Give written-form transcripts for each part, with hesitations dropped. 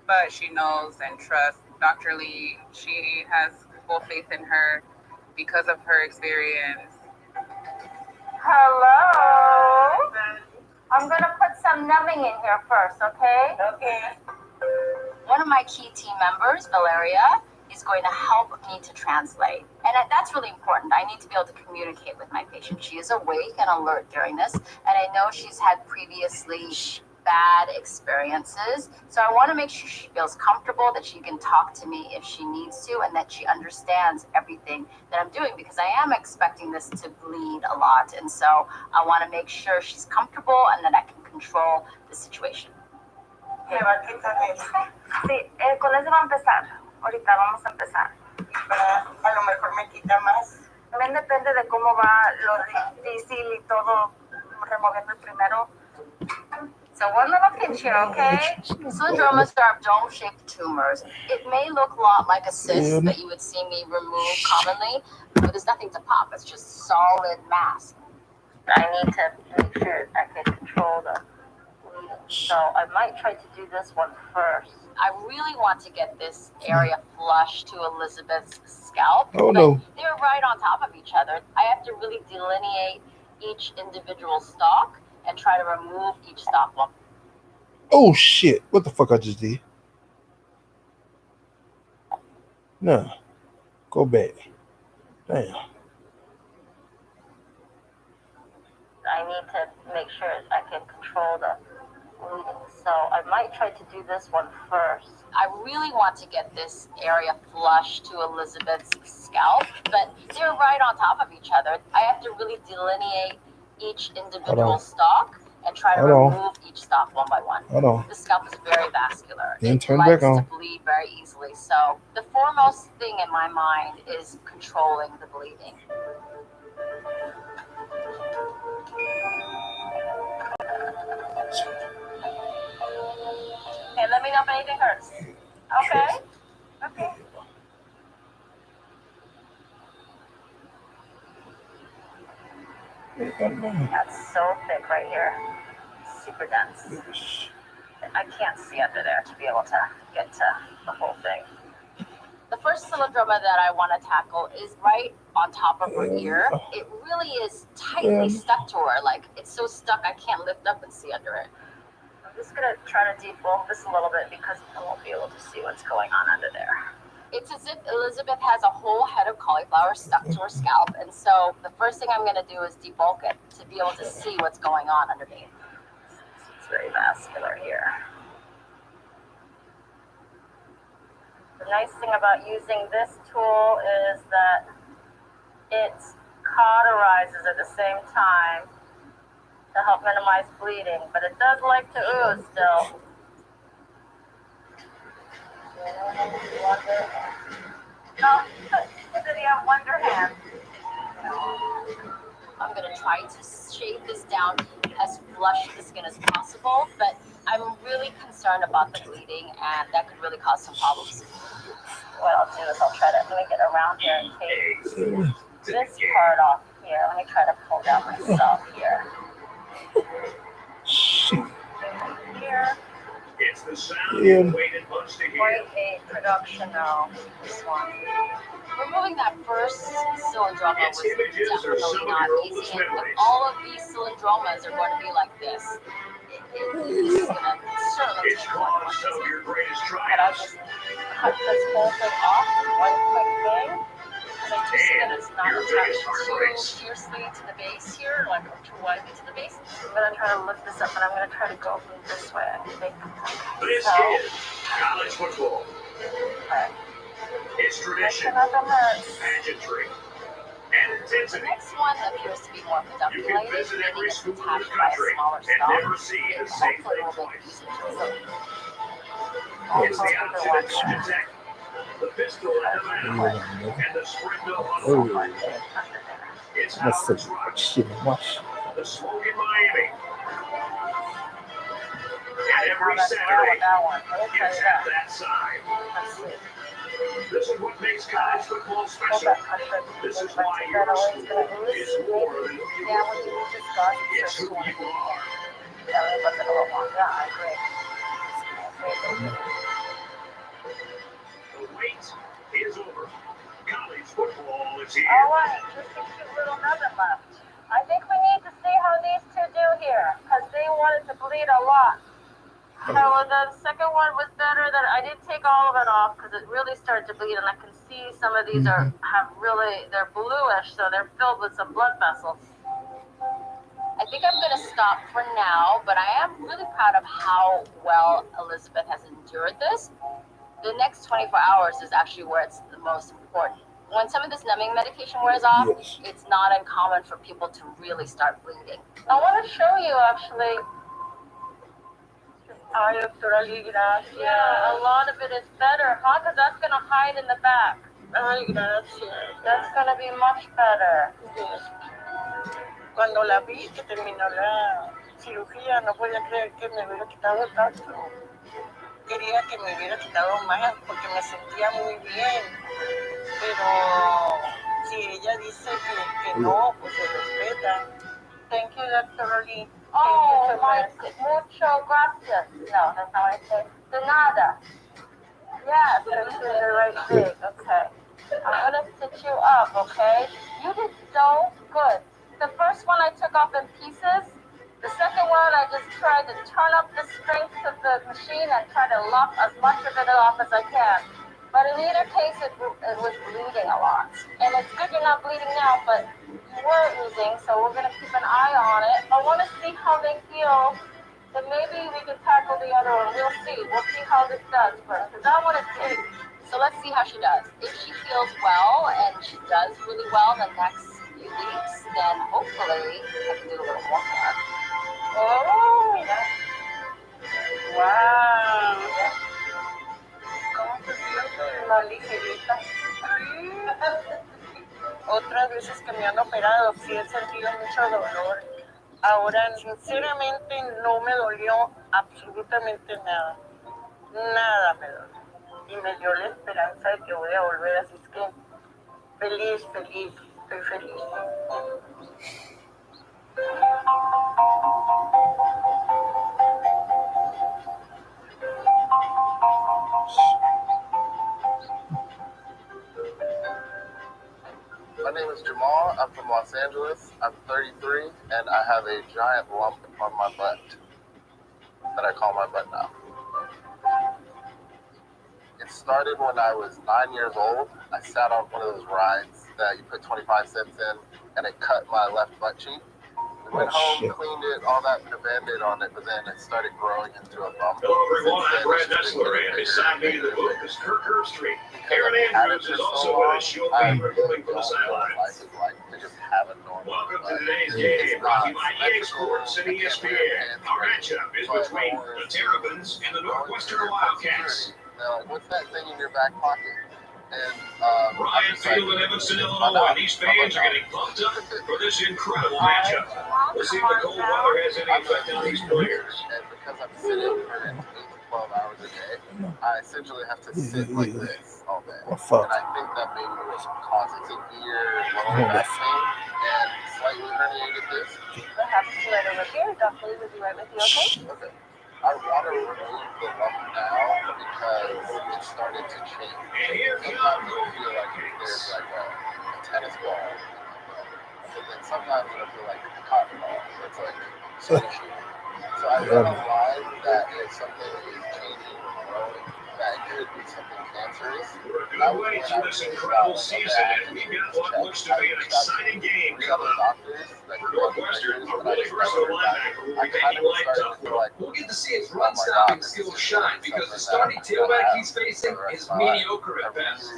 but she knows and trusts Dr. Lee. She has full faith in her because of her experience. Hello? I'm going to put some numbing in here first, okay? Okay. One of my key team members, Valeria, is going to help me to translate. And that's really important. I need to be able to communicate with my patient. She is awake and alert during this, and I know she's had previously bad experiences. So I want to make sure she feels comfortable, that she can talk to me if she needs to, and that she understands everything that I'm doing, because I am expecting this to bleed a lot. And so I want to make sure she's comfortable and that I can control the situation. ¿Qué tal? Sí, con eso va a empezar. Ahorita vamos a empezar. A lo mejor me quita más. También depende de cómo va lo difícil y todo, removiendo el primero. So one little pinch here, okay? Cylindromas are dome-shaped tumors. It may look a lot like a cyst that you would see me remove commonly, but there's nothing to pop. It's just solid mass. I need to make sure I can control the bleeding. So I might try to do this one first. I really want to get this area flush to Elizabeth's scalp. Oh, no. They're right on top of each other. I have to really delineate each individual stalk and try to remove each stalk one. Oh, shit. What the fuck I just did? No. Go back. Damn. I need to make sure I can control the bleeding. So I might try to do this one first. I really want to get this area flush to Elizabeth's scalp, but they're right on top of each other. I have to really delineate each individual stalk and try to remove each stalk one by one. The scalp is very vascular. It likes to bleed very easily. So the foremost thing in my mind is controlling the bleeding. Okay, let me know if anything hurts. Okay? Okay. That's so thick right here. Super dense. I can't see under there to be able to get to the whole thing. The first cylindroma that I want to tackle is right on top of her ear. It really is tightly stuck to her. Like, it's so stuck I can't lift up and see under it. I'm just going to try to debulk this a little bit because I won't be able to see what's going on under there. It's as if Elizabeth has a whole head of cauliflower stuck to her scalp, and so the first thing I'm going to do is debulk it to be able to see what's going on underneath. It's very vascular here. The nice thing about using this tool is that it cauterizes at the same time to help minimize bleeding, but it does like to ooze still. No, did you have Wonder Hand? I'm going to try to shave this down as flush the skin as possible, but I'm really concerned about the bleeding, and that could really cause some problems. What I'll do is I'll try to, let me get around here and take this part off here. Let me try to pull down myself here. Here. It's the sound you waited months to hear. Quite a production now, this one. Removing that first cylindroma was definitely not easy, and all of these cylindromas are going to be like this. This is going to certainly take more than 1 visit. But I'll just cut this whole thing off in one quick thing. And I do see that it's not attached too fiercely to the base here, like too widely to the base. I'm going to try to lift this up, and I'm going to try to go from this way, I think. This is college football. Okay. It's tradition, pageantry, and intensity. The next one appears to be more You pedunculated, can visit meaning every it's school in the attached by a country smaller and stalk. never see the same Hopefully thing we'll make twice. use of It's the opposite of Georgia Tech, the pistol at the back, and the sprint bill on It's Howard's Rock, the smoke in Miami. And every Saturday, it's at that side. This is what makes college football special. This is why your school is more than who you are. It's who you are. left. I think we need to see how these two do here, because they wanted to bleed a lot. So the second one was better. That I didn't take all of it off because it really started to bleed, and I can see some of these they're bluish, so they're filled with some blood vessels. I think I'm going to stop for now, but I am really proud of how well Elizabeth has endured this. The next 24 hours is actually where it's the most important. When some of this numbing medication wears off, it's not uncommon for people to really start bleeding. I want to show you actually. Ay, doctora, gracias. Yeah, a lot of it is better, huh? Because that's going to hide in the back. Ay, gracias. That's going to be much better. Yes. Cuando la vi que terminó la cirugía, no podía creer que me hubiera quitado tanto. Quería que me hubiera quitado más porque me sentía muy bien. Pero si ella dice que no, pues se respeta. Thank you, Dr. Lee. Oh, mucho gracias. No, that's not what I said. De nada. Yes, I'm doing the right thing. Okay. I'm going to stitch you up, okay? You did so good. The first one I took off in pieces. The second one, I just tried to turn up the strength of the machine and try to lock as much of it off as I can. But in either case, it was bleeding a lot. And it's good you're not bleeding now, but you were oozing, so we're going to keep an eye on it. I want to see how they feel. Then maybe we can tackle the other one. We'll see. We'll see how this does first. Because I want to see. So let's see how she does. If she feels well and she does really well the next few weeks, then hopefully I can do a little more for her. Oh! Wow! ¿Cómo se siente la ligerita? Otras veces que me han operado sí he sentido mucho dolor. Ahora, sinceramente, no me dolió absolutamente nada. Nada me dolió. Y me dio la esperanza de que voy a volver, así es que feliz, estoy feliz. My name is Jamal. I'm from Los Angeles. I'm 33, and I have a giant lump on my butt that I call my butt now. It started when I was 9 years old. I sat on one of those rides that you put 25 cents in, and it cut my left butt cheek. We went home, cleaned it, all that, put a Band-Aid on it, but then it started growing into a bump. Hello everyone, I'm Brad Nessler, and beside me the book is Kirk Herbstreit. Aaron Andrews is also with us. You'll be reporting from the sidelines. Welcome to today's game, brought to you by EA Sports and ESPN. Our matchup is between the Terrapins and the Northwestern Wildcats. Now, what's that thing in your back pocket? And Ryan Field and Evanston, Illinois. These fans are getting pumped up for this incredible matchup. Let's see if the cold weather has any effect on these players. And because I'm sitting for 8 to 12 hours a day, I essentially have to sit like this all day. And I think that maybe was causing severe lower back pain and slightly herniated disc. I have to let over here. Dr. Lee will be right with you, okay? Okay. I want to remove the lump now because it started to change. Sometimes it'll feel like there's like a tennis ball, and then sometimes it'll feel like a cotton ball. So it's like squishy. So I realized that if something is changing or growing, that it could be something cancerous. We're a good way to this incredible season, and we've got what looks to be an exciting game coming up. For Northwestern, a really versatile linebacker will be taking light tough. We'll get to see his run-stopping skills shine because the starting tailback he's facing is mediocre at best.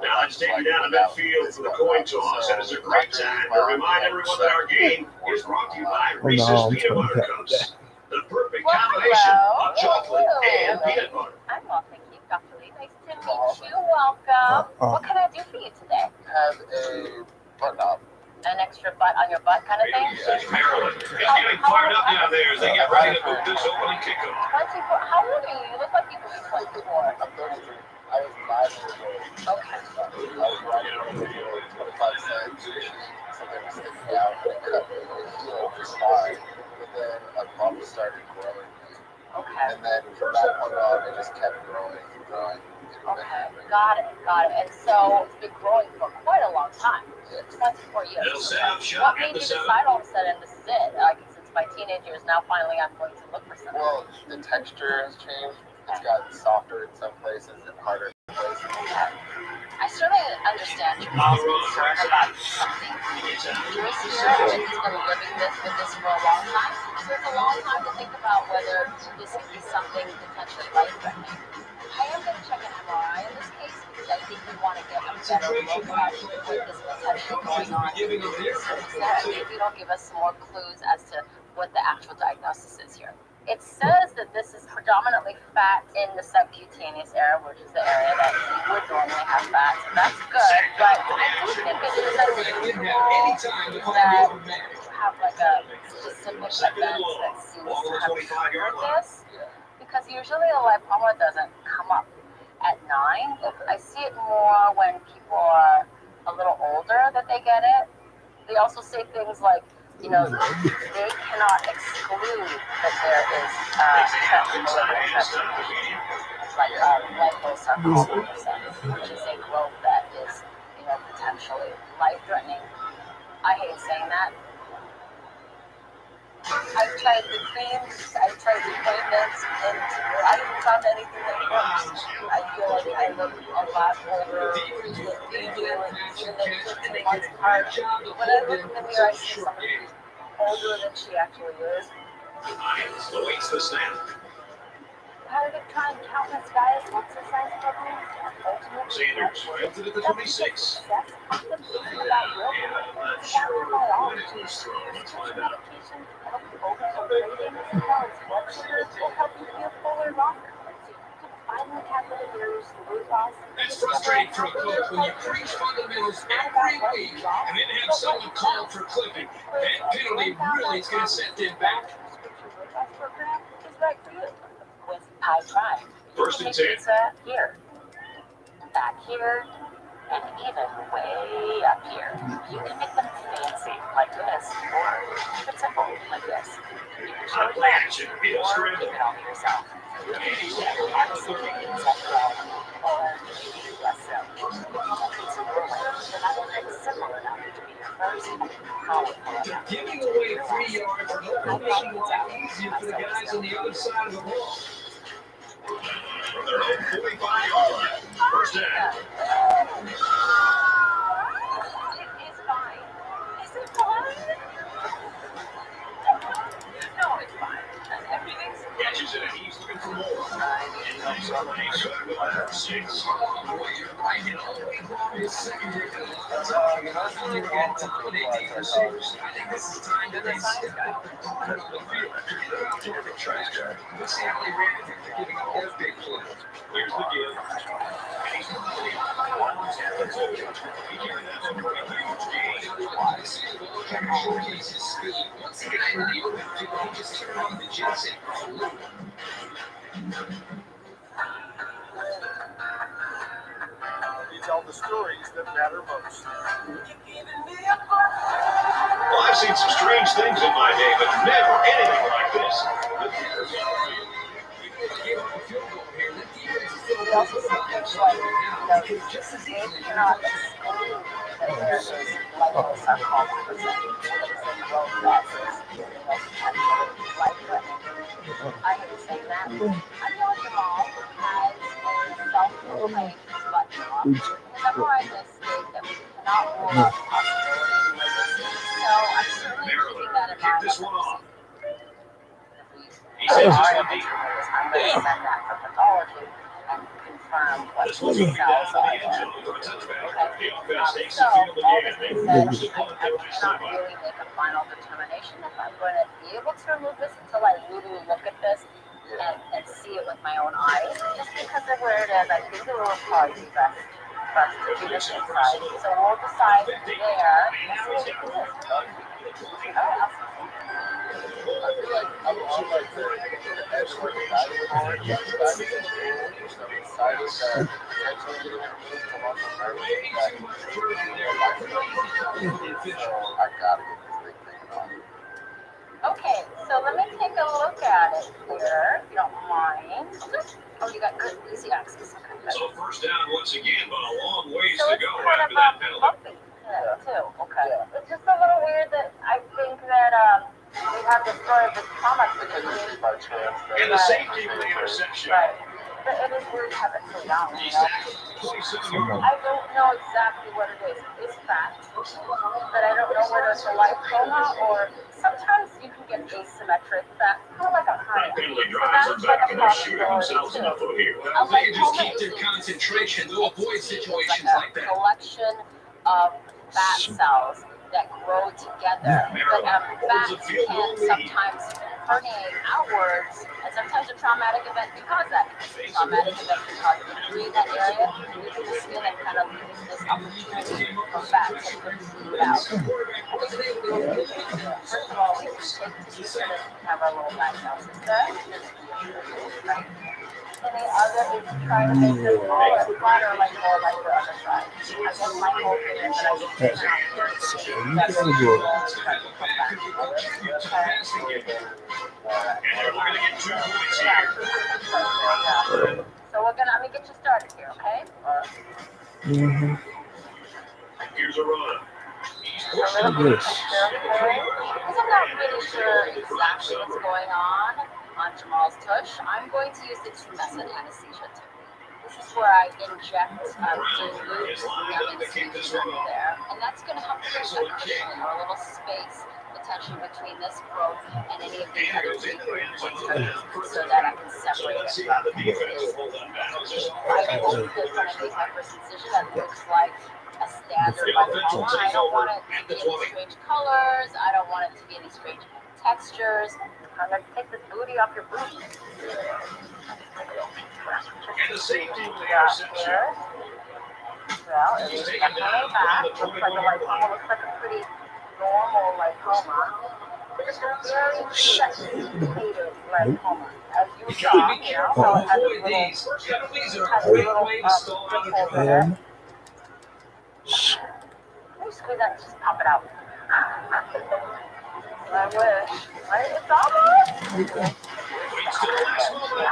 Now let's take you down to midfield for the coin toss. That is a great time to remind everyone that our game is brought to you by Reese's Peanut Butter Cups. The perfect combination of chocolate and peanut butter. I'm well, thank you, Dr. Lee. Nice to meet you. Welcome. What can I do for you today? Have a button up. An extra butt on your butt kind of thing? Maryland is getting fired up down there as they get ready to move this opening kickoff. 24. How old are you? You look like you could be 24. I'm 33. I was 5 years old. Okay. I was riding on a 25 cent machine, something was sticking out, and it cut me. It healed just fine. But then a bump started growing. Okay. And then from that point on, it just kept growing and growing. Okay. Got it. And so it's been growing for quite quite a long time. 24 years. Little setup shot What at made the you 7. decide all of a sudden this is it? Like, since my teenage years, now finally I'm going to look for something. Well, the texture has changed. It's gotten softer in some places and harder in places. Okay. I certainly understand your mom's concern about something dangerous here, and he's been living with this for a long time. So it's a long time to think about whether this could be something potentially life-threatening. I am going to check an MRI in this case because I think we want to get a better look at what is potentially going on. So maybe it'll give us some more clues as to what the actual diagnosis is here. It says that this is predominantly fat in the subcutaneous area, which is the area that you would normally have fat. So that's good, but I do think it is unusual that you have like a specific event that seems to have triggered this, because usually a lipoma doesn't come up at 9. I see it more when people are a little older that they get it. They also say things like, they cannot exclude that there is malignant transformation, like liposarcoma, which is a growth that is, potentially life-threatening. I hate saying that. I've tried the creams, I've tried the ointments, and I haven't found anything that works. I feel like I look a lot older than they do, even though 15 months apart. When I look in the mirror, I see somebody older than she actually is. Awaits the snap. How did it try and countless diets and exercise programs? Sanders melted at the 26. That's the thing about real it's about biology. Medication to help you overcome cravings, balance blood sugars, will help you feel fuller longer. So you can finally tackle the barriers to weight loss. It's frustrating for a coach when you preach fundamentals every week and then have someone called for clipping. That penalty really is going to set them back. Prescription weight loss program is right for you. With ep22. First and 10. Pizza here, back here, and even way up here. You can make them fancy like this, or keep it simple like this. You can show it Play back, action. or Field keep scramble. it all to yourself. You can do absolutely exactly right, or maybe less so. It's a good way, but I don't think it's simple enough to be your first and powerful enough. Giving away 3 yards for no making life easier for the guys on the other side of the ball. From their own 45-yard line. First down. It is fine. Is it fine? No, it's fine. Everything's Catches it, and he's looking for more. And comes up a shot with number 6. Boy, you're right. And all week long is secondary. Talking about how you can dominate these receivers. I think this is time that they step up and dominate on the field. Forget about perfect trash. Let's see how they react after giving up those big plays. Here's the give. And he's moving 1-2. He carried that one for a huge gain. Why? See the ball carry showcase his speed. Once he got into the open field, he just turned on the jet set. You tell the stories that matter most. Well, I've seen some strange things in my day, but never anything like this. We also see things like, they cannot exclude that there is liposarcoma, which is a growth that is, potentially life-threatening. I hate saying that. I know your mom has a self-proclaimed butt job. The MRI state that we cannot rule out the possibility of malignancy. So I'm certainly keeping that in mind. This one off. He says I'm going to send that for pathology and confirm what the cells are there. Okay. So all this being said, I cannot really make a final determination if I'm going to be able to remove this until I really look at this and see it with my own eyes. Just because of where it is, I think it will probably be best for us to do this inside. So we'll decide there and see what we can do. All right, awesome. I feel like I'm like the edge where the guy was on, the guy was excited that potentially getting removed from off the surface that they're like, so I gotta get this thing taken off. Okay, so let me take a look at it here, if you don't mind. Oh, you got good easy access. Okay, good. So first down once again, but a long ways So to it's go kind after of that penalty. bumpy too. Okay. It's just a little weird that I think that we have the story of this trauma Because you see by chance that And the safety with the interception. Right. But it is weird to have it so young, you know. 27-yard. I don't know exactly what it is. It's fact, but I don't know whether it's a lipoma or sometimes you can get asymmetric fat, kind of like a That hernia. penalty So drives that's them like back a and they're shooting possibility themselves in the too. foot here. A Well, they can just lipoma keep is their a concentration. distinct They'll avoid entity. situations It's like a that. collection of fat cells that grow together. But fats can sometimes herniate outwards, and sometimes a traumatic event can cause that. Because a traumatic event can cause injury in that area, weaken the skin, and kind of leave this opportunity for fat to protrude out. I think it's really interesting. First of all, we can take tissues so that we can have our little diagnosis there. Right? And the other is trying to make this smaller, flatter, like more like the other side. I guess my whole thing is that I just turn out here to see You that can only it's go. small and try to come back. And they're looking to get 2 points Yeah. here. So I'm gonna get you started here, okay? Mm-hmm. Here's a run. Look at this. Because I'm not really sure exactly what's going on Jamal's tush, I'm going to use the two-method anesthesia technique. This is where I inject dilute anesthesia under there, and that's going to help create a cushion or a little space potentially between this growth and any of the other deeper points so that I can separate it from the I hope that when I make my first incision that looks like a standard lipoma. I don't want it to be any strange colors. I don't want it to be any strange textures. I'm going to take this booty off your booty. And the safety with the interception. Well, it's definitely back. Looks like a lipoma. Looks like a pretty normal lipoma. It's a very sophisticated lipoma. As you saw, you know, how it has a little, ripples in it. Let me squeeze that and just pop it out. I wish. Right? It's almost. Waits to the last moment.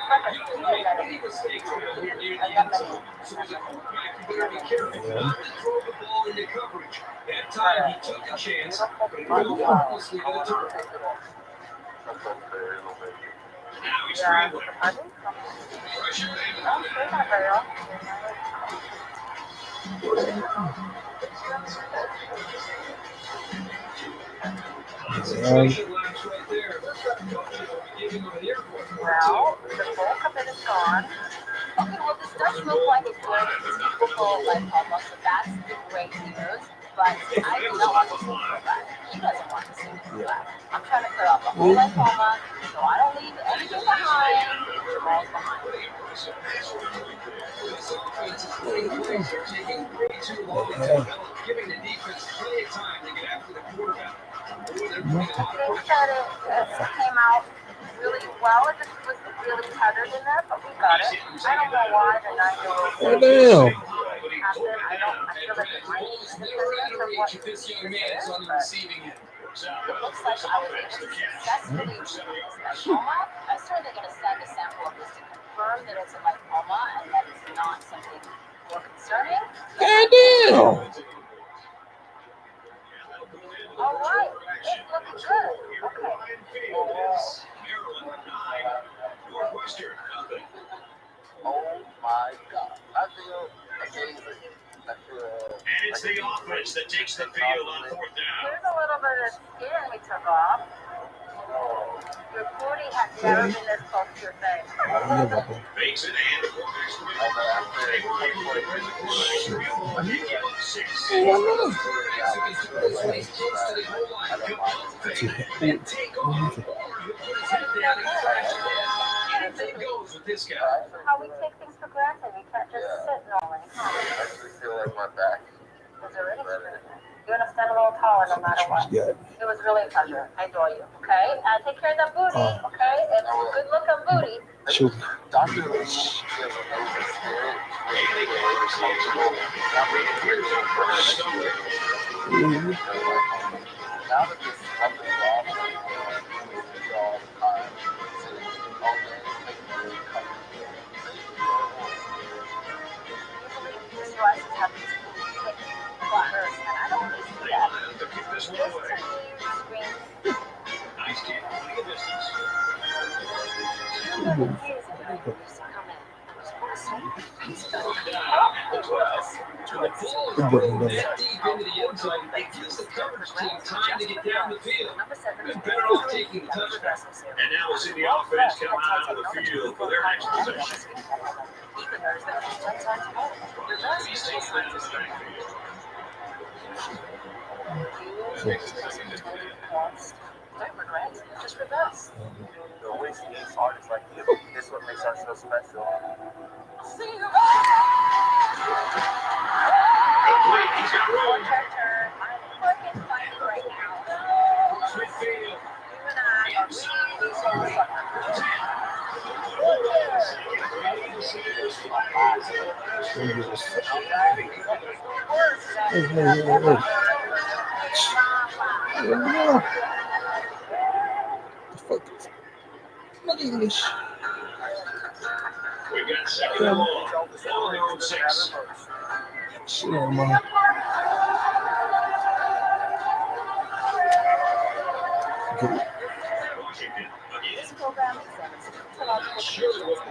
Like a feeling that Any it's mistakes down here near the end zone. So as a quarterback, you better be careful not to throw the ball into coverage. That time he took a chance, but he fell harmlessly to the turf. Now he's scrambling. Pressure Concentration lapse right there. Coaches will be giving him an earful. well, the bulk of it is gone. Okay, well, this does look like it's going to be typical lipoma, so that's the great news. But I do not want to see it go back. He doesn't want to see it go back. I'm trying to clear out the whole lipoma, so I don't leave anything behind. Jamal's behind. This offense is playing plays are taking way too long to develop, giving the defense plenty of time to get after the quarterback. I think that it came out really well. It just was really tethered in there, but we got it. I don't know why the 9-year-old Oh, damn. happened. I feel like it might be consistent from what this young it man is is, on the but receiving end. it looks like I was able to successfully remove this lipoma. I'm certainly going to send a sample of this to confirm that it's a lipoma and that it's not something more concerning. Goddamn. All right, it's looking good. Okay. Maryland 9, Northwestern nothing. Oh my God. I feel amazing. I feel. And it's the offense that takes the field on 4th down. Here's a little bit of skin we took off. Your booty has never been this close to your face. Fakes it and the quarterback's to win. He gave up 6. Quarterbacks who can do this when he's close to the goal line. Come on, fake, then take off. Or he'll put his head down and crash it down. Anything goes with this guy. How we take things for granted. We can't just sit normally. I actually feel like my back. Was there any strength? You're gonna stand a little taller no matter what. Yeah. It was really a pleasure. I adore you. Okay? Take care of that booty. Okay? It's a good looking booty. Shoot. Dr. Lee has an amazing spirit. Really responsible. Now that this company lost, we see all the time. See, all men make good company. Nice kick, plenty of distance. The ball is that deep into the end zone. It gives the coverage team time to get down the field. They're better off taking the touchdown. And now we'll see the offense come out of the field for their next possession. He's taking it out of the backfield. Just reverse. The way she hates artists like you, this is what makes her so special. Wait, he's got room. I'm fucking fighting right now. Midfield. What is this? We've got second and long. Now they're on 6. Shit, man. Washington again. Surely what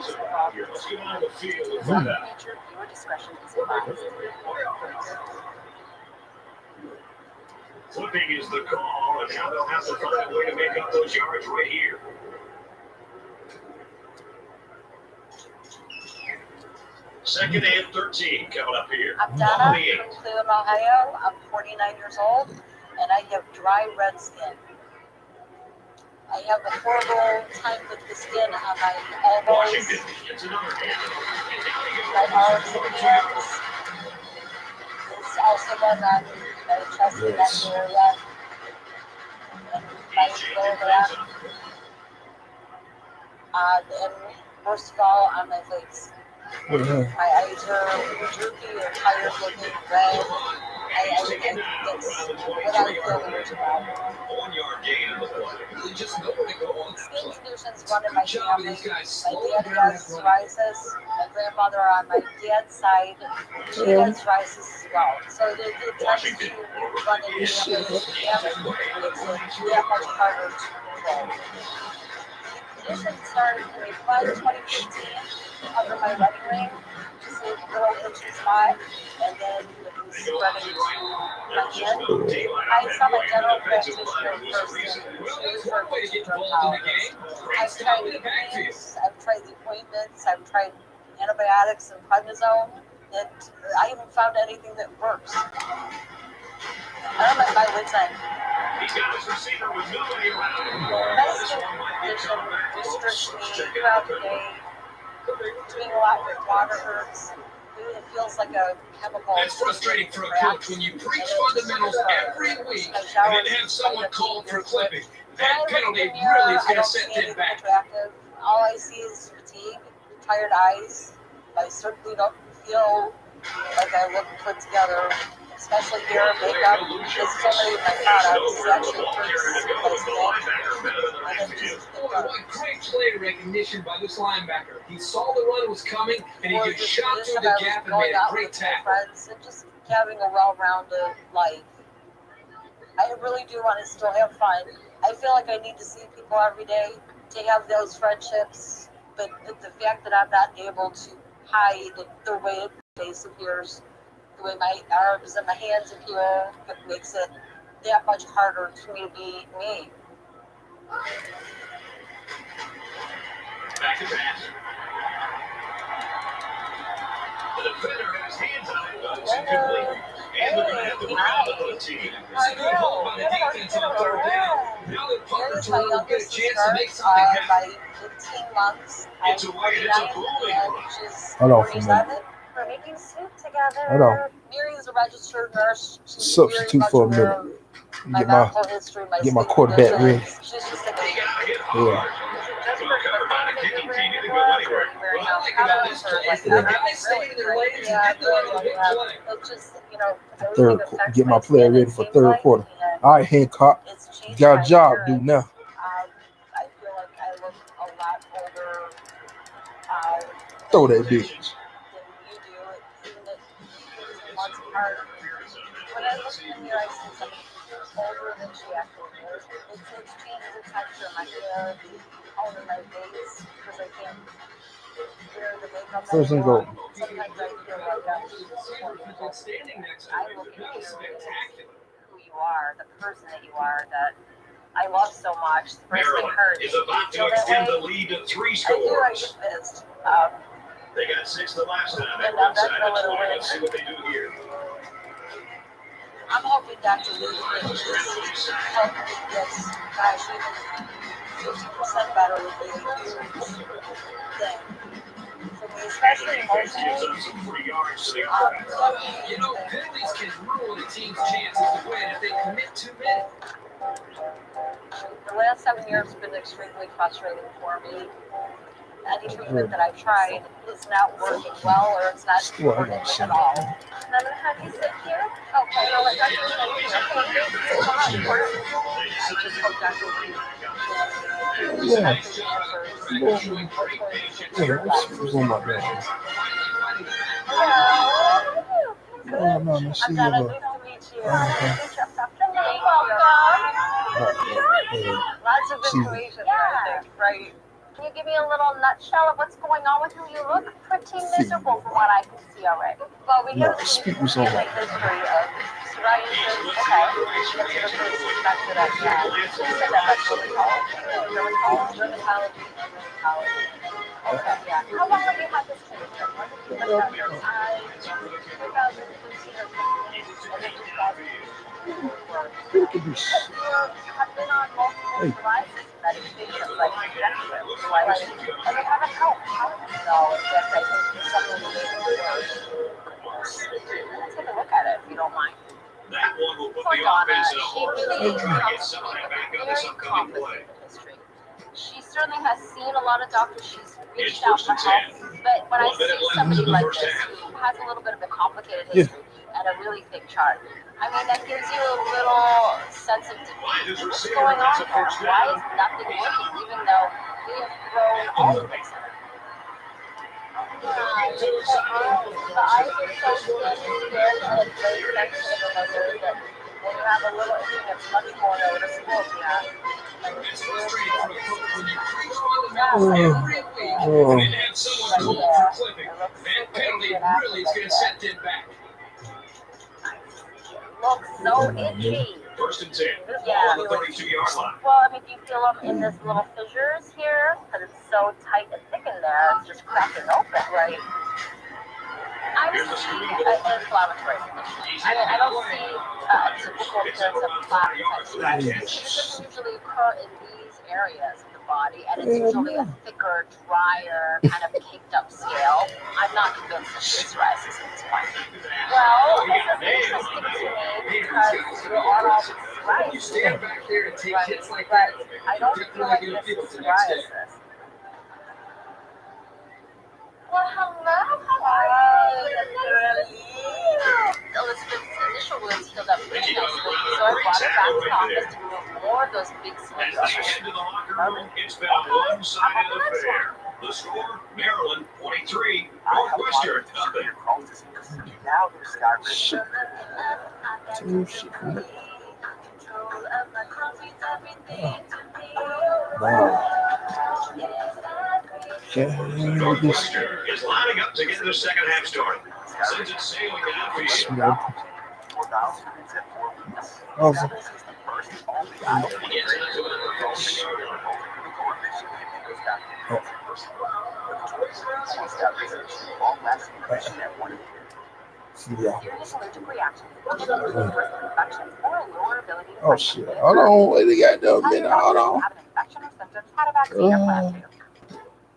is about here. Let's get on the field and find out. Your discretion is advised. Flipping is the call, and now they'll have to find a way to make up those yards right here. Second and 13 coming up here. I'm Donna from Cleveland, Ohio. I'm 49 years old, and I have dry red skin. I have a horrible time with the skin on my elbows, Washington gets another hand. my arms and hands. It's also done on my chest and neck area, and my lower back. And worst of all, on my face. My eyes are droopy or tired looking, red. That's what I feel weird about. 1 yard gain on the play. Really just nowhere to go on that Skin play. conditions run in my Good job, family. these guys. My dad has psoriasis. My grandmother on my dad's side, she has psoriasis as well. So it tends to run in the family. Makes it that much harder to control. Condition started in July 2015 under my wedding ring, just a little itchy spot, and then it was spreading to my chin. I saw my general practitioner first, and she referred me to dermatologist. I've tried the creams, I've tried the ointments, I've tried antibiotics and prednisone, and I haven't found anything that works. I'm at my wit's end. He's got his receiver with nobody around. My skin condition restricts me throughout the day. Doing a lot with water hurts. It feels like a chemical. It's frustrating for a coach when you preach fundamentals every week and then have someone called for clipping. That penalty really is going to set them back. All I see is fatigue, tired eyes. I certainly don't feel like I look put together, especially here, makeup. There's so many of my products. It actually hurts my skin. And it just, Great play recognition by this linebacker. He saw the run was coming, and he just shot through the gap and made a great tackle. Friends and just having a well-rounded life. I really do want to still have fun. I feel like I need to see people every day to have those friendships, but the fact that I'm not able to hide the way my face appears, the way my arms and my hands appear, it makes it that much harder for me to be me. Back to pass. The defender has hands on it, but it's incomplete. And they're going to have the ground on the team. It's a good hold by the defense on third down. Now they're punter Here's my turn will get a youngest chance sister, to make something happen. by 15 months. I'm It's a win, it's a 49 bully. and she's Hold on for a 47. We're making soup together. Hold on. Mary is a registered nurse. She's Substitute very for a much minute. aware of my Get my medical history, my get my skin quarterback ready. conditions. She's just a He got hit Yeah. hard. Well covered by the kicking team. He didn't go anywhere. What I like about this play is that the guys stayed in their lanes and didn't go on a big play. It's just, you know, Third, everything affects get my my player skin, ready it for seems third like, quarter. and All right, Hancock. it's changed You got my a job to do appearance. now. I feel like I look a lot older Throw that than bitch. you do, even at 18 months apart. When I look in the mirror, I see something older than she actually is. It's changed the texture of my hair, all of my face, because I can't wear the makeup First and anymore. goal. Sometimes I feel like I'm 20 years old. I look at you as who you are, the person that you are, that I love so much. The person that hurts. Is about to extend the lead to 3 I do, I scores. get pissed. They got 6 the last time. They And were that's inside a the little 20. win. Let's see what they do here. I'm hoping that to lose it just help me get, gosh, even 50% better would be a huge thing. For me, especially Gives emotionally. up some free yards to the You know, penalties can ruin a team's chances to win if they commit too many. The last 7 years have been extremely frustrating for me. Any treatment that I've tried is not working well, or it's not working at all. And I'm going to have you sit here. Okay, I'll let Dr. Lee here. Okay, come on, important. I just hope Dr. Lee Yeah. has the answers. Yeah, what's on my bed? Hello. No, no, let's see I'm your Donna. look. Nice to meet you. Okay. Dr. Lee, welcome. Lots of information right there. Right. Can you give me a little nutshell of what's going on with you? You look pretty miserable from what I can see already. Well, we No, have speak with a someone. history of psoriasis. Okay. That's the first suspected I've had. You said that that's rheumatology. Rheumatology. Okay, yeah. How long have you had this treatment? When did you get that first time? 2015 or 16? Look at this. I've been on multiple psoriasis medications, like injections, and they haven't helped. So, yes, I think something is worse. Let's take a look at it, if you don't mind. That one will put For the Donna, offense in a she hard really spot. Try to get comes some to of me that back with on a this very upcoming play. complicated history. She certainly has seen a lot of doctors. She's It's reached out first for and 10. help. But when I 1 minute see left somebody in the like first this half. who has a little bit of a complicated history and a really thick chart, I mean, that gives you a little sense of defeat. What's going on here? Why is nothing working, even though we have thrown all of this in? Yeah, the eyes are so thin, and it's very sensitive in those areas that when you have a little itching, it's much more noticeable. Yeah. It's frustrating for a coach when you preach fundamentals every week Oh. and then have someone called for clipping. That penalty really is going to set them back. Looks so itchy. First and 10. Yeah. On the 32-yard line. Well, I mean, do you feel them in this little fissures here? Because it's so tight and thick in there, it's just cracking open, right? I'm seeing an inflammatory condition. I don't see a typical appearance of plaque type psoriasis. This doesn't usually occur in these areas of the body, and it's usually a thicker, drier, kind of caked up scale. I'm not convinced that it's psoriasis at this point. Well, this is interesting to me because you're on all these psoriasis. You stand back there and take hits like But that, I don't feel like this is psoriasis. Well, hello, how are you? Nice to see you. Elizabeth's initial wounds healed up pretty nicely, so I brought her back to the office to remove more of those big swelling As they head to the locker room, it's been one side of the affair. The score, Maryland 23, Northwestern nothing. Now there's Sky Wow. Yeah, look at this. Northwestern is lining up to get the second half started. Sends it sailing downfield. Smell. This Oh, is the first and only He gets it to another 14-yard line. yeah. Serious allergic reactions, infections, or a lower ability to Oh shit. Hold on. Wait a goddamn minute. Hold on. have an infection or symptoms, had a vaccine or plan to.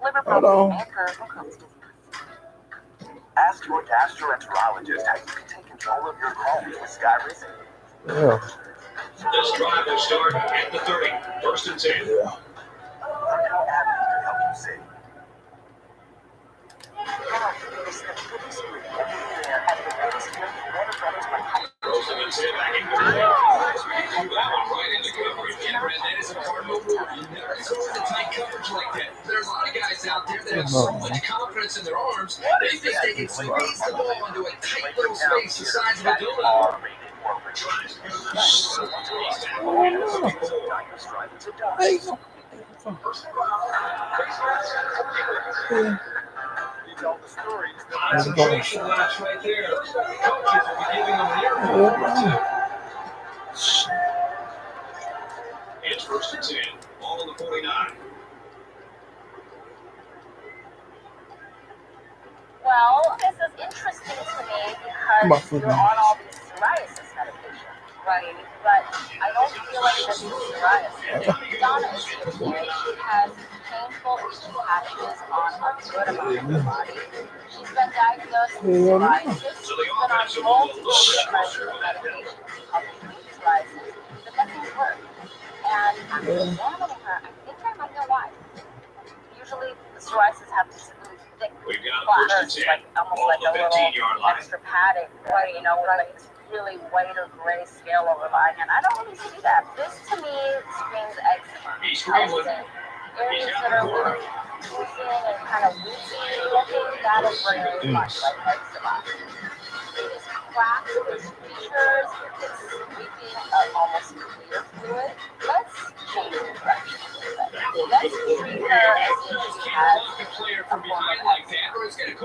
Liver Hold problems on. may occur from Crohn's disease. Ask your gastroenterologist how you can take control of your Crohn's with Sky Racing. Yeah. This drive will start at the 30. First and 10. Yeah. Learn how Abby can help you save. Throws him instead back in goal. That one right into coverage. Yeah, Brad, that is a cardinal rule. You never go into tight coverage like that. There are a lot of guys out there that have so much confidence in their arms, they think they can squeeze the ball into a tight little space the size of a donut. more radiation. So what's Hey, you tell the stories. That's a traction laps right there. Coaches will be giving them an earful. It's first and 10. All on the 49. Well, this is interesting to me because you're on all these psoriasis medications, right? But I don't feel like this is psoriasis. Donna is here today. She has painful itching patches on a good amount of her body. She's been diagnosed with psoriasis. She's been on multiple different medications to treat psoriasis, but nothing's worked. And after examining her, I think I might know why. Usually the psoriasis have this really thick plaques, like almost like a little extra padding, right? You know, like it's really white or gray scale over the eye, and I don't really see that. This to me screams eczema. Areas that are really oozing and kind of woozy looking, that is very much like eczema. It is cracked, there's fissures, it's sweeping almost clear fluid. Let's change the direction a little bit. Let's treat her as if she has a form of eczema.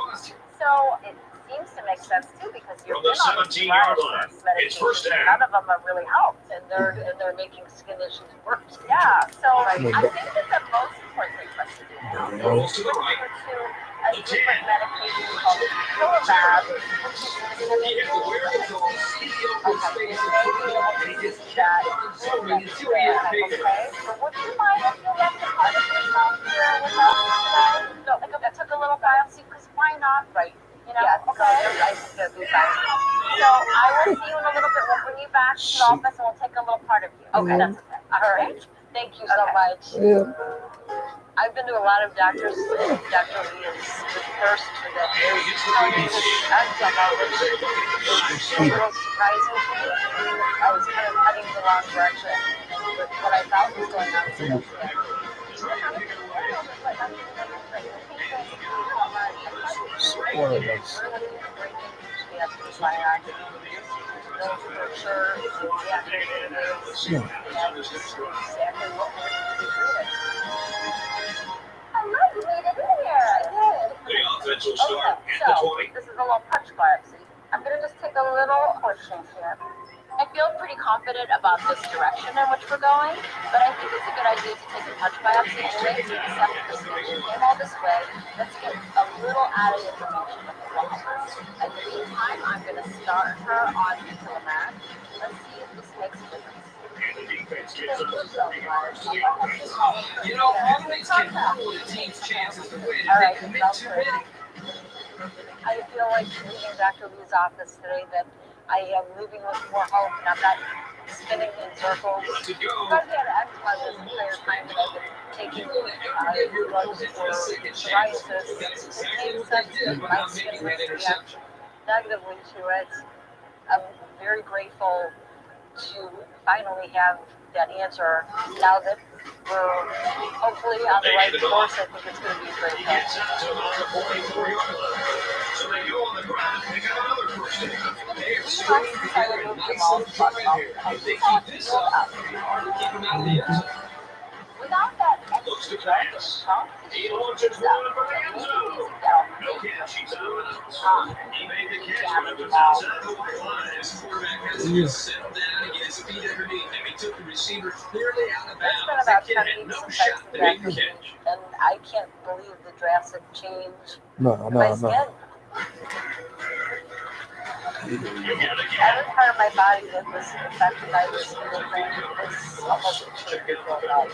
So it seems to make sense too because you're on the 17-yard line. It's first down. None of them have really helped, and they're making skin issues worse. Yeah. So I think that the most important thing for us to do now is to switch over to a different medication called Filomab, which is okay. So would you mind if you left a part of yourself here with us today? No, I took a little biopsy because why not, right? You know, yeah, okay. I think that'd be fine. So I will see you in a little bit. We'll bring you back to the office and we'll take a little part of you. Okay, that's okay. All right. Thank you so much. Yeah. I've been to a lot of doctors, and Dr. Lee is the first for that. Eczema, which is a little surprising to me. I was kind of heading the wrong direction, but what I thought was going on was Hello, you made it in here. I did. The offense will start at the 20. This is a little punch biopsy. I'm going to just take a little portion here. I feel pretty confident about this direction in which we're going, but I think it's a good idea to take a punch biopsy anyway to accept the patient came all this way. Let's get a little added information with the results. In the meantime, I'm going to start her on Filomab. Let's see if this makes a difference. And the defense gets up to 30 yards. You know, athletes can ruin a team's chances to win if they commit to winning. I feel like leaving Dr. Lee's office today that I am leaving with more hope and I'm not spinning in circles. But yeah, that's my entire time that I've been taking drugs for psoriasis. It made sense that my skin was reacting negatively to it. I'm very grateful to finally have that answer now that we're hopefully on the right course. I think it's going to be a great thing. So they go on the ground and pick up another first down. They are so if they keep this up, it'll be hard to keep them out of the end zone. Without that Looks to pass. He launches one for the end zone. No catch. He's out of bounds. He made the catch, but it was outside the white line. His quarterback has to just settle down and get his feet underneath him. He took the receiver clearly out of bounds. That kid had no shot to make the catch. And I can't believe the drastic change in no. my skin. Every part of my body that was affected by this little thing is almost completely filled out.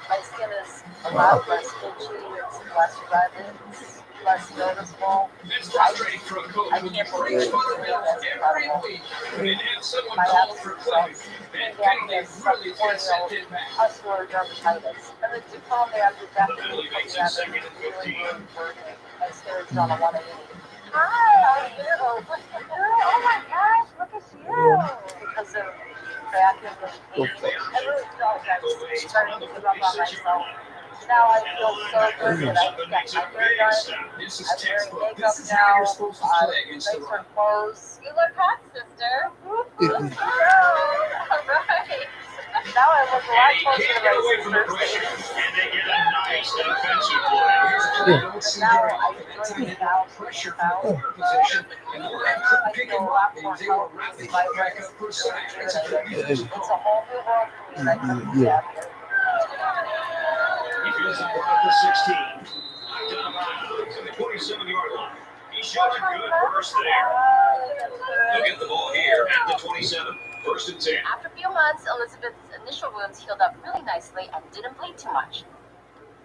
My skin is a lot less itchy, it's less red, it's less noticeable. It's frustrating for a coach when you praise fundamentals every week and have someone call for plays and think they really can set it back. Muscular dermatitis. And the duplicate after definitely coming out of really working. My skin is on a 180. Hi, how are you? Oh my gosh, look at you! Because of back and pain. I really felt like I was starting to give up on myself. Now I feel so good that I can get my hair done. I'm wearing makeup now. Nicer clothes. You look hot, sister. Let's go. All right. Now I look a lot closer to my sister's face. And they get a nice defensive play. Now I enjoy being out in the house. I feel a lot more healthy, vibrant, rejuvenated. It's a whole new world for me right now. Yeah. He feels it brought up to 16. Down to the 27-yard line. He shot a good burst there. They'll get the ball here at the 27. First and 10. After a few months, Elizabeth's initial wounds healed up really nicely and didn't bleed too much.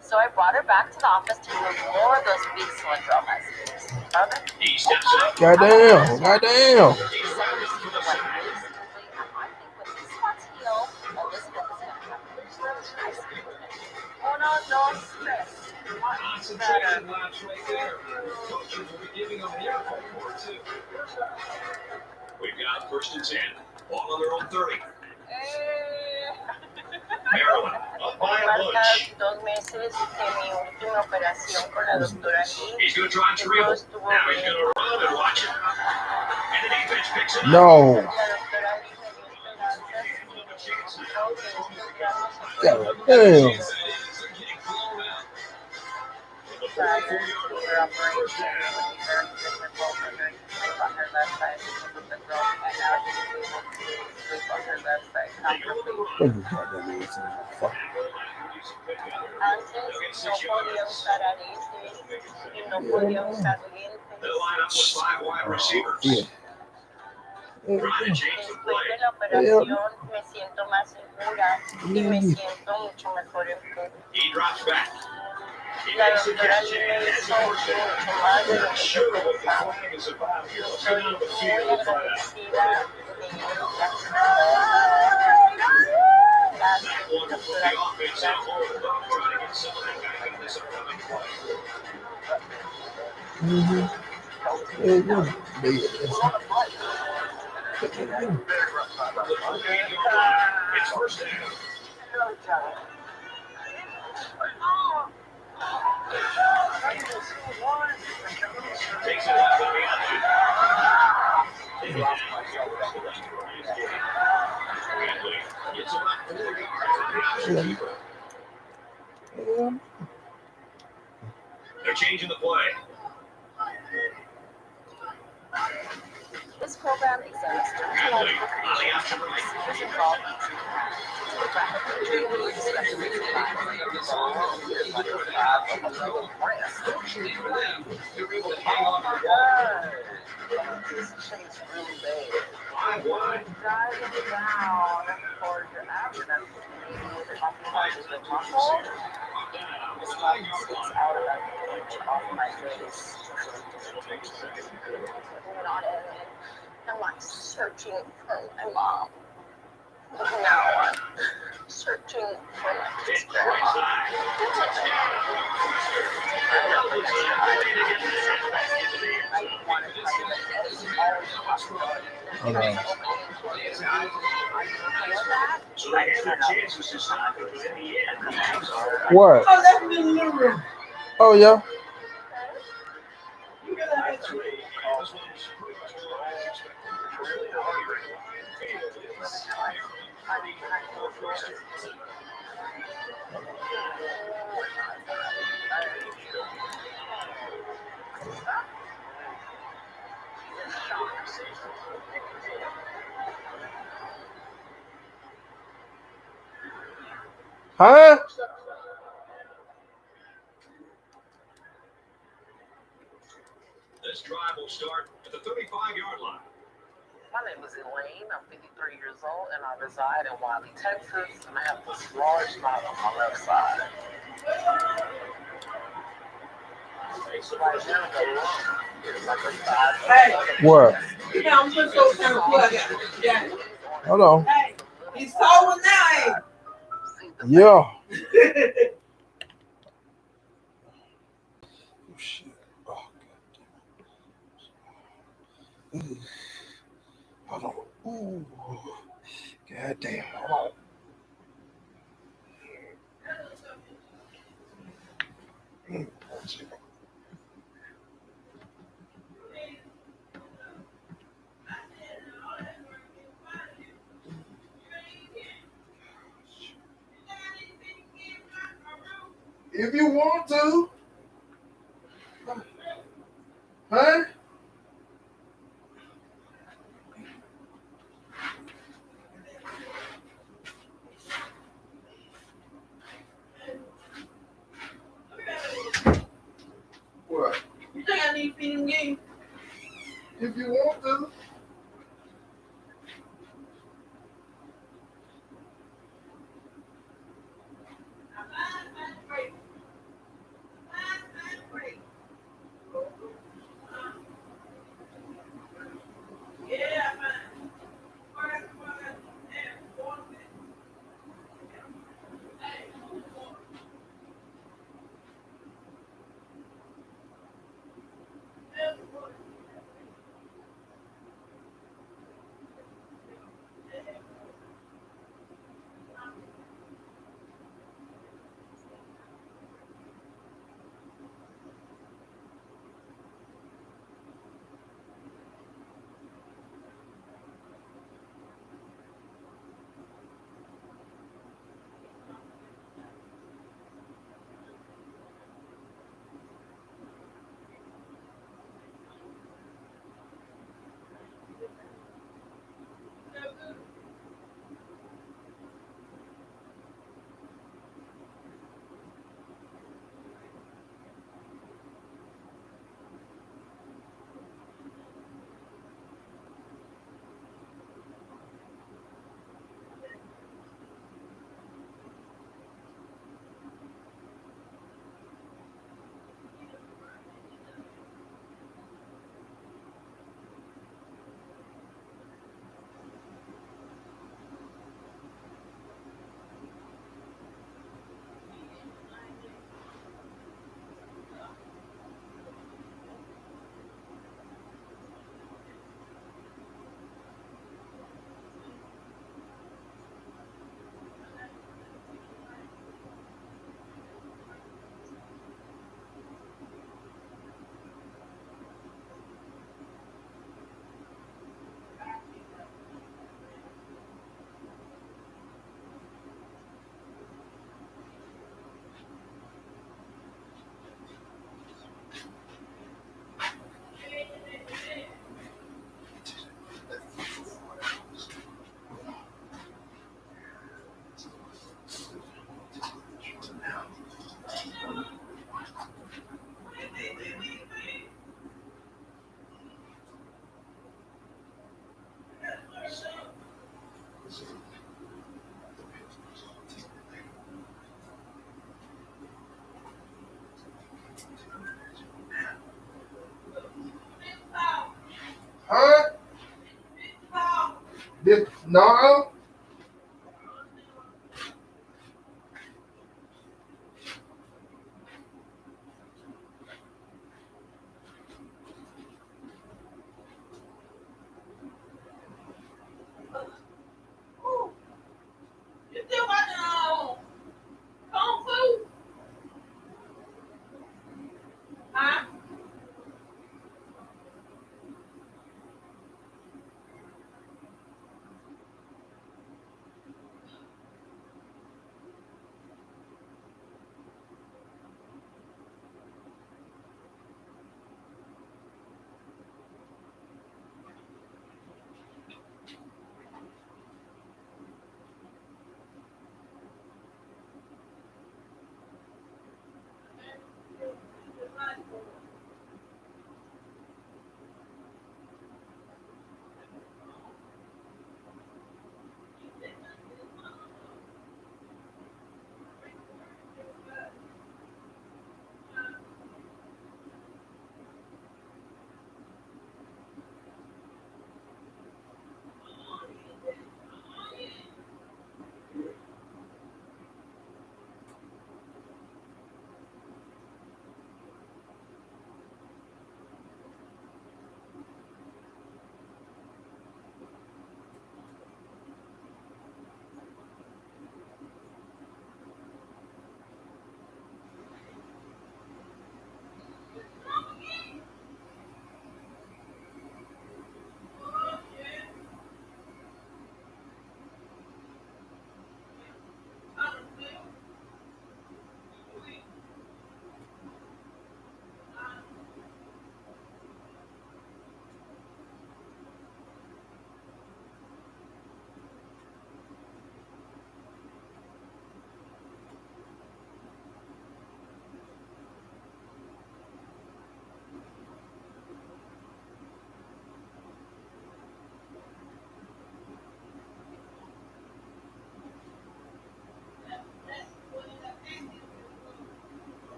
So I brought her back to the office to remove more of those big cylindromas. He steps up. Goddamn. I think with these spots healed, Elizabeth is going to have a nice improvement. No stress. Concentration laps right there. Coaches will be giving them an earful for it, too. We've got first and 10. Ball on their own 30. Maryland, up by a bunch. 2 meses de mi última operación con la doctora Lee. He's going to try and dribble. Now he's going to run and watch it. And the defense picks it up. No. La doctora Lee me dio esperanzas y Damn. Antes no podía usar aretes y no podía usar lentes. They'll line up with 5 wide receivers. Yeah. Trying to change the Después play. de la operación me siento más segura y me siento mucho mejor en todo. He drops back. He La makes the doctora catch Lee and me has hizo the mucho first down. más de lo Not que sure yo what the pensaba. flag is about here. Let's get Estoy on the muy field and find out. agradecida de ella. That one will put the offense on hold. Trying to get some of that back on this upcoming play. It's first down. Takes it out of the option. It's about 4 yards. They're changing the play. This program examines dermatological conditions and procedures involved in driving down towards your abdomen, maybe with the compromises of muscle. This one sticks out about an inch off my face. Moving on in, I'm like searching for my mom. Now I'm searching for my grandma. Hold on. So they had their chances to stop it, but in the end, What? Oh, that's me in the living room. Oh, yeah. You got that. this one's pretty much what I Huh? This drive will start at the 35-yard line. My name is Elaine. I'm 53 years old, and I reside in Wiley, Texas, and I have this large knot on my left side. Right now, the lump is like a size of What? Yeah, I'm just so kind of plug it. Yeah. Hold on. Hey, he's tall now, Yeah. Oh, shit. Oh, God damn. Hold on. Ooh. God damn. Hold on. If you want to. Huh? What? You think I need to feed him again? If you want to. Yeah, fine. Huh? No. You still watching Kung Fu? Huh?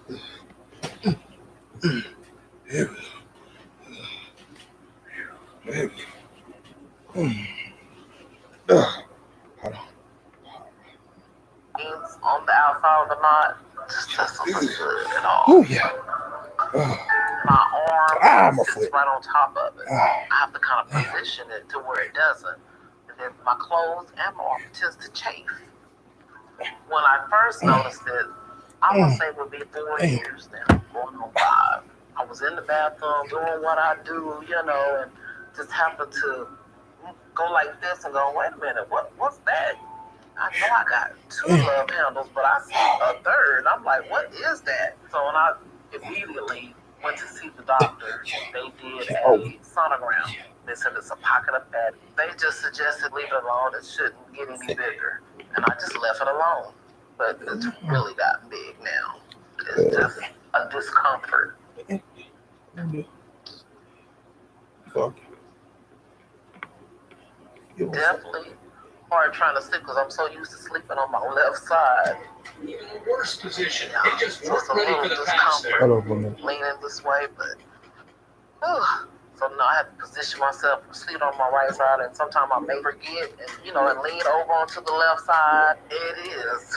Here we go. Hold on. On the outside of the knot, just doesn't look good at all. Oh yeah. My arm my sits foot. right on top of it. Ah, I have to kind of position it to where it doesn't. And then my clothes and my arm tends to chafe. When I first noticed it, I would say it would be 4 years now, going on 5. I was in the bathroom doing what I do, and just happened to go like this and go, wait a minute, what's that? I know I got 2 love handles, but I see a third. I'm like, what is that? So when I immediately went to see the doctor, they did a sonogram. They said it's a pocket of fat. They just suggested leave it alone. It shouldn't get any bigger. And I just left it alone. But it's really gotten big now. It's just a discomfort. Fuck. Definitely hard trying to sleep because I'm so used to sleeping on my left side. Even in the worst position, Yeah, they just so weren't it's a ready little for the pass there. Hold on for a minute. leaning this way, but so now I have to position myself, sleep on my right side, and sometimes I may forget and and lean over onto the left side. It is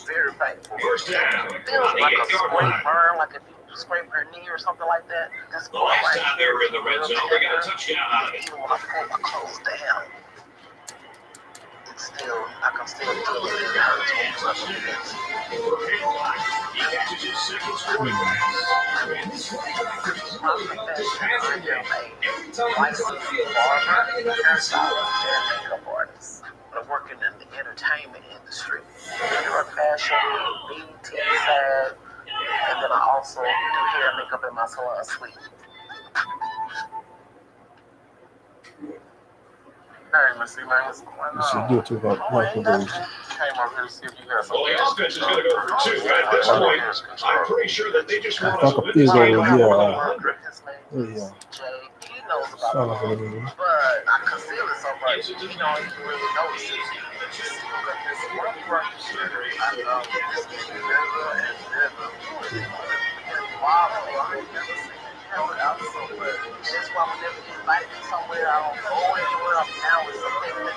very painful. First down. It feels like a scrape burn, like if you scrape your knee or something like that. This The last time they were in the red zone, they got a touchdown out of it. even when I pull my clothes down, I can still feel it. It hurts when you touch it against. He catches his second straight pass. And this running back is really helped his passing game. Every time he's on the field, having another receiver. Makeup artist. I'm working in the entertainment industry. New York Fashion, BET, SAG, and then I also do hair and makeup in my salon suite. Hey, Missy, man, what's going You should on? do it to her. Like for those. Came over here to see if you had Well, something. the offense is going to go for 2 at this point. I'm pretty sure that they just want us Fuck to up win is this over game by here. more than 100. His name Yeah. is Jay. He knows about Sound like it, a but I conceal it so much, he don't even really notice it. Just look at this one right here. This is bigger and bigger. And wobbly. I ain't never seen it ever out so much. That's why whenever you invite me somewhere, I don't go anywhere. I'm down with something that,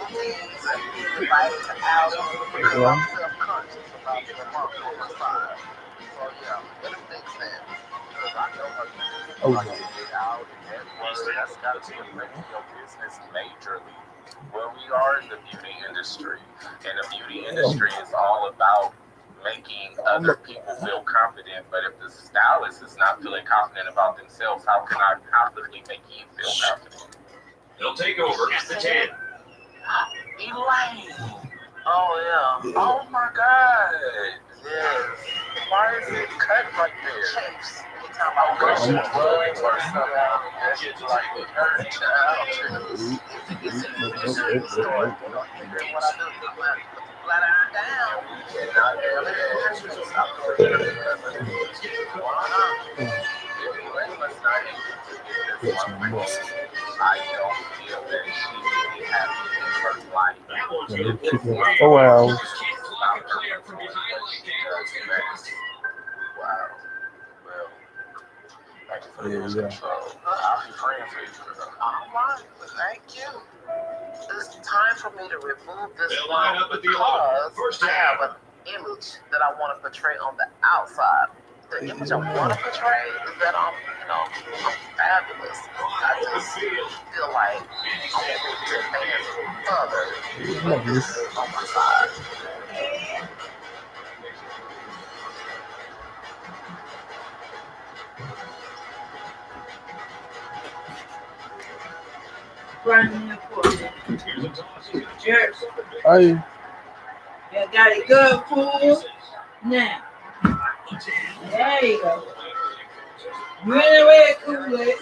boutiques and invited to outings because I'm self-conscious about the month on my side. So yeah, it'll fix that. Because I know how you like to get out and network. That's got to affect your business majorly. Where we are in the beauty industry, and the beauty industry is all about making other people feel confident. But if the stylist is not feeling confident about themselves, how can I confidently make you feel confident? They'll take over at the 10. Elaine. Oh yeah. Oh my God. Yes. Why is it cut like this? Anytime I go to drugs or something, it's like it hurts. It's in the industry store. You know, hearing what I do, I'm gonna put the flat iron down. And I never stop doing it. Why not? Elaine must not get this one. I don't feel that she would be happy in her life. Yeah, keep it 4 hours. Wow. Well, thank you for the news control. I'll be praying for you. All right. Thank you. It's time for me to remove this one because I have an image that I want to portray on the outside. The image I want to portray is that I'm fabulous. I just feel like I want to advance further on my side. Running the court. Cheers. Hey. You got it good, fool. Now. There you go. You in the way, Kool-Aid.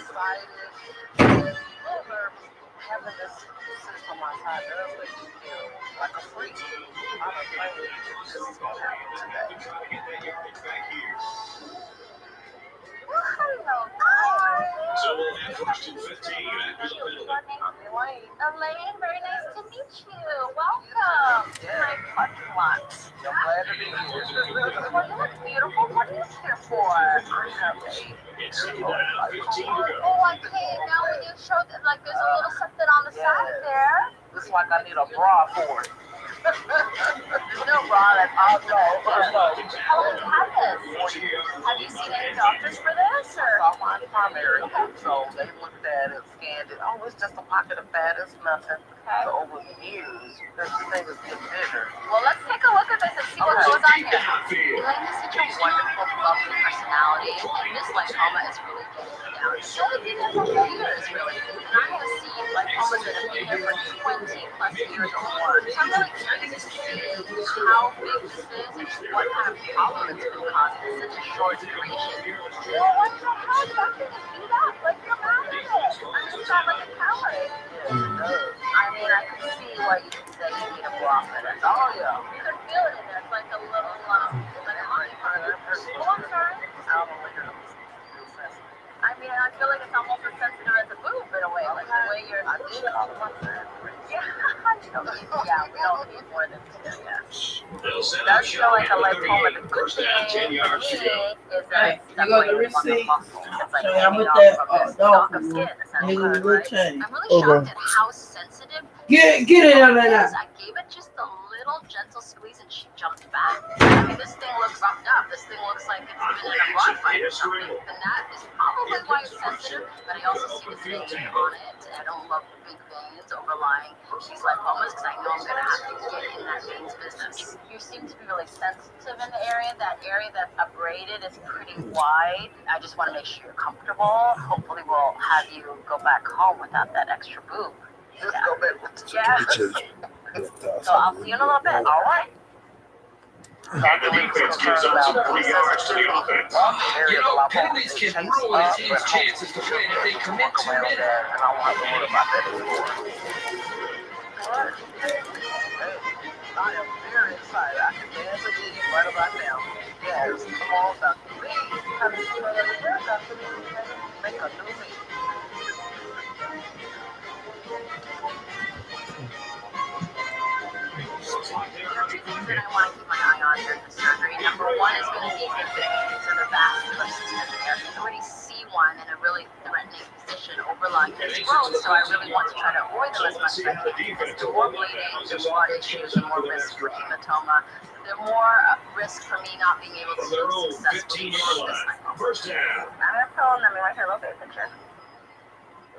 Having this system on my side does make you feel like a freak. I'm afraid this is going to happen today. Hello, guys. So we'll have question 15 after the penalty. Elaine, very nice to meet you. Welcome to my parking lot. I'm glad to be here. Well, you look beautiful. What are you here for? It's 15 to go. Oh, okay. Now when you show that, like, there's a little something on the side there. Looks like I need a bra for it. There's no bra. That's all no. How long have you had this? 4 years. Have you seen any doctors for this, or? I saw my primary, so they looked at it, scanned it. Oh, it's just a pocket of fat. It's nothing. So over the years, this thing is getting bigger. Well, let's take a look at this and see what goes on here. Downfield. Elaine is such a wonderful, lovely personality, and this lipoma is really getting me down. It's only been here for years, really, and I have seen lipomas that have been here for 20 plus years or more. So I'm really curious to see how big this is and what kind of problem it's been causing in such a short duration. Well, what the heck? That thing is beat up. Like, you're mad at it. I'm just not like a coward. I mean, I can see why you can say you need a bra for that. Oh, yeah. You can feel it in there. It's like a little, like a honey part. Oh, I'm sorry. I'm a leader. I mean, I feel like it's almost as sensitive as a boob in a way, like the way you're. I did call them up there. Yeah, we don't need more than two. Yeah. They'll set Does up feel like a shop at the lipoma. The game. good First down, 10 thing for yards me to go. is Hey, that you got the it's separated from receipt? the muscle. It's like So I'm hanging with off that from this dog stalk of skin, Nigga, essentially, good right? change. I'm really shocked at how sensitive. Get it out of there. I gave it just a little gentle squeeze and she jumped back. I mean, this thing looks roughed up. This thing looks like it's been in a bar fight or something. And that is probably why it's sensitive. But I also see the vein on it. And I don't love big veins overlying these lipomas because I know I'm going to have to get in that veins business. You seem to be really sensitive in the area. That area that's abraded is pretty wide. I just want to make sure you're comfortable. Hopefully we'll have you go back home without that extra boob. Just go back with the Yeah. So I'll see you in a little bit. All right. And the defense gives up 3 yards to the offense. You know, penalties can ruin a team's chances to win if they commit too many. And I won't have to worry about that anymore. I am very excited. I can dance again right about now. Yes, come on, Dr. Lee. Haven't seen her every year, Dr. Lee. Make a new me. There are two things that I want to keep my eye on during the surgery. Number one is going to be into the vascular system there. I already see one in a really threatening position overlying his throat, so I really want to try to avoid them as much as I can. Because the more bleeding, the more issues, the more risk for hematoma, the more risk for me not being able to successfully treat this lipoma. First down. I'm going to pull them right here, a little bit picture.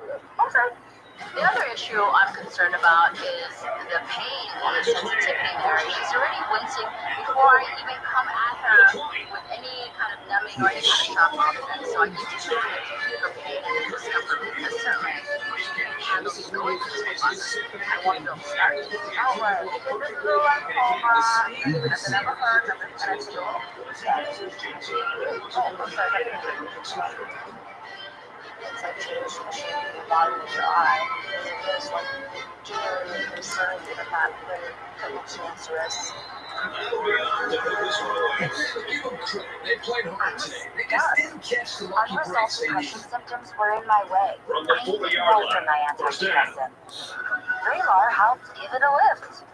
Okay. The other issue I'm concerned about is the pain and the sensitivity in there. She's already wincing before I even come at her with any kind of numbing or any kind of shock treatment. So I need to treat her pain and discomfort because certainly she can't handle these noises with us. I want to start. All right. This is the lipoma. Nothing ever hurt. Nothing gonna do. Oh, I'm sorry. It's like changing the bottom of your eye. There's like genuinely concerned about the cancerous. Give them credit. They played hard today. They just didn't catch the lucky breaks they needed. Symptoms were in my way. From the 40-yard line. First down. Vraylar helped give it a lift.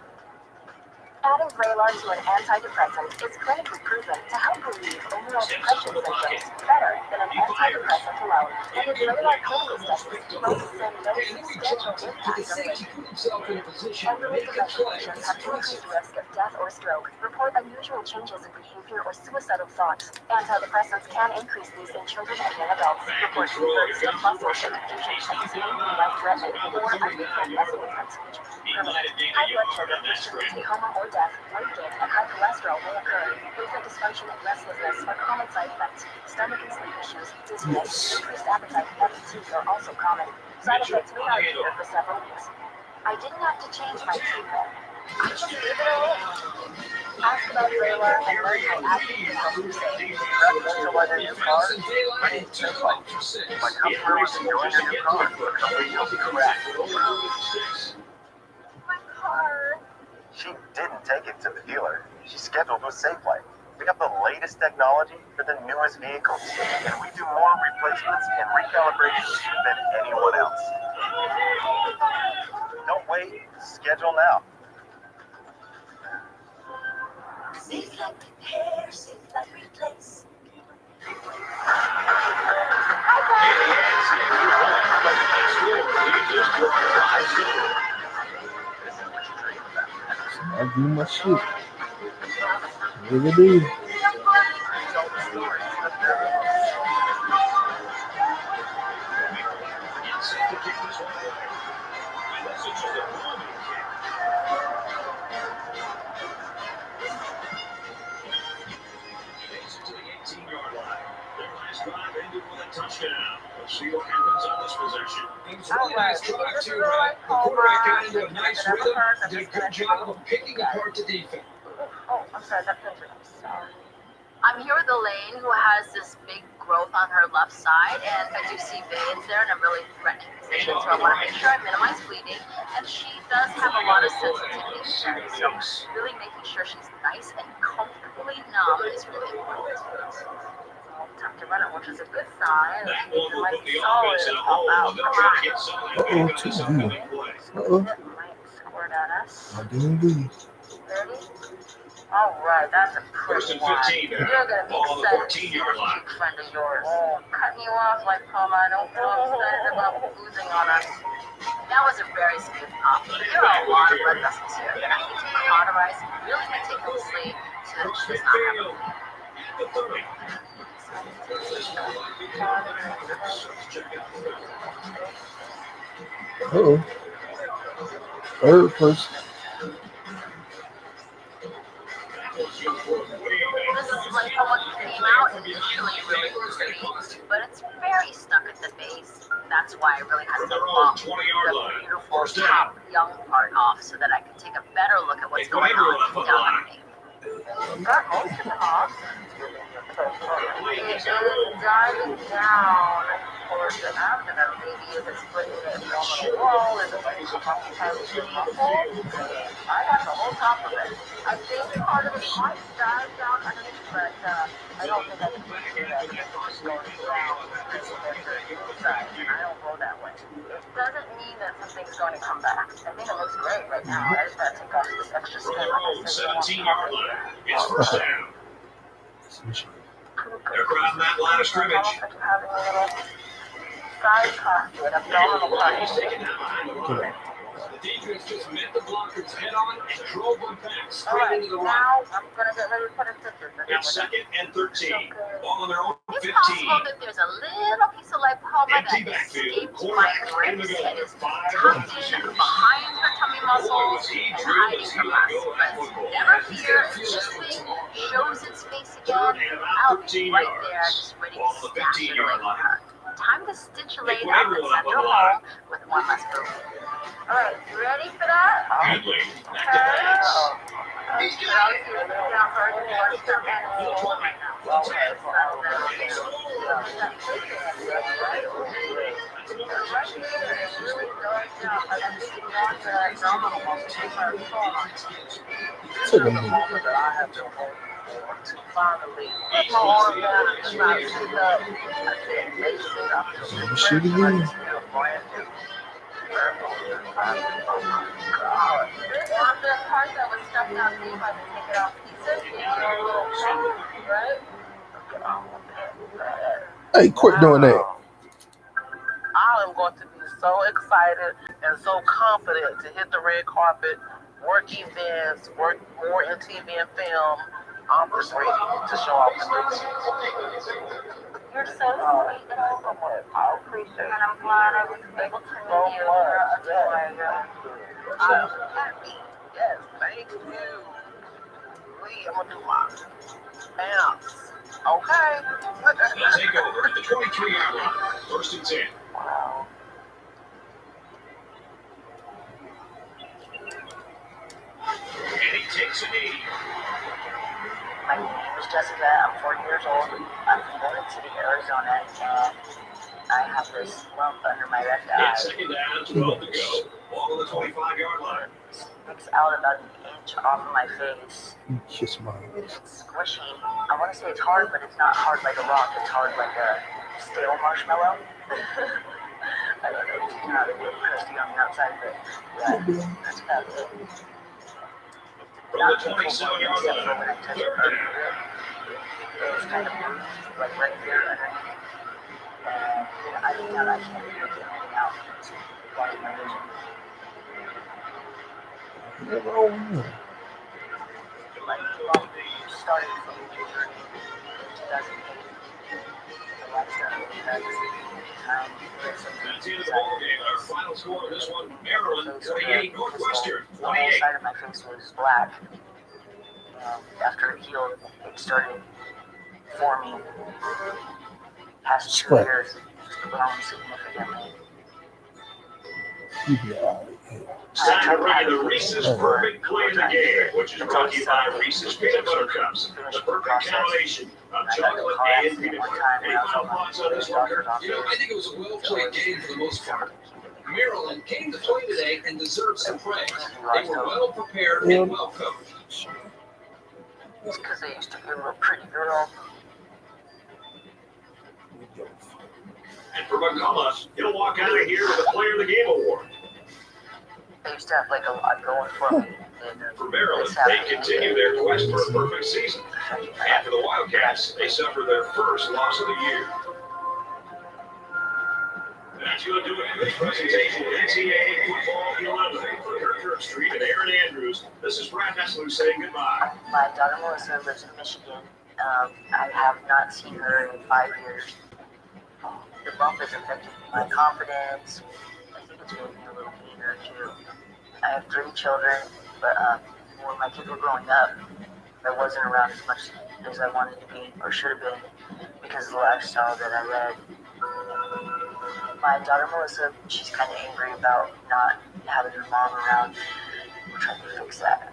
Adding Vraylar to an antidepressant is clinically proven to help relieve overall depression symptoms better than an antidepressant alone. And the Vraylar clinical studies focuses on no substantial impact They say to put himself in a position to Elderly make a dementia play. patients have increased risk of death or stroke, report unusual changes in behavior or suicidal thoughts. Antidepressants can increase these in children and young adults, report two-thirds of muscle implications such as pain, life-threatening, or uncontrolled muscle movements, which can be permanent. High blood sugar, possibility, coma or death, weight gain, and high cholesterol may occur. Movement dysfunction and restlessness are common side effects. Stomach and sleep issues, dizziness, increased appetite, and fatigue are also common. Side effects may not appear for several weeks. I didn't have to change my treatment. I just gave it a lift. Ask about Vraylar and learn how active you help you save. Residential weather in your car. Thousand daylight, 2%. My customer was enjoying your car. The company will be correct. My car. She didn't take it to the dealer. She scheduled with Safeway. We have the latest technology for the newest vehicles, and we do more replacements and recalibrations than anyone else. Don't wait, schedule now. Safe like repair, safe like replace. I do my shit. Really do. Touchdown. Let's see what happens on this possession. It was All really right, nice drive this too, is Brad. like The quarterback got into a home nice run. rhythm. I'm Did a just good gonna job of picking apart the defense. Oh, I'm sorry, that picture. I'm sorry. I'm here with Elaine, who has this big growth on her left side, and I do see veins there in a really threatening position, so I want to make sure I minimize bleeding. And she does have a lot of sensitivity there, so really making sure she's nice and comfortably numb is really important. Time to run it, which is a good sign. That It one will might put be the solid. offense in a Pop hole, out. and they'll try to get solid back on this upcoming play. Might squirt at us. I do indeed. Ready? All right, that's a First pretty and one. 15 now. You're gonna be Ball on the excited to see 14-yard this line. big friend of yours. Cutting you off like Palma. I don't feel excited about losing on us. That was a very smooth pop. There are a lot of blood vessels here that I need to cauterize really meticulously so that she does not have a bleed. The 30. Uh-oh. Third person. This lymphoma came out initially really pretty, but it's very stuck at the base. That's why I really had to lop the beautiful top young part off so that I could take a better look at what's going on down underneath. Got most of it off. It is diving down towards the abdomen, maybe if it's splitting the abdominal wall, if it's like a muscle. I got the whole top of it. I think part of it might dive down underneath, but I don't think I can do that because it's going down the inside, and I don't go that way. It doesn't mean that something's going to come back. I think it looks great right now. I just gotta take off this extra skin. Like I said, 17-yard line. It's first down. They're crowding that line of scrimmage. Having a little side pocket, abdominal pocket. The defense just met the blockers head on and drove them back All straight right, into the line. now I'm gonna get ready to put it in. It's second and 13. Ball on their own It's 15. possible that there's a little piece of lipoma Empty that backfield. escaped my Quarterback in the ribs gun. and is 5 tucked in receivers. behind her tummy Boy, muscles was he and true hiding as he from let us. go of that But football. never fear, if this thing shows its face again, Third and I'll about be 13 right yards. there just ready Ball to on the stash it 15-yard away line. from her. Time to stitch a lane Nick up and Waver send up on her the line. home with one less move. All right, you ready for that? Handley, back to pass. He's good. Down first, first down, and roll right now. Okay, Took a minute. finally, put my arm down and try to sit up. I said, make it up. Shoot again. This was the part that was stuck out deep. I can take it off pieces, you know, a little chunk, right? Hey, quit doing that. I am going to be so excited and so confident to hit the red carpet, work events, work more in TV and film. I'm just ready to show off the news. You're so sweet and so much. I appreciate it. And I'm glad I was able to meet you. I'm happy. Yes, thank you. Lee, I'm going to do my bounce. Okay. They'll take over at the 23-yard line. First and 10. Wow. And he takes a knee. My name is Jessica. I'm 40 years old. I'm from Golden City, Arizona, and I have this lump under my left eye. It's second down, 12 to go. Ball on the 25-yard line. sticks out about an inch off of my face. Kiss my It's squishy. I want to say it's hard, but it's not hard like a rock. It's hard like a stale marshmallow. I don't know. It's not a bit crusty on the outside, but yeah, that's about it. From Not the 27-yard except for line, when I touch it. third down. It was kind of like right here underneath. And I think now I can't make it hanging out. It's blocking my vision. My mom started from injury in 2008. The lifestyle had time for some That's the end of the ball game. Our final score of this one: Maryland 28, Northwestern the whole 28. side of my face was black. And after it healed, it started forming. Past 2 years, it's grown significantly. Time to bring you the Reese's Perfect Play of the Game, which is brought to you by Reese's Peanut Butter Cups. The perfect combination of chocolate and peanut butter. Any final thoughts on this one, Kurt? You know, I think it was a well-played game for the most part. Maryland came to play today and deserved some praise. They were well prepared and well coached. It's because they used to be a little pretty girl. And for McCullough, he'll walk out of here with the Player of the Game award. They used to have like a lot going for me. For Maryland, they continue their quest for a perfect season. And for the Wildcats, they suffer their first loss of the year. That's going to do it for this presentation of NCAA Football 11. For Kurt Street and Aaron Andrews, this is Brad Nessler saying goodbye. My daughter Melissa lives in Michigan. I have not seen her in 5 years. The bump has affected my confidence. I think it's made me a little meaner too. I have 3 children, but when my kids were growing up, I wasn't around as much as I wanted to be or should have been because of the lifestyle that I led. My daughter Melissa, she's kind of angry about not having her mom around. We're trying to fix that.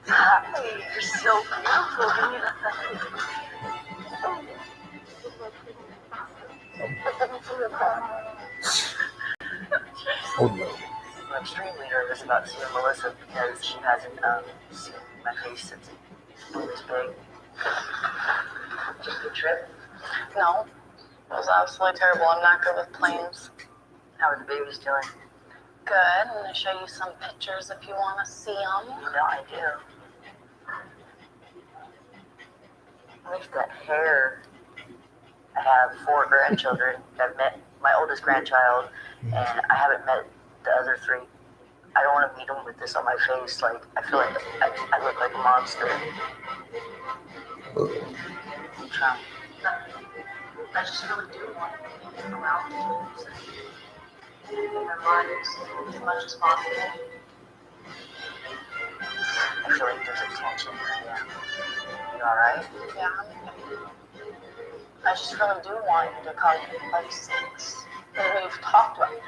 Hi, you're so beautiful. Oh no. I'm extremely nervous about seeing Melissa because she hasn't seen my face since it was big. Just a good trip? No, it was absolutely terrible. I'm not good with planes. How are the babies doing? Good. I'm going to show you some pictures if you want to see them. You know I do. Look at that hair. I have 4 grandchildren. I've met my oldest grandchild, and I haven't met the other 3. I don't want to meet them with this on my face. Like, I feel like I look like a monster. I'm trying. I just really do want to be around kids and in their lives as much as possible. I feel like there's a tension there. You alright? Yeah, I'm okay. I just really do want you to come to these things that we've talked about.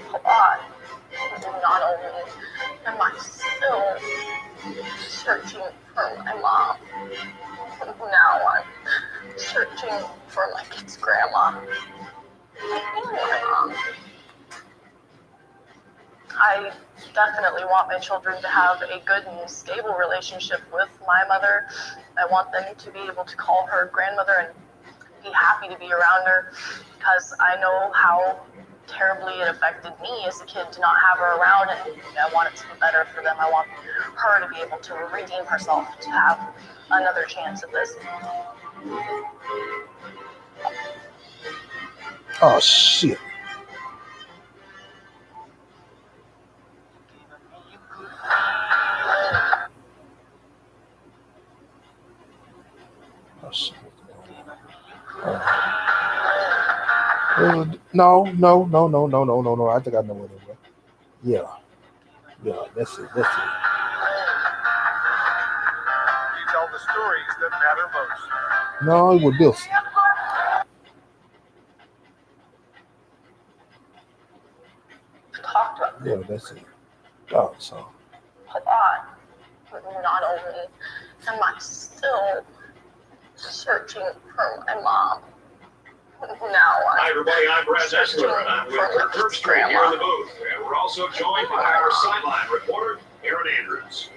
Hold on. Not only am I still searching for my mom, now I'm searching for my kid's grandma and my mom. I definitely want my children to have a good and stable relationship with my mother. I want them to be able to call her grandmother and be happy to be around her because I know how terribly it affected me as a kid to not have her around, and I want it to be better for them. I want her to be able to redeem herself, to have another chance at this. Oh shit. Oh shit. No. I think I know what it was. Yeah, that's it. You tell the stories that matter most. No, it was Bill. Talked about. Yeah, that's it. Oh, so. Hold on. Not only am I still searching for my mom. Now Hi, I'm everybody. I'm Brad searching Nessler. I'm with for Kirk my Street here in the grandma. booth. And we're also joined by our sideline reporter, Aaron Andrews.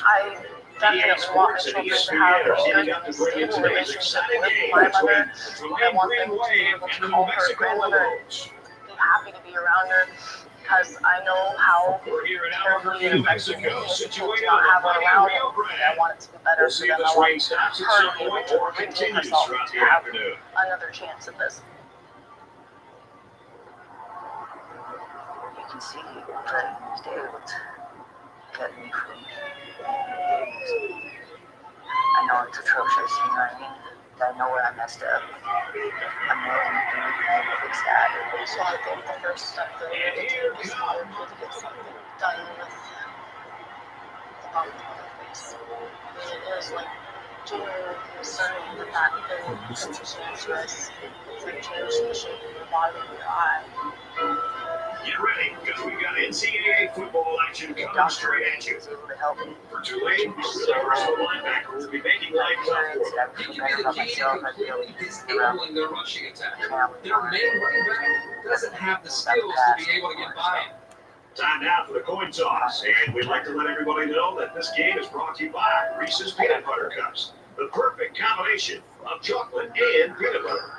I definitely want my children to have a good and stable relationship with my mother. I want them to be able to call her grandmother and be happy to be around her, because I know how terribly it affected me to not have her around. I want it to be better for them. I want her to be able to redeem herself, to have another chance at this. You can see that he was able to get me from getting this. I know it's atrocious, you know what I mean? I know where I messed up. I'm willing to do fix that. So I think the first step that we need to do is probably to get something done with the bump on her face. Because it is like genuinely concerning that thing such as cancerous. It's like changing the shape of the bottom of your eye. Get ready, because we've got NCAA football action coming straight at you. Able to help me. For Tulane, the universal linebacker will be making life tough for you. I feel better about myself. I feel Disabling their rushing attack. Their main running back doesn't have the skills to be able to get by him. Time now for the coin toss, and we'd like to let everybody know that this game is brought to you by Reese's Peanut Butter Cups, the perfect combination of chocolate and peanut butter.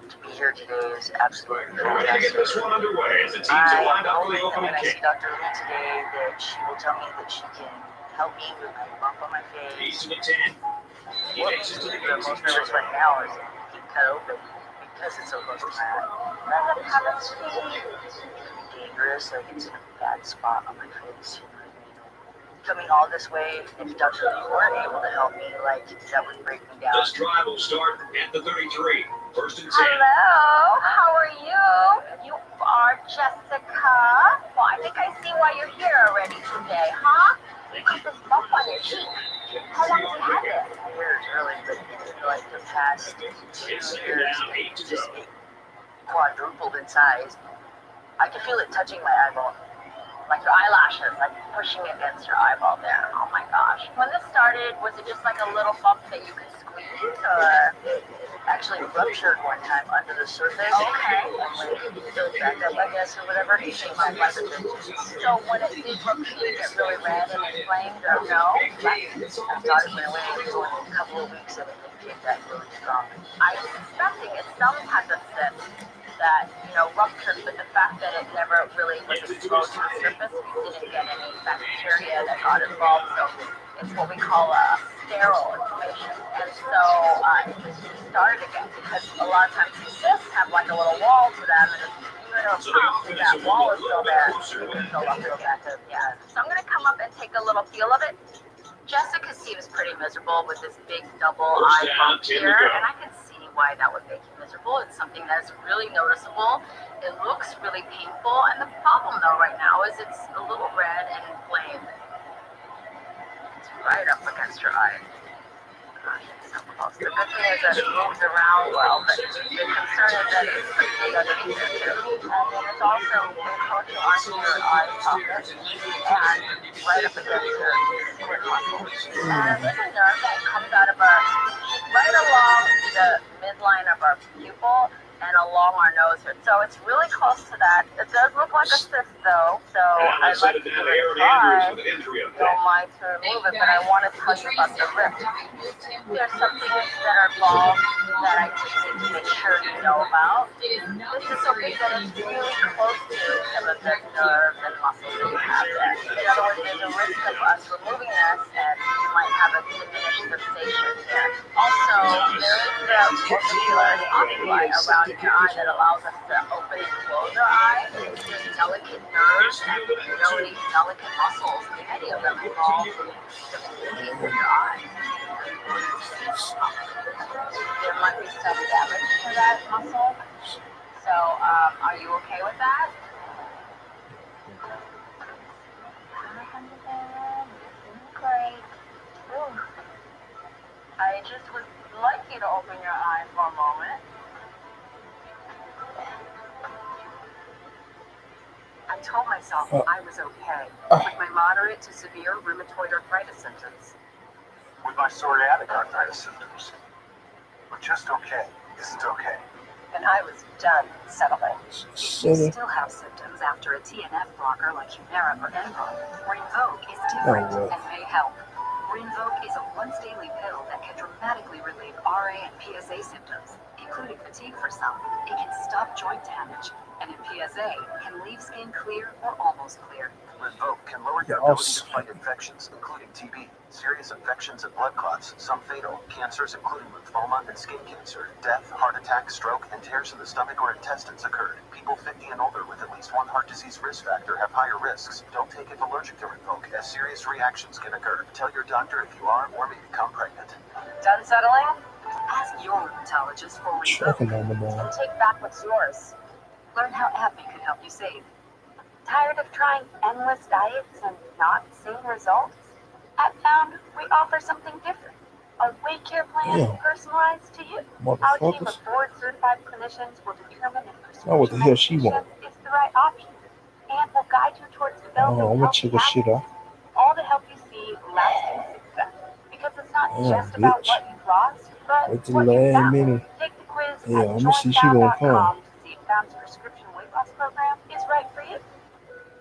to be here today is absolutely We're ready to get fantastic. this one underway as the teams are lined up for the opening When I see kick. Dr. Lee today, that she will tell me that she can help me with my bump on my He's face. to the 10. He takes it to the The most 18. nervous right now is getting cut open because it's so close to my eye. That happens to me. It's dangerous, like it's in a bad spot on my face. You know what I mean? Coming all this way, if Dr. Lee weren't able to help me, like that would break me down. This drive will start at the 33. First and 10. Hello, how are you? You are Jessica. Well, I think I see why you're here already today, huh? You got this bump on your cheek. How long have you had this? Years really, but like the past 2 It's second years, down, 8 to just go. quadrupled in size. I can feel it touching my eyeball. Like your eyelashes, like pushing against your eyeball there. Oh my gosh. When this started, was it just like a little bump that you could squeeze, or? Actually ruptured one time under the surface. Okay. And when it built back up, I guess, or whatever, it came back like a So when it did rupture, did it get really red and inflamed, or no? I thought it went away. It was only a couple of weeks of it that came back really strong. I'm suspecting it's some type of cyst that, ruptured, but the fact that it never really was exposed to the surface, we didn't get any bacteria that got involved, so it's what we call a sterile inflammation. And so it just started again, because a lot of times these cysts have like a little wall to them, and even if that wall is still there, it can fill up real bad. Yeah. So I'm going to come up and take a little feel of it. Jessica seems pretty miserable with this big double eye bump here, and I can see why that would make you miserable. It's something that's really noticeable. It looks really painful, and the problem though right now is it's a little red and inflamed. It's right up against your eye. Gosh, it's so close. The good thing is that it moves around well, but the concern is that it's pretty big underneath there too. And then it's also encroaching onto your eye socket and right up against your squint muscle. And there's a nerve that comes out of right along the midline of our pupil and along our nose here. So it's really close to that. It does look like a cyst though, so I'd like to give it a try. Don't mind to remove it, but I want to tell you about the rip. There's some things that are involved that I just need to make sure you know about. This is something that is really close to some of the nerves and muscles that you have there. In other words, there's a risk of us removing this and you might have a diminished sensation here. Also, there is the orbicular oculi around your eye that allows us to open and close our eye. There's delicate nerves and these delicate muscles, many of them involved in the movement of your eye. There might be some damage to that muscle. So, are you okay with that? Great. Ooh. I just would like you to open your eye for a moment. I I told myself I was okay with my moderate to severe rheumatoid arthritis symptoms. With my psoriatic arthritis symptoms. But just okay isn't okay. And I was done settling. If you Silly. still have symptoms after a TNF blocker like Humira or Enbrel, Rinvoq is different and may help. Rinvoq is a once-daily pill that can dramatically relieve RA and PSA symptoms, including fatigue for some. It can stop joint damage, and in PSA, can leave skin clear or almost clear. Rinvoq can lower your ability to fight infections, including TB, serious infections and blood clots, some fatal, cancers including lymphoma and skin cancer, death, heart attack, stroke, and tears in the stomach or intestines occurred. People 50 and older with at least one heart disease risk factor have higher risks. Don't take it allergic to Rinvoq, as serious reactions can occur. Tell your doctor if you are or may become pregnant. Done settling? Ask your rheumatologist for Rinvoq and take back what's yours. Learn how ep22 can help you save. Tired of trying endless diets and not seeing results? At Found, we offer something different. A weight care plan personalized to you. Our team of board-certified clinicians will determine if prescription medication is the right option, and will guide you towards developing healthy habits, all to help you see lasting success. Because it's not just about what you've lost, but what you've found. Take the quiz at joinfound.com to see if Found's prescription weight loss program is right for you.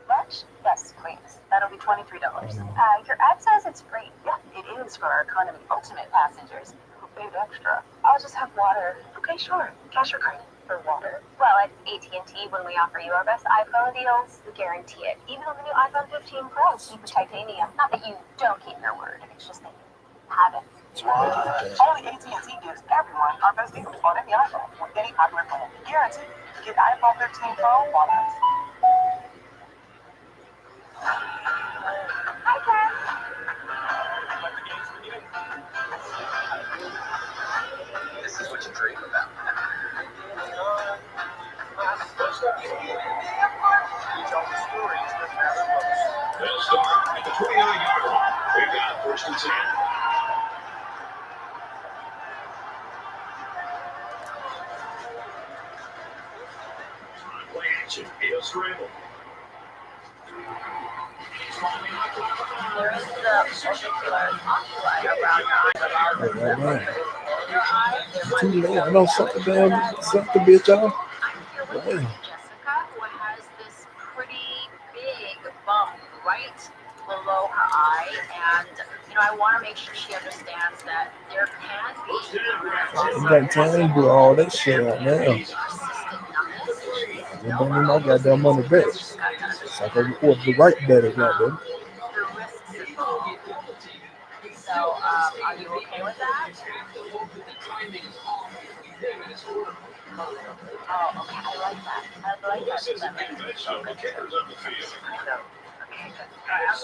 Lunch? Yes, please. That'll be $23. Your ad says it's free. Yeah, it is for our economy ultimate passengers who paid extra. I'll just have water. Okay, sure. Cash or card for water. Well, at AT&T, when we offer you our best iPhone deals, we guarantee it. Even on the new iPhone 15 Pro, keep with titanium. Not that you don't keep your word. It's just that you haven't. Only AT&T gives everyone our best deals on any iPhone with any popular plan. Guaranteed. Get iPhone 15 Pro on us. Hi, Ken. This is what you dream about. They'll start at the 29-yard line. They've got first and 10. Play action. He'll scramble. There is the orbicular oculi around the eye. Too late. I know something bitch out. I'm here with Jessica, who has this pretty big bump right below her eye, and I want to make sure she understands that there can be You got time to do all that shit right now. persistent numbness. You don't need my goddamn money back. So I can report the right better, goddamn. The risks involved. So, are you okay with that? Oh, okay. I like that. I like that. This is the defense of the kickers on the field. Okay, good. I'm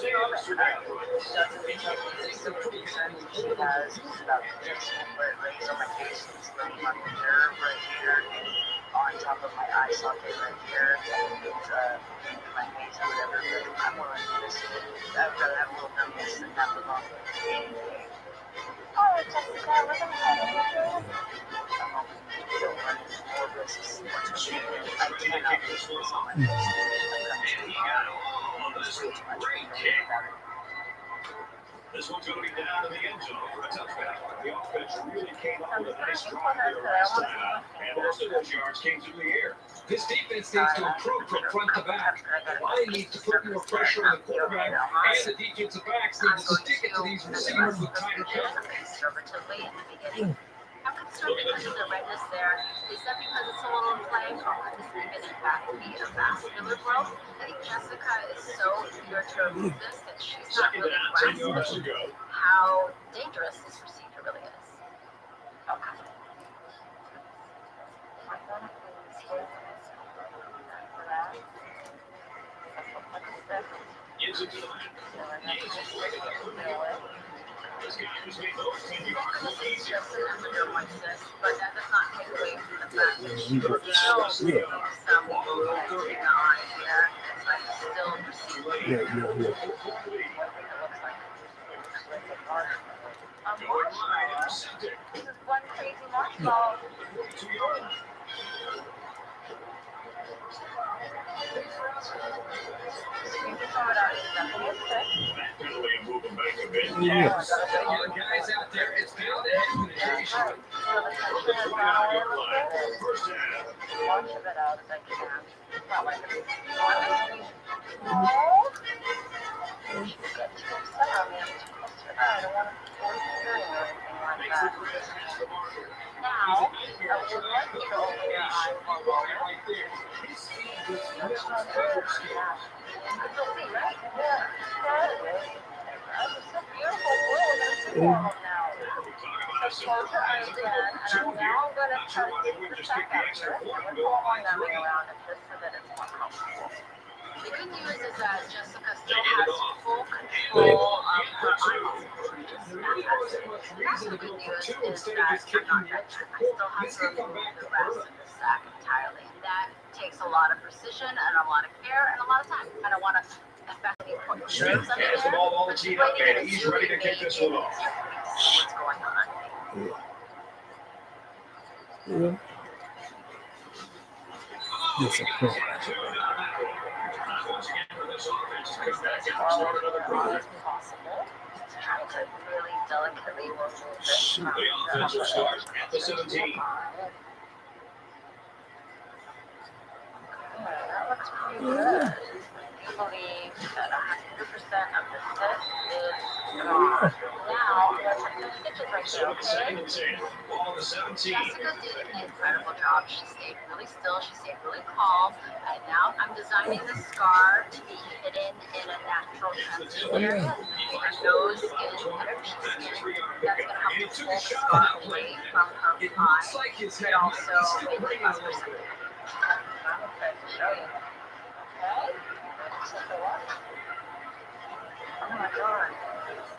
sure that The concern she has is about congestion where it lays on my face. It's laying on the nerve right here, on top of my eye socket right here, and my face or whatever. But I'm willing to this. I'd rather have a little numbness than have the bump. Oh, Jessica, we're going to have I'm hoping you don't run into more risks. I cannot face this on my face. I've come too far. There's way too much pain about it. This one's going down to the end zone for a touchback. The offense really came out with a nice drive there last time, and most of those yards came through the air. This defense needs to improve from front to back. The line needs to put more pressure on the quarterback, and the defensive backs need to stick it to these receivers with tighter coverage. conservatively in the beginning. I'm concerned because of the redness there. Is that because it's a little inflamed, or could this even in fact be a vascular growth? I think Jessica is so eager to remove this that she's not really grasping how dangerous this procedure really is. Okay. Gives it to the man. This guy just made those 10 yards look easier. But that does not take away from the fact that she still needs some testing on here. It's like still proceeding. Yeah. This is one crazy marshmallow. You can throw it out. It's definitely a stick. Yeah. Guys out there, it's bound to happen occasionally. So the tension has gone away a little bit. As much of it out as I can. Not like it's she would get too upset on me. I'm too close to her. I don't want to force hearing or anything like that. Now, I would like you to open your eyes for a moment. Looks not good. Yeah. You can still see, right? Yeah. That's so beautiful. We're going to see more of them now. So close your eyes again, and now I'm going to try to take the back after it. I'm going to pull my numbing around it just so that it's more comfortable. The good news is that Jessica still has full control of her eyes. Not so good news is that I'm not done yet. I still have to remove the rest of the sack entirely. That takes a lot of precision and a lot of care and a lot of time. I don't want to affect any point nerves under there, but just waiting and He's ready to kick this one off. See what's going on. Yeah. Yes, of course. As possible. Trying to really delicately remove this from The offensive start at the 17. That looks pretty good. I believe that 100% of the set is gone. Now, I'm going to put some stitches right here, okay? Ball the 17. Jessica did an incredible job. She stayed really still. She stayed really calm. And now I'm designing the scar to be hidden in a natural transition area. Her nose skin, whatever she's skin, that's going to help to pull the scar away from her eye. And also make it less perceptible. I'm excited to show you. Okay? Take a look. Oh my god.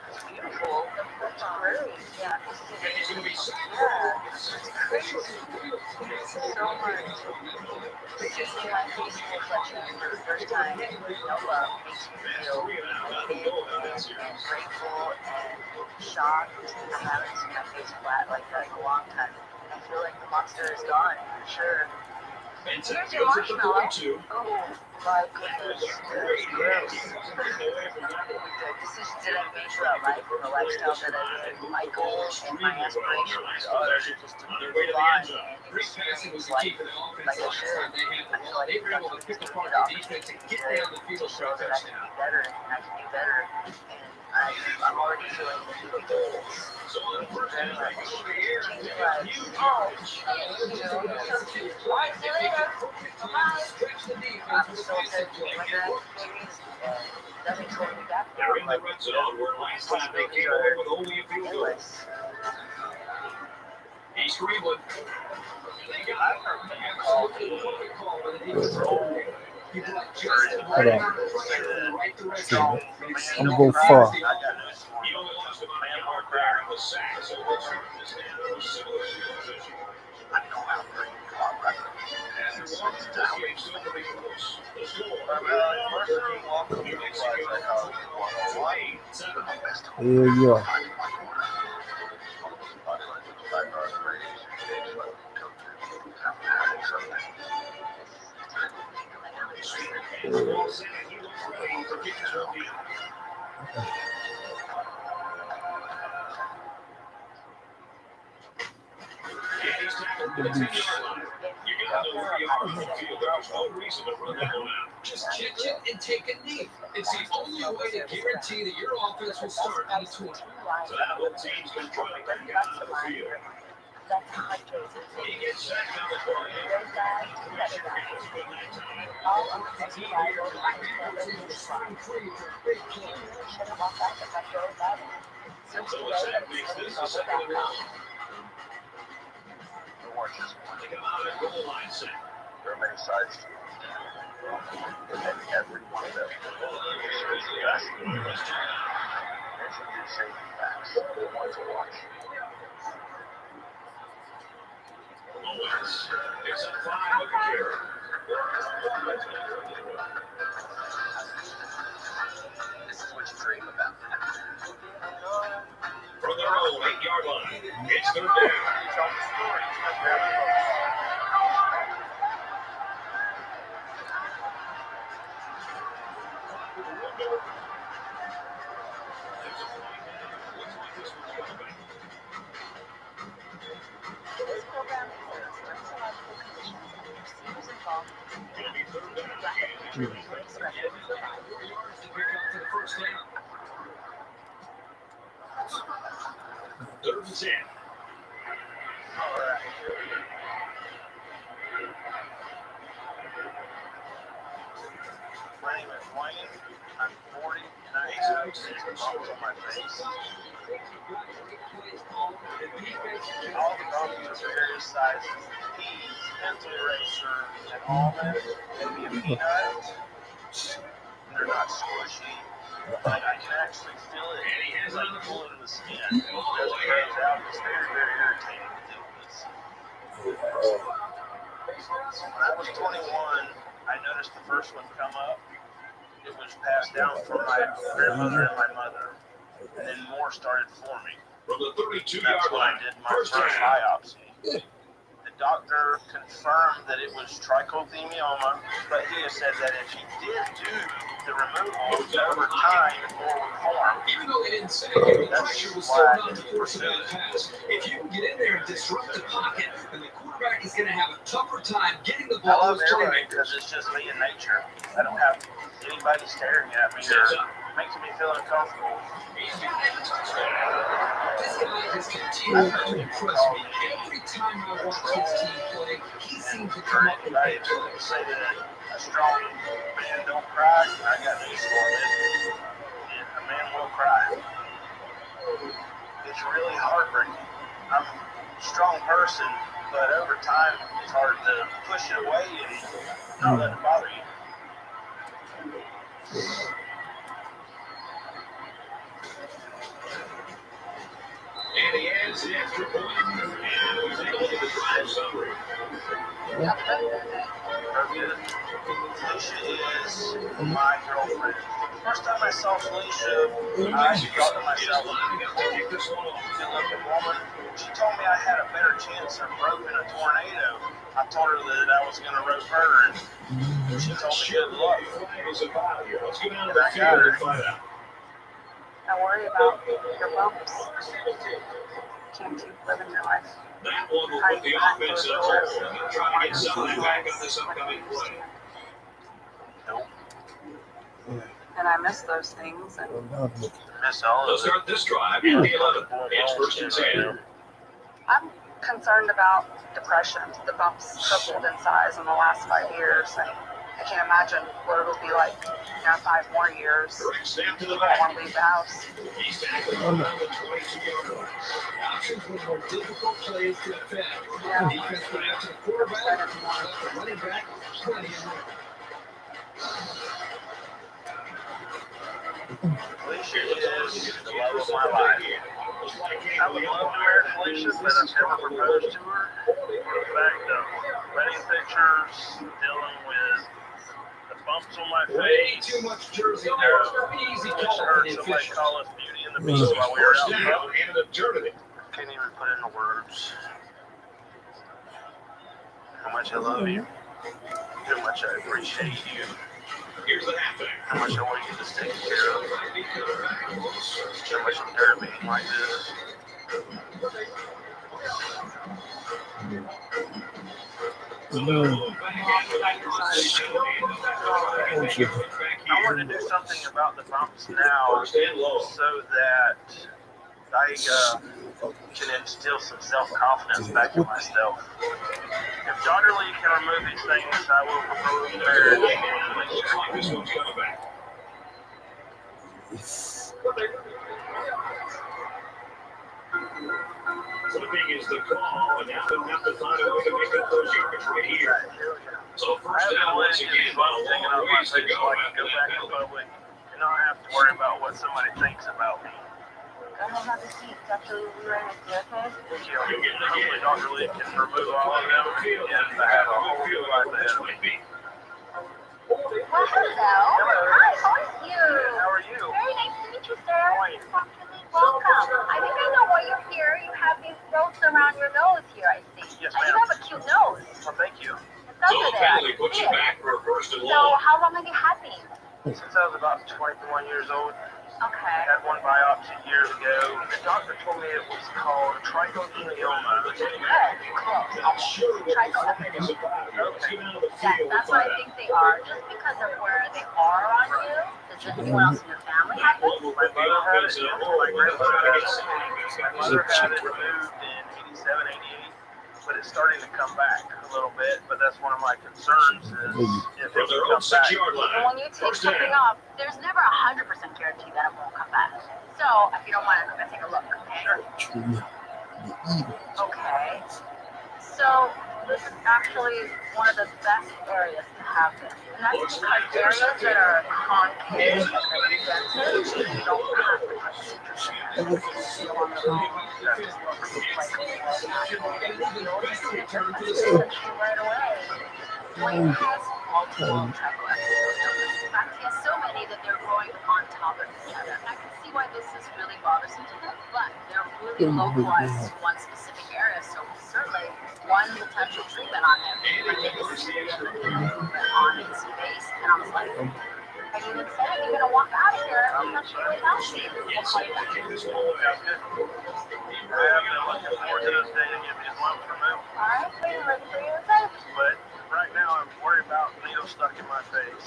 It's beautiful. That's great. Yeah, this is it's crazy. So much. Seeing my face in reflection for the first time in Nova makes me feel elated and grateful and shocked. I haven't seen my face flat like that in a long time. I feel like the monster is gone, for sure. Here's your marshmallow. Oh my goodness, that's gross. The decisions that I've made throughout life and the lifestyle that I live, my goals and my aspirations are just to move on and experience life like I should. I feel like it's got to give me the opportunity to show that I can be better and I can do better. And I'm already feeling the goals. Thank you very much. Changing lives. Oh, thank you. See you later. Bye. I'm so excited to meet my grandbabies. That makes holding me back. They're in the red zone where last time they came away with only a field goal. East Cleveland. Hold on. I'm gonna go far. He only lost about a yard there in the sack, so let's see if this man was similar position. I know how to bring you our record. And it's this game's still pretty close. The score. Yeah. Just catch it and take a knee. It's the only way to guarantee that your offense will start on the 20. So that whole team's been trying to get out of the field. He gets sacked on the So a sack makes this a second and goal. They come out at goal line set. There are many sides to it. And every one of them is the best. There's some new safety backs they want to watch. It's a 5 with the carry. This is what you dream about. From their own 8-yard line, it's third down. This program exhibits dermatological conditions and procedures involved in rapid facial expression. Third and 10. All right. My name is Wayne. I'm 40 and I have bumps on my face. All the bumps are various sizes. Peas, pencil eraser, and almond, maybe a peanut. They're not squishy. Like I can actually feel it like pulling the skin. As it grows out, it's very, very irritating to deal with. When I was 21, I noticed the first one come up. It was passed down from my grandmother and my mother. And then more started forming. From the 32-yard That's when line. I did my first biopsy. The doctor confirmed that it was trichothelioma, but he has said that if he did do the removal over time, more would form. Even though they didn't say it, the pressure was still not to force another pass. If you can get in there and disrupt the pocket, then the quarterback is going to have a tougher time getting the I ball love to his everybody playmakers. because it's just me in nature. I don't have anybody staring at me or making me feel uncomfortable. This guy has continued to impress me. Every time I watch this team play, he seems to come up with Anybody who say that a strong man don't cry, I got news for him. A man will cry. It's really heartbreaking. I'm a strong person, but over time it's hard to push it away and not let it bother you. And he adds the extra point. And we take a look at the drive summary. Felicia is my girlfriend. First time I saw Felicia, I thought to myself, good-looking woman. She told me I had a better chance of roping a tornado. I told her that I was going to rope her, and she told me good luck. Let's go down to the field and find out. I worry about your bumps. Can't keep living your life. That one will put the offense up there. They'll try to get something back on this upcoming play. And I miss those things. And Miss all They'll of it. start this drive at the 11. It's first and 10. I'm concerned about depression. The bumps tripled in size in the last 5 years. And I can't imagine what it'll be like, 5 more years. Direct snap to the I back. want to leave the house. He's tackling around the 22-yard line. Options with more difficult plays to defend. Yeah. Defense went after the quarterback, left the running back plenty of room. Felicia is the love of my life. I would love to marry Felicia, but I've never proposed to her. In fact, wedding pictures, dealing with the bumps on my Way face. too much jersey there. Easy Just call heard for the somebody officials. call us Beauty and the Beast while we were First out down there. and an eternity. Can't even put into words how much I love you, how much I appreciate you, Here's the halfback. how much I want you to take care of, how much I'm tired of being like this. I want to do something about the bumps now so that I can instill some self-confidence back in myself. If Daughterly can remove these things, I will propose marriage. Looks like this one's coming back. Flipping is the call, and now they'll have to find a way to make up those yards right here. So first down once again, but a long ways to go after that penalty. And not have to worry about what somebody thinks about me. Go ahead and have a seat. Dr. Lee, we're right with you, okay? Thank you. Hopefully Dr. Lee can remove all of them, and I have a whole new life ahead of me. Well, hello. Hi, how are you? How are you? Very nice to meet you, sir. Dr. Lee, welcome. I think I know why you're here. You have these growths around your nose here, I see. Yes, And ma'am. you have a cute nose. Well, thank you. It's So under the there. penalty puts you back for a first and So long. how long have you had these? since I was about 21 years old. Okay. I had one biopsy years ago. The doctor told me it was called trichoepithelioma. Good. Cool. Trichoepithelioma. Yeah, that's what I think they are. Just because of where they are on you. Does anyone else in your family have this? My mother had it. My grandmother had it. My mother had it moved in 87, 88. But it's starting to come back a little bit. But that's one of my concerns is if it will come back. Even when you take something off, there's never 100% guarantee that it won't come back. So if you don't mind, I'm gonna take a look. Okay. Okay. So this is actually one of the best areas to have this. And that's because areas that are concave and indented, you don't have to put sutures in there. You don't want to that just looks like a more natural. You'll just see a difference essentially right away. Dwayne has multiple trichoepitheliomas. In fact, he has so many that they're growing on top of each other. I can see why this is really bothersome to him, but they're really localized to one specific area, so certainly one potential treatment on him would make a significant improvement on his face. And I was like, I even said, if you're going to walk out of here, I'm not sure without you. We'll call you back. I have been looking forward to this day to get these lumps removed. All right, are you ready for your face? But right now I'm worried about needles stuck in my face.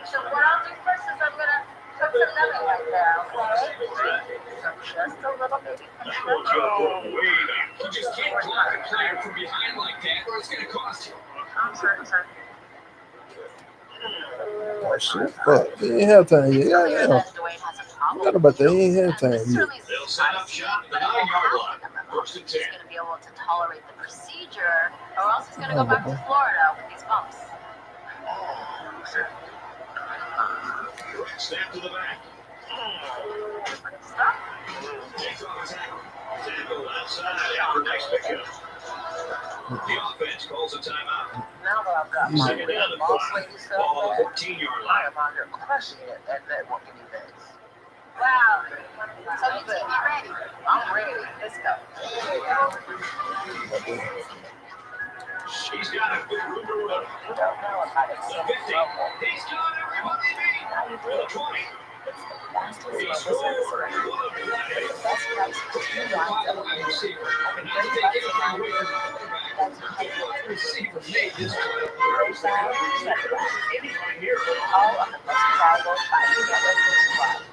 So what I'll do first is I'm going to put some numbing right there, okay? So just a little baby control. You just can't block a player from behind like that, or it's going to cost you. I'm sorry. Oh shit! Fuck, they ain't have time yet. Yeah. Forgot about that. They ain't have time yet. They'll set up shop at the 9-yard line. First and 10. He's going to be able to tolerate the procedure, or else he's going to go back to Florida with these bumps. Snap to the back. Stop. Takes on the tackle. Tackle outside after next pickup. The offense calls a timeout. Now that I've got my boss lady stuff Ball back, 14-yard I line. am out here crushing it at networking events. Wow. So you keep me ready. I'm ready. Let's go. She's got a good room to run. You don't know if I'd The accept 50. trouble. He's got everybody beat. How you The do? 20. It's the fastest He service scored. ever. What a play. The best price for 2 And the yards wide every year. receiver. Only Not to take 35 anything cents. away from the quarterback. That's The wide receiver made this play. first down, check it out. All of the most valuable tied together nationwide.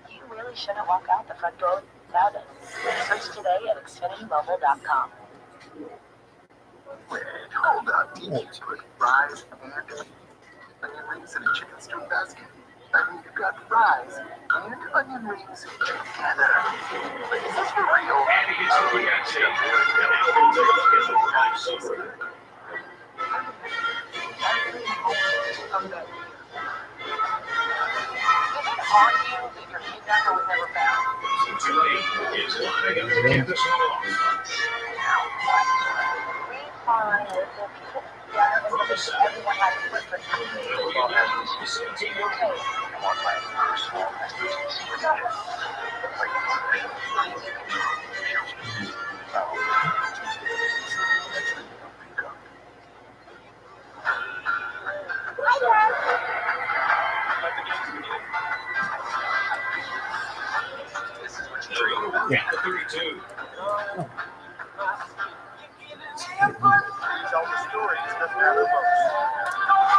You really shouldn't walk out the front door without it. Search today at xfinitymobile.com. Wait, hold up. Did you put fries and onion rings in a chicken stew basket? I mean, you got fries and onion rings together. Like, is this for real? And he gets the quick outside. And now we'll take a look at the drive summary. Does it argue that your kidnapper was never found? Tulane is lining up to kick this one off. We find with the people down in the mission, everyone has a foot for time. 17-yard line. They'll go to work at the 32. Tell the story. It's the other folks.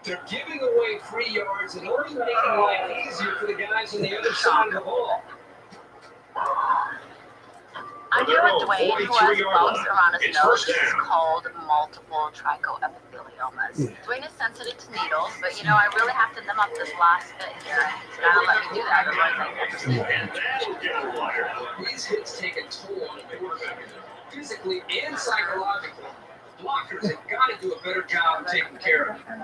They're giving away free yards and only making life easier for the guys on the other side of the ball. I'm here with Dwayne, who has bumps around his It's nose. first This is down. called multiple trichoepitheliomas. Dwayne is sensitive to needles, but you know, I really have to numb up this last bit here. He's gotta let me do that, otherwise I can't see. And that'll get a wire. These hits take a toll on the quarterback, physically and psychologically. Blockers have got to do a better job of taking care of him.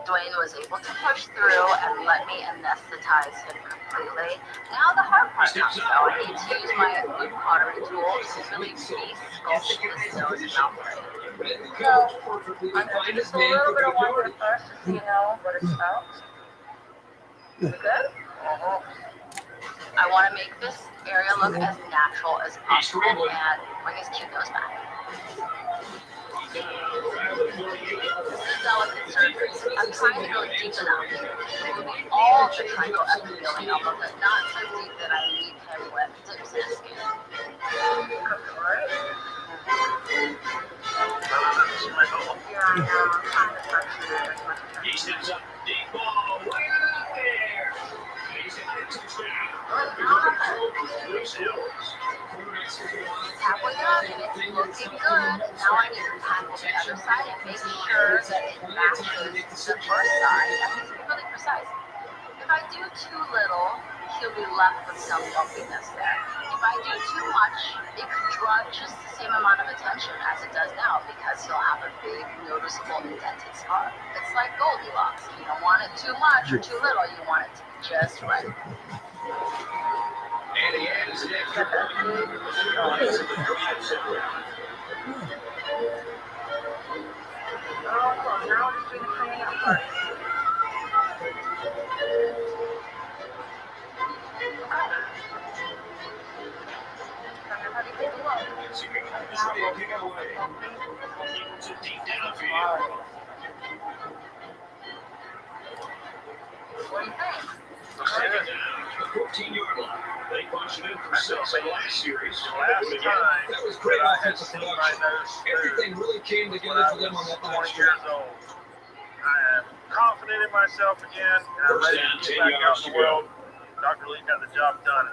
Dwayne was able to push through and let me anesthetize him completely. Now the hard part comes, though. I need to use my glue pottery tool to really de-sculpt his nose and mouth area. I'm going to put a little bit of water first to see, what it smells. Good? Uh-huh. I want to make this area look as natural as possible and bring his cute nose back. This is a delicate surgery. I'm trying to go deep enough, removing all the triangle epithelium, but not so deep that I leave him with dips in his skin. Right? Yeah, I know. I'm trying to touch it as much as I He steps up, deep ball, way out there. He's got a touchdown. It's halfway up and it's looking good. Now I need to tackle the other side and make sure that it matches the first side. I need to be really precise. If I do too little, he'll be left with some bumpiness there. If I do too much, it could draw just the same amount of attention as it does now because he'll have a big, noticeable indented scar. It's like Goldilocks. You don't want it too much or too little. You want it to be just right. And he adds an extra point. Oh, well, now we're just doing the cleaning up part. It's a deep downfield. What do you think? Second down, the 14-yard line. They punched it in for 6 last series. That was great offensive production. Everything really came together for them on that last drive. I am confident in myself again, and I'm ready to get back out in the world. Dr. Lee got the job done.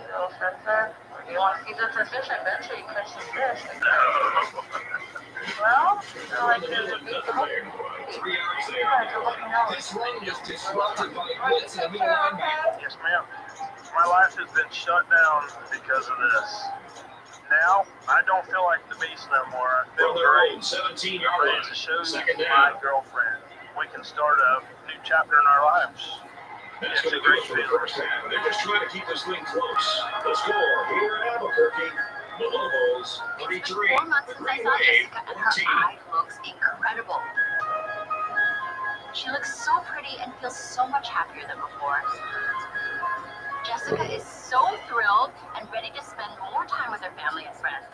Little Spencer, you want to see this efficient? Bet you catch some fish. Well, I feel like there's a big hope. 3 yards there. This run was disrupted by a blitz and a middle linebacker. Yes, ma'am. My life has been shut down because of this. Now, I don't feel like the beast no more. I feel great. 17-yard Ready line. to show Second my down. girlfriend we can start a new chapter in our lives. That's going to do it for the first half. They're just trying to keep this thing close. The score here in Albuquerque, the Lobos 33, 4 months since I saw Jessica and her eye looks incredible. She looks so pretty and feels so much happier than before. Jessica is so thrilled and ready to spend more time with her family and friends.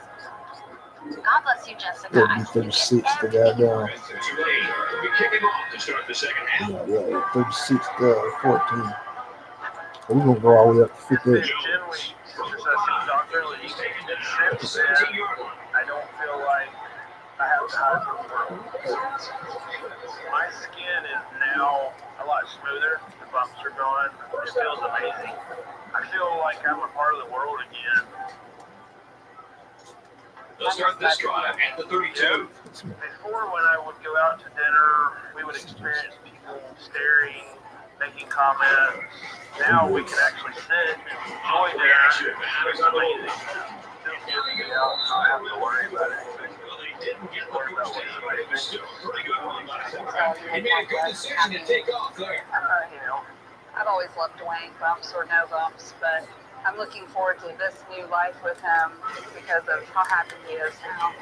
God bless you, Jessica. I hope you get 36 to everything you want. Tulane will be kicking off to start the second half. Yeah, 36 to 14. We're gonna go all the way up to 58. Since I see Dr. Lee, and since then, I don't feel like I have time for the world. My skin is now a lot smoother. The bumps are gone. It feels amazing. I feel like I'm a part of the world again. They'll start this drive at the 32. Before, when I would go out to dinner, we would experience people staring, making comments. Now we can actually sit and enjoy dinner. It's amazing. Feels good to be out and not have to worry about anything. Well, they didn't get the first down, but it was still a pretty good one by the quarterback. He made a good decision to take off there. I've always loved Dwayne, bumps or no bumps, but I'm looking forward to this new life with him because of how happy he is now.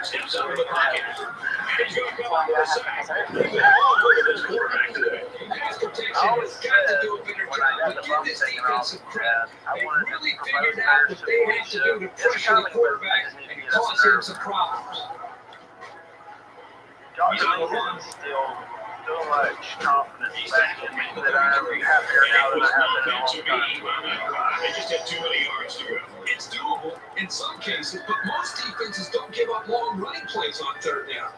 Steps up in the pocket. And he's going to come on the side. Oh, look at this quarterback today. Pass protection has got to do a better job, but give this defensive credit. They really figured out what they had to do to pressure the quarterback and cause him some problems. Dr. Lee is still so much confidence back in me that I'm happier now than I have been in a long time. They just had too many yards to go. It's doable in some cases, but most defenses don't give up long running plays on third down.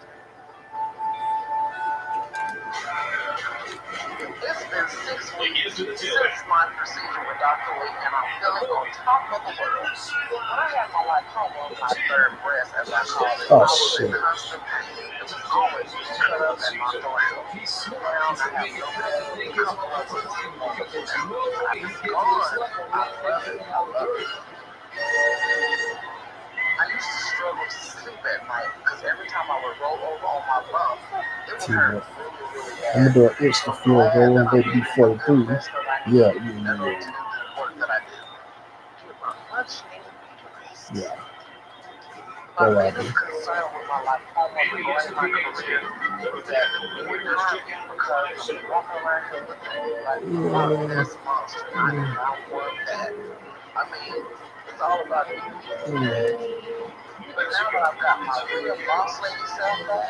It's been 6 weeks since my procedure with Dr. Lee, and I'm feeling on top of the world. When I had my lipoma on my third breast, as I call it, I was in constant pain. It was always cut up in my throat. Now I have no pain, couple of months, I'm gone. I love it. I love it. I used to struggle to sleep at night because every time I would roll over on my bump, it would hurt really bad. I'm gonna do an extra field goal and go to B43. Yeah. Yeah. My biggest concern with my lipoma regarding my career was that it hurt because I'm walking around here looking like a lot of this monster. I do not want that. I mean, it's all about the image. But now that I've got my real boss lady self back,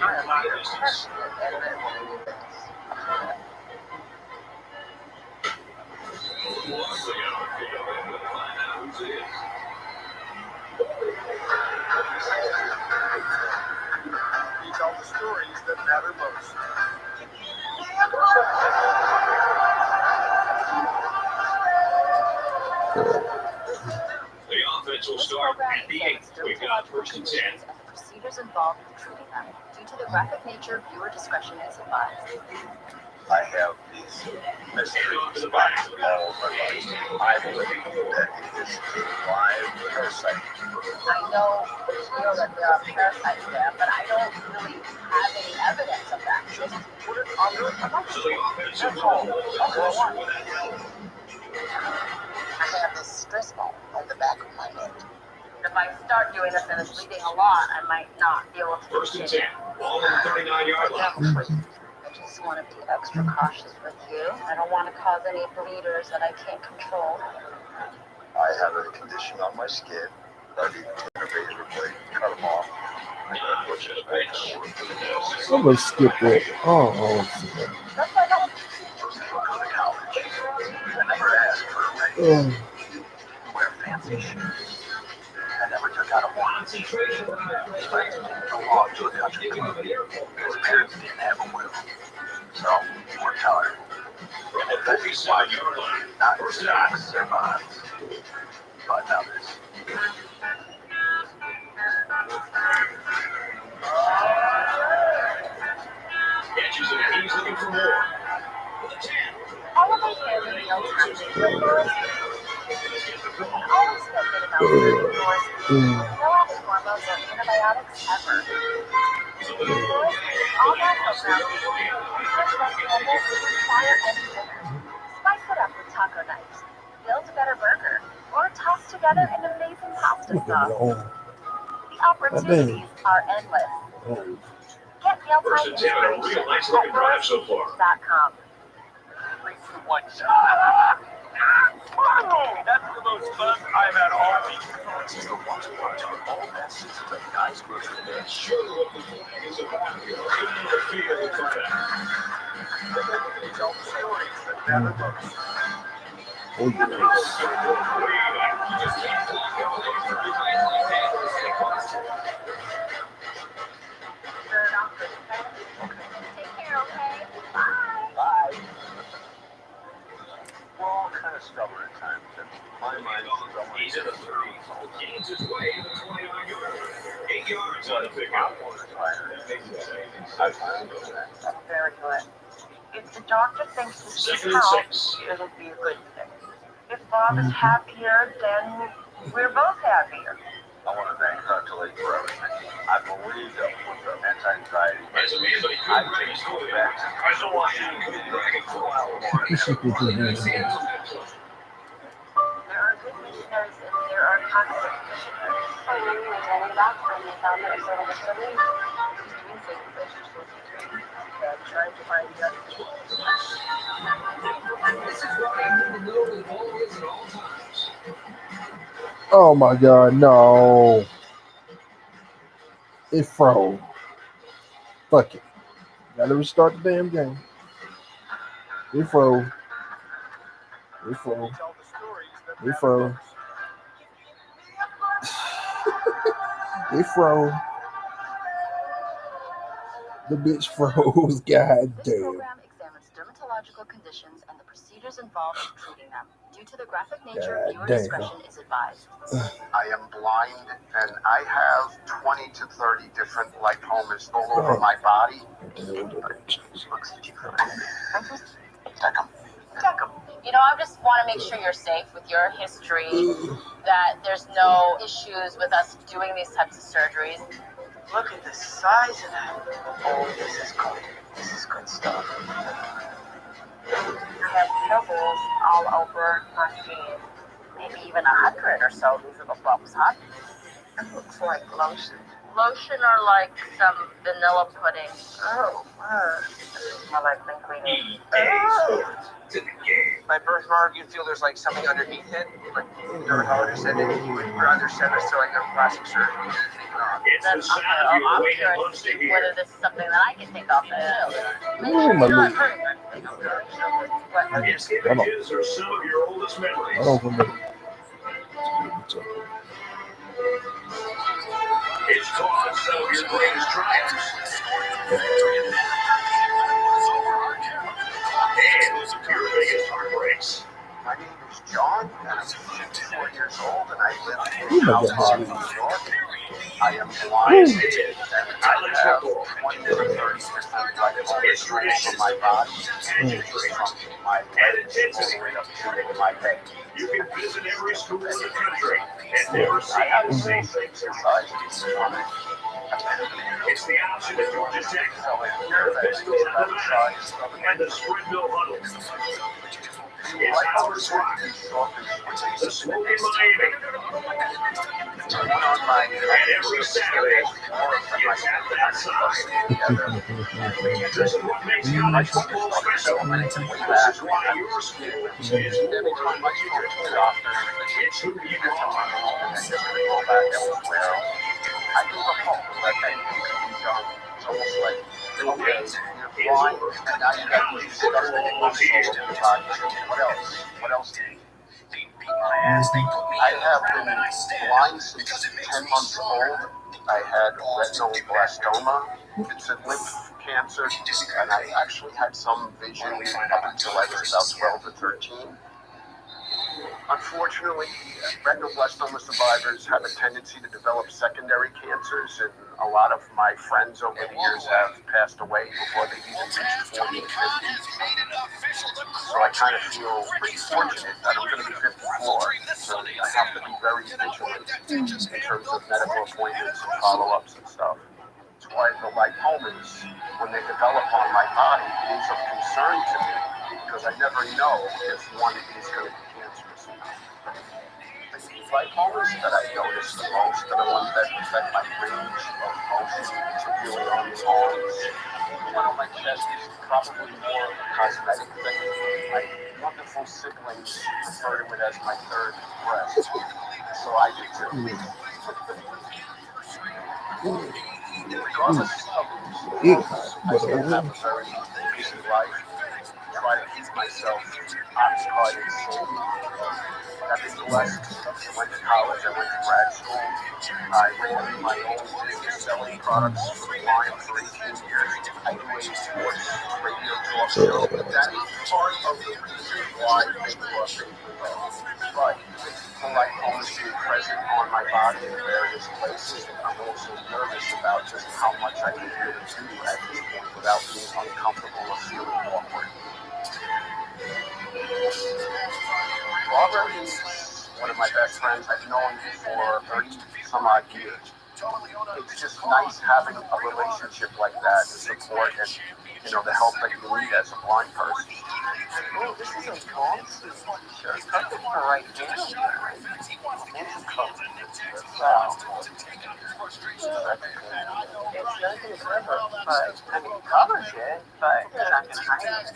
I am out here crushing it at networking events. He told the stories that matter most. The offense will start at the 8th. We've got first and 10. And the procedures involved in treating them. Due to the graphic nature, viewer discretion is advised. I have these mystery spots all over my life. I believe that it is a live parasite. I know that there are parasites there, but I don't really have any evidence of that. Just put it under a microscope. That's all. That's all I want. I have this stress ball on the back of my neck. If I start doing this and it's bleeding a lot, I might not be able to. First and 10. Ball on the 39-yard line. I just want to be extra cautious with you. I don't want to cause any bleeders that I can't control. I have a condition on my skin. I need a razor blade, cut them off. I'm going to push it back. I'm gonna skip that. Oh, First time I go to college. I never asked for a raise. Wear fancy shoes. I never took out a warranty. Friends belonged to a country club. His parents didn't have a will. So he worked hard. And invested wisely, not in stocks or bonds, but in others. Catches it, and he's looking for more. Holiday family meal time indoors. You can always feel good about food indoors. No added hormones or antibiotics ever. Indoors, all natural ground beef. Fresh vegetables, fire any dinner. Spice it up with taco nights. Build a better burger. Or toss together an amazing pasta sauce. The opportunities are endless. Get mealtime inspiration at louisville.com. One That's the most fun I've had all week. This is the water party. All that seasons of nice grocery there. Sure what the flag is about here. Right in the field of combat. He tells the stories that matter most. oh yes. Take care, okay? Bye. Bye. We're all kind of stubborn at times, and my mind is always He's in the 30s. Gains his way to the 29-yard line. 8 yards on the pickup. Very good. If the doctor thinks this is Second and health, 6. it'll be a good thing. If Bob is happier, then we're both happier. I want to thank Dr. Lake for everything. I believe that with the anti-anxiety, As a man, but he I couldn't take his it way. back. I don't want you to drag it for a while more. There are good missionaries and there are toxic missionaries. So when we were going back when they found that sort of a study, doing things that you're supposed to be doing, trying to find the other people. This is what I need to know where the ball is at all times. Oh my God, no! It froze. Fuck it. Gotta restart the damn game. It froze. It froze. It froze. It froze. The bitch froze. God This damn. program examines dermatological conditions and the procedures involved in treating them. Due to the graphic nature, God viewer damn. discretion is advised. I am blind, and I have 20 to 30 different lipomas all over my body. Looks different. Check 'em. You know, I just want to make sure you're safe with your history, that there's no issues with us doing these types of surgeries. Look at the size of that. Oh, this is good. This is good stuff. I have pimples all over my skin. maybe even 100 or so, these little bumps, huh? It looks like lotion. Lotion or like some vanilla pudding. Oh, Smell like linguine. My birthmark, you feel there's like something underneath it, like the dermatologist said that you would rather send us to like a plastic surgeon. I'm curious to see whether this is something that I can think of too. Oh, my Not leg. hurting anything, I'm sure. But Yes, images are some of your oldest memories. I don't remember. It's caused some of your greatest triumphs. And your biggest heartbreaks. My name is John, and I'm 54 years old, and I live Oh in my House God. New York. I am blind, and I have 20 to 30% glycogen over my body, from my legs all the way up to my head. You can visit every school in the country and never see the same things twice. It's the option at Georgia Tech, the physical acrobatics, and the sprint mill huddle. It's Howard's Rock, the Smoke in Miami. And every Saturday, you tap that side. This is what makes college football special. This is why your school is more than a doctor. It's who you are. I give up hope that anything could be done. It's almost like, okay, you're blind, and now you got these disgusting bumps all over your body. What else? What else do you need? I have been blind since 10 months old. I had retinoblastoma. It's a lymph cancer, and I actually had some vision up until I was about 12 or 13. Unfortunately, retinoblastoma survivors have a tendency to develop secondary cancers, and a lot of my friends over the years have passed away before they've even reached 40 and 50. So I kind of feel pretty fortunate that I'm going to be 54, so I have to be very vigilant in terms of medical appointments and follow-ups and stuff. That's why the lipomas, when they develop on my body, is of concern to me, because I never know if one is going to be cancerous or not. The lipomas that I notice the most are the ones that affect my range of motion, particularly on the arms. The one on my chest is probably more of a cosmetic thing. My wonderful siblings refer to it as my third breast, so I do too. Regardless of these folks, I still have a very busy life. Try to keep myself occupied and sane. I've been blessed. I went to college, I went to grad school. I ran my own business selling products online for 18 years. I do a sports radio talk show. That is part of the reason why things are things we go. But the lipomas being present on my body in various places, I'm also nervous about just how much I can be able to do at this point without being uncomfortable or feeling awkward. Robert is one of my best friends. I've known him for 30 some odd years. It's just nice having a relationship like that, the support and, the help that you need as a blind person. Oh, this is a long sleeve shirt. Cut it right here. It's covered. Wow. It's nothing clever, but I mean, it covers it, but it's not going to hide it.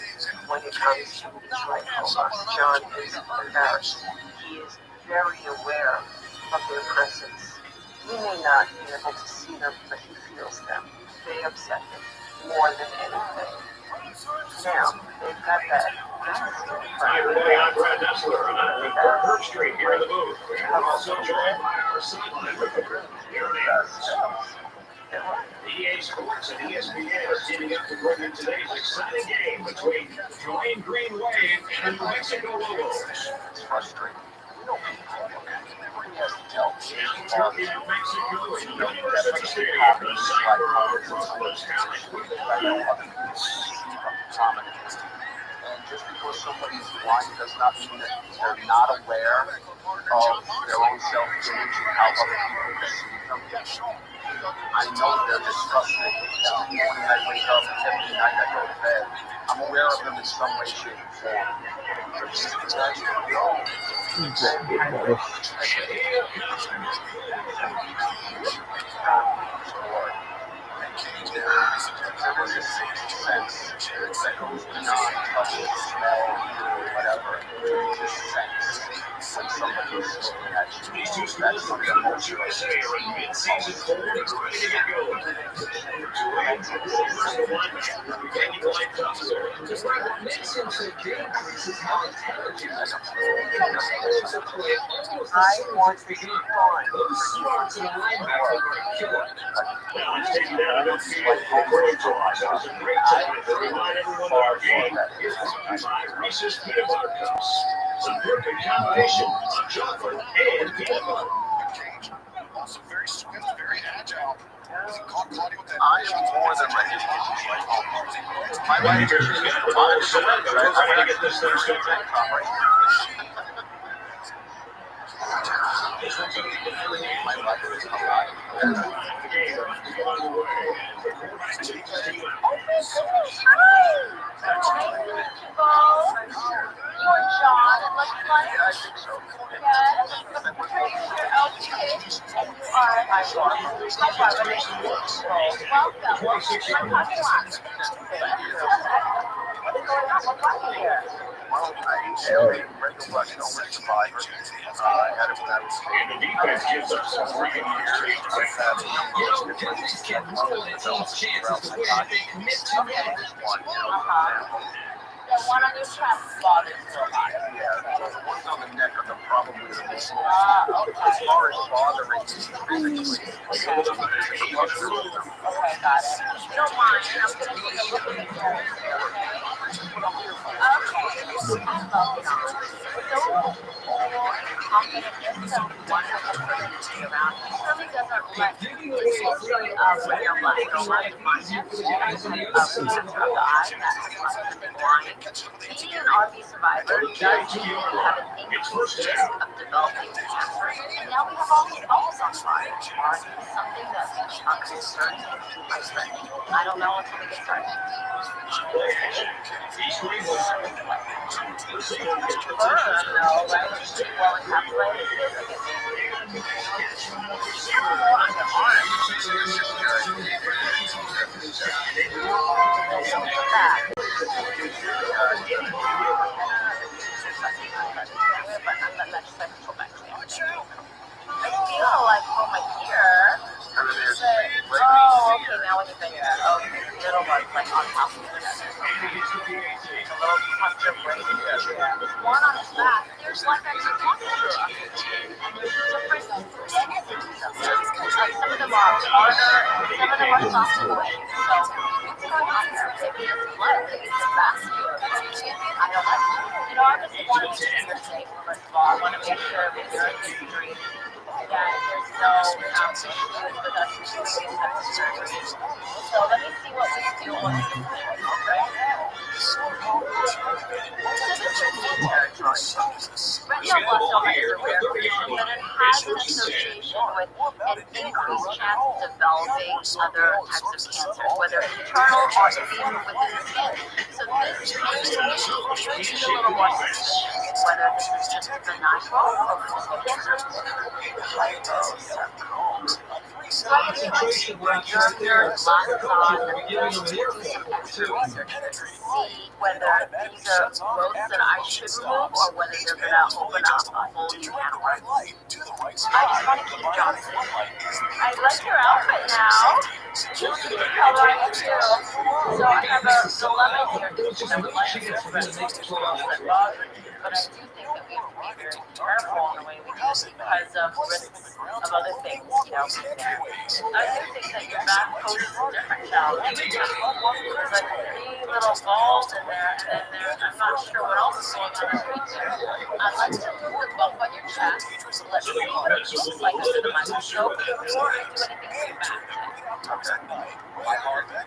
When it comes to this lipoma, John is embarrassed. He is very aware of their presence. He may not be able to see them, but he feels them. They upset him more than anything. Now, they've got that dynasty in front Hi, of everybody. I'm Brad Nessler. I'm at Kirk Street here in the booth. We're also joined by our sideline reporter, Aaron Andrews. EA Sports and ESPN are teaming up to bring you today's exciting game between the Flying Green Wave and the New Mexico Lobos. It's frustrating. He has to tell me. Turkey, New Mexico, is University Stadium, the site for our Crossroads College football. Prominent. And just because somebody's blind does not mean that they're not aware of their own self-image and how other people perceive them. I know they're disgusting. Every morning I wake up, every night I go to bed. I'm aware of them in some way, shape, or form. But these guys don't know. There is a sixth sense that goes beyond touch, smell, hear, whatever. This sense when somebody is looking at you, that's something emotional. I want to be fine. Reese's peanut butter cups. The perfect combination of chocolate and peanut butter. Also very swift, very agile. I am more than ready to get this right home. My wife is We're going to get this thing started. My wife is alive. You're John, it looks like. I think so. Yes. I'm pretty sure okay. And you are my Barbara. Welcome. My parking lot. What's going on? What's happening here? Well, I read the Russian over Survivor. I had it when I was And the defense gives up some free years. These kids will team's chances to win if they commit to it. The one on your chest bothers you a lot. Yeah, the ones on the neck are probably the most. As far as bothering me, physically, Okay, got it. You don't mind. I'm going to take a look at the clothes here, okay? Okay. I love John. So cool and confident. Just a wonderful person to be around. He really doesn't let his history of your life go mind him. He has a cancer of the eye that has left him blind. Being an RV survivor does mean you have an increased risk of developing cancer. And now we have all these balls on fire. Are these something that are concerning life-threatening? I don't know until we get started. No, right? Well encapsulated. More on your arm. I feel like over here. Oh, okay, now when you think that, okay, little ones like on top of each other. A little cluster braid here. One on his back, there's like a cluster. And there's different densities of them. Some of them are harder, and some of them are softer. So, what's going on here? Maybe it's blood, maybe it's vascular. I don't know. You know, I just want to make sure you're safe, first of all. I want to make sure that you're in history. That there's no issues with us doing these types of surgeries. So let me see what we can do on this thing, okay? So this is new territory. Retinoblastoma is a rare condition, but it has an association with an increased chance of developing other types of cancers, whether internal or even within the skin. So this makes me be a little more suspicious, whether this is just a benign growth or just a cancer. So I can see your last on some extra research to see whether these are growths that I should remove or whether they're going to open up a whole new can of worms. I just want to keep Johnson. I like your outfit now. You see the color I am too. So I have the lemon here because I would like to but I do think that we have to be very careful in the way we do because of risks of other things, you know, there. I do think that your back poses a different challenge. There's like 3 little balls in there, and then I'm not sure what else is going on between there. I'd like to move the bump on your chest. Let's see what it looks like under the microscope before I do anything to your back.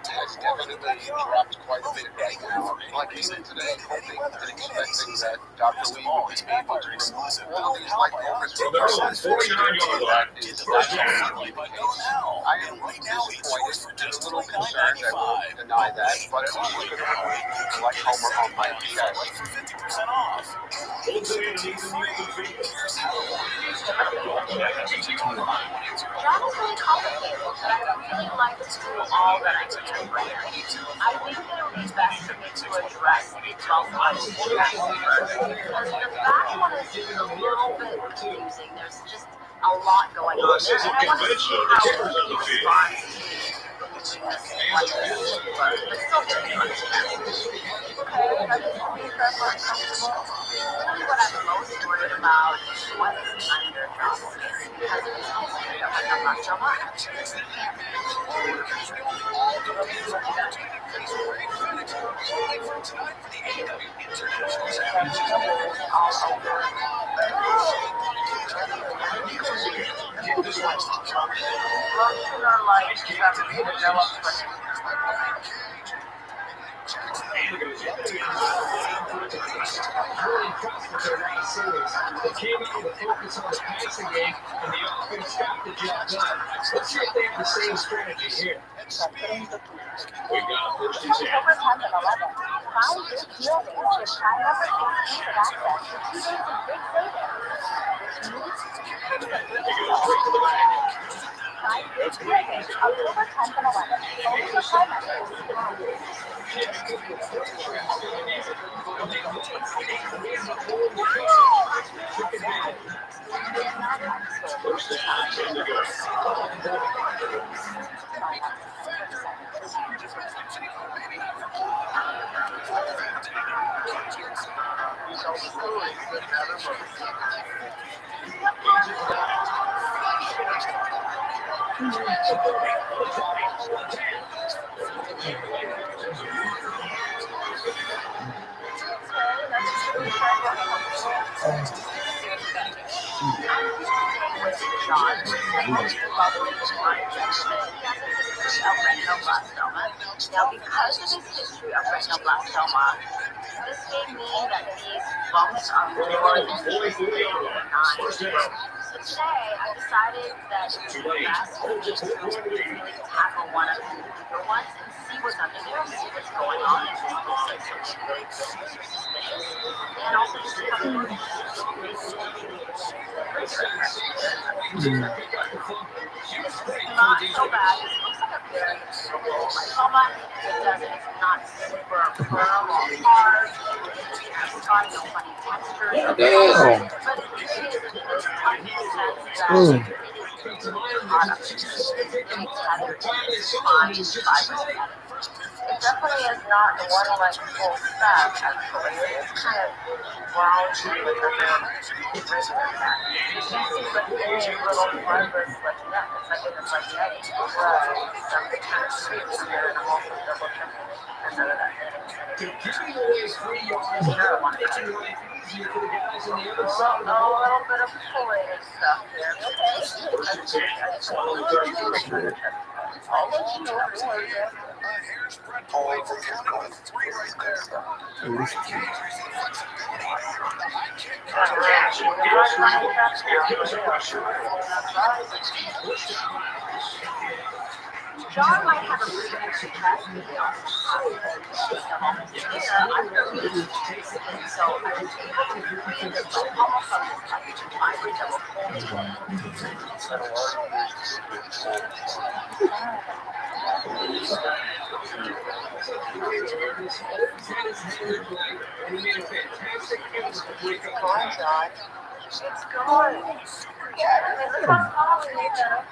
has definitely dropped quite a bit right now. I came in today hoping and expecting that Dr. Lee would be able to remove all these leftovers from our list. That is not usually the case. I am disappointed and a little concerned, I won't deny that, but at least we're going to remove like Homer on my chest. Job is really complicated, but I really like to do all that I can right now. I think that it would be best for me to address the 12 months first, because the back one is a little bit confusing. There's just a lot going on there, and I want to see how he responds to doing this one simpler, but still very understandable. Okay, that is for me that much comfortable. Really what I'm most worried about is what's under job skills, because of this history of it, I'm not so much. Function are like developed for They came out with a focus on the passing game, and the offense got the job done. Let's see if they have the same strategy here. We've got first and 10. October 10th and 11th. 5 big deal days with time number 18 with access to 2 days of big savings. He goes straight to the bag. 5 big deal days. October 10th and 11th. Only for Prime members. First down, 10 to go. Now, because of this history of retinoblastoma, this may mean that these bumps are more than just benign. So today, I decided that it would be best for me to really tackle one of the bigger ones and see what's under there, see what's going on, if this looks like something really business or suspicious, and also just see how it works. Not so bad. This looks like a very typical lymphoma. It doesn't. It's not super firm or hard. It has fun, no funny texture. But it is tough in the sense that it is product. It's really tethered to its fine fibers. It definitely is not the one like full stack, actually. It is kind of rounded with a bit regular back. You can see the very little fibers like that. It's like in this like netting. Something kind of sweeps in there, and I'm also double checking and none of that netting. Giving away 3 yards, making life easier for the guys on the other side. A little bit of pulling and stuff there. Okay. First and 10, following 30 yards. I'll let you know what it is. John might have a really good test, but he also has so I was able to create this like almost on this like fiber that will hold John. It's good. Yeah, I mean, look how small we made that up.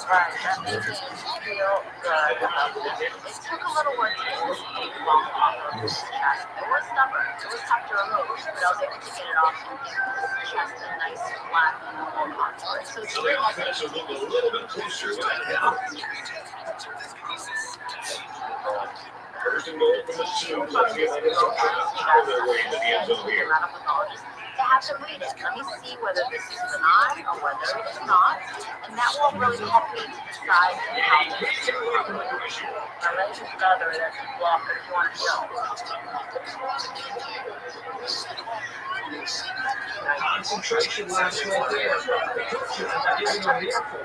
Right, that makes me feel good about this. It took a little work to get this big lump off of his chest. It was stubborn. It was tough to remove, but I was able to get it off and give his chest a nice flat full contour. So it's really nice. A little bit closer to the First and goal from the 2. Let's get on this on their way into the end zone here. have to read it. Let me see whether this is benign or whether it's not, and that will really help me to decide how to proceed. Now let's use another blocker if you want to know. Concentration lasts 1 year. It's unbelievable.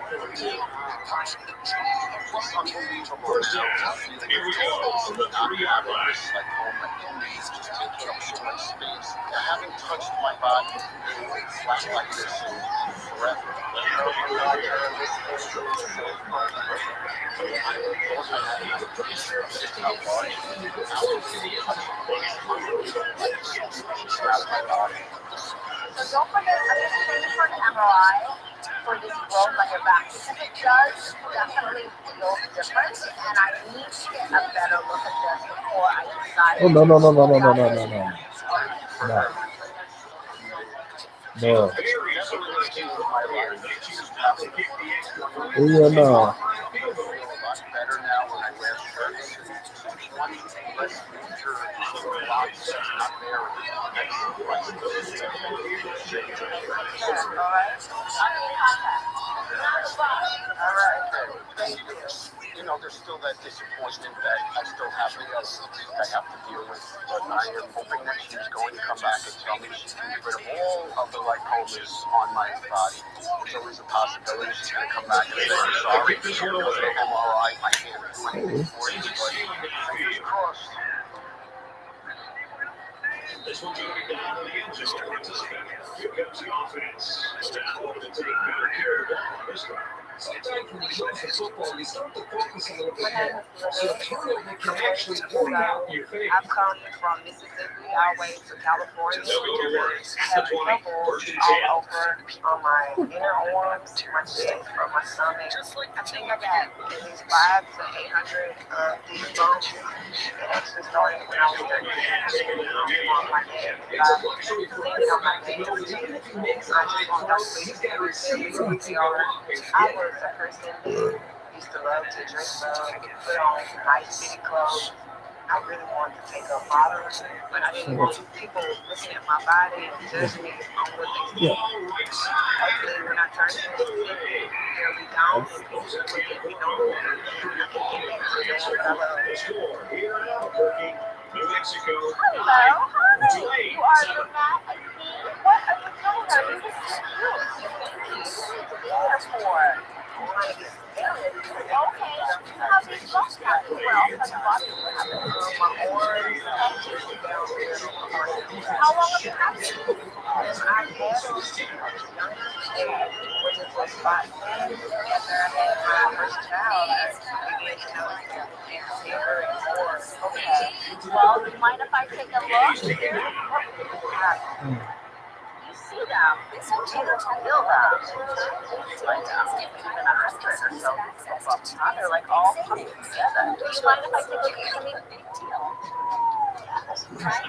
Here we go. Not having this like home activities just taking up so much space. I haven't touched my body flat like this in forever. So don't forget, I'm just paying for an MRI for this growth on your back because it does definitely feel different, and I need to get a better look at this before I decide. Oh, no. Better now when I wear shirts. One less major box that's not there. You know, there's still that disappointment that I still have to deal with, but I am hoping that she's going to come back and tell me she's going to get rid of all of the lipomas on my body. There's always a possibility she's going to come back and say, I'm sorry, because of the MRI, I can't do anything for it, but fingers crossed. This one's going down to the end zone. Here comes the offense. Now looking to take better care of the ball on this one. Sometimes when you play football, you start to focus a little bit more. So a turnover can actually work out in your favor. I'm coming from Mississippi all the way to California. I have pimples all over on my inner arms, my chest, from my stomach. I think I got at least 500 to 800 of these bumps. It actually started when I was 13 on my head. I was a person who used to love to dress up, put on nice fitted clothes. I really wanted to take up models, but I didn't want people looking at my body and judging me on what they see. Hopefully, when I turn 60, they'll be gone and people will get me normal. New Mexico. Hello, honey. You are not a king. What are you doing? Are you just cute? Thank you. To be here for. Okay, you have these bumps now. Where else on your body will happen? My arms. How long have you had it? I've had it since I was younger, which is like 5 years after I had my first child. I began to notice the fever and more. Okay. Well, do you mind if I take a look here? You see them. You can feel them. It's like even 100 or so bumps. They're like all coming together. Do you mind if I take a look at me? Big deal.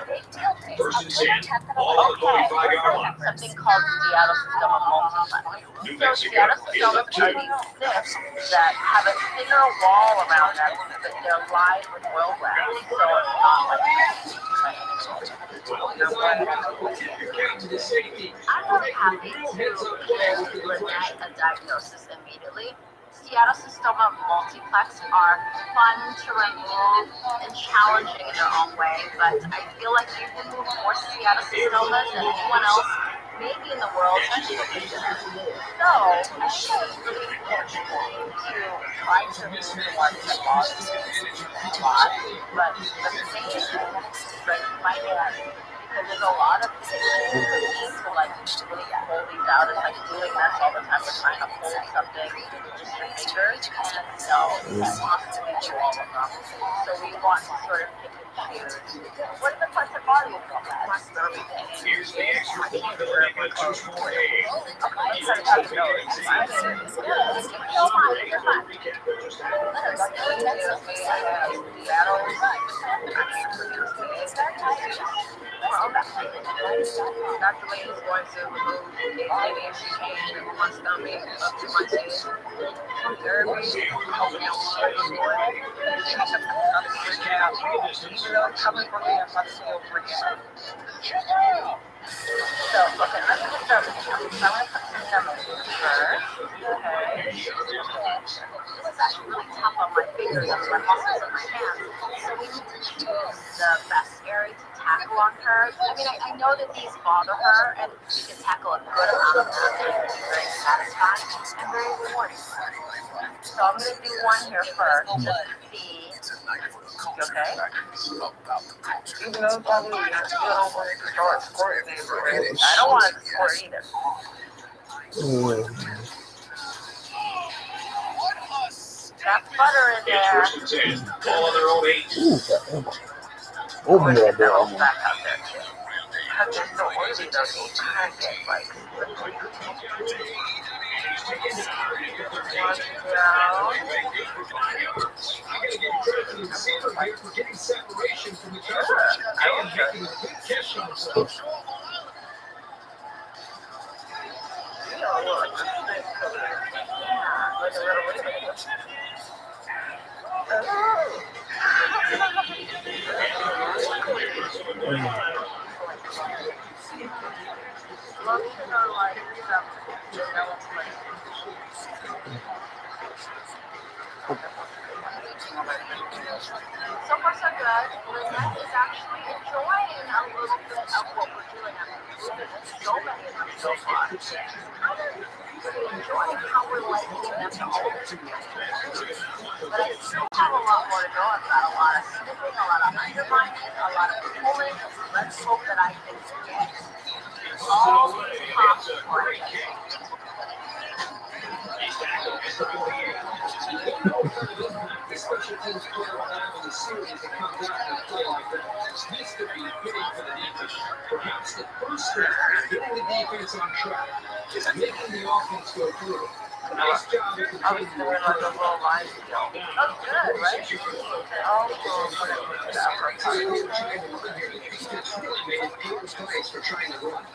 Big deal. Something called steatocystoma multiplex. So steatocystomas are these cysts that have a thinner wall around them, but they're lined with oil glands. So it's not like I'm really happy to get a diagnosis immediately. Steatocystoma multiplex are fun to remove and challenging in their own way, but I feel like you've removed more steatocystomas than anyone else maybe in the world. So I think it's really important to try to remove the ones that bother you a lot, but the thing is break my head. Because there's a lot of people who need to like really pull these out. It's like doing this all the time. We're trying to pull something with just your fingers. And no, that wants to do all of them. So we want to sort of pick and choose. What are the parts that bother you so bad? My stomach pain. I can't wear my clothes for it. Okay, let's start talking nose. Don't mind, you're fine. Dr. Lee is going to remove any if she can with my stomach up to my chest. Therapy, hoping I'm straight for it. Even though it's coming from me, I'm about to feel freaking out. So, okay, let's just start with the numbers. So I'm going to put some numbers here first. Okay. It was actually really tough on my fingers and my muscles in my hands. So we need to choose the best area to tackle on her. I mean, I know that these bother her, and we can tackle a good amount of them, and it will be very satisfying and very rewarding. So I'm going to do one here first, just to see. Okay? Even though probably you don't want to start squirting it. I don't want it to squirt either. Got butter in there. All on their own 8. Oh, yeah, That bro. old back out there, too. Because they're so oily, they're so tiny. Like, Getting separation from each other and making a good catch on themselves. So far, so good. Lynette is actually enjoying a little bit of what we're doing. I'm moving so many of them so far. She's kind of enjoying how we're likening them to all the But I still have a lot more to go. I've got a lot of snipping, a lot of undermining, a lot of pulling. Let's hope that I can get all these pops before I get them. The special teams player now in the series that comes out and play like that. This could be big for the defense. Perhaps the first step in getting the defense on track is making the offense go through. Nice job of I was doing like a little line deal. Oh, good, right? It's really made 8 plays for trying to run.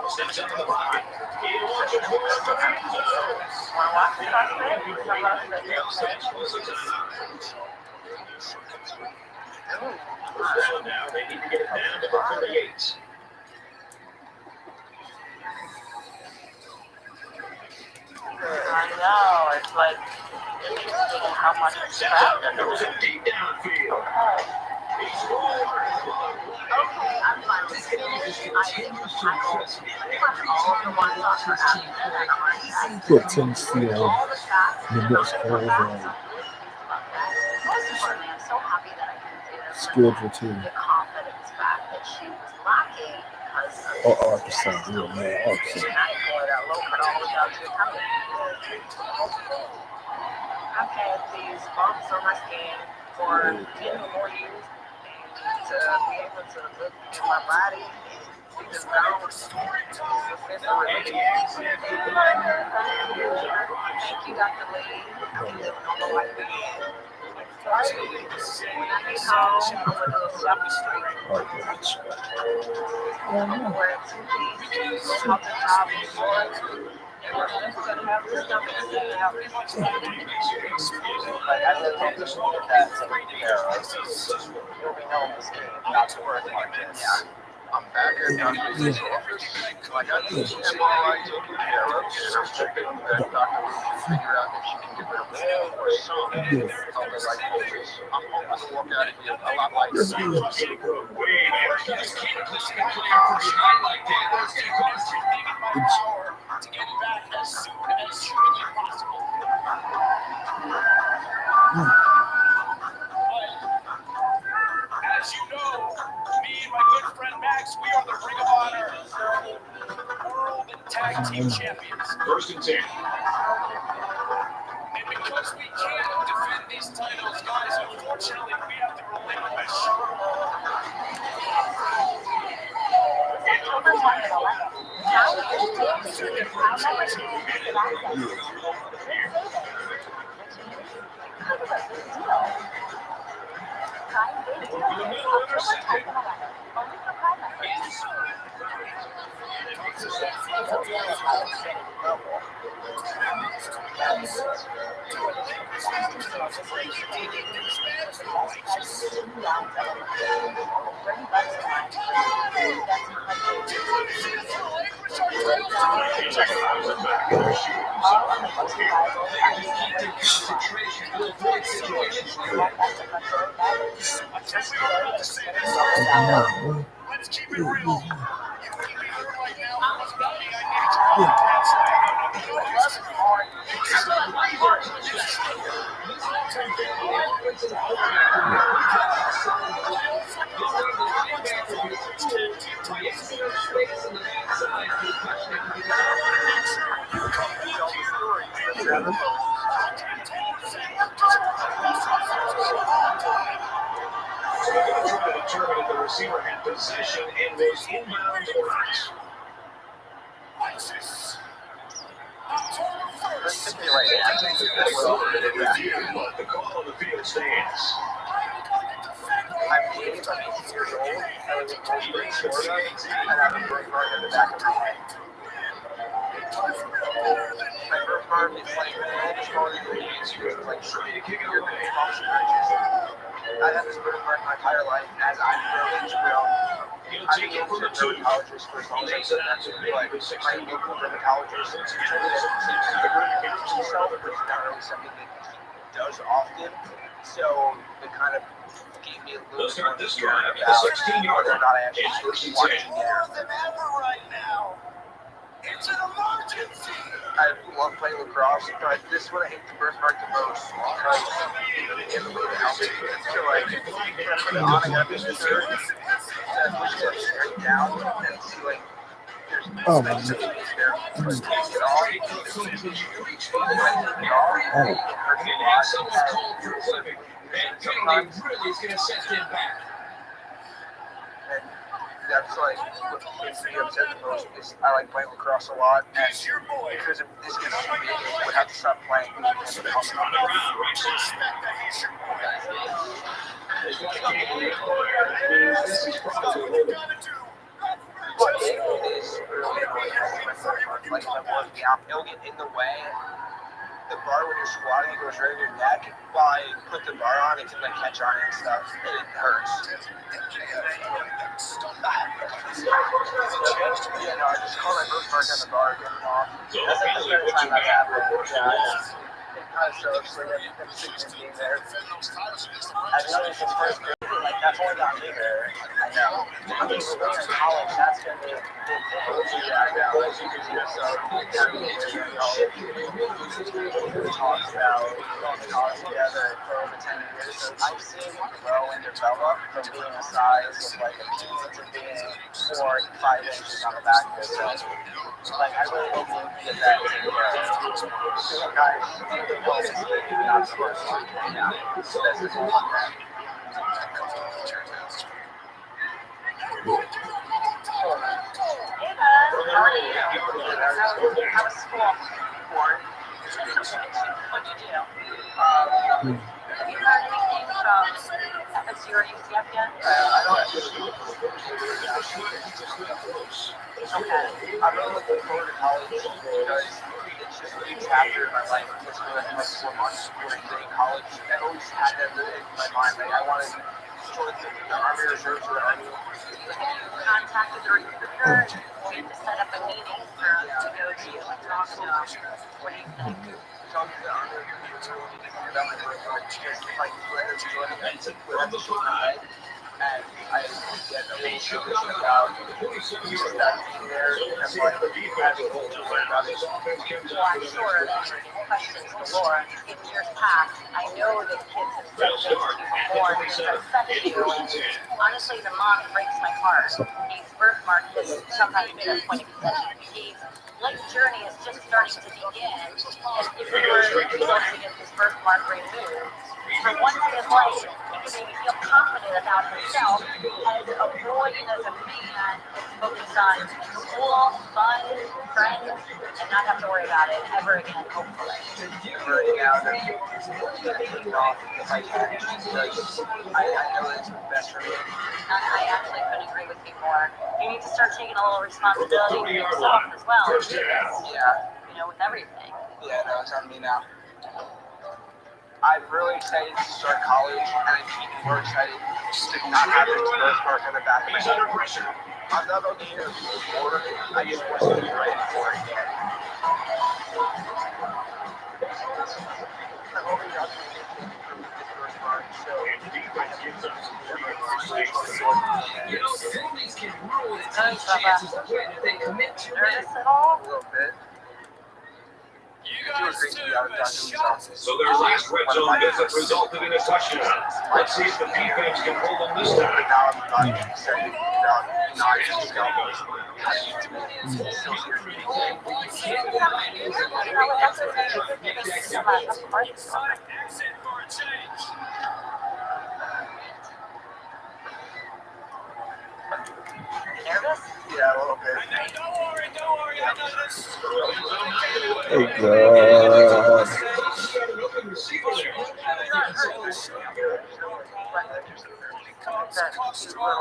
Steps up to the pocket. He launches one for the end zone. So now they need to get it down to the 38. I know, it's like interesting how much it's trapped. Deep downfield. Okay, I'm finally finished. I think pretty much all of the ones on her abdomen and on her Put Tennessee on all the fats the and next the whole fats. I'm really pleased about that. Most importantly, I'm so happy that I can give schedule too. the confidence back that she was lacking because of Oh, Arkansas, yeah, man, Arkansas. that low cut all the way down to your tummy. Okay, these bumps on my skin for 10 or more years to be able to look at my body. Just down. Thank you, Dr. Lee. I'm living on the white man. When I get home, I'm going to do a self-street. I'm going to wear 2 pieces, go top to top, shorts. We're just going to have this stuff and stay out. Like, I live on the shoulder pads of arrows. You'll be known this game, not to work like this. Yeah. I'm back at Dr. Lee's office. So I got the MRI taken care of, and I'm hoping that Dr. Lee can figure out if she can get rid of all or some of the right focus. I'm hoping to walk out of here a lot like this. To get back as soon as humanly possible. As you know, me and my good friend Max, we are the Ring of Honor World Tag Team Champions. First and 10. And because we can't defend these titles, guys, unfortunately, we have to relinquish. Concentration to avoid situations like that. Let's keep it real. You could be hurt right now. Buddy, I need to know that's try to determine if the receiver had possession and was inbound or not. This could be right now. But the call on the field stands. I'm 18 years old. I live in Louisville, Florida, and I have a birthmark in the back of my head. My birthmark is like I had this birthmark my entire life as I've grown into real. I've been able to dermatologist for as long as I've been, but my local dermatologist told me that T-cell, which is not really something that he does often, so it kind of gave me a little bit more concern about whether or not I actually wanted to get. It's an emergency! I love playing lacrosse, but this is what I hate the birthmark the most because it really helps me. So like, if I put it on, I gotta be sure to push it straight down and see like there's space in there. But take it off, it hurts a lot. And sometimes that's like what makes me upset the most is I like playing lacrosse a lot, and because if this gets too big, I would have to stop playing. But it is really annoying. Like if I'm working out, it'll get in the way. The bar when you're squatting, it goes right in your neck. While I put the bar on, it can like catch on it and stuff, and it hurts. Yeah, no, I just caught my birthmark on the bar getting off. That's like the third time that's happened. Yeah, it kind of sucks. Like I'm sitting being there. I've noticed this first grade, like that's only got me there. I know. I mean, when you're in college, that's gonna be a big thing. Yeah, I know. So, talks about going to college together for over 10 years. So I've seen him grow and develop from being a size of like a peanut to being 4 to 5 inches on the back of his head. Like, I really hope we get that taken care of. So, guys, the goal is not the first one. Yeah, this is one of them. Hey guys, how are you? How was school? What'd you do? Have you heard anything from ep22 or UCF yet? I don't actually. Okay. I'm really looking forward to college because it's just a new chapter in my life. It's for like 4 months before I get in college. I always had that in my mind. Like I wanted to join the Army Reserves or the Army. Have you contacted the recruiter? We have to set up a meeting for us to go to and talk to them. What do you think? Talking to the Army Reserves about my birthmark because if I end up joining, I would have to shoot my head. And I get a little suspicious about that being there and I'm like having to worry about it. Well, I'm sure questions galore. In years past, I know that kids have said things to me before that affect you, and honestly, the mom breaks my heart. His birthmark has sometimes been a point of contention. His life journey is just starting to begin, and if we were able to get this birthmark removed, for once in his life, he can maybe feel confident about himself as a boy and as a man that's focused on school, fun, friends, and not have to worry about it ever again, hopefully. Right now, they're taking off if I can, because I know it's best for me. I actually couldn't agree with you more. You need to start taking a little responsibility for yourself as well. Yeah. You know, with everything. Yeah, no, it's on me now. I'm really excited to start college, and I'm even more excited to not have this birthmark on the back of my head. I'm not only here before, I just want to be ready for it. I'm hoping not to improve this birthmark, so families can ruin a team's chances to win if they commit too many. Nervous at all? a little bit. You guys too, so their last red zone visit resulted in a touchdown. Let's see if the defense can hold them this time. Now I'm not excited about not just Cowboys. Nervous? Yeah, a little bit. Don't worry, I know this. Hey, God. That cute little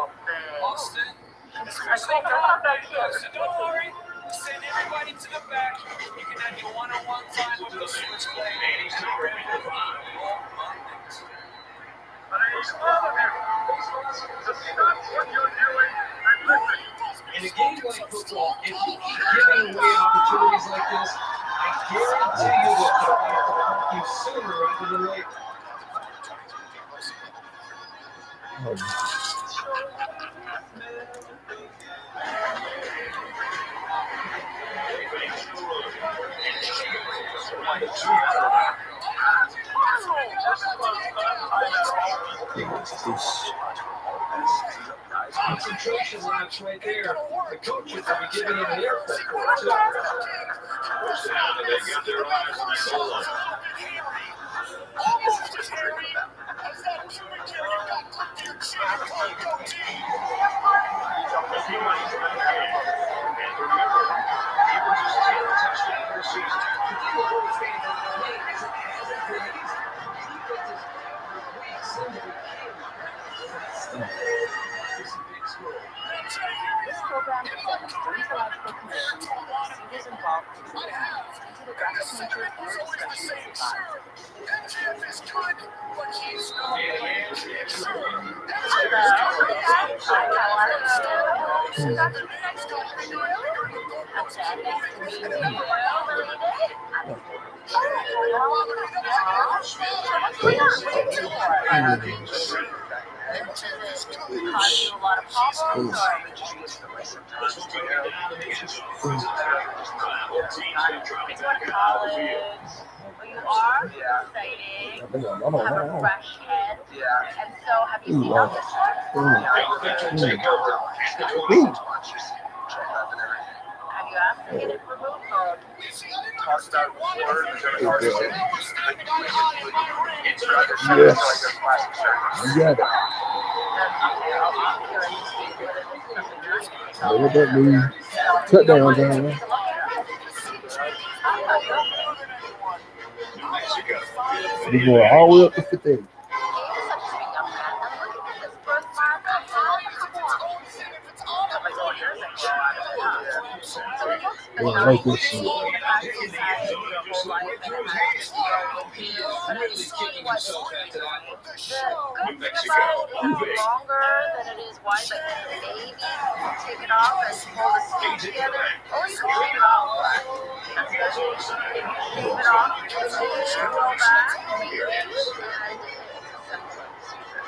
thing. Don't worry. Send everybody to the back. You can have your one-on-one time with the switchblade. In a game like football, if you keep giving away opportunities like this, I guarantee you that they'll have to hurt you sooner rather than later. Concentration laps right there. The coaches will be giving him an airport for it, too. They got their eyes on the goal line. This program presents ontological conditions and procedures involved in due to the graphic nature of your discussion of MJF is good, but he's not. Cause you a lot of problems, or you went to college, well, you are exciting, you have a fresh head, and so have you seen out this one? Have you asked to get it removed, or? Talked about it before, Yeah. What that mean? Cut down, man. We go all the way up to 50. I like this shit. Good thing about it is longer than it is wide, but maybe take it off and pull the skin together, or you can shave it off. Especially if you shave it off, you can go back and it's a simple procedure.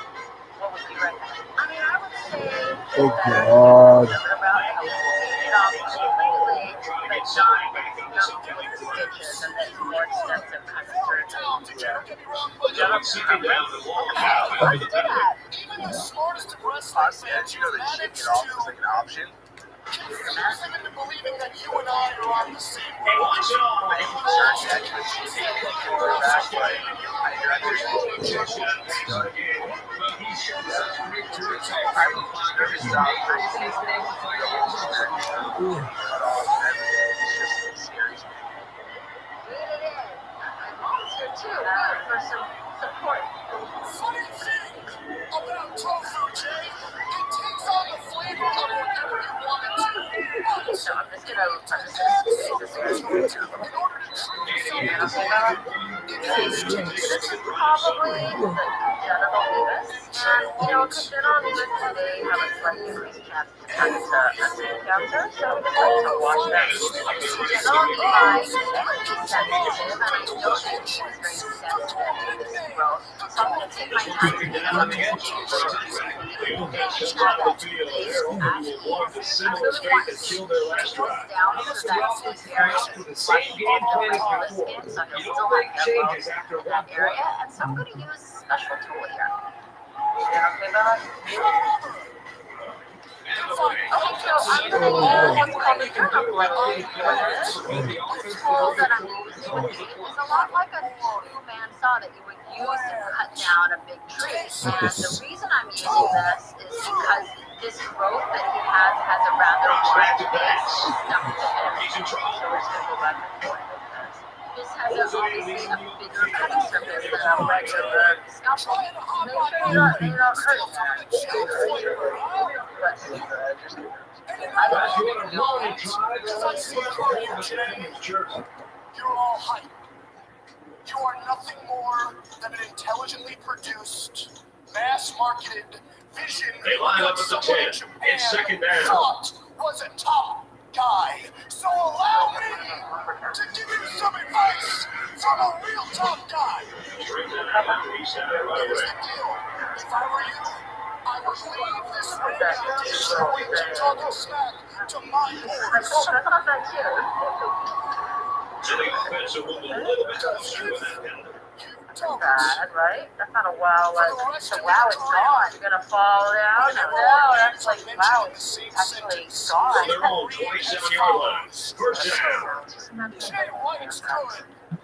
What would you recommend? I mean, I would say Oh, God. take it off completely, but not with the stitches and then more extensive kind of surgery. Don't seek it down the wall. Let's do that. you know that shaking it off is like an option. Believing that you and I are on the same page. Watch on. I didn't research that because she's back, but I hear He's shown such great durability. I will nervous about it's just scary. Get it in. Monster too. Good for some support. Funny thing about tofu, Jay, it takes on the flavor of whatever you want it to. So I'm just gonna squeeze this in. In order to truly This is probably the congenital nevus, and a congenital nevus may have a slightly increased chance to turn into a skin cancer, so we just like to watch that. Congenital nevi is pretty sensitive, and I know that he was very sensitive to this growth, so I'm going to take my time to develop his and have that base at ease. I really want wrinkles down so that his area is like the regular skin, so he'll still have growth in that area, and so I'm going to use a special tool here. Okay, Bella? Okay, so I'm going to use what's called a dermablade for this. This tool that I'm using with me is a lot like a two-man saw that you would use to cut down a big tree. And the reason I'm using this is because this growth that he has a rather large base stuck to him. So we're just going to go back and forth with this. This has obviously a bigger cutting surface than a regular scalpel. Make sure you don't hurt that. You're all hype. You are nothing more than an intelligently produced, mass-marketed vision They line up at the 10. It's second down. thought was a top guy. So allow me to give you some advice from a real top guy. Here's the deal. If I were you, I would leave this ring to talking smack to my boys. So the offensive will be a little bit closer with that penalty. Bad, right? That's not a wow, like, so wow, it's gone. You're gonna fall down? No, that's like, wow, it's actually gone. They're all 27-yard line. First down.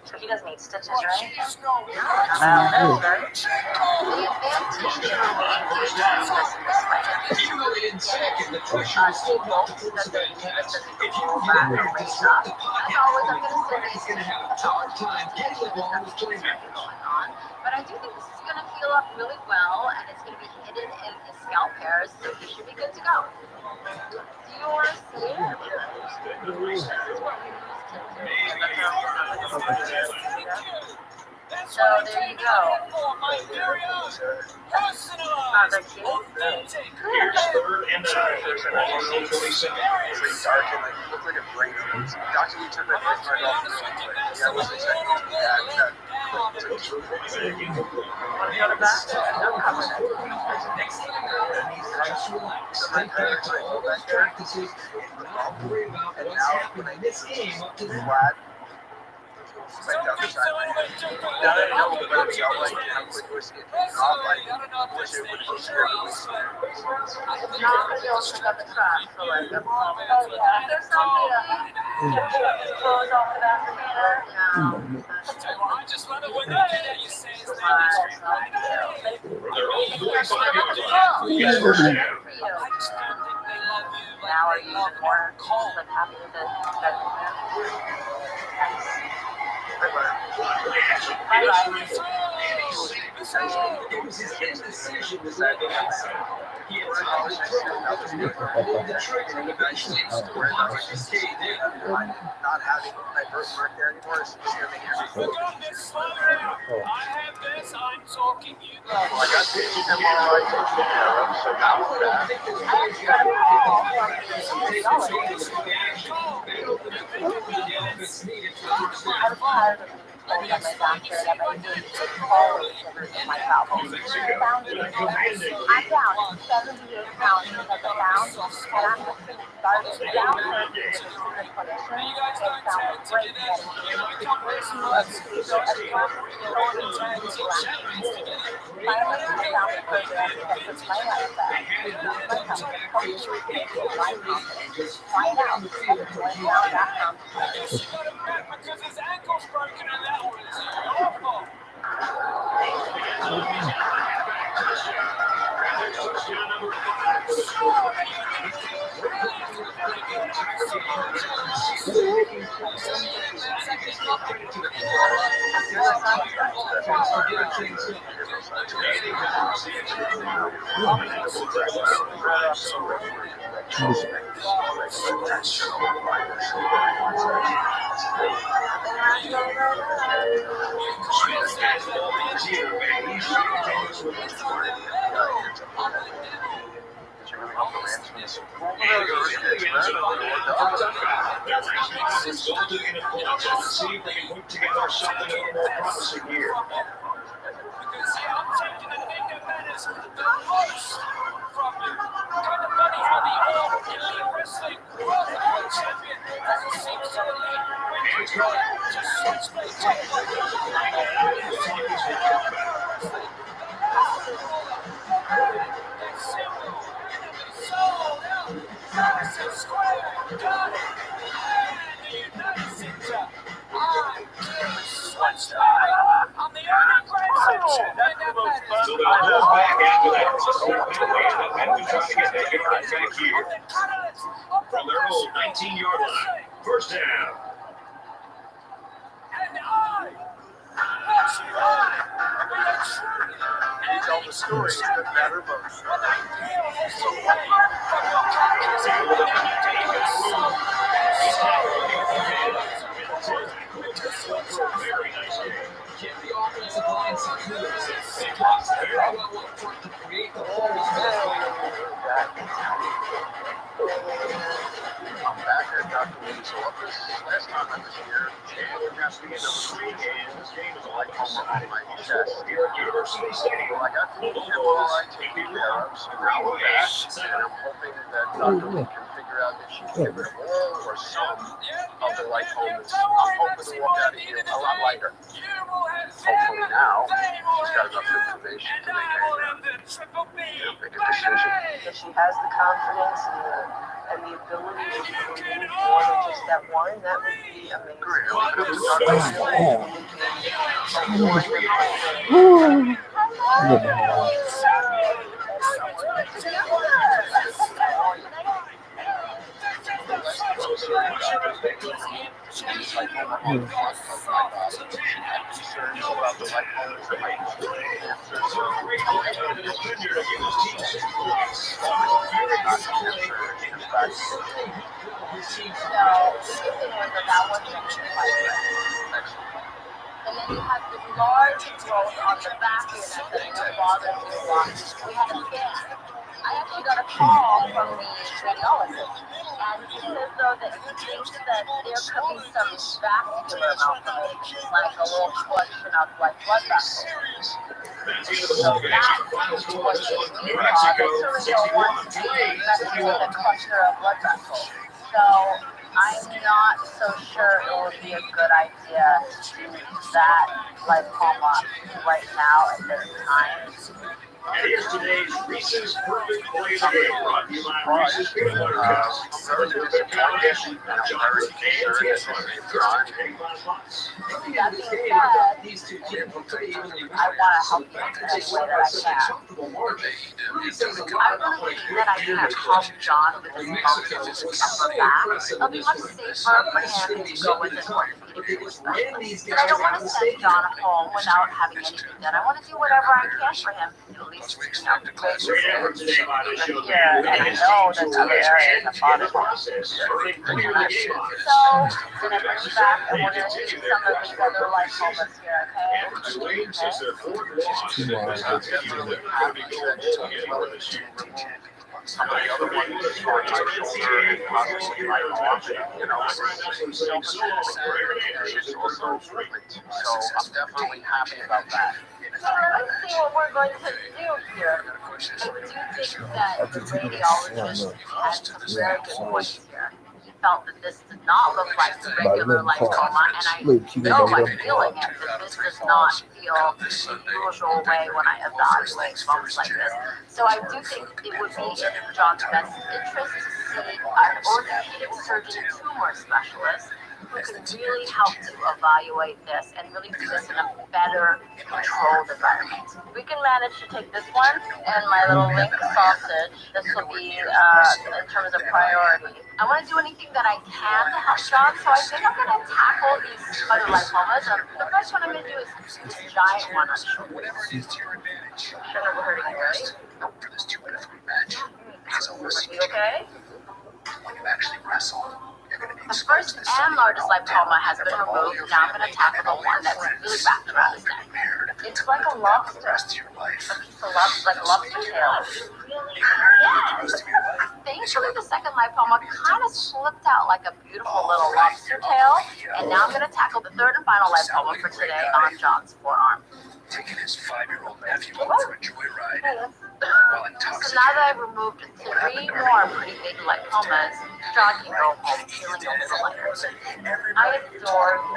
So he doesn't need stitches, right? First down. Even in second, the pressure is still not to force a bad pass. If you get there to stop the pocket, he's going to have a hard time getting the ball with playmakers. But I do think this is going to heal up really well, and it's going to be hidden in his scalp hairs, so he should be good to go. Do you want to see it? This is what we used to do. So there you go. Not that cute. Here's third and 9. All 27. It's dark and like, it looks like a brain freeze. Dr. Lee took that first part off really quick. Yeah, I wasn't expecting it to be that Next time just relax. Think back to all those practices and not worry about what's happening in this game up to that. Like the other side. Now that I know the ropes, I'll like how quick we're skipping off. Like, wish it would have been scared. Now I'm going to go pick up the trash for like a moment. There's something clothes off the bathroom here. I just love it when you say his name. They're all 45 yards line. It's first down. Now are you even more like happy with it? It was his indecision was that he had trouble pulling the trigger and eventually scored. Not having my birthmark there anymore is just going to make it I have this, I'm talking you. I got to keep them all right. So that was My doctor that I did always my problems. I'm down 78 pounds because of the pounds, and I'm just going to start down with the clinician. It sounds great getting finally, I found a program that puts my life back. My health, hopefully, my confidence. Find out at joinnow.com. Because his ankle's broken and that was awful. See if they can put together something a little more promising here. Because I'm taking the thing that matters the most from you. Kind of funny how the All Elite Wrestling World Heavyweight Champion doesn't seem so elite when you try to switchblade top like that. It's simple. Enemy sold out. Madison Square Garden. And the United Center. I'm Gary Switchblade. I'm the only grandson champion that matters. So they'll move back after that. And we try to get that guy back here from their own 19-yard line. First down. And that's right. We are truly You tell the stories that matter most. an ideal is away from your catechism and Very nice game. Give the offensive line some kudos. They blocked very well up front to create the holes for the player. I'm back at Dr. Lee's office. Last time I was here, And we're just beginning of the week, and this game is like like homer on my chest. here at University Stadium. Well, I got the all I take care of, so now we're back, and I'm hoping that Dr. Lee can figure out if she can give it all or some of the light homers. I'm hoping to walk out of here a lot lighter. Hopefully now, she's got enough information to make a decision. If she has the confidence and the ability to believe more than just that one, that would be amazing. And then you have this large growth on the back of your neck that your father did walk. We had a scan. I actually got a call from the radiologist, and he says though that he thinks that there could be some vascular malformation, like a little question of like blood vessels. So that's what the cerebral messes with a cluster of blood vessels. So I'm not so sure it would be a good idea to do that lipoma right now at this time. And here's today's Reese's Perfect Play of the Game, brought to you by Reese's Peanut Butter Cups. Very disappointed, and I'm very concerned that they've gone. That being said, These two kids will play evenly. I want to help you in any way that I can. I really think that I can help John with his muscles upper back. It'll be much safer for him to go with an orthopedic specialist. And I don't want to send John home without having anything done. I want to do whatever I can for him. At least, you know, Great effort today by the show. yeah, and I know that other areas have bothered him. Process. Very clear the game on it. So, I'm going to bring you back and we're going to do some of these other lipomas here, okay? And Tulane since their fourth loss, it's not definitely going to be going all anymore this year. Some of the other ones are my shoulder and obviously my arm, you know, it's also perfect. So I'm definitely happy about that. So let's see what we're going to do here. I do think that the radiologist had some very good points here. He felt that this did not look like the regular lipoma, and I know I'm feeling it, that this does not feel the usual way when I evaluate bumps like this. So I do think it would be in John's best interest to see an orthopedic surgeon tumor specialist who can really help to evaluate this and really do this in a better controlled environment. We can manage to take this one and my little link sausage. This will be in terms of priority. I want to do anything that I can to help John, so I think I'm going to tackle these other lipomas. The first one I'm going to do is this giant one on the shoulder. Whatever it is to your advantage. Shouldn't have hurting you, right? For this 2-3 match. You okay? When you actually wrestle, you're going to be The first and largest lipoma has been removed. Now I'm going to tackle the one that's really wrapped around his neck. It's like a lobster. A piece of lobster, like a lobster tail. Yeah. Thankfully, the second lipoma kind of slipped out like a beautiful little lobster tail. And now I'm going to tackle the third and final lipoma for today on John's forearm. taking his 5-year-old nephew out for a joyride while So intoxicated. now that I've removed 3 more pretty big lipomas, John can go home feeling a little lighter. I adore you.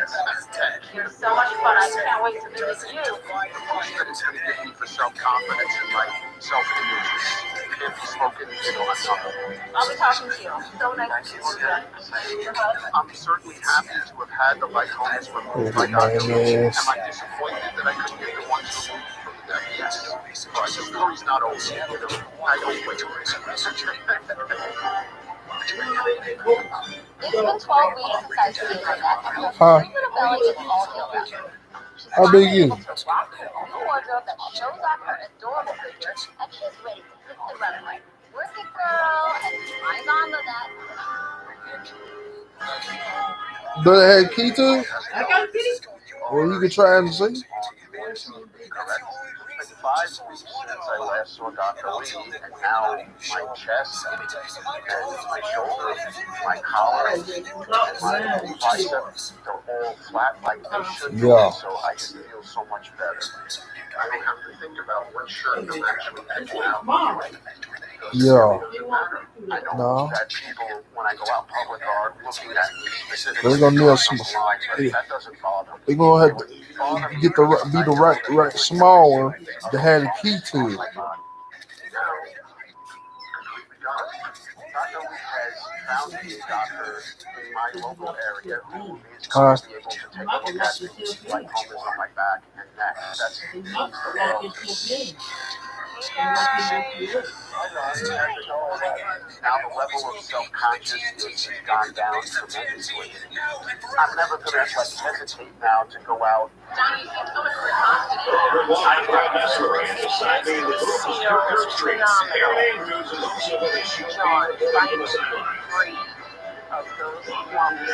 You're so much fun. I can't wait to be with you. It's going to give me for self-confidence and my self-image. If you spoken, on something. I'll be talking to you. So nice to meet you. I'm certainly happy to have had the lipomas removed by Dr. Lee. Am I disappointed that I couldn't get the ones removed from the neck? Yes. But the story's not over. I don't quit. It's been 12 weeks since I've seen her neck, and her Huh? sweet little belly is all healed up. She's How big finally you? able to rock her own wardrobe that shows off her adorable figure, and she's ready to hit the runway. Work it, girl, and eyes on the net. Do they have key to it? I got a key. Well, you can try and see. It's been 5 weeks since I last saw Dr. Lee, and now my chest and my shoulder, my collar, and my biceps, they're all flat like they should be, Yeah. so I just feel so much better. I may have to think about what shirt I'm actually picking out. Yeah. I know No. that people, when I go out in public, are looking at me specifically. They're gonna need some. That doesn't bother me. They're gonna have to get the right small one that had a key to it. Dr. Lee has found a doctor in my local area who is going to be able to take a look at the lipomas on my back and neck. That's now the level of self-consciousness has gone down tremendously. I'm never going to hesitate now to go out. Of those lumps.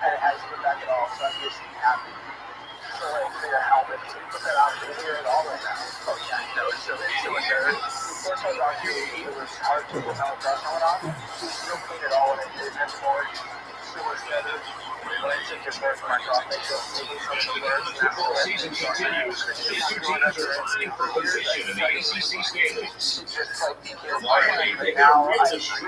And it has to go back at all, so I'm just happy. So like for your helmet, put that out here and all right now. Oh yeah, I know, it's so there. Before I got here, it was hard to put metal brush on. You'll clean it all and it's more so much better. When I took your first mark off, they just maybe some of the words. The season continues. These two teams are fighting for position in the ACC standings. Wyoming Now I rushing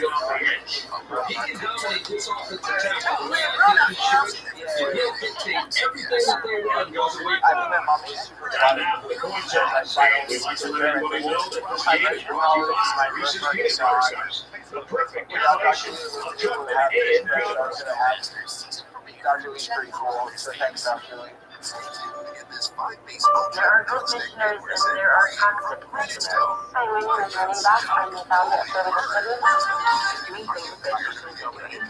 off the edge. He can dominate this offensive tackle. He'll dictate everything that their run goes away from. And now the coin toss. We like to let everybody know that this game brought to you by Reese's Peanut Butter Stars. The perfect combination of chocolate and peanut butter. Dr. Lee's pretty cool, so thanks, Dr. Lee. There are good missionaries and there are toxic missionaries. Hi, my name is Rennie Bach. I'm the founder of Service Studies. We think that you should do it.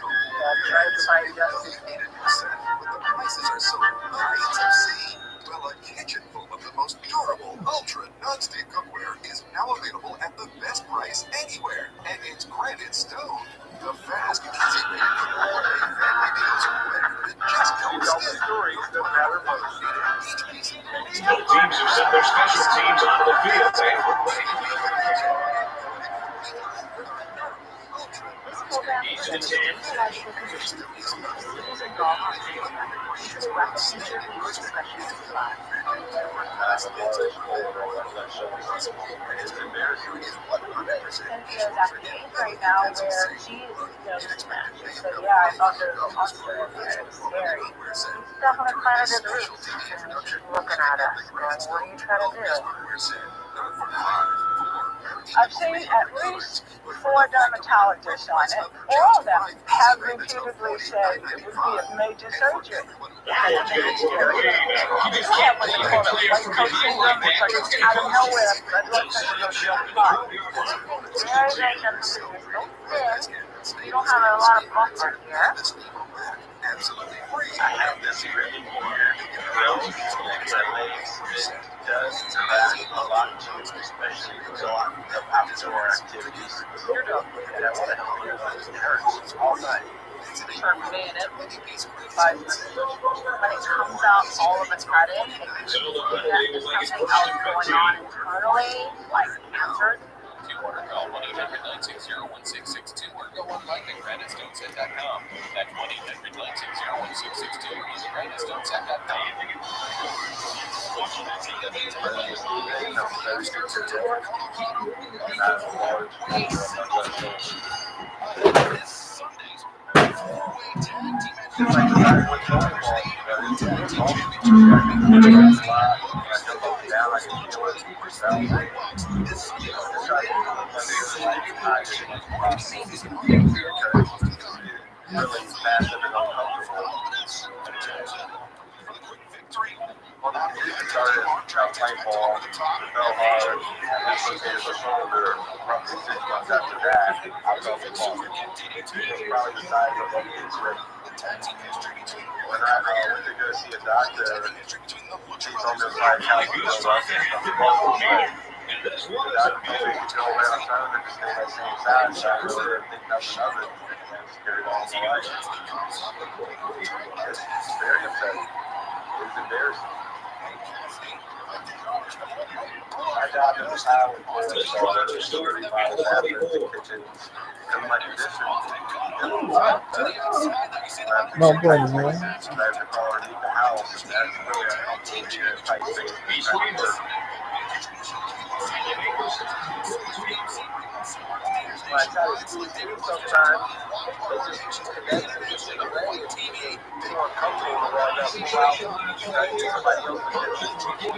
Try to find justice. The prices are so high, it's obscene. Well, a kitchen full of the most durable, ultra non-stick cookware is now available at the best price anywhere. And it's granite stone. The fast, easy way to cook gourmet family meals that just don't stick. Stories that matter most. Each piece of Both teams have sent their special teams onto the field and we're ready to go. This program is Each and 10. Cynthia's at the age right now where she's snatching. So yeah, I thought there was a monster in there. It was scary. He's definitely planted his roots. Looking at us, going, what are you trying to do? I've seen at least 4 dermatologists on it. All of them have repeatedly said it would be a major surgery. Yeah, when they call it white coat syndrome, it's like out of nowhere, the blood pressure goes really high. Very, very sensitive. Don't thin. You don't have a lot of buffer here. I have this really weird growth that makes it does interact a lot too, especially with a lot of outdoor activities. You're not looking at what the hell you're doing. It hurts all night. For me, and it 5 minutes. When it comes out all of a sudden, it could be that there's something else going on internally, like cancer. If you want to call 1-800-960-1662 or go online to granitestoneset.com. That's 1-800-960-1662 or use granitestoneset.com. Well, the confusion started playing ball, fell hard, dislocated my shoulder. Roughly 6 months after that, I fell from ball. It was probably the size of a kid's rib. When I went to go see a doctor, he told me it was like how we go up and stuff. The doctor told me to go around town and just stay that same size, so I really didn't think nothing of it. And just carried on my life. It's very upsetting. It was embarrassing. My job at the time was to remodel bathrooms and kitchens, clean my conditions. No blame, man. I have to call her leave the house, and that's really uncomfortable in a tight space. When I try to squeeze through sometimes, it just connects and just in a way. It's too uncomfortable to walk up and pull out. I need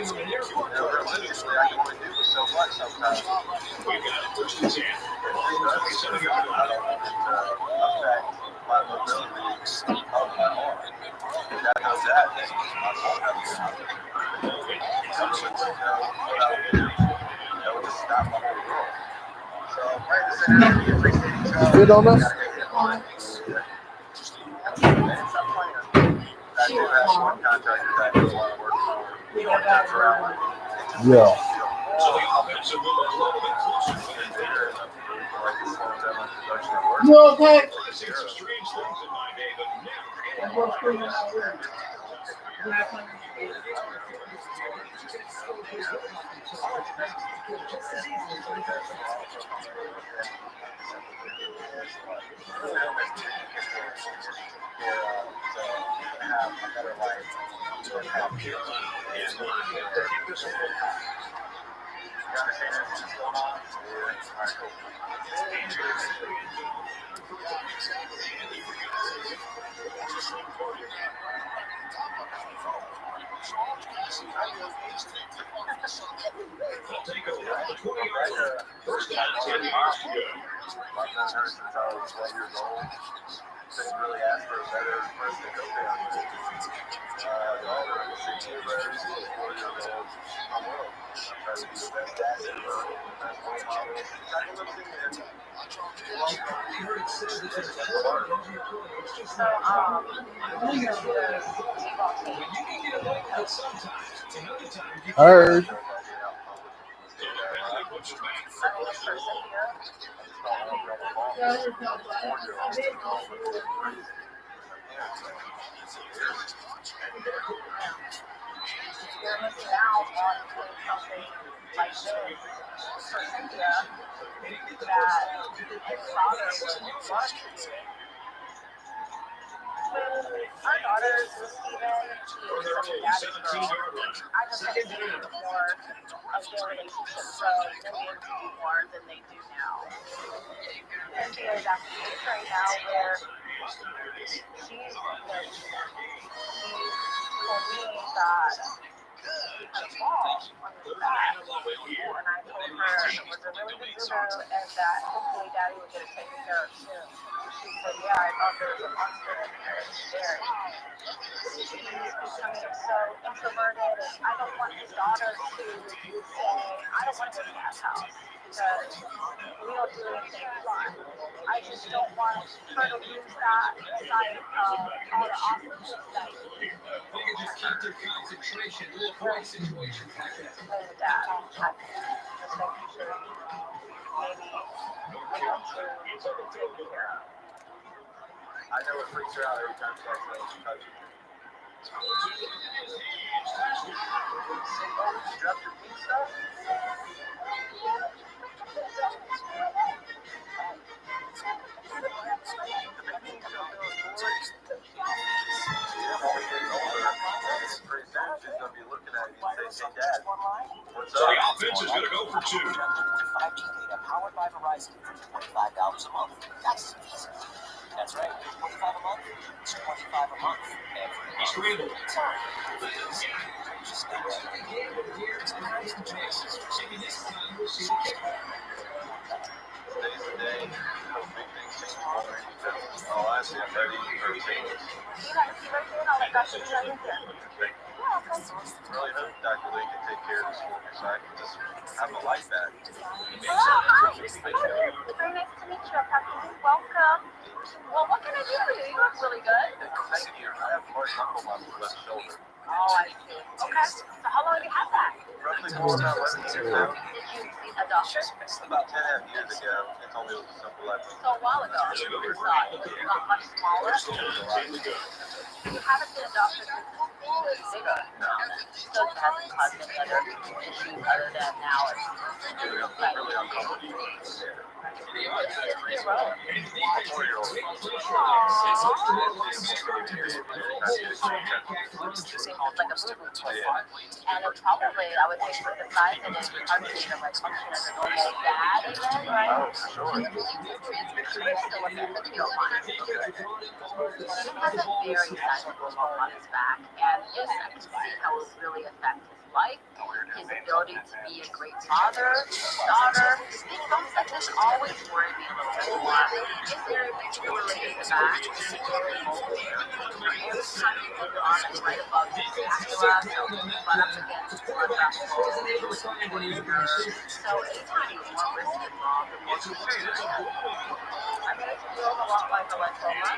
somebody else to do it. Realistically, I can only do so much sometimes. I don't want it to affect my mobility of my arm. If that does that, then I won't have to do it. What I would do, that would just stop my whole world. So, Fit on us? Yeah. You okay? Really ask for a better person to go down with. Heard. You're missing out on doing something like this for Cynthia that his father would want to do. our daughters with Steven, she's such a daddy's girl. I just want to see more of their relationship grow and be able to do more than they do now. And she is at the age right now where she told me that he had a fall on his back. And I told her it was a really big boo-boo and that hopefully daddy would get it taken care of soon. She said, yeah, I thought there was a monster in there. It's scary. He's becoming so introverted, and I don't want his daughter to say, I don't want to go to dad's house because we don't do anything fun. I just don't want her to lose that sight of all the awesome things that he and dad had just making sure maybe we go to take care of. I know it freaks her out every time she has to touch it. Structured pizza stuff? Pretty soon she's going to be looking at you and say, hey, Dad, what's So up? the offense is going to go for 2. 5G data powered by Verizon for $25 a month. That's easy. That's right. $25 a month. It's $25 a month. Every month. Scramble. Sorry. Just go Today's the day. Big things change for me. Oh, honestly, I'm ready for changes. Really hope Dr. Lee can take care of this for me so I can just have a life back. Hello, hi. Very nice to meet you. Welcome. Well, what can I do for you? You look really good. Thank you. I have hard knuckle on my left shoulder. Oh, I see. Okay. So how long have you had that? Roughly more than 11 years now. Did you see a doctor? About 10 years ago, they told me it was a simple leopard. So a while ago, you thought it was not much smaller. You haven't seen a doctor since it's bigger. No. So it hasn't caused any other issues other than now it's Really uncomfortable. your road. 4-year-old. Almost like a boo-boo. And it probably, I would think, with the size it is, it's hard for you to like function as a normal dad even, right? Oh, for sure. So what's that video line? He has a very sizable bump on his back, and yes, I can see how it would really affect his life, his ability to be a great father, daughter. These bumps like this always worry me a little bit more. Is there a particularly in the back? Every time you put it on, it's right above his scapula, so butt up against the blood vessels, so anytime you're more risk involved, the more concerned I am. I mean, it feels a lot like a lymphoma,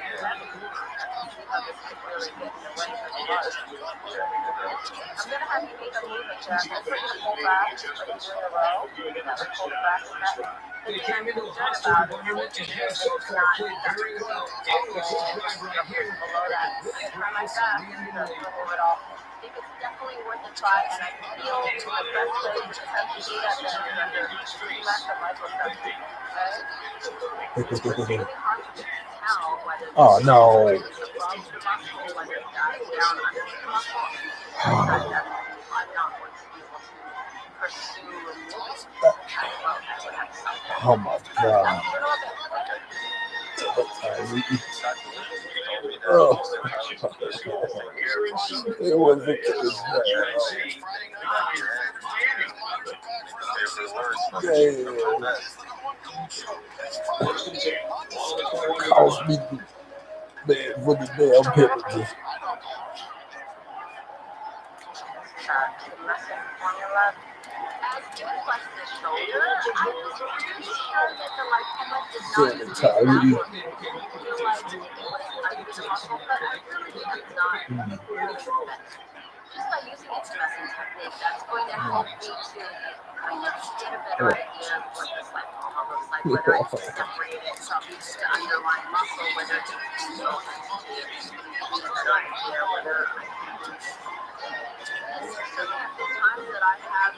because this could really get in the way of the blood. I'm going to have you make a movement here. I'm going to put you to pull back, like you do in a row. That would pull back and that. The thing I'm concerned about is it's not below that. Try my best to remove it all. I think it's definitely worth a try, and I feel the best way to attempt to do that then is under less of microsurgery. Okay? It's really hard to tell whether Oh no. it's above the muscle, whether it's down underneath the muscle. I'm not going to be able to pursue removing Oh my god. Oh. It was a kid's Cost me man for the damn privileges. As you flex the shoulder, I was pretty sure that the lipoma did not feel like it was under the muscle, but I really am not really convinced. Just by using a stressing technique, that's going to help me to kind of get a better idea of what this lipoma looks like, whether it's separated from the underlying muscle, whether it's get a better idea whether so the times that I have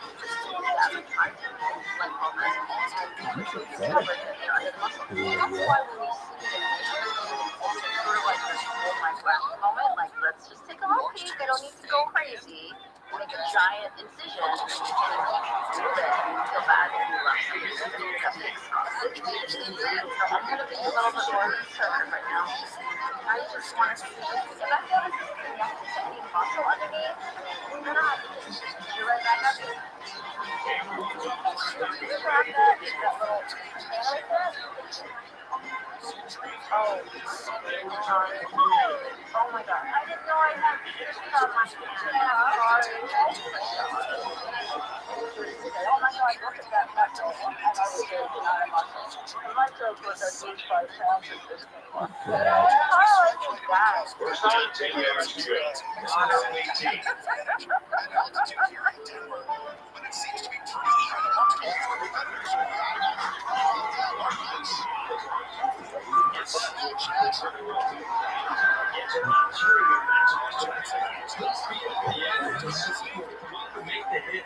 tried to remove lipomas and discovered that they're under the muscle. That's why when you see the picture, it's sort of like this hold my breath. If I feel this is connected to any muscle underneath, we're gonna have to just do right back up. You grab that little handle there. Oh my god. I didn't know I had fish on my hand. Sorry. Oh my god, look at that muscle. I know it is not a muscle. My joke was at least 5 pounds of this thing. First time taking RTX, Auto 18. At altitude here in Denver, but it seems to be pretty even among all four competitors. Make the hit.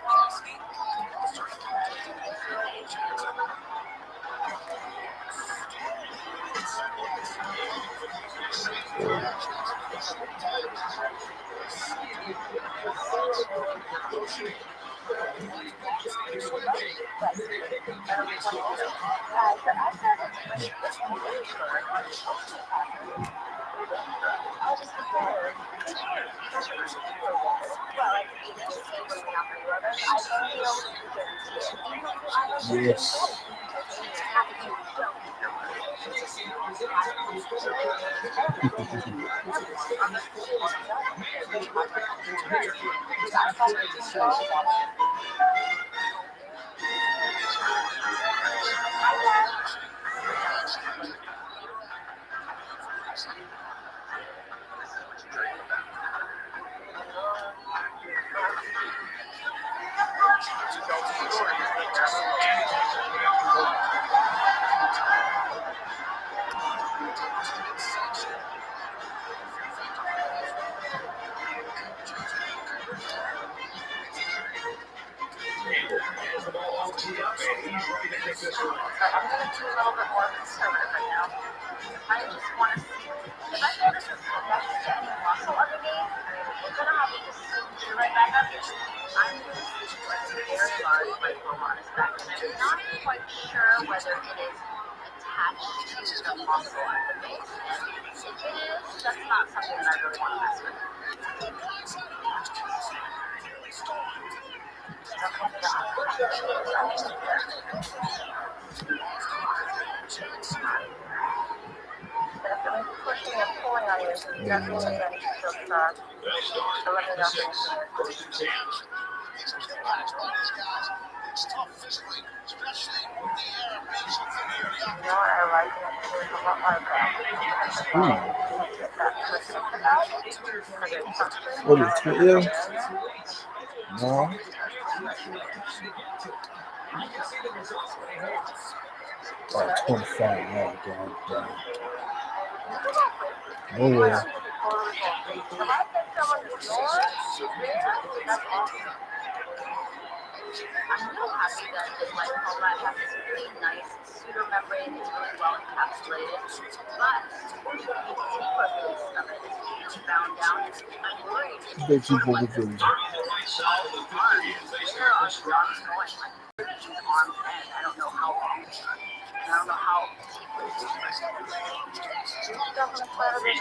Yes. I'm going to be a little bit more conservative right now. I just want to see if I feel this is connected to any muscle underneath, we're going to have to just do right back up. I'm going to see a very large lymphoma on his back, and I'm not quite sure whether it is attached to the muscle at the base. If it is, that's not something that I really want to mess with. I'm pushing and pulling on you. That means that you just let me know if anything. You know what I like? It's a lot like What is it? 12? No. Oh, 25. Oh, God. Oh, well. I'm so happy that this lymphoma has this really nice pseudomembrane. It's really well encapsulated, but the deeper piece of it is bound down. I'm worried it's They keep over there. where are the arms going? Like, these arms end. I don't know how long. I don't know how deeply. Definitely plan of it.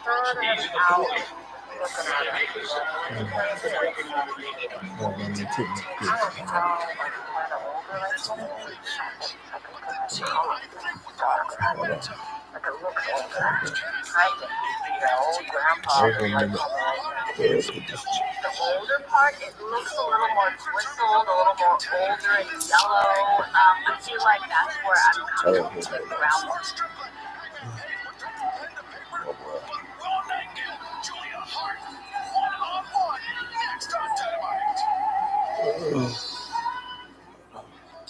Turn it out. Looking at the older part, it looks a little more bristled, a little more older and yellow. I feel like that's where I'm coming to the ground.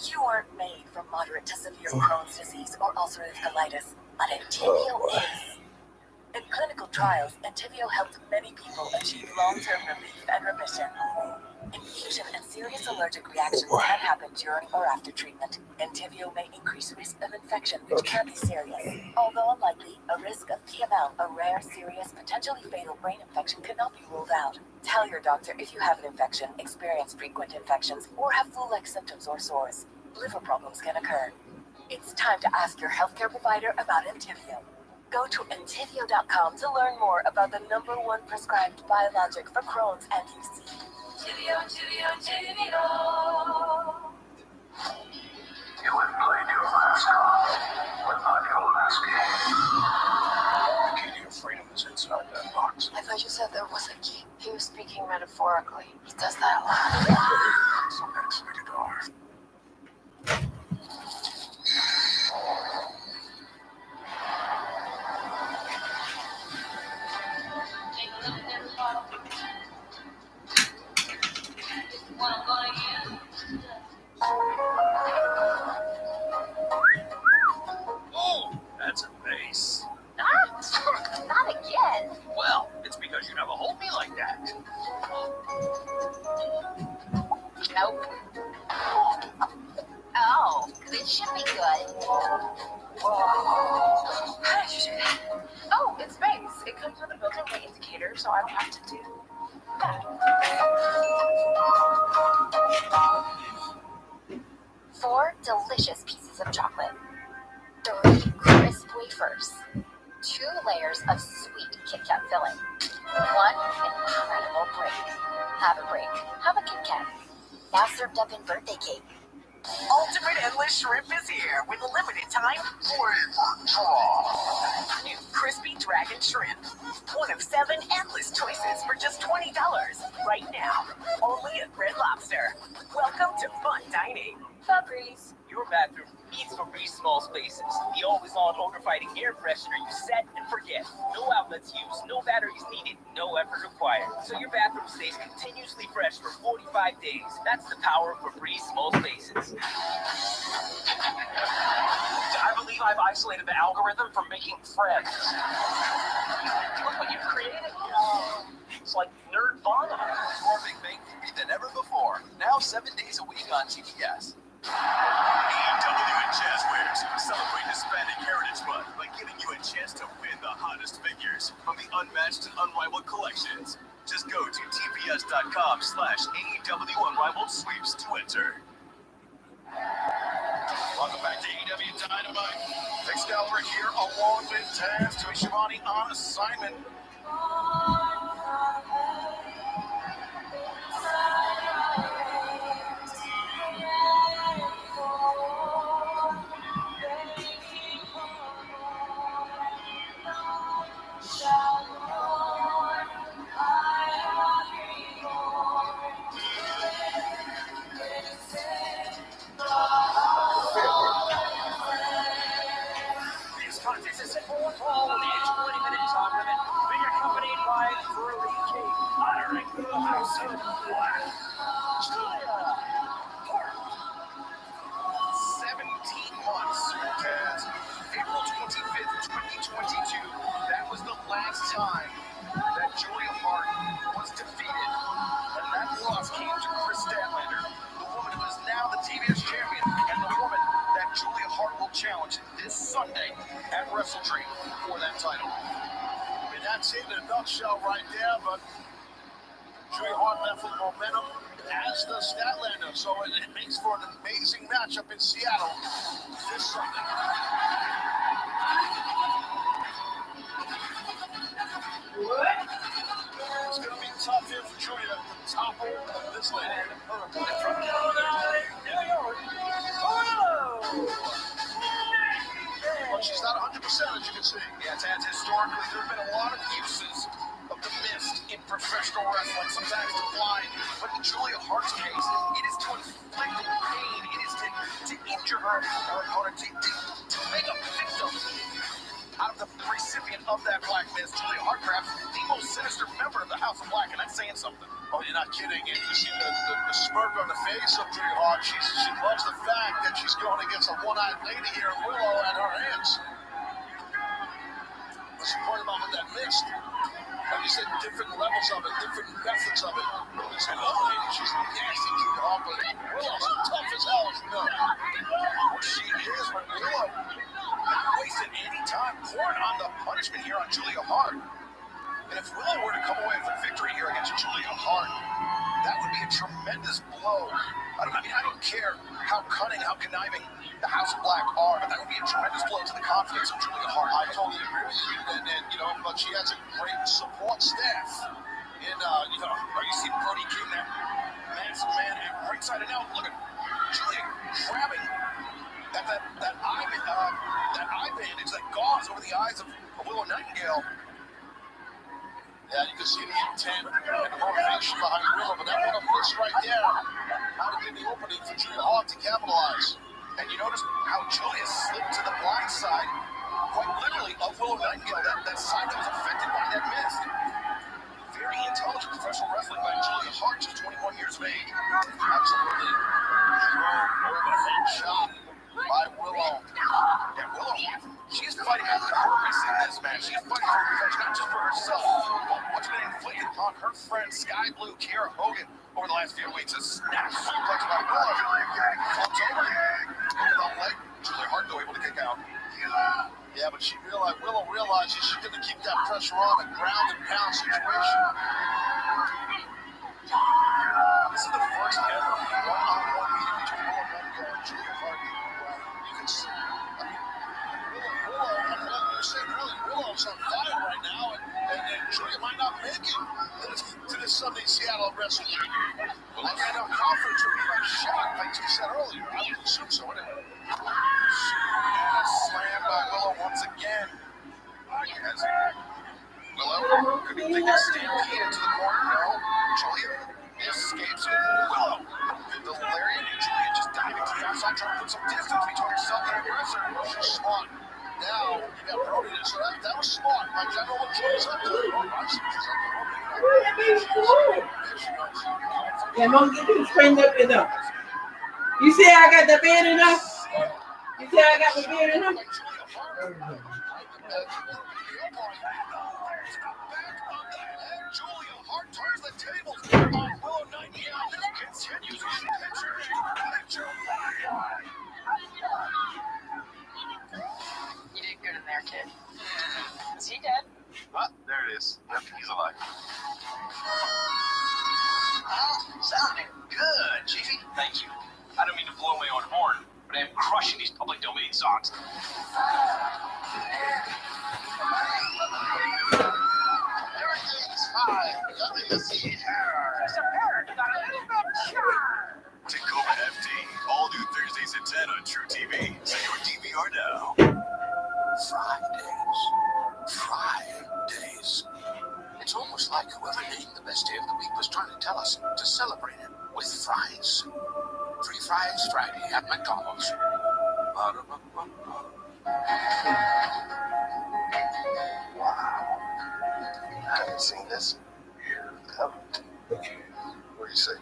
You weren't made for moderate to severe Crohn's disease or ulcerative colitis, but Entyvio is. In clinical trials, Entyvio helped many people achieve long-term relief and remission. Infusion and serious allergic reactions can happen during or after treatment. Entyvio may increase risk of infection, which can be serious. Although unlikely, a risk of PML, a rare, serious, potentially fatal brain infection, cannot be ruled out. Tell your doctor if you have an infection, experience frequent infections, or have flu-like symptoms or sores. Liver problems can occur. It's time to ask your healthcare provider about Entyvio. Go to ncaa.com to learn more about the #1 prescribed biologic for Crohn's and UC. Tivio. You have played your last card, but not your last game. The key to your freedom is inside that box. I thought you said there was a key. He was speaking metaphorically. He does that a lot. So that's rated R. Oh, that's a base. Not again. Well, it's because you never hold me like that. Nope. Oh, this should be good. How did you do that? Oh, it's base. It comes with a built-in weight indicator, so I don't have to do that. 4 delicious pieces of chocolate. 3 crisp wafers. 2 layers of sweet Kit Kat filling. 1 incredible break. Have a break. Have a Kit Kat. Now served up in birthday cake. Ultimate Endless Shrimp is here with a limited time flavor draw. New crispy dragon shrimp. 1 of 7 endless choices for just $20 right now. Only at Red Lobster. Welcome to fun dining. Febreze. Your bathroom needs Febreze small spaces. The always-on odor-fighting air freshener you set and forget. No outlets used, no batteries needed, no effort required. So your bathroom stays continuously fresh for 45 days. That's the power of Febreze small spaces. I believe I've isolated the algorithm from making friends. Look what you've created. It's like Nerdvana. More Big Bang Theory than ever before. Now 7 days a week on TBS. AEW and Jazzwares celebrate Hispanic Heritage Month by giving you a chance to win the hottest figures from the unmatched and unrivaled collections. Just go to tbs.com/AEW Unrivaled Sweeps to enter. Welcome back to AEW Dynamite. Excalibur here along with Taz to Shivani on assignment. This contest is set for one fall with a 20-minute time limit. Being accompanied by Burly King, honoring the House of Black. Julia Hart. 17 months, Taz. April 25th, 2022. That was the last time that Julia Hart was defeated. And that loss came to Chris Statlander, the woman who is now the TBS champion, and the woman that Julia Hart will challenge this Sunday at Wrestle Dream for that title. I mean, that's it in a nutshell right there, but Julia Hart left with momentum, as does Statlander, so it makes for an amazing matchup in Seattle this Sunday. It's going to be tough here for Julia to topple this lady. From New York, but she's not 100%, as you can see. Yeah, Taz, historically, there have been a lot of uses of the mist in professional wrestling, sometimes to blind. But in Julia Hart's case, it is to inflict pain. It is to injure her opponent, to make a victim out of the recipient of that black mist. Julia Hart, perhaps the most sinister member of the House of Black, and that's saying something. Oh, you're not kidding. And you see the smirk on the face of Julia Hart. She loves the fact that she's going against a one-eyed lady here in Willow at her hands. What's the point about with that mist? Like you said, different levels of it, different methods of it. This one lady, she's nasty, Julia Hart, but Willow's tough as hell, as you know. Well, she is, but Willow wasted any time pouring on the punishment here on Julia Hart. And if Willow were to come away with a victory here against Julia Hart, that would be a tremendous blow. I don't care how cunning, how conniving the House of Black are, but that would be a tremendous blow to the confidence of Julia Hart. I totally agree with you, and but she has a great support staff. And you see Brody King, that massive man at ringside, and now look at Julia grabbing that eye bandage, that gauze over the eyes of Willow Nightingale. Yeah, you can see the intent and the motivation behind Willow, but that one push right there, how to give the opening for Julia Hart to capitalize. And you notice how Julia slipped to the blind side, quite literally, of Willow Nightingale, that side that was affected by that miss. Very intelligent professional wrestling by Julia Hart, just 21 years of age. Absolutely. Strong overhead shot by Willow. Yeah, Willow, she's fighting for purpose in this match. She's fighting for revenge, not just for herself. What's been inflicted upon her friend Sky Blue, Kiera Hogan, over the last few weeks. A snap suplex by Willow. Floats over. Over the leg. Julia Hart, though, able to kick out. Yeah, but Willow realizes she's going to keep that pressure on, a ground and pound situation. This is the first ever one-on-one meeting between Willow Nightingale and Julia Hart. You can see, Willow, and what you were saying earlier, Willow's on fire right now, and Julia might not make it to this Sunday Seattle Wrestling. Well, I find out confidence would be shot, like you said earlier. I would assume so, anyway. And a slam by Willow once again. Willow could be thinking stampede into the corner. No, Julia escapes it. Willow with the lariat, and Julia just diving to the outside, trying to put some distance between herself and her aggressor. She's smart. Now you got Brody in, so that was smart. Like, I know what Julia's up to. Yeah, Mom, get them straightened up enough. You see I got the beard enough? You see I got the beard enough? Julia Hart turns the tables on Willow Nightingale. Continues to picture. You did good in there, kid. Is he dead? What? There it is. Yep, he's alive. Sounding good, Chiefy. Thank you. I don't mean to blow my own horn, but I am crushing these public domain songs. Everything's fine. Nothing to see here. It's a bird. Got a little bit shy. Tacoma FD, all new Thursdays at 10 on True TV. Set your DVR now. Fridays. It's almost like whoever named the best day of the week was trying to tell us to celebrate it with fries. Free Fries Friday at McDonald's. Wow. I haven't seen this ever. Okay. What do you say?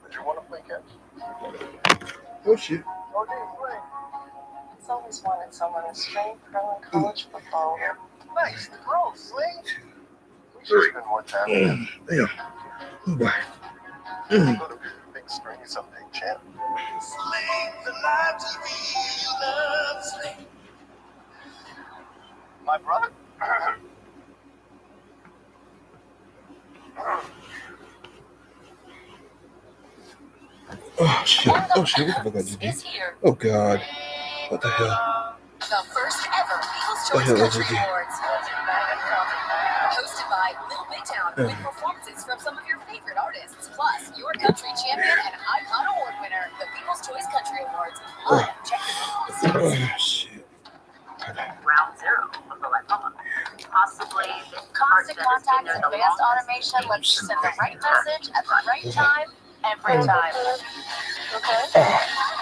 Would you want to play catch? Oh shit. What do you play? It's always wanted someone in strength, pro, and college football. Yeah. Nice. The throw, sling. We should spend more time. Damn. Oh boy. Go to big string someday, champ. Sling the live TV you love. Sling. My brother? Oh shit. Oh shit. What the fuck I just did? Oh god. What the hell? The first ever People's What the Choice hell is Country it? Awards. Hosted by Little Big Town with performances from some of your favorite artists. Plus, your country champion and icon award winner, the People's Choice Country Awards. Oh shit. Round zero of the lipoma. Possibly Constant contact and advanced automation lets you send the right message at the right time, every time. Okay.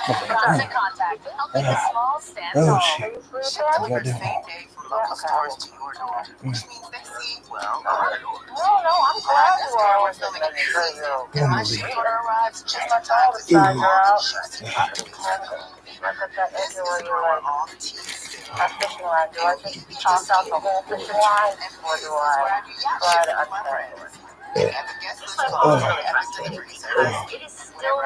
Constant contact, helping the small stand Oh tall. shit. Delivered Goddamn. same day from local stores to your door, which means they see, well, No, I'm glad you are with them. and my Holy. Order arrives just my child is signed her out. Look at that edge where you're like, my fishing line. Do I just toss out the whole fishing line, or do I try to untangle it? This one is really frustrating because it is still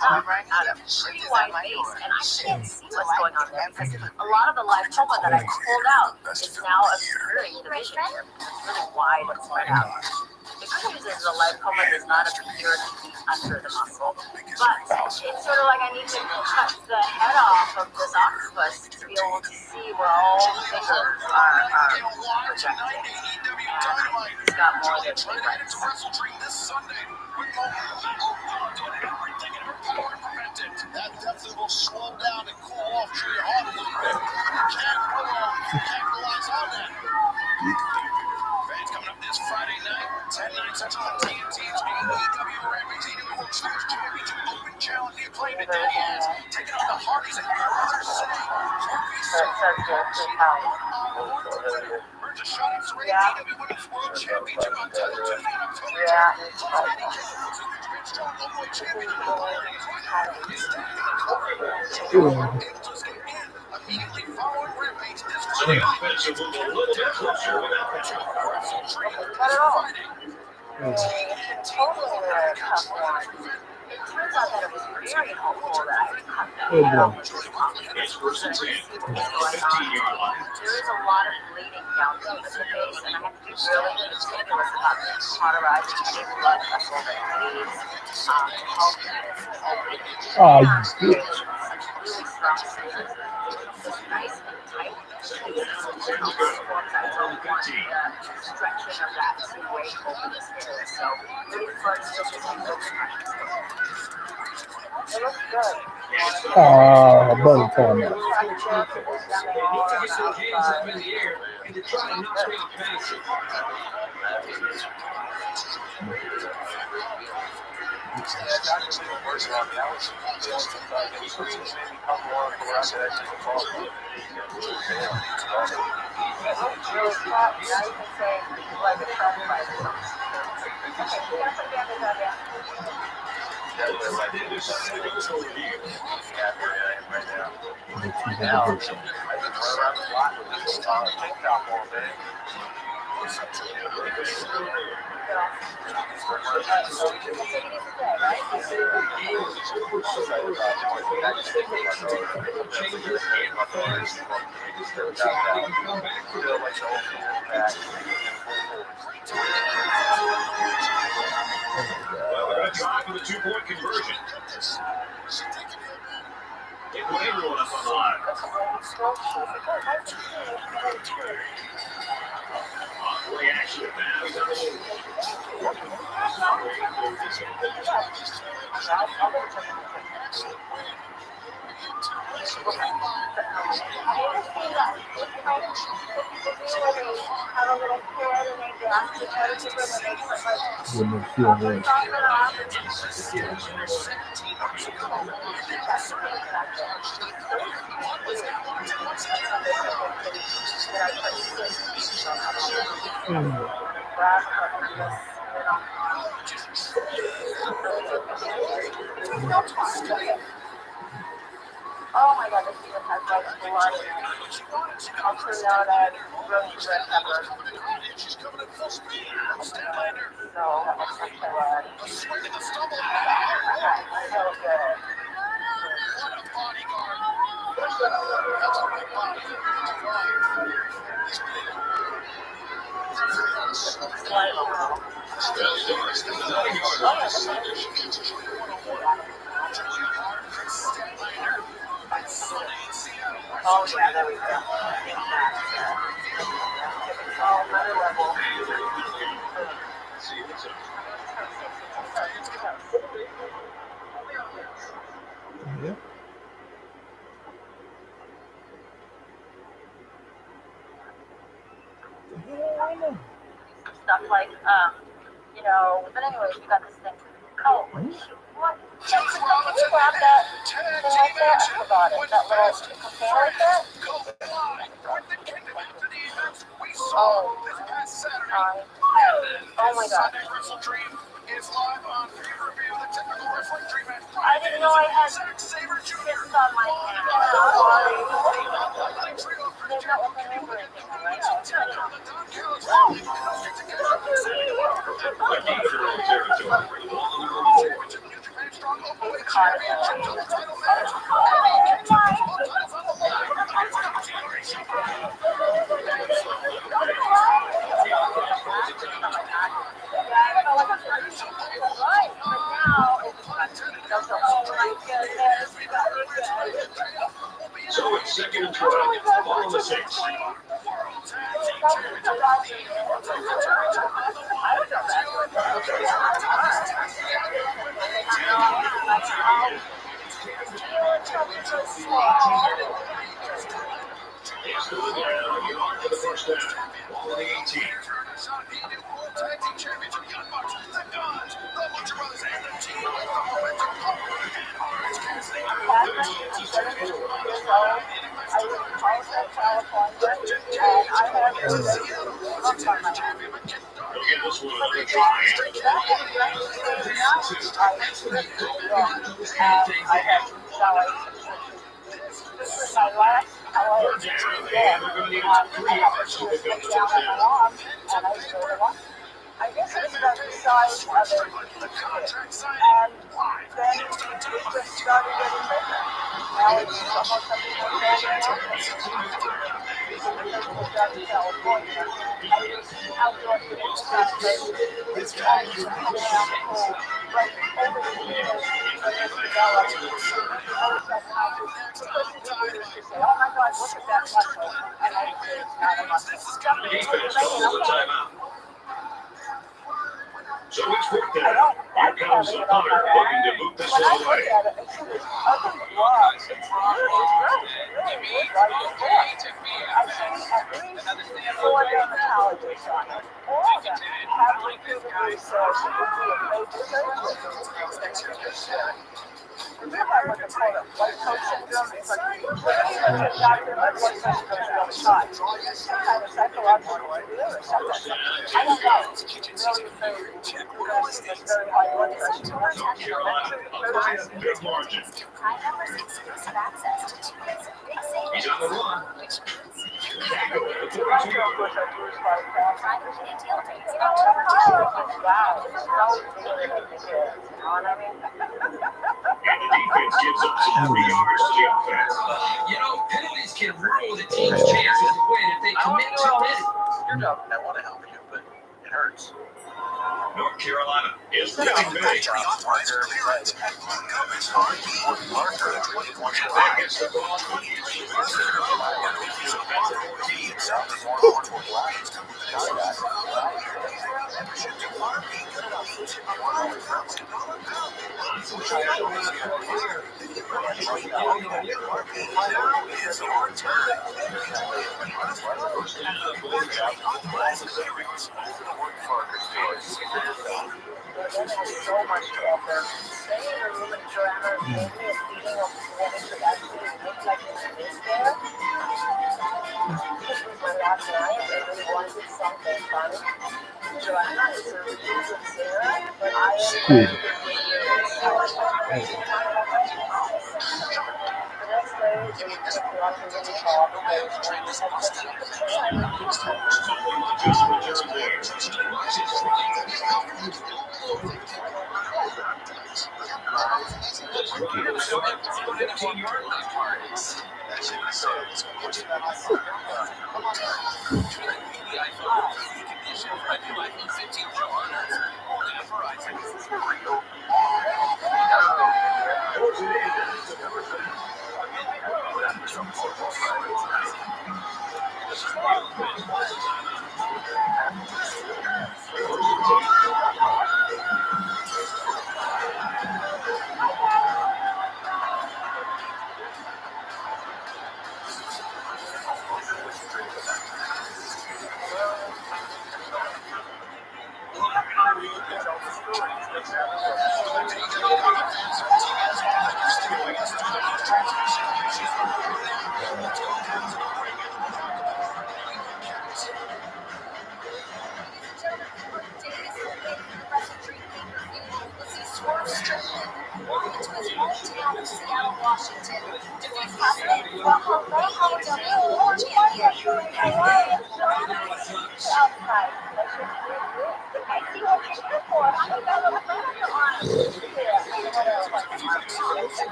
out a pretty wide base, and I can't see what's going on there because a lot of the lipoma that I pulled out is now obscuring the vision here. It's really wide and spread out. The good news is the lipoma does not appear to be under the muscle, but it's sort of like I need to cut the head off of this octopus to be able to see where all the fingers are projecting. And it's got more than three legs. That definitely will slow down and cool off your heart a little bit. Can't capitalize on that. Fans coming up this Friday night, 10/9 Central on TNT's AEW Rampage Universe Series Championship Open Challenge. The Acclaim and Danny Hands taking on the Hardys and your brother say. Burns a shot up for AEW Women's World Championship on Tuesday in October. Plus Eddie Kingston, two-man strong openweight champion. Angels get in immediately following Rampage this Friday. The offensive will a little bit closer without the Wrestle Tree Friday. Totally a tough one. It turns out that it was very helpful that I cut the head off of this octopus. There is a lot of bleeding down through the face, and I have to be really meticulous about cauterizing any blood vessel that bleeds to help with opening. Really strong scissors. It's nice and tight. I don't want the stretching of that to break open this area. So really first stitches and those pressures. It looks good. Buddy time out. Try for the two-point conversion. They put everyone up on the line. Play action now. Oh my god, this even has like blood in it. Also known as roast red pepper. So, that's such a blood. So good. Oh yeah, there we go. I think that's another level. Yeah. Stuff like, but anyways, we got this thing. Oh, what? Can you grab that thing right there? I forgot it. That little container right there? Oh, sorry. Oh my god. I didn't know I had this on my hand. There's not like a number or anything, right? caught it. Right, but now it's oh my goodness. So it's second and 12. Ball on the 6. It's good now. You're on for the first down. Ball on the 18. They'll get this one another try. Third down, and they're going to need a 3 yards to pick up the first down. I guess it's the size of it, and then it just started getting bigger. Now it's almost something like California. I was outdoor fitness classes, and but over the years, when it's developed, I was so conscious, especially the leaders to say, oh my God, look at that muscle, and I say, it's not a muscle. Defense calls a timeout. So it's fourth down. Here comes the punter, looking to boot this one away. Remember what they call it, white coat syndrome? It's like, a doctor, my blood pressure goes really high. It's some kind of psychological deal or something. I don't know. It's really very, very high blood pressure. North Carolina, a 5-big margin. Prime members exclusive access to 2 weeks of big savings. He's on the run. Which means you Tango can at the 42 yard line. Private Pay deal dates October to November. Wow, it's so big that they do. You know what I mean? And the defense gives up some 3 yards to the offense. You know, penalties can ruin the team's chances to win if they commit too many. Your job, I want to help you, but it hurts. North Carolina is winning big. That gets the ball to So much better. Staying in a room and drama, maybe a feeling of what it could actually look like in this there. This was my last night. I really wanted something fun. Joanna is a really good singer, but I am the next day, we took the launch of the call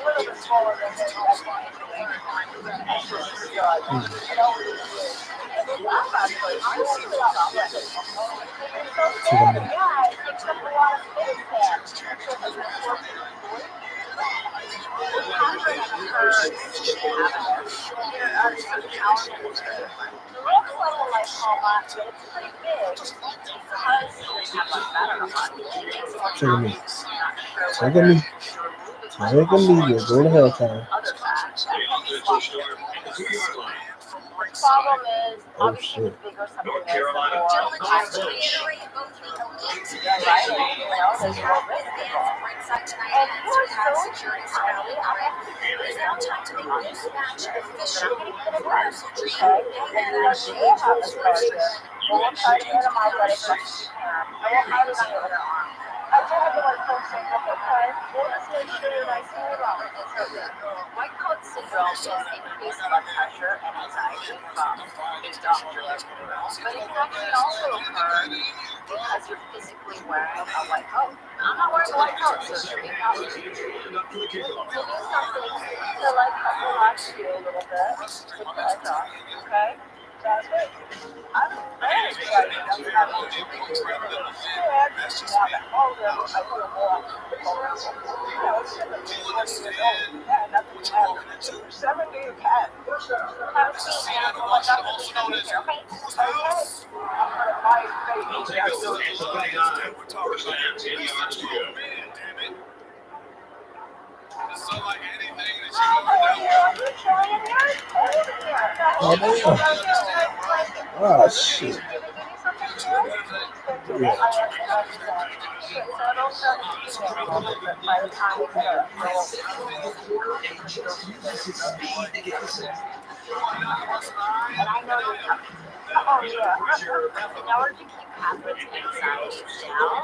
little bit smaller than this. Taking me. You're going to hell time. The problem is, obviously, shit. the bigger something is, the more right? You know, there's more risk involved. And you're so tiny. I'm not getting to the price, okay? And you know, you will have a charger. But we'll try to minimize that as much as we can. And we'll hide it on your inner arm. I tell everyone, folks, say, look, okay, we'll just make sure you're nice and warm. White coat syndrome is increased blood pressure and anxiety from a doctor. But it can actually also occur because you're physically wearing a white coat. I'm not wearing a white coat, so there you go. We do something to like relax you a little bit, take the edge off, okay? That's it. I'm very excited. I'm having a big scared. Now that all of them, I put them all. You know, it's 20 years old. Yeah, nothing happens. 70 you can. Have a seat. I'm going to be here, okay? Okay. I'm going to buy a baby. It's not like anything that you ever done. Oh, shit. Yeah. And I know you're coming. Oh, yeah. In order to keep Catherine's anxiety down,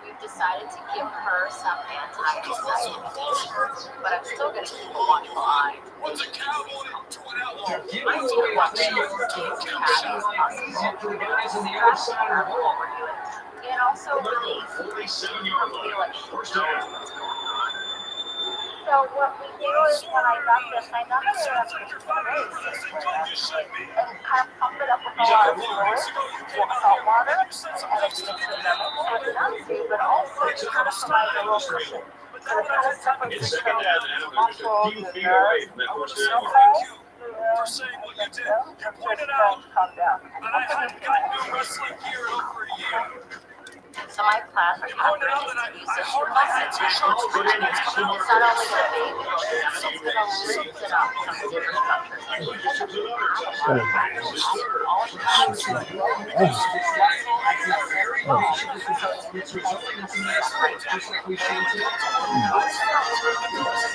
we've decided to give her some anti-anxiety medication, but I'm still going to keep a watchful eye. What's a cowboy to an outlaw? My deal was to as cat as possible. And also relief. I feel like she knows what's going on. So what we do is when I got this, I know that it was very simple actually, and kind of pump it up with a lot of fluid, salt water, and it keeps the level with dynasty, but also to kind of provide a little cushion. So it kind of separates the muscles, the nerves, okay? For saying what you did. You pointed out that I hadn't gotten new wrestling gear in over a year. So my plan for Catherine is to use this requested technique. It's not only going to be it's going to loosen up some different structures. And all it's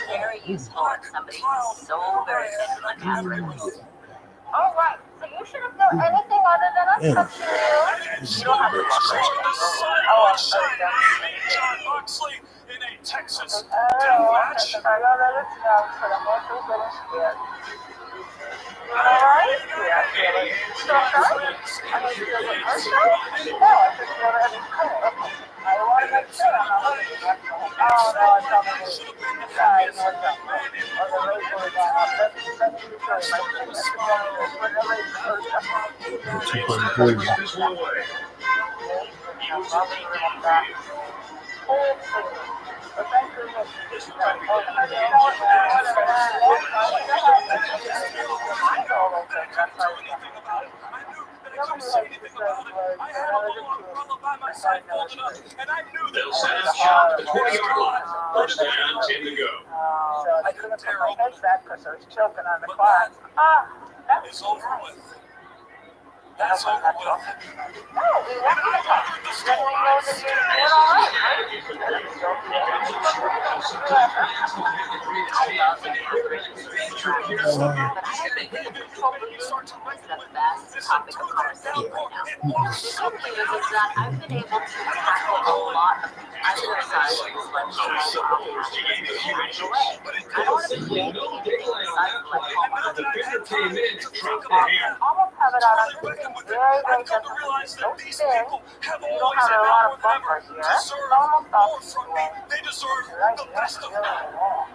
very useful when somebody is so very thin like Catherine is. All right, so you should have done anything other than us touching you. You don't have to walk away. Oh, I'm sorry. John Moxley in a Texas I know that it's young, so the most of it is scared. All right? Yeah, I feel it. So sorry? I mean, feel it first time? No, I just feel it every time. I want to make sure I'm not looking at you. Oh, no, it's not me. I know it's not me. Or the razor is on up. Let me show you my signature. Whatever it's close up. They'll set us shot at the 20-yard line. First down, 10 to go. So I couldn't put my head back because I was choking on the clock. It's over with. That's over with. No, we want you to talk. Then we know that you're doing all right, right? It's the best topic of conversation right now. The good news is that I've been able to tackle a lot of exercise is like so away. I don't want to be making anything inside like almost have it out on the screen. Very, very gentle. Don't spin. You don't have a lot of bumper here. It's almost off the way. They deserve Right, the yeah, best of really, yeah.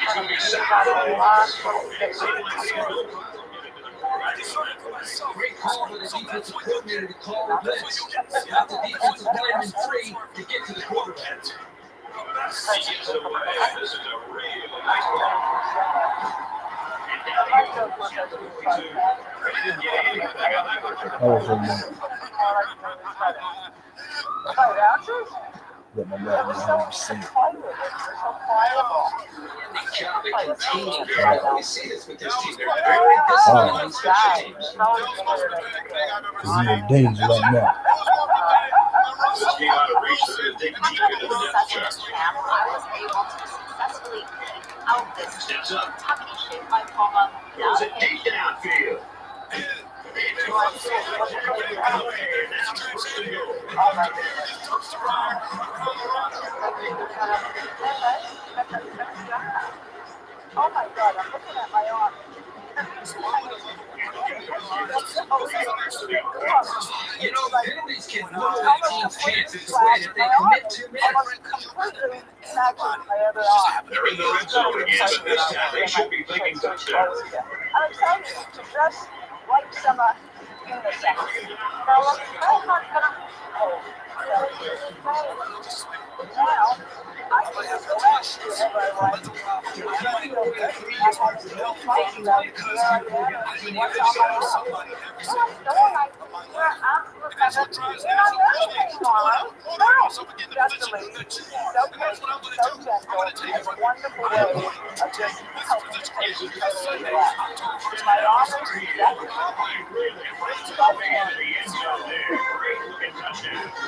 It's going to be Saturday. I decided for myself. Great call for the defensive coordinator to call the blitz. Stop the defensive lineman free to get to the quarterback. He is away. This is a real nice Let my love know how to sing. We see this with this team. They're very He's in danger right now. I was able to successfully keep out this Kentucky-shaped lymphoma without it deep downfield. Oh my God, I'm looking at my arm. You know, penalties can lower the team's chances to win if they commit too many. They're in the red zone again, but this time they should be thinking touchdown. I'm excited to just like some unisex. Now, I'm not gonna. Now, I can just go out to wherever I want.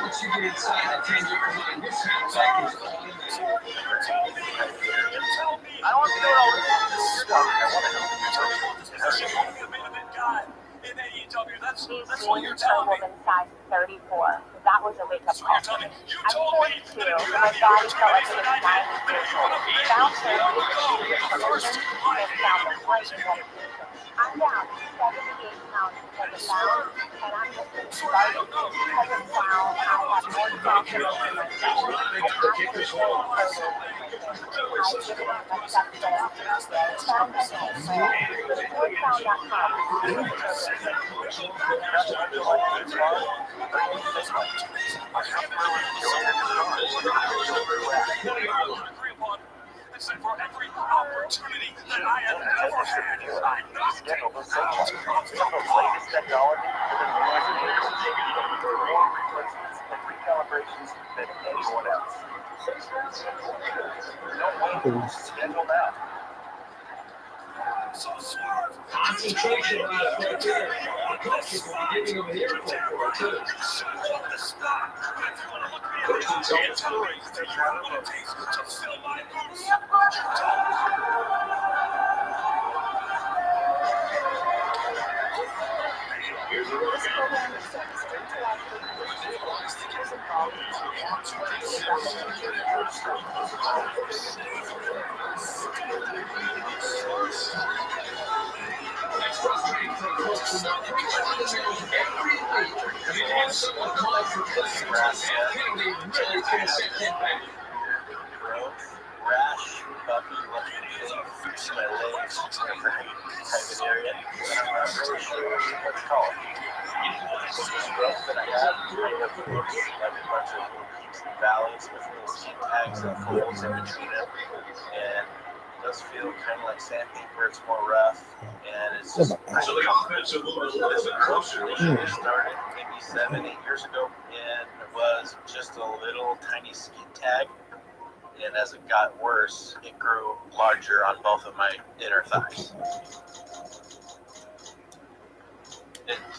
Once you get inside the 10-yard line, this sounds like it's going in there. I don't want to know what all this is. I want to know. He's what you're telling me. Size 34. That was a wake-up call for me. I'm 42, and my body felt like it was 90 years old. Found surgery to treat the collision and found the right medication. I'm down 78 pounds because of sound, and I'm just excited because of sound. I have more confidence in myself. And I'm going to go further. I've given it a step to sound and And for every opportunity that I have ever had, I knocked it out. Some of the latest technology for the newest vehicles with more replacements and recalibrations than anyone else. Don't wait. Schedule now. Concentration right there. The coaches will be giving them an earful for it, too. Here's the workout. It's frustrating for a coach to know that every week when someone calls for plays, and penalty really can set them back. Rash, bumpy, looking my legs, different type of area. I'm not really sure what to call it. This growth that I have kind of looks like a bunch of peaks and valleys with little skin tags and folds in between them. And it does feel kind of like sandpaper. It's more rough. And it's just So the offensive movement is a little bit closer. it started maybe 7-8 years ago, and it was just a little tiny skin tag. And as it got worse, it grew larger on both of my inner thighs.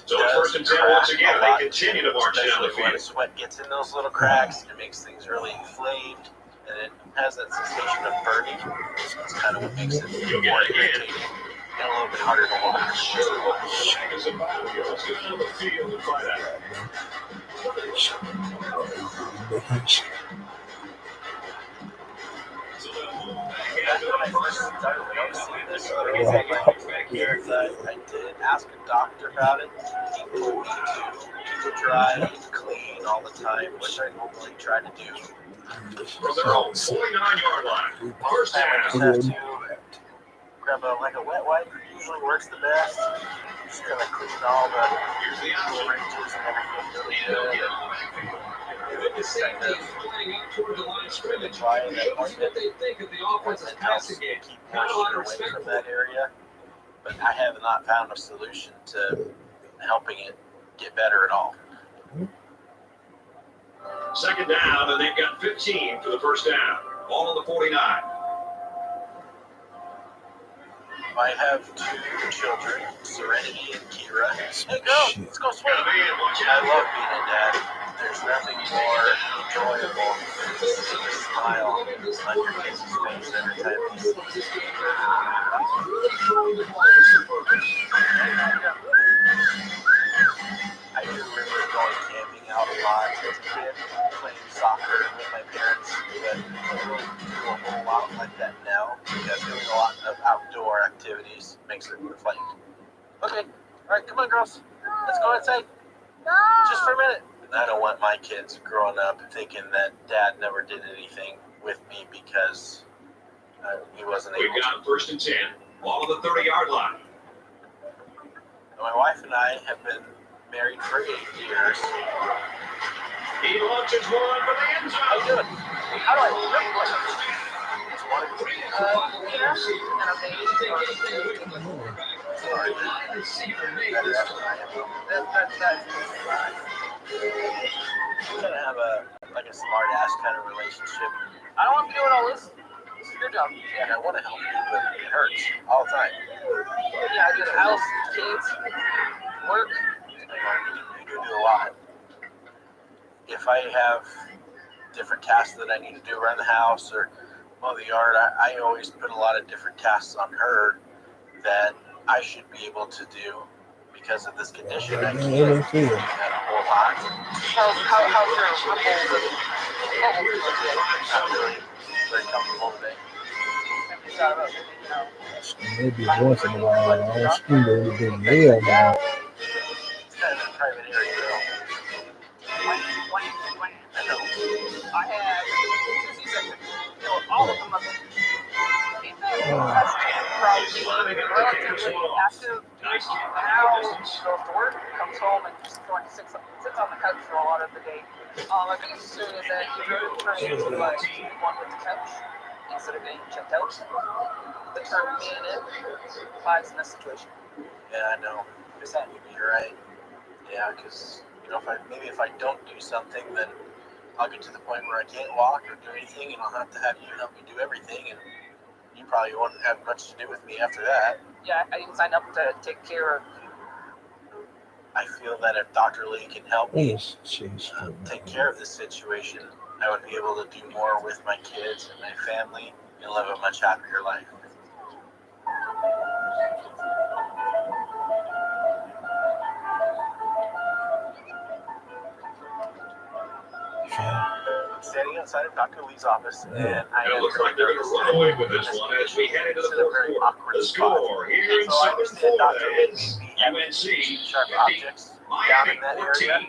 So first and 10 once again, they continue to march down the When field. sweat gets in those little cracks, it makes things really inflamed, and it has that sensation of burning. That's kind of what makes it more irritating and a little bit harder to watch. Sure what the shag is about here. Let's get on the field and find out. Back when I first started noticing this growth on my kids, I did ask a doctor about it. He told me to keep it dry, clean all the time, which I normally try to do. From their own 49-yard line. First I just down. have to grab a wet wipe. Usually works the best. Just kind of clean all the ridges and everything really good. The safety is lining up toward the line of scrimmage. Apply Shows that what they think of the offensive passing game. Keep How moisture away from that area. But I have not found a solution to helping it get better at all. Second down, and they've got 15 for the first down. Ball on the 49. I have two children, Serenity and Kira. Hey, go! Let's go swim! I love being a dad. There's nothing more enjoyable than to see the smile on your kid's face every time you see it. I do remember going camping out a lot as a kid, playing soccer with my parents, but I don't really do a whole lot like that now because doing a lot of outdoor activities makes it like, okay, all right, come on, girls, let's go inside, just for a minute. And I don't want my kids growing up thinking that dad never did anything with me because he wasn't able to. We've got first and 10, ball on the 30-yard line. My wife and I have been married for 8 years. He launches one for the end zone. How you doing? How do I flip one? It's one of three. Here, and I'm Sorry. We're gonna have a smart ass kind of relationship. I don't want to do it all this. This is your job. Yeah, I want to help you, but it hurts all the time. Yeah, I do the house, kids, work. You do a lot. If I have different tasks that I need to do around the house or mow the yard, I always put a lot of different tasks on her that I should be able to do because of this condition. I can't do that a whole lot. How's your Not really very comfortable today. Maybe once in a while. I don't scream everything. Hell, man. It's kind of a private area, though. I had C-section. All of them of them. Relatively active. Now goes to work, comes home, and just sits on the couch for a lot of the day. My biggest concern is that he turns into like one with the couch instead of getting checked out. The term being it applies in this situation. Yeah, I know. You're right. Yeah, because if I don't do something, then I'll get to the point where I can't walk or do anything, and I'll have to have you help me do everything, and you probably won't have much to do with me after that. Yeah, I didn't sign up to take care of. I feel that if Dr. Lee can help me take care of this situation, I would be able to do more with my kids and my family and live a much happier life. Standing outside of Dr. Lee's office, and I It looks like they're going to run away with this one as we head into the fourth quarter. The score here in Southern Florida is UNC sharp objects down in that area.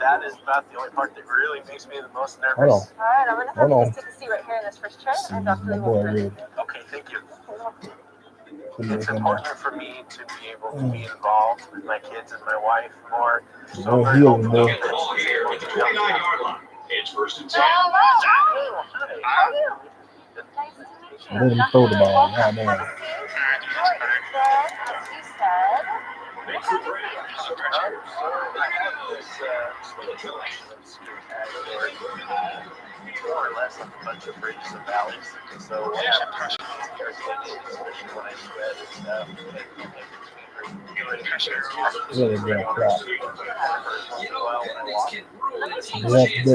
That is about the only part that really makes me the most nervous. Hold on. Alright, I'm gonna have you take a seat right here in this first chair, and Dr. Lee will be ready. Okay, thank you. It's important for me to be able to be involved with my kids and my wife more. So Don't very heal hopeful them, that the ball here at the 29-yard line. It's first and 10. How are you? Nice to meet you. Let him throw the ball. God damn. Then, as you said, Makes the grab. I have this split collection of street ag more or less like a bunch of bridges and valleys. So what happens is when I spread and stuff, Really good crap. You have to get simulate.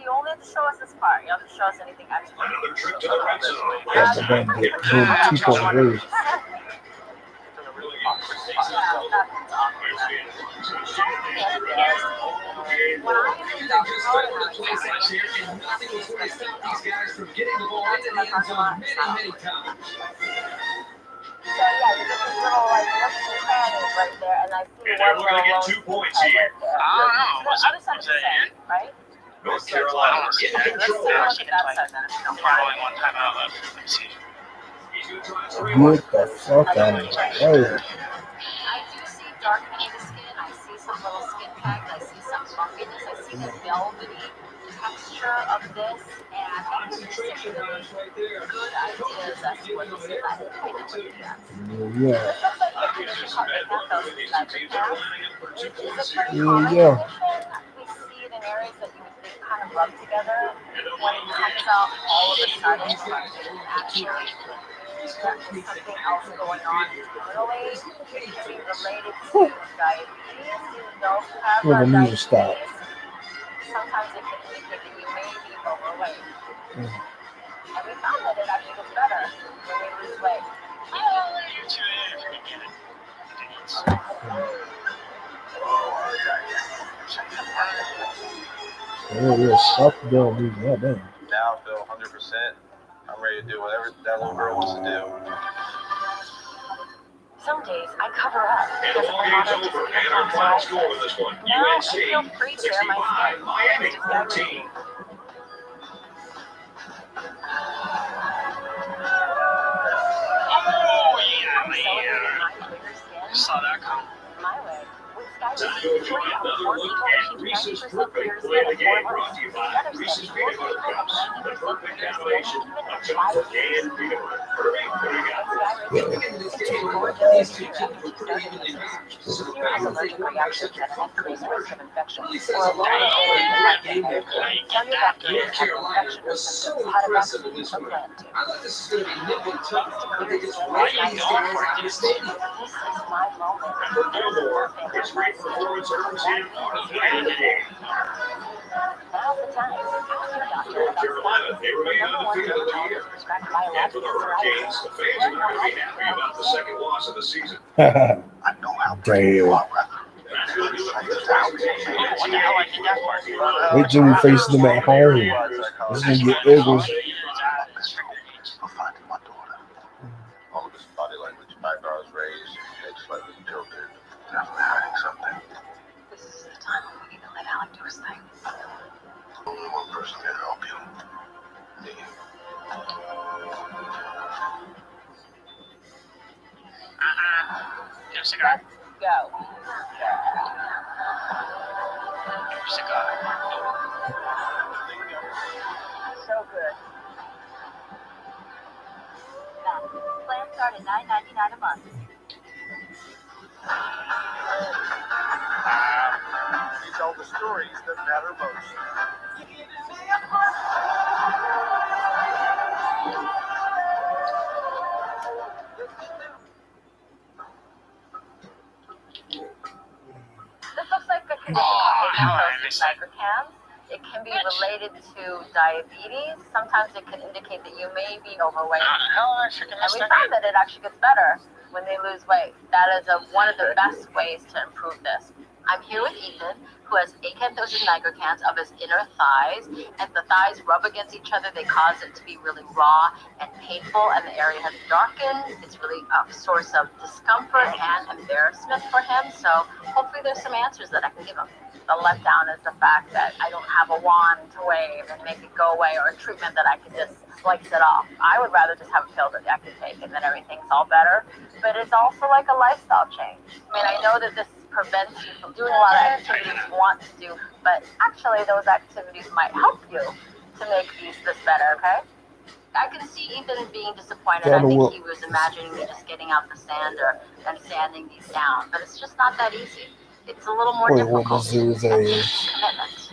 you only have to show us this part. You don't have to show us anything extra. Another trip to the red zone. Yeah, but then do the 2-point raise. When I was in North Carolina, I was And nothing was going to stop these guys from getting the ball into the end zone many times. So yeah, you get these little like nooks and crannies right there, and I see one little lone 2 points right here. there. The other side is the same, right? North Carolina in control. Let's take a look at that side then, if you don't mind. One time out left. Let me see. Get the fuck out of here. I do see darkening of the skin. I see some little skin pegs. I see some fluffiness. I see the velvety texture of this, and I think there's some really good ideas as to what this is. I think we can look at. Yeah. This looks like the condition called acanthos nigricans. It's a pretty Yeah. common condition. We see it in areas that you would think kind of rub together. When it comes out all of a sudden, actually, there is something else going on internally. It can be related to diabetes. You know, if you have Well, the music diabetes, stopped. sometimes it can indicate that you may be overweight. And we found that it actually gets better when we lose weight. Yeah, stop the damn music. Yeah, damn. Now I feel 100%. I'm ready to do whatever that little girl wants to do. Some days I cover up because I want to just Final score of this one. now I UNC feel free to share my 65, skin. Miami Just gotta 14. Saw that come. My way. With Skyway, Time to enjoy another look at Reese's Perfect Play of the Game, brought to you by Reese's Peanut Butter Cups. The perfect combination of chocolate and peanut butter. Herbie, what do you got? Looking into this game, these two teams were pretty evenly matched. So the Falcons take one versus the Cardinals margin. Really says a lot about a great gameplay. North Carolina was so impressive in this one. I thought this was going to be nip and tuck, but they just ran these guys out of the stadium. This is my moment. Gilmore, his great performance earns him a play of the game. Now's the time. Ask your doctor North about Carolina, Skyway. they remain undefeated in the year. Prescribed And biologics for the for Hurricanes, the fans are not going to be happy about the second loss of the season. I know how Damn. What the hell I did that for? Wait till we face them at home. It's gonna get ugly. You'll find my daughter. All of his body language, eyebrows raised, head slightly tilted. Definitely hiding something. This is the time when we need to let Alec do his thing. Only one person can help you. Me. Cigar. Go. Cigar. So good. Now, plan start at $9.99 a month. You tell the stories that matter most. This looks like a condition called acanthos nigricans. It can be related to diabetes. Sometimes it can indicate that you may be overweight. And we found that it actually gets better when they lose weight. That is one of the best ways to improve this. I'm here with Ethan, who has acanthosis nigricans of his inner thighs. As the thighs rub against each other, they cause it to be really raw and painful, and the area has darkened. It's really a source of discomfort and embarrassment for him. So hopefully there's some answers that I can give him. The letdown is the fact that I don't have a wand to wave and make it go away, or a treatment that I can just slice it off. I would rather just have a pill that I can take and then everything's all better. But it's also like a lifestyle change. I mean, I know that this prevents you from doing a lot of activities you want to do, but actually those activities might help you to make this better, okay? I can see Ethan being disappointed. I think he was imagining me just getting out the sander and sanding these down, but it's just not that easy. It's a little more difficult and takes commitment.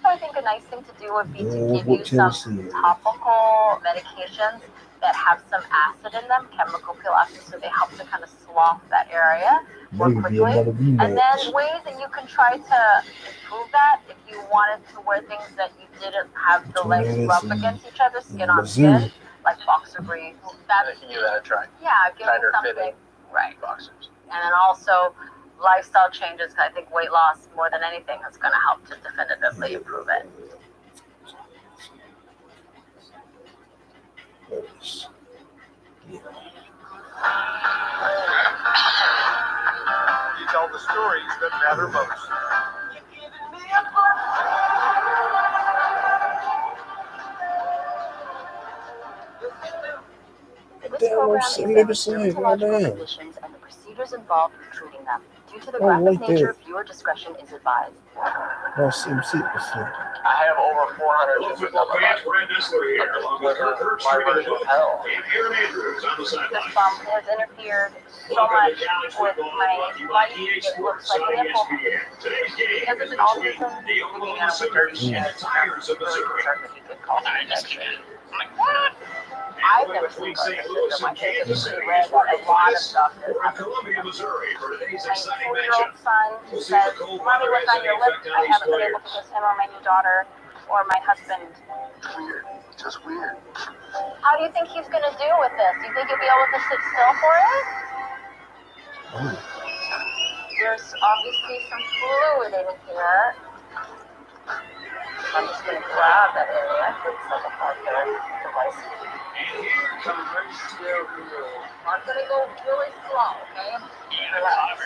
So I think a nice thing to do would be to give you some topical medications that have some acid in them, chemical peel acid, so they help to kind of slough that area more quickly. And then ways that you can try to improve that, if you wanted to wear things that you didn't have the legs rub against each other, skin on skin, like boxer briefs. You had to try. Yeah, give me something. Right. Boxers. And then also lifestyle changes. I think weight loss more than anything is going to help to definitively improve it. You tell the stories that matter most. This program examines dermatological conditions and the procedures involved with treating them. Due to the graphic nature, viewer discretion is advised. No, see. I have over 400 Football fans, Brad Nessler here, along with Kirk This bump has interfered so much with my life, it looks like a nipple. Because it's autism, looking at him with dirty skin, it's really concerned that he could cause an infection. I've never seen carcasses, my kids have just read that a lot of stuff is happening. My 4-year-old son says, Mommy, what's on your lip? I haven't been able to kiss him or my new daughter or my husband. Weird. Just weird. How do you think he's going to do with this? Do you think he'll be able to sit still for it? There's obviously some fluid in here. I'm just going to grab that area. It's like a marker device. I'm going to go really slow, okay? Relax.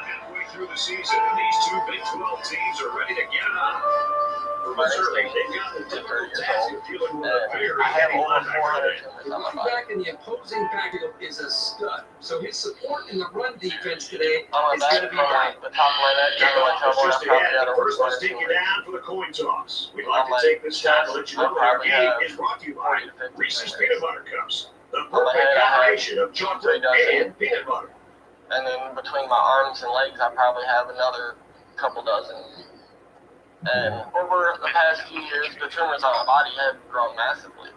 Halfway through the season, and these two Big 12 teams are ready to get it on. For Missouri, they've got the difficult task of dealing with a very heavy linebacker. The running back in the opposing backfield is a stud, so his support in the run defense today is going to be high. Kickoff is just ahead. First, let's take you down for the coin toss. We'd like to take this time to let you know that our game is brought to you by Reese's Peanut Butter Cups, the perfect combination of chocolate and peanut butter. And then between my arms and legs, I probably have another couple dozen. And over the past few years, the tumors on my body have grown massively.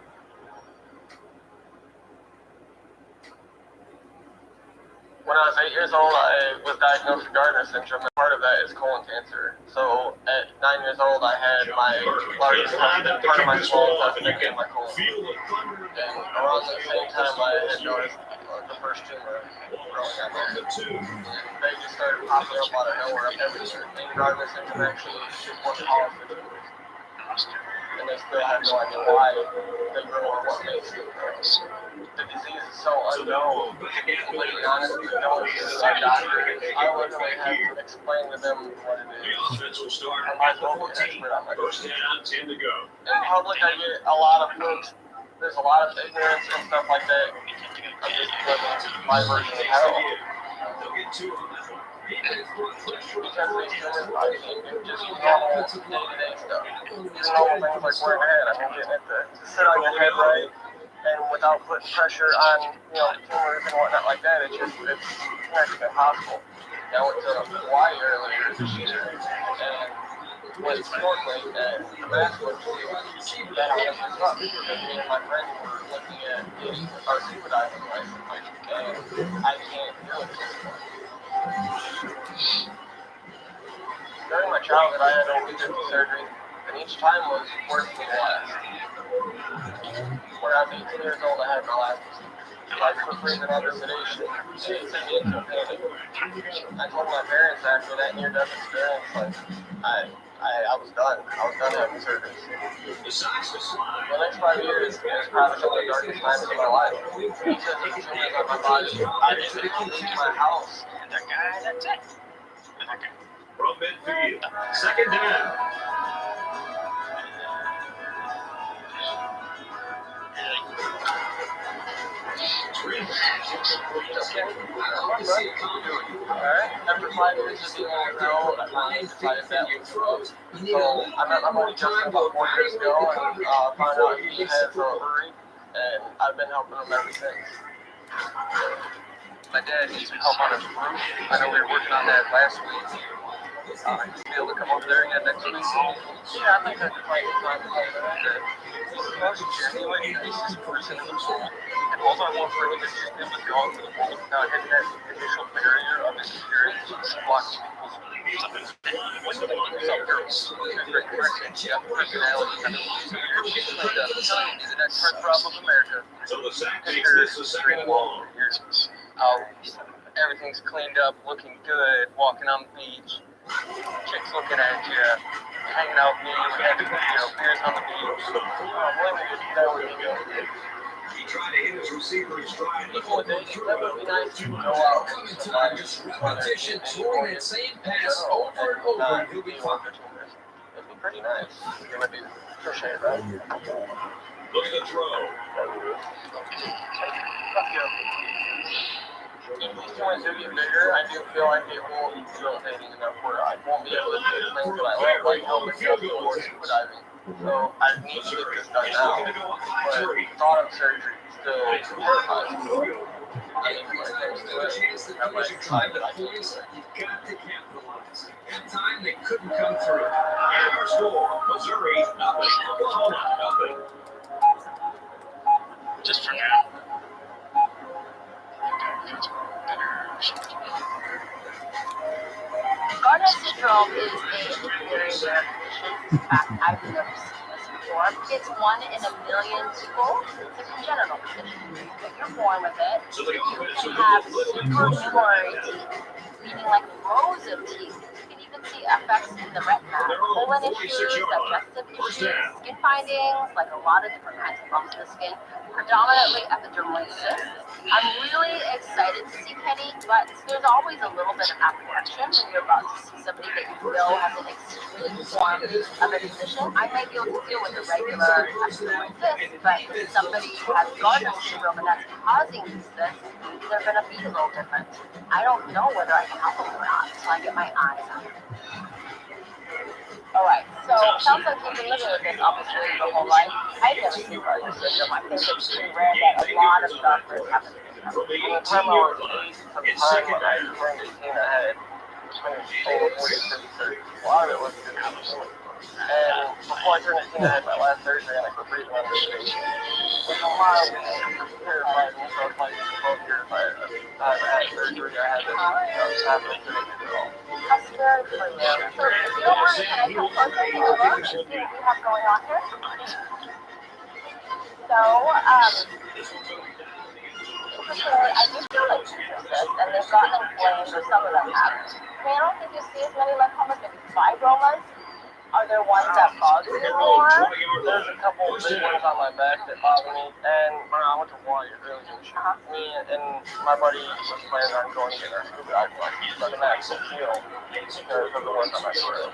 When I was 8 years old, I was diagnosed with Gardner syndrome, and part of that is colon cancer. So at 9 years old, I had my largest intestine, part of my small intestine, and my colon. And around the same time, I had noticed the first tumor growing on there. They just started popping up out of nowhere up everywhere. And Gardner syndrome actually is what caused the tumors. And they still have no idea why they grow or what makes them grow. The disease is so unknown. Completely honest, we don't see our doctors. I literally have to explain to them what it is. I might as well be an expert on my disease. In public, I get a lot of looks. There's a lot of ignorance and stuff like that. I'm just living my version of hell. Because these tumors, I can't do just normal day-to-day stuff. Normal things like wearing a hat. I mean, getting it to sit on your head right, and without putting pressure on, tumors and whatnot like that, it's actually impossible. I went to Hawaii earlier this year, and went snorkeling, and the mask was that I was up because me and my friends were looking at getting our scuba diving license, and I can't do it anymore. During my childhood, I had over 50 surgeries, and each time was worse than the last. When I was 18 years old, I had my last life freezing under sedation, and it sent me into a panic. I told my parents after that near-death experience, I was done. I was done having surgeries. The next 5 years is probably some of the darkest times of my life. Because of the tumors on my body, I didn't leave my house. That's it. From midfield, second down. After 5 years of being on the road, I finally decided that was wrong. So I met my buddy Justin about 4 years ago and found out he has a brewery, and I've been helping him ever since. My dad needs help on his roof. I know we were working on that last week. You'll be able to come over there again next week? Yeah, I think I could find time to play that. He's genuinely the nicest person in the world. And all I want for him is just him to go out to the world without hitting that initial barrier of insecurity. Just blocking people's When you make yourself girls, you're a great person. You have personality. You're the next heartthrob of America. So the sack makes this the second long. Everything's cleaned up, looking good, walking on the beach, chicks looking at you, hanging out with me, we had beers on the beach. He tried to hit his receiver in stride. That would be nice to go out. Coming time, just repetition, throwing that same pass over and over, and he'll be fine. It'd be pretty nice. It would be for sure, right? Look at the throw. If these joints do get bigger, I do feel like it won't be debilitating enough where I won't be able to do things that I love, like helmet jumping or scuba diving. So I need to get this done now. But the thought of surgery still terrifies me. And when it comes to it, I'm like excited that I can do it. You've got to capitalize. That time they couldn't come through. And our score, Missouri, nothing. Oklahoma, nothing. Just for now. Gardner syndrome is a very rare condition. In fact, I've never seen this before. It's 1 in a million people. It's a congenital condition. If you're born with it, you can have supernumerary teeth, meaning like rows of teeth. You can even see effects in the retina, colon issues, digestive issues, skin findings, like a lot of different kinds of bumps in the skin, predominantly epidermal cysts. I'm really excited to see Kenny, but there's always a little bit of apprehension when you're about to see somebody that you know has an extreme form of a condition. I might be able to deal with a regular episode like this, but if somebody has Gardner syndrome and that's causing these cysts, they're going to be a little different. I don't know whether I can help them or not until I get my eyes on them. Alright, so it sounds like you've been living with this obviously your whole life. I've never seen Gardner syndrome. I think it's pretty rare that a lot of doctors have it. Grandma was in second I turned 18, I had between 40 and 50 surgeries. A lot of it was good counseling. And before I turned 18, I had my last surgery and I quit breathing under sedation. Which a lot of it terrified me, so it's like 12 years I had surgery, I had this happening to me at all. That's very for you. So if you don't mind, can I come closer and take a look and see what you have going on here? So, I do feel like this exists, and they've gotten inflamed, or some of them have. I mean, I don't think you see as many lymphomas, maybe fibromas. Are there ones that bother you more? There's a couple of big ones on my back that bother me, and when I went to Hawaii, it really didn't shock me, and my buddy was planning on going to get our scuba diving license, but I'm actually healed because of the ones on my foot.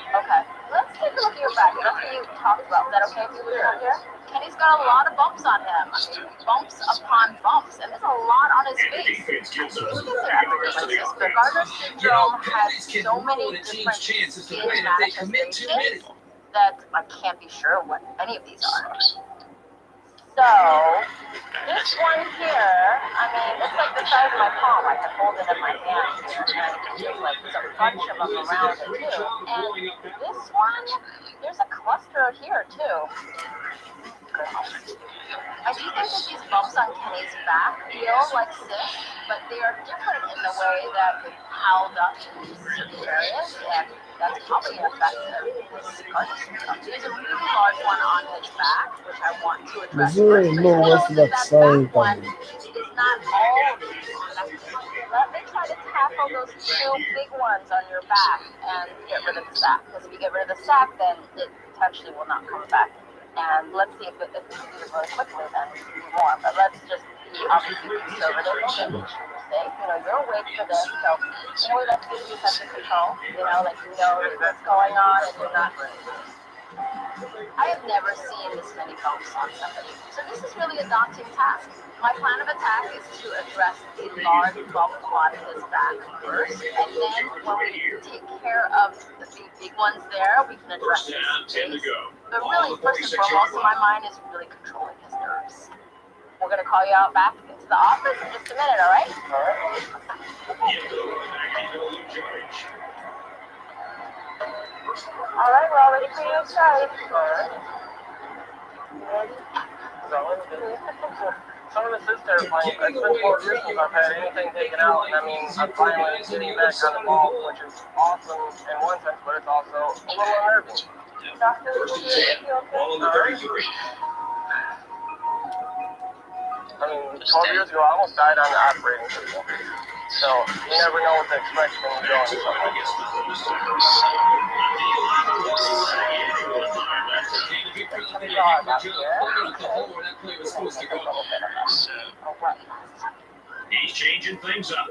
Okay, let's take a look at your back. That's what you talked about. Is that okay if you leave out here? Kenny's got a lot of bumps on him. I mean, bumps upon bumps, and there's a lot on his face. Look at their epidermis. The Gardner syndrome has so many different skin manifestations that I can't be sure what any of these are. So, this one here, I mean, it's like the size of my palm. I can hold it in my hand here, and there's like a bunch of them around it too. And this one, there's a cluster here too. I do think that these bumps on Kenny's back feel like cysts, but they are different in the way that they've piled up in these certain areas, and that's probably an effect of his Gardner syndrome. There's a really large one on his back, which I want to address first. Missouri and Louisville, that's the same thing. It's not all of these. Let me try to tackle those two big ones on your back and get rid of the sac. Because if you get rid of the sac, then it potentially will not come back. And let's see if we can do it really quickly, then move on. But let's just be obviously conservative and make sure you're safe. You know, you're awake for this, so in a way that gives you a sense of control. You know, like you know what's going on and you're not. I have never seen this many bumps on somebody. So this is really a daunting task. My plan of attack is to address the large bump on his back first, and then when we take care of the big ones there, we can address his face. But really, first and foremost in my mind is really controlling his nerves. We're going to call you out back into the office in just a minute, all right? All right, we're all ready for you outside. All right. You ready? Some of this is terrifying. It's been 4 years since I've had anything taken out, and I mean, I'm finally getting back on the ball, which is awesome in one sense, but it's also a little unnerving. Doctor, is you okay? I mean, 12 years ago, I almost died on the operating table. So, you never know what to expect when you go into something like this. He's changing things up.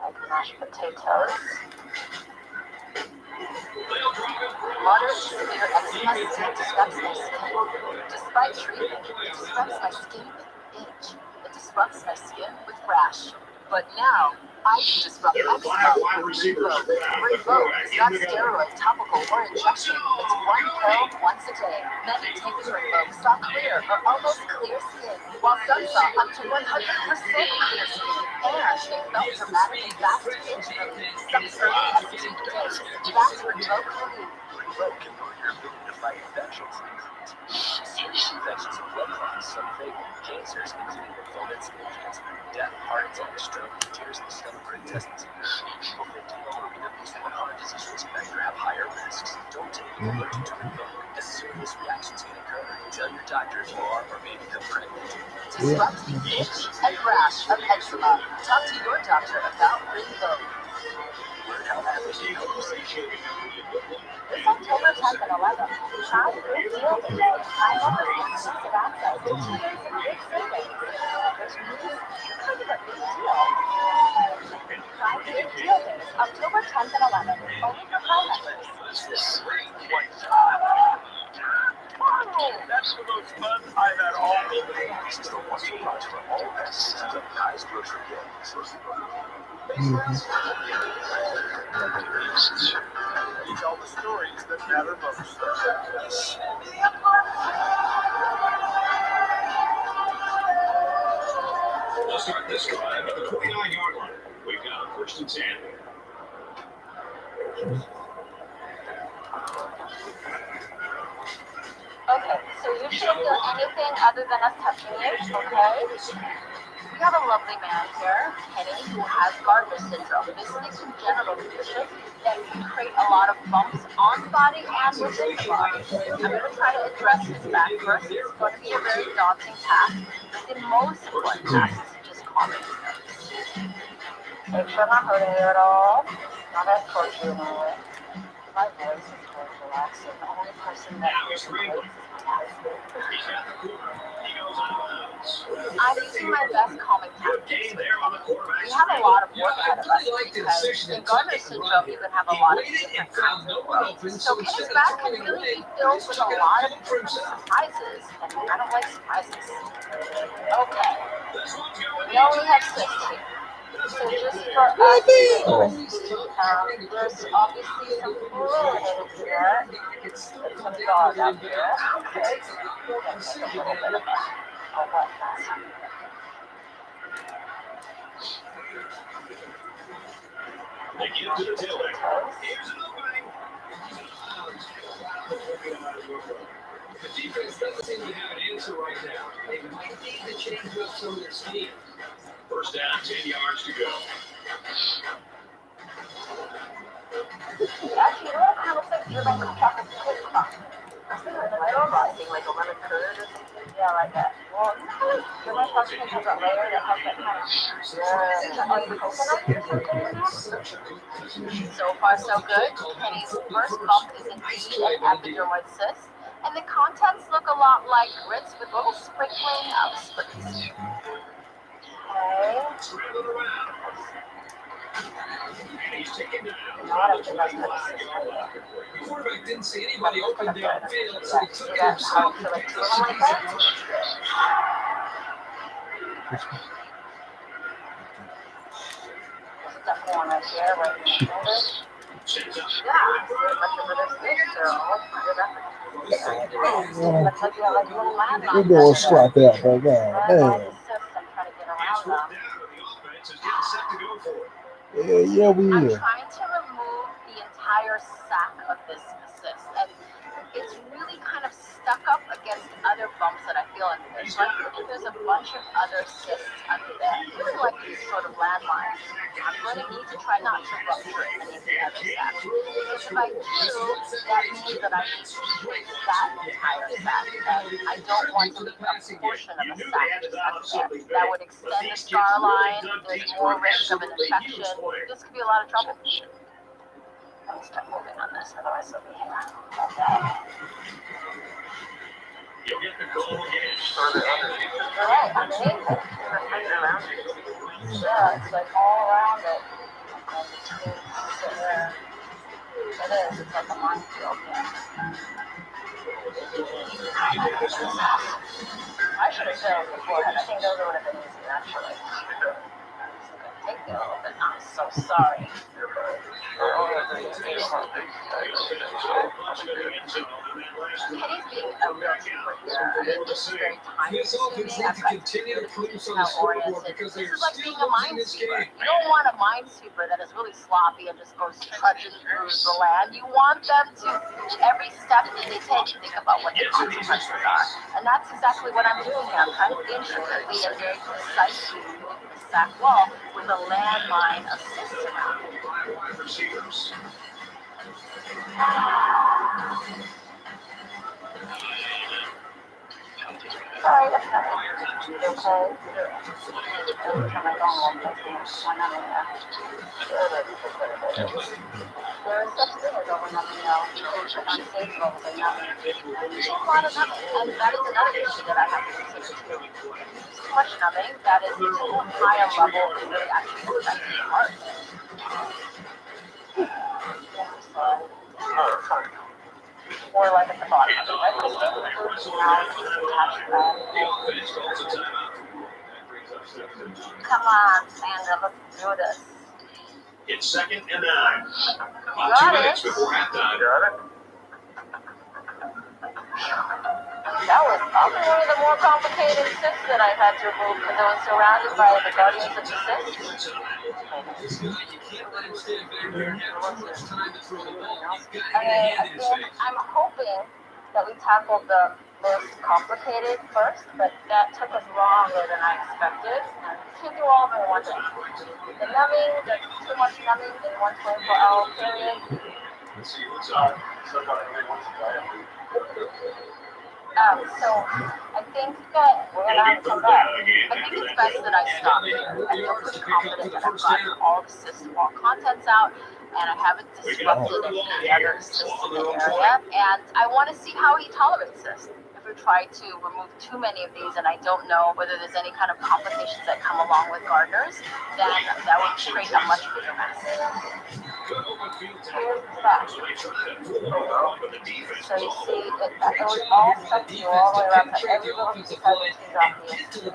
Like mashed potatoes. Moderate to severe eczema still disrupts my skin. Despite treatment, it disrupts my skin with itch. It disrupts my skin with rash. But now, I can disrupt eczema with Rinvoq. Rinvoq is not steroid, topical, or injection. It's one pill once a day. Many takers of Rinvoq saw clear or almost clear skin, while some saw up to 100% clear skin. And they felt dramatic and fast itch relief. Some early esteemed days. That's Rinvoq relief. Rinvoq can lower your ability to fight infections. Serious infections and blood clots, some fatal cancers, including lymphoma, skin cancer, death, heart attack, stroke, tears in the stomach or intestines. People 50 to at least one heart disease risk factor have higher risks. Don't take it allergic to Rinvoq. As serious reactions can occur, tell your doctor if you are or may become pregnant. Disrupt the itch and rash of eczema. Talk to your doctor about Rinvoq. Learn how athletes can help you save shape. It's October 10th and 11th. Try Big Deal Days. I love this exclusive access to 2 days of big savings, which means you're kind of a big deal. Try Big Deal Days, October 10th and 11th, only for Prime members. That's the most fun I've had all day. This is the one-two punch for all pet systems of the highest grocery games. We tell the stories that matter most. Let's start this drive at the 29-yard line. We've got 1st and 10. Okay, so you shouldn't feel anything other than us touching you, okay? We have a lovely man here, Kenny, who has Gardner syndrome. This is a congenital condition that can create a lot of bumps on the body and within the body. I'm going to try to address his back first. It's going to be a very daunting task. The most important task is to just calm his nerves. Make sure I'm not hurting you at all. Not that close to you anyway. My voice is very relaxing. The only person that hears my voice is I'm using my best calming tactics with Kenny. We have a lot of work ahead of us because in Gardner syndrome you can have a lot of different kinds of growth. So Kenny's back can really be filled with a lot of different surprises, and I don't like surprises. Okay, we know we have cysts here. So just for us, there's obviously some fluid in here. It's some dog out here. Okay, we're going to make a little bit of a wet mess. They get to the tailback. Here's an opening. The defense doesn't seem to have an answer right now. They might need to change up some of their scheme. 1st down, 10 yards to go. Actually, you know what it kind of looks like? You're like a chocolate chip crust. Like a lemon curd or something? Yeah, like that. Well, the lemon crust has that layer that has that kind of like coconut or something. So far, so good. Kenny's first bump is indeed an epidermoid cyst, and the contents look a lot like grits with a little sprinkling of spritz. Okay. The quarterback didn't see anybody open downfield, so he took it himself. Definitely on right here, right in the shoulder. Yeah, much of this fish are almost under that. Looks like you have like a little landmine. We're going to slap out right now. I'm trying to get around them. Yeah, we I'm will. trying to remove the entire sac of this cyst, and it's really kind of stuck up against other bumps that I feel under there. So I think there's a bunch of other cysts under there, feeling like these sort of landmines. I'm going to need to try not to rupture any of the other sacs. Because if I do, that means that I need to treat that entire sac. And I don't want to leave a portion of a sac just under there. That would extend the scar line. There's more risk of an infection. This could be a lot of trouble. Let me start moving on this, otherwise it'll be here. You'll get the call again. You're right, underneath it. Yeah, it's like all around it. It is, it's like a minefield. I should have sailed beforehand. I think those would have been easy, actually. Take me a little bit. I'm so sorry. Kenny's being a real trooper here. It's very time-consuming. I've got detail-oriented. This is like being a minesweeper. You don't want a minesweeper that is really sloppy and just goes trudging through the land. You want them to, every step that they take, think about what the consequences are. And that's exactly what I'm doing here. I'm trying to intricately and very precisely move the sac wall with a landmine of cysts around it. Sorry, that's not it. Okay. Every time I go home, that's one of there is such thing as overnumbing now. Unsafe levels are numbing. There's a lot of numbing, and that is another issue that I have to consider too. Too much numbing, that is too high a level to really actually affect the heart. Or like at the bottom of it, right? Because now it's attached to that. Come on, Sandra, let's do this. It's 2nd and 9. About Got 2 it. minutes before halftime. Got it. That was probably one of the more complicated cysts that I've had to remove because I was surrounded by the guardians of the cysts. I'm hoping that we tackled the most complicated first, but that took us longer than I expected. And we can't do all of them in one day. The numbing, there's too much numbing in one 24-hour period. So I think that we're going to have to come back. I think it's best that I stop here. I feel pretty confident that I've gotten all the cyst wall contents out and I haven't disrupted any other cysts in the area. And I want to see how he tolerates this. If we try to remove too many of these and I don't know whether there's any kind of complications that come along with gardeners, then that would create a much bigger mess. Here's the back. So you see, it was all stuck to you all the way around, so every little piece has to tease off the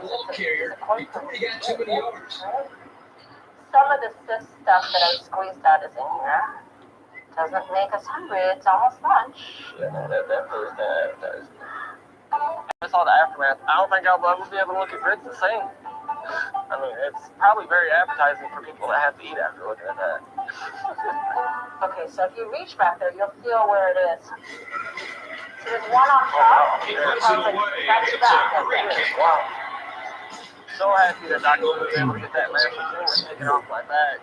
Some of the cyst stuff that I squeezed out is in here. Doesn't make us hungry, it's almost lunch. I saw the aftermath. I don't think I'll ever be able to look at grits the same. I mean, it's probably very appetizing for people that have to eat after looking at that. Okay, so if you reach back there, you'll feel where it is. So there's one on top. That's the back. Wow. So happy that Dr. Lee was able to get that massive tumor taken off my back.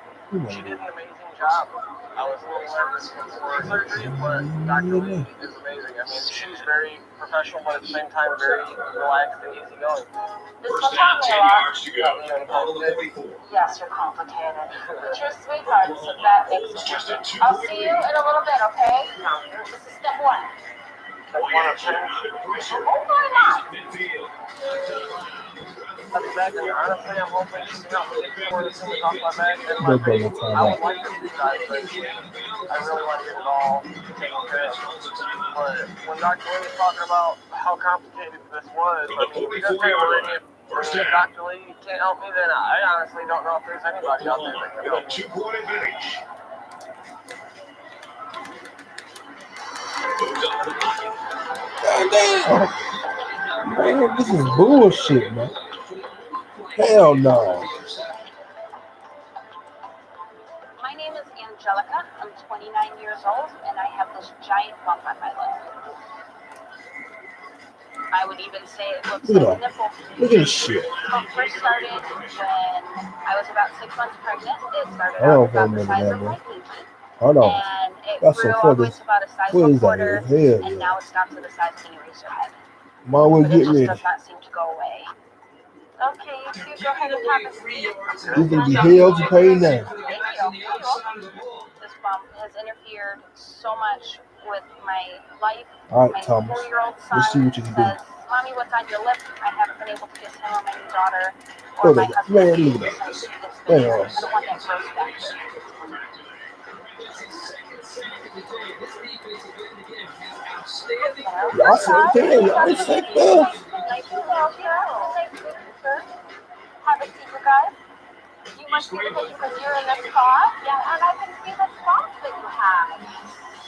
She did an amazing job. I was a little nervous before surgery, but Dr. Lee is amazing. I mean, she's very professional, but at the same time, very relaxed and easygoing. This will taught me a lot. Yes, you're complicated. But you're a sweetheart, so that makes it. I'll see you in a little bit, okay? This is step 1. Step 1 of 10. Oh, why not? Exactly. Honestly, I'm hoping she's not really before the tumor's off my back. And my face, I would like to see that, but I really want to get it all taken care of. But when Dr. Lee was talking about how complicated this was, I mean, he does say already, if Dr. Lee can't help me, then I honestly don't know if there's anybody out there that can help me. 2-point advantage. God damn. Man, this is bullshit, man. Hell no. My name is Angelica. I'm 29 years old, and I have this giant bump on my leg. say it looks Look at like a that. nipple. Look at this shit. It first started when I was about 6 months pregnant. It started Hold on out for a about the minute, size man, of bro. my pinky. Hold on. And it That's grew so all the way funny. to about a size What of a is that? quarter. Hell And yeah. now it's down to the size of an eraser head. Mom will But it get just ready. does not seem to go away. Okay, you two, go ahead and have a seat. You're gonna be hell to pay now. Thank you. This bump has interfered so much with my life. All right, My Thomas. 4-year-old Let's see son what you can do. says, Mommy, what's on your lip? I haven't been able to kiss him or my new daughter or Look my at that. husband. Man, look at that. It's Man, been, I don't want that gross factor. Y'all said damn, y'all said that. Nice to help you. Nice to meet you, sir. Have a seat, you guys. You must be the patient because you're in this spot. Yeah, and I can see the spots that you have.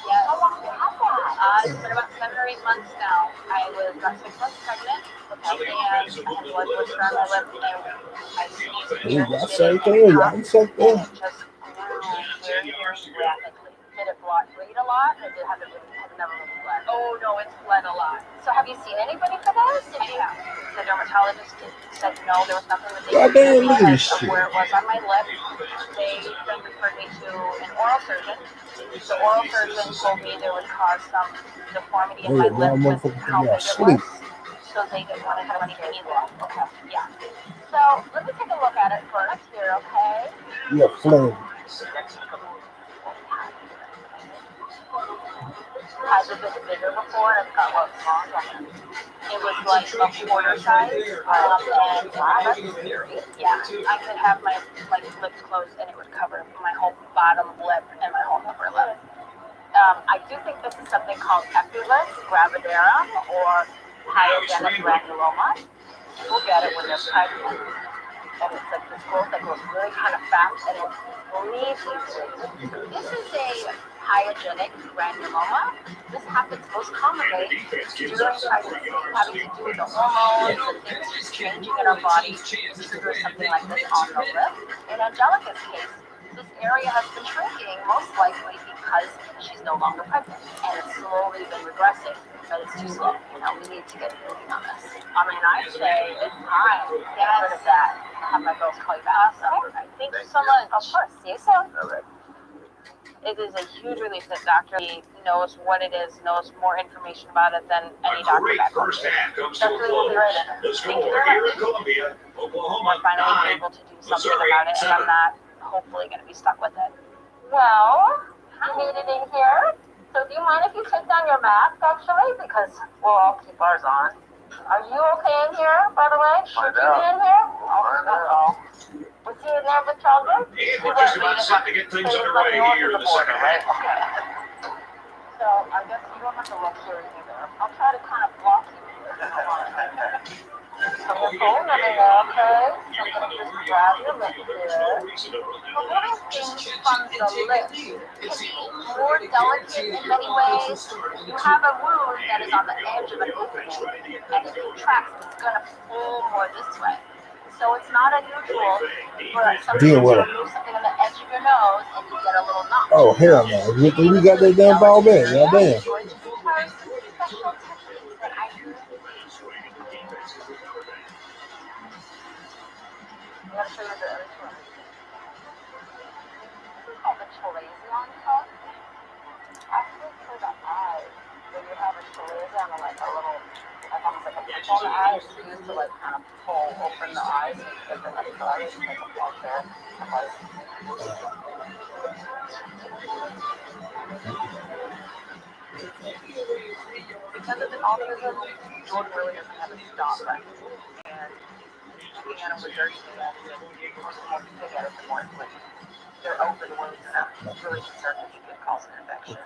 Yes. How long have you had that? It's been about 7 or 8 months now. I was about 6 months pregnant, and I had blood blister on my lip, and I sneezed Hey, here. y'all said that. Y'all said And that. it just grew very, very rapidly. Did it bleed a lot, or have it never really bled? Oh no, it's bled a lot. So have you seen anybody for this? I have. The dermatologist said no, there was nothing that they could do because of where it was on my lip. They then referred me to an oral surgeon. The oral surgeon told me there would cause some deformity in my lip with how big it was. So they didn't want to have any left. Okay. Yeah. So let me take a look at it first here, okay? Yeah, flame. Has it been bigger before and got what wrong? It was like a quarter size, and that's scary. Yeah, I could have my lips closed and it would cover my whole bottom lip and my whole upper lip. I do think this is something called epilus gravidarum or pyogenic granuloma. People get it when they're pregnant, and it's like this growth that grows really kind of fast and it bleeds easily. This is a pyogenic granuloma. This happens most commonly during pregnancy, having to do with the hormones and things changing in our bodies to trigger something like this on the lip. In Angelica's case, this area has been shrinking, most likely because she's no longer pregnant, and it's slowly been regressing, but it's too slow. You know, we need to get moving on this. I mean, I'd say it's time to get rid of that. Have my girls call you back. Awesome. Thank you so much. Of course. See you soon. Okay. It is a huge relief that Dr. Lee knows what it is, knows more information about it than any doctor back home. Dr. Lee will be right in. Thank you very much. We're finally able to do something about it, and I'm not hopefully going to be stuck with it. Well, you made it in here. So do you mind if you take down your mask, actually? Because we'll all keep ours on. Are you okay in here, by the way? Should you be in here? Oh. Was he in there with children? We're just about set to get things underway here in the second half. Okay. So I guess you don't have to look here either. I'll try to kind of block you here. So your phone number, okay? So I'm going to just grab your lip here. Removing things from the lip can be more delicate in many ways. You have a wound that is on the edge of an opening, and it contracts. It's going to pull more this way. So it's not unusual for something to remove something on the edge of your nose and you get a little knot. Oh, hell no. We got that damn ball back. God damn. Special techniques that I use. I'm going to show you the other one. This is called the chalazion cut. Actually, for the eyes, when you have a chalazion, like a little, like almost like a pimple on the eye, it's used to like kind of pull open the eyes and get the next eye, like a block there. Because of the autism, Jordan really doesn't have a stop button. And looking at him with dirty hands, and the more you look at it, the more it's like they're open wounds, and I'm really concerned that you could cause an infection.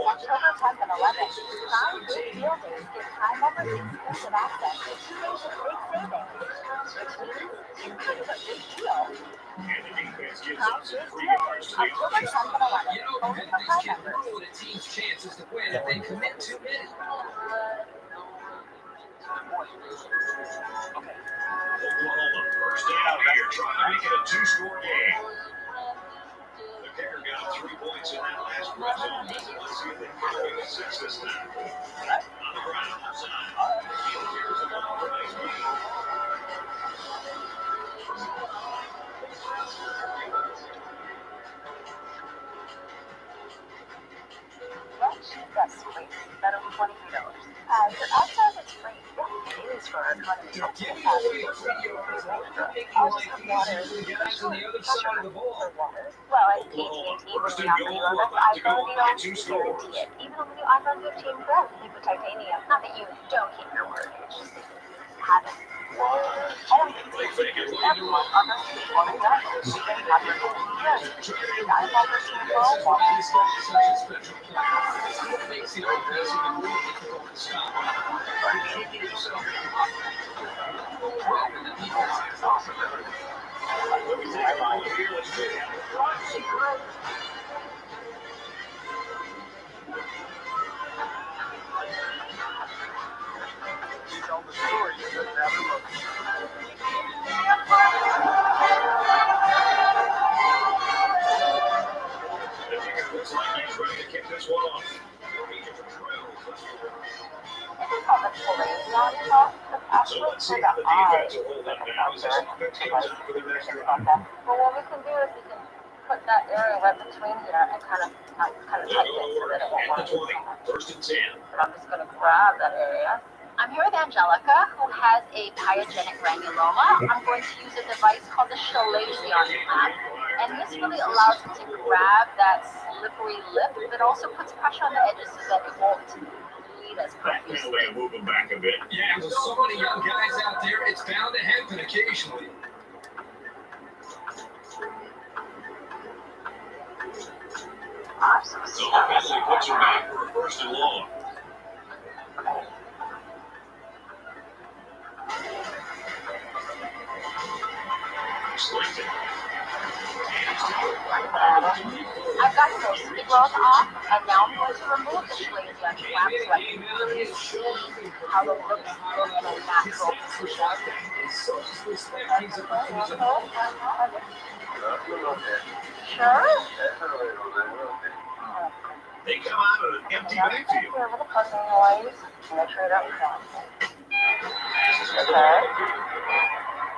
October 10th and 11th, Prime Big Deal Days give Prime members exclusive access to 2 days of big savings, which means you could get a big deal. Prime Big Deal Days, October 10th and 11th, only for Prime members. The team's chances to win if they commit too many. Oklahoma first down here, trying to make it a 2-score game. The kicker got 3 points in that last red zone visit. Let's see if they can get away with 6 this time. On the ground side. Here's an upright knee. Well, she's got sweet. That'll be $23. Your ad says it's free. Yeah, it is for our economy. You're giving away PRs and you're making I'll life just have easy water. for the guys on the other side of the ball. Well, at AT&T, First when and we offer goal, you we're our about to go iPhone by deal, 2 we scores. guarantee it. Even on the new iPhone 15 Pro, we put titanium. Not that you don't keep your word, it's just that you haven't. They fake it. Everyone on this one and done. They have your phone. Yes. The iPhone 15 Pro won't be This guy is such a special player. It's what makes the offense even more difficult to stop. You're kicking yourself in the butt. Weapon the defense has possibility. Let me take a moment here. Let's check out the front secret. You tell the story, you just have it look. Looks like he's ready to kick this one off. So let's see how the defense will hold up now as this offense comes out for their next drive. Well, what we can do is we can put that area right between here and kind of tighten it so that it won't At the work. 20, first and 10. But I'm just going to grab that area. I'm here with Angelica, who has a pyogenic granuloma. I'm going to use a device called the Chalazion app. And this really allows it to grab that slippery lip, but also puts pressure on the edges so that it won't bleed as That profusely. penalty will move him back a bit. Yeah, with so many young guys out there, it's bound to happen occasionally. So the penalty puts him back for a first and long. Slayton. I've got those growth off, and now I'm going to remove the Chalazion flap so I can really see how the lips look in a natural position. Sure? They come out of an empty backfield. Over the puzzle noise. Make sure it don't count. Okay.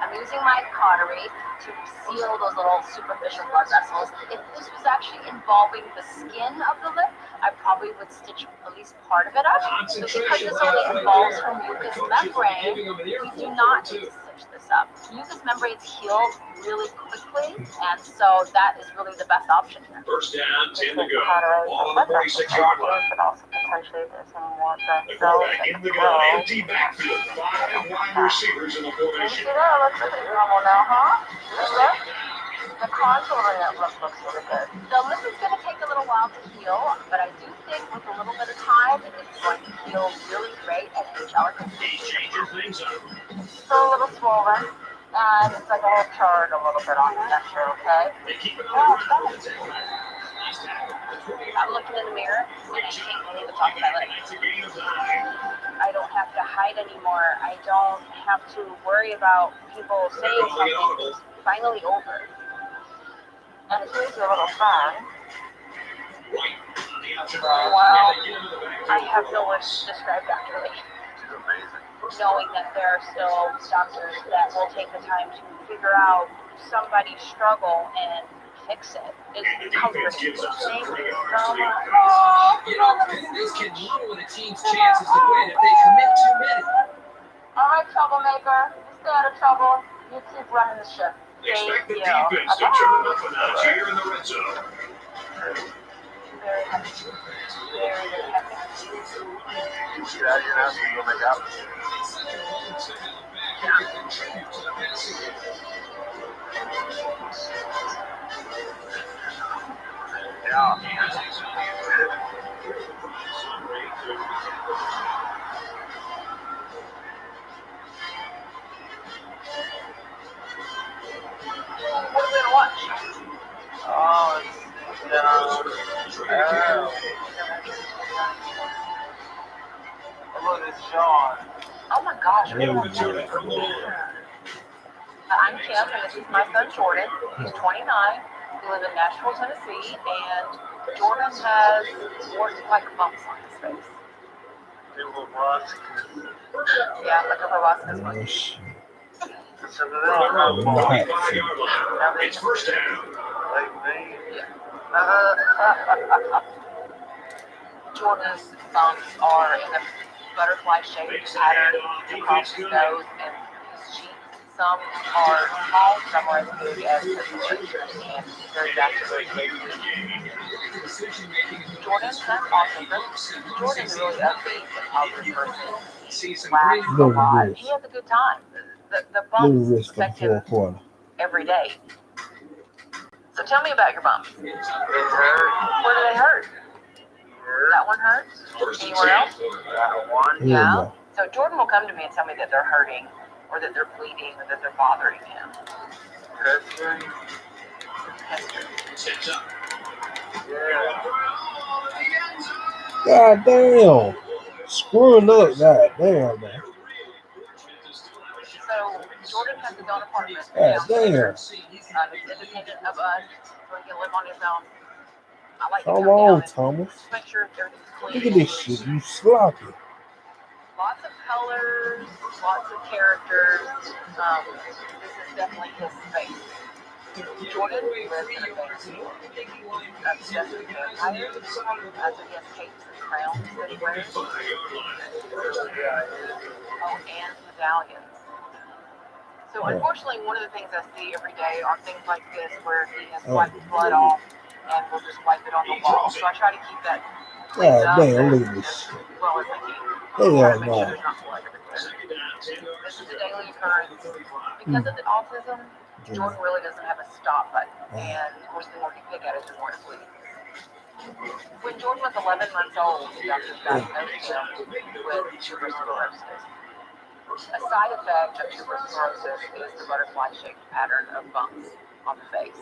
I'm using my cautery to seal those little superficial blood vessels. If this was actually involving the skin of the lip, I probably would stitch at least part of it up. But because this only involves her mucous membrane, we do not need to stitch this up. Mucous membranes heal really quickly, and so that is really the best option here. First down, 10 to go. Ball on the 46-yard line. But also potentially there's some more The quarterback in the gun, empty backfield. 5 wide receivers in the formation. That looks pretty normal now, huh? The contouring that looks really good. The lip is going to take a little while to heal, but I do think with a little bit of time, it's going to heal really great and angelic. He's changing things up. Still a little swollen, and it's like a little charred a little bit on the texture, okay? They keep it on the ground. I'm looking in the mirror, and I can't believe the top of my lip. I don't have to hide anymore. I don't have to worry about people saying something. It's finally over. And here's your little friend. Wow. I have no words to describe Dr. Lee. She's amazing. Knowing that there are still doctors that will take the time to figure out somebody's struggle and fix it. It's comforting. Thank you so much. You know, this can ruin a team's chances to win if they commit too many. All right, troublemaker. You stay out of trouble. You keep running the ship. Expect the defense to turn up a notch here in the red zone. Very happy. Very happy. Yeah, you're not going to make out. What are we gonna watch? Oh, look, it's Sean. Oh my gosh. I'm Kim, and this is my son Jordan. He's 29. They live in Nashville, Tennessee, and Jordan has wart-like bumps on his face. Yeah, like a proboscis monkey. So they don't know what It's first down. like me. Jordan's bumps are in a butterfly-shaped pattern across his nose and his cheeks. Some are small, some are as big as pencil erasers, and very vascular. Jordan has autism. Jordan's really upbeat and positive person. He laughs a lot. He has a good time. The bumps affect him every day. So tell me about your bumps. It hurt. Where do they hurt? That one hurts? Anywhere else? That one. Yeah. So Jordan will come to me and tell me that they're hurting, or that they're bleeding, or that they're bothering him. God damn. Screwing up. God damn, man. So Jordan has his own apartment. God damn. He's independent of us, so he can live on his own. I like to Come come on, down Thomas. and make sure everything's clean. Look at this shit. You sloppy. Lots of colors, lots of characters. This is definitely his space. Jordan lives in a fantasy world. Obsessed with vampires. So he has capes and crowns that he wears. Oh, and medallions. So unfortunately, one of the things I see every day are things like this where he has wiped blood off and will just wipe it on the wall. So I try to keep that cleaned up Damn, look at this shit. as well as I can. Hell Make sure no. there's not blood everywhere. This is a daily occurrence. Because of the autism, Jordan really doesn't have a stop button. And of course, the more you pick at it, the more it bleeds. When Jordan was 11 months old, the doctors diagnosed him with tuberous sclerosis. A side effect of tuberous sclerosis is the butterfly-shaped pattern of bumps on the face.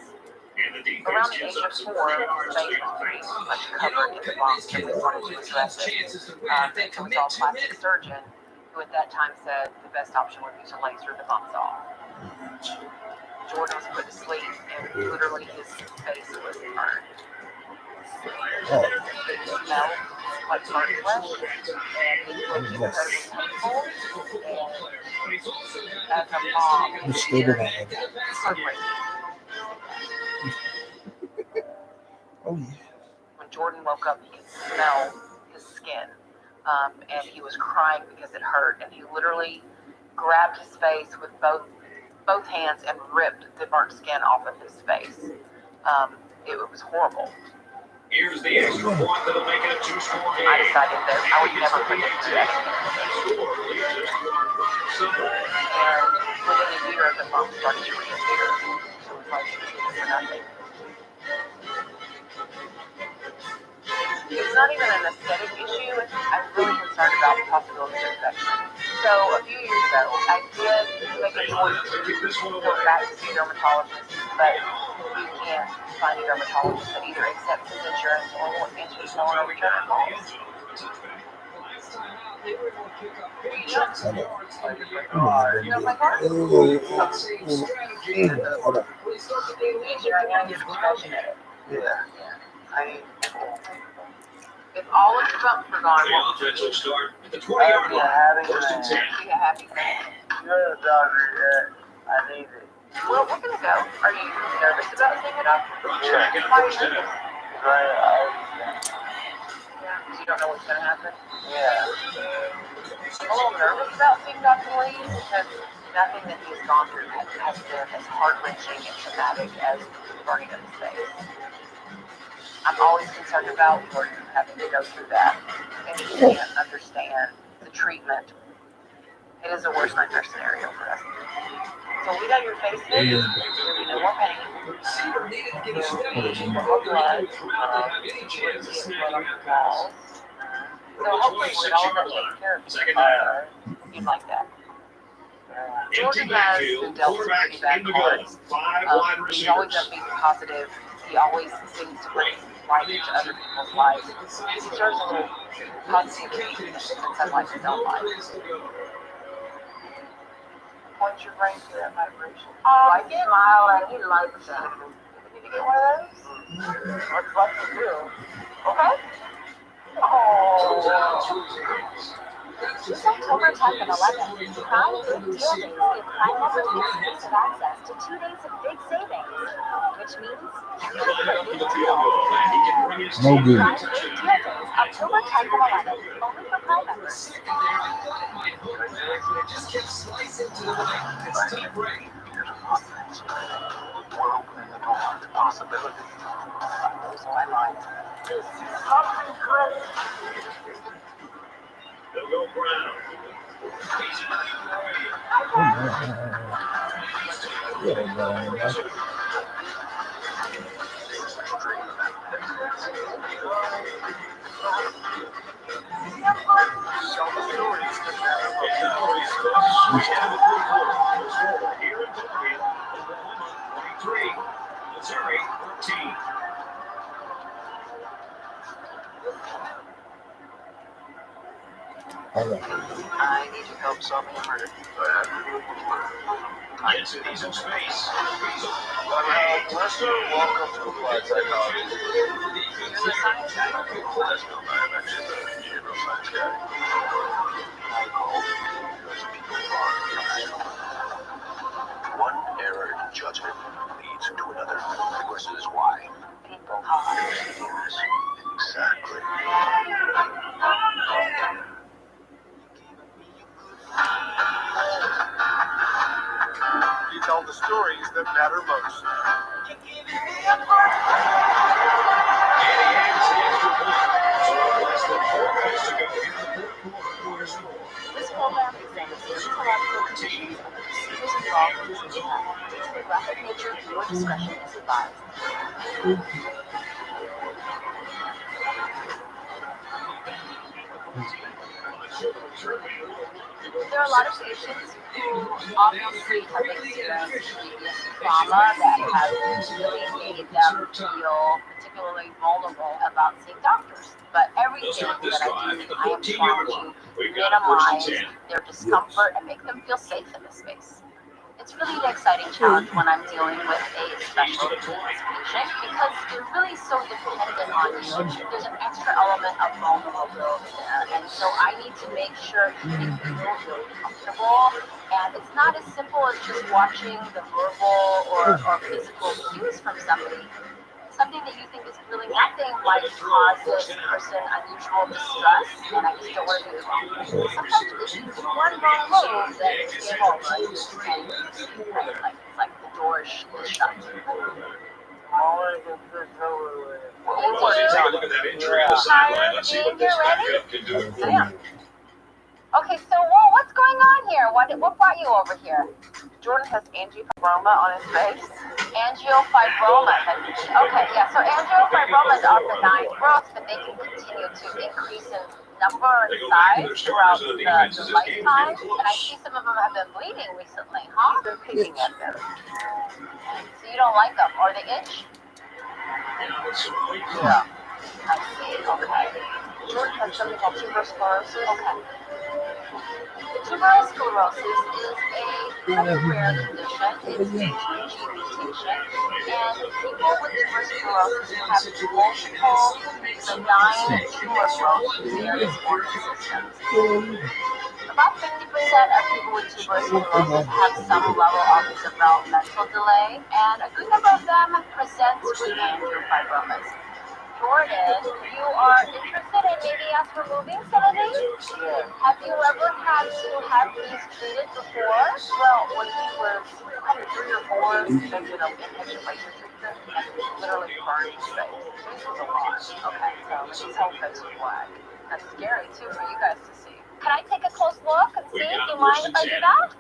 Around the age of 4, his face was pretty much covered in the bumps, and we wanted to address it. So we saw a plastic surgeon, who at that time said the best option would be to laser the bumps off. Jordan was put to sleep, and literally his face was burned. It smelled like burnt flesh, and it looked incredibly painful. And as a mom, it was heartbreaking. Oh, yeah. When Jordan woke up, he could smell his skin, and he was crying because it hurt. And he literally grabbed his face with both hands and ripped the burnt skin off of his face. It was horrible. Here's the extra point that'll make it a 2-score game. I decided that I would never put him through that. And within a year, the bump started to reappear. So it was like he did it for nothing. It's not even an aesthetic issue. I'm really concerned about the possibility of infection. So a few years ago, I did make a choice to go back to see a dermatologist, but we can't find a dermatologist that either accepts his insurance or will answer the phone or return our calls. You know my car? Yeah. If all of your bumps were gone, what would you do? Start at the I'd 20-yard be a line. happy First and man. 10. Be a happy man. You're the doctor yet. I need it. Well, we're gonna go. Are you nervous about seeing a doctor? Check out Why are you first down. nervous? Yeah, because you don't know what's gonna happen. Yeah. I'm a little nervous about seeing Dr. Lee because nothing that he's gone through has been as heart-wrenching and traumatic as the burning of his face. I'm always concerned about Jordan having to go through that, and he can't understand the treatment. It is a worst nightmare scenario for us. So we got your face fixed. There'll be no more pain. There'll be no more blood. You get blood on your walls. So hopefully we'll get all of that taken care of. You'd like that. Jordan has been dealt some pretty bad cards. He's always upbeat and positive. He always seems to bring light into other people's lives. He serves a little positivity and sunlight in his own life. Point your brain to that vibration. Oh, I smile and he likes that. He Did you get one of those? Looks like you do. Okay. Oh. This October 10th and 11th, Prime Big Deal Days give Prime members exclusive access to 2 days of big savings, which means get ready for a big deal. No good. Prime Big Deal Days, October 10th and 11th, only for Prime members. Just kept slicing to the right. It's deep break. We're opening the door to possibility. Those are my lines. Something great. They'll go Brown. Here in Columbia, Oklahoma, 23, Missouri, 13. All right. I need your help solving a murder. Yes, it is in space. Lester, welcome to Applied Psychology. You're a science guy. I'm actually the behavioral science guy. One error in judgment leads to another. The question is why. People are. Exactly. You tell the stories that matter most. This program examines the psychological conditions of the receivers involved in this attack. Due to the graphic nature, viewer discretion is advised. There are a lot of patients who obviously have experienced previous trauma that has really made them feel particularly vulnerable about seeing doctors. But everything that I do, I am trying to minimize their discomfort and make them feel safe in this space. It's really an exciting challenge when I'm dealing with a special needs patient because they're really so dependent on you. There's an extra element of vulnerability there, and so I need to make sure they feel really comfortable. And it's not as simple as just watching the verbal or physical cues from somebody. Something that you think is really nothing might cause this person unusual distress, and I just don't want to do it wrong. Sometimes if you do one wrong move, then it's game over, and like the door is shut. Tired, and you're ready? Damn. Okay, so what's going on here? What brought you over here? Jordan has angiofibroma on his face. Angiofibroma. Okay, yeah, so angiofibromas are benign growths, but they can continue to increase in number and size throughout the lifetime. And I see some of them have been bleeding recently, huh? They're picking at them. So you don't like them, or they itch? Yeah. I see, okay. Jordan has something called tuberous sclerosis. Okay. Tuberous sclerosis is a kind of rare condition. It's due to a gene mutation, and people with tuberous sclerosis have multiple benign tumor growth in various organ systems. About 50% of people with tuberous sclerosis have some level of developmental delay, and a good number of them present with angiofibromas. Jordan, you are interested in maybe us removing some of these? Yeah. Have you ever had to have these treated before? Well, when he was probably 3 or 4, they did an inpatient laser treatment and literally burned his face. This was a lot. Okay, So his whole face was black. that's scary too for you guys to see. Can I take a close look and see? Do you mind if I do that?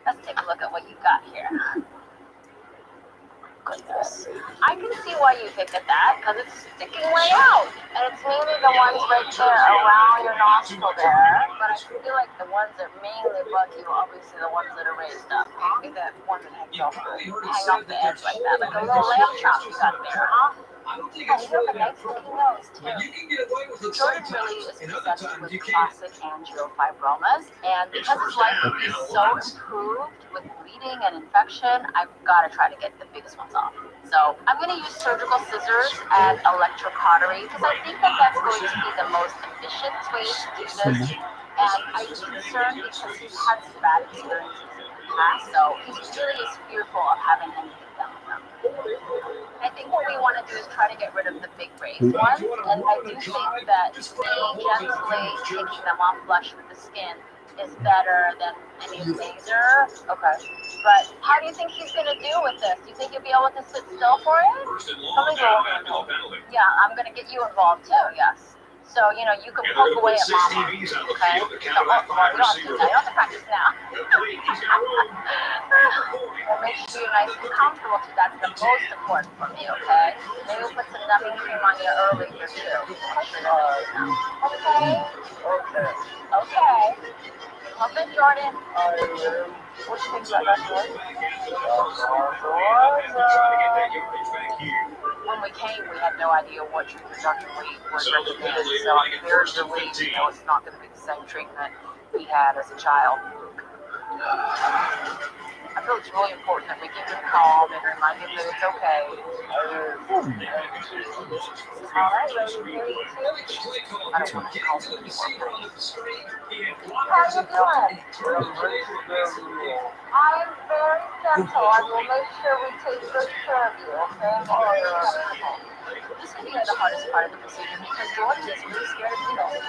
Let's take a look at what you got here. Goodness. I can see why you picked at that, because it's sticking way out. And it's mainly the ones right there around your nostril there. But I feel like the ones that mainly bug you are obviously the ones that are raised up. Maybe that one that hangs off the Hang off the edge like that, like a little lamb chop you got there, huh? Oh, you have a nice looking nose too. Jordan really is possessed with classic angiofibromas, and because his life would be so improved with bleeding and infection, I've got to try to get the biggest ones off. So I'm going to use surgical scissors and electrocautery because I think that that's going to be the most efficient way to do this. And I'm concerned because he's had some bad experiences in the past, so he really is fearful of having anything done with them. I think what we want to do is try to get rid of the big raised ones, and I do think that staying gently, taking them off flush with the skin is better than any laser. Okay. But how do you think he's going to do with this? Do you think you'll be able to sit still for it? Yeah, I'm going to get you involved too, yes. So, you know, you can poke away at mama, okay? So, well, you don't have to do that. You don't have to practice now. We'll make sure you're nice and comfortable too. That's the most important for me, okay? Maybe we'll put some numbing cream on you earlier too. Okay? Okay. Love it, Jordan. What do you think about that, Jordan? When we came, we had no idea what treatment Dr. Lee was recommended, so I'm very relieved, you know, it's not going to be the same treatment he had as a child. I feel it's really important that we keep him calm and remind him that it's okay. All right, ready to hear you too? I don't want to call him anymore. How you doing? I'm very gentle. I will make sure we take good care of you, okay? This could be the hardest part of the procedure because Jordan is really scared of needles.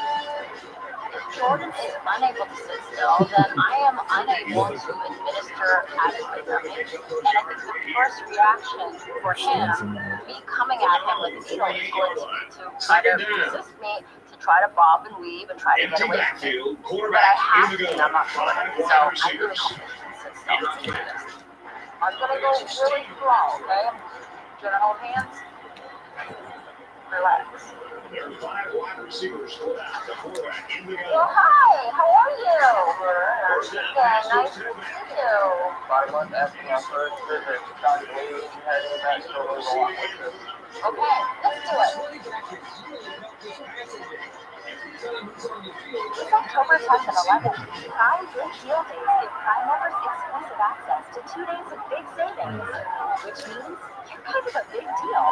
If Jordan is unable to sit still, then I am unable to administer adequate numbing. And I think the first reaction for him, me coming at him with the needle, is going to be to try to resist me, to try to bob and weave and try to get away from me. But I have to, and I'm not sure. So I really hope that he can sit still to do this. I'm going to go really slow, okay? I'm going to hold hands. Relax. There are 5 wide receivers split out. The quarterback in the gun. Well, hi. How are you? Yeah, nice to see you. 5 months after my first visit, Dr. Lee had me back to a lot with this. Okay, let's do it. It's October 10th and 11th. Prime Big Deal Days give Prime members exclusive access to 2 days of big savings, which means you're kind of a big deal.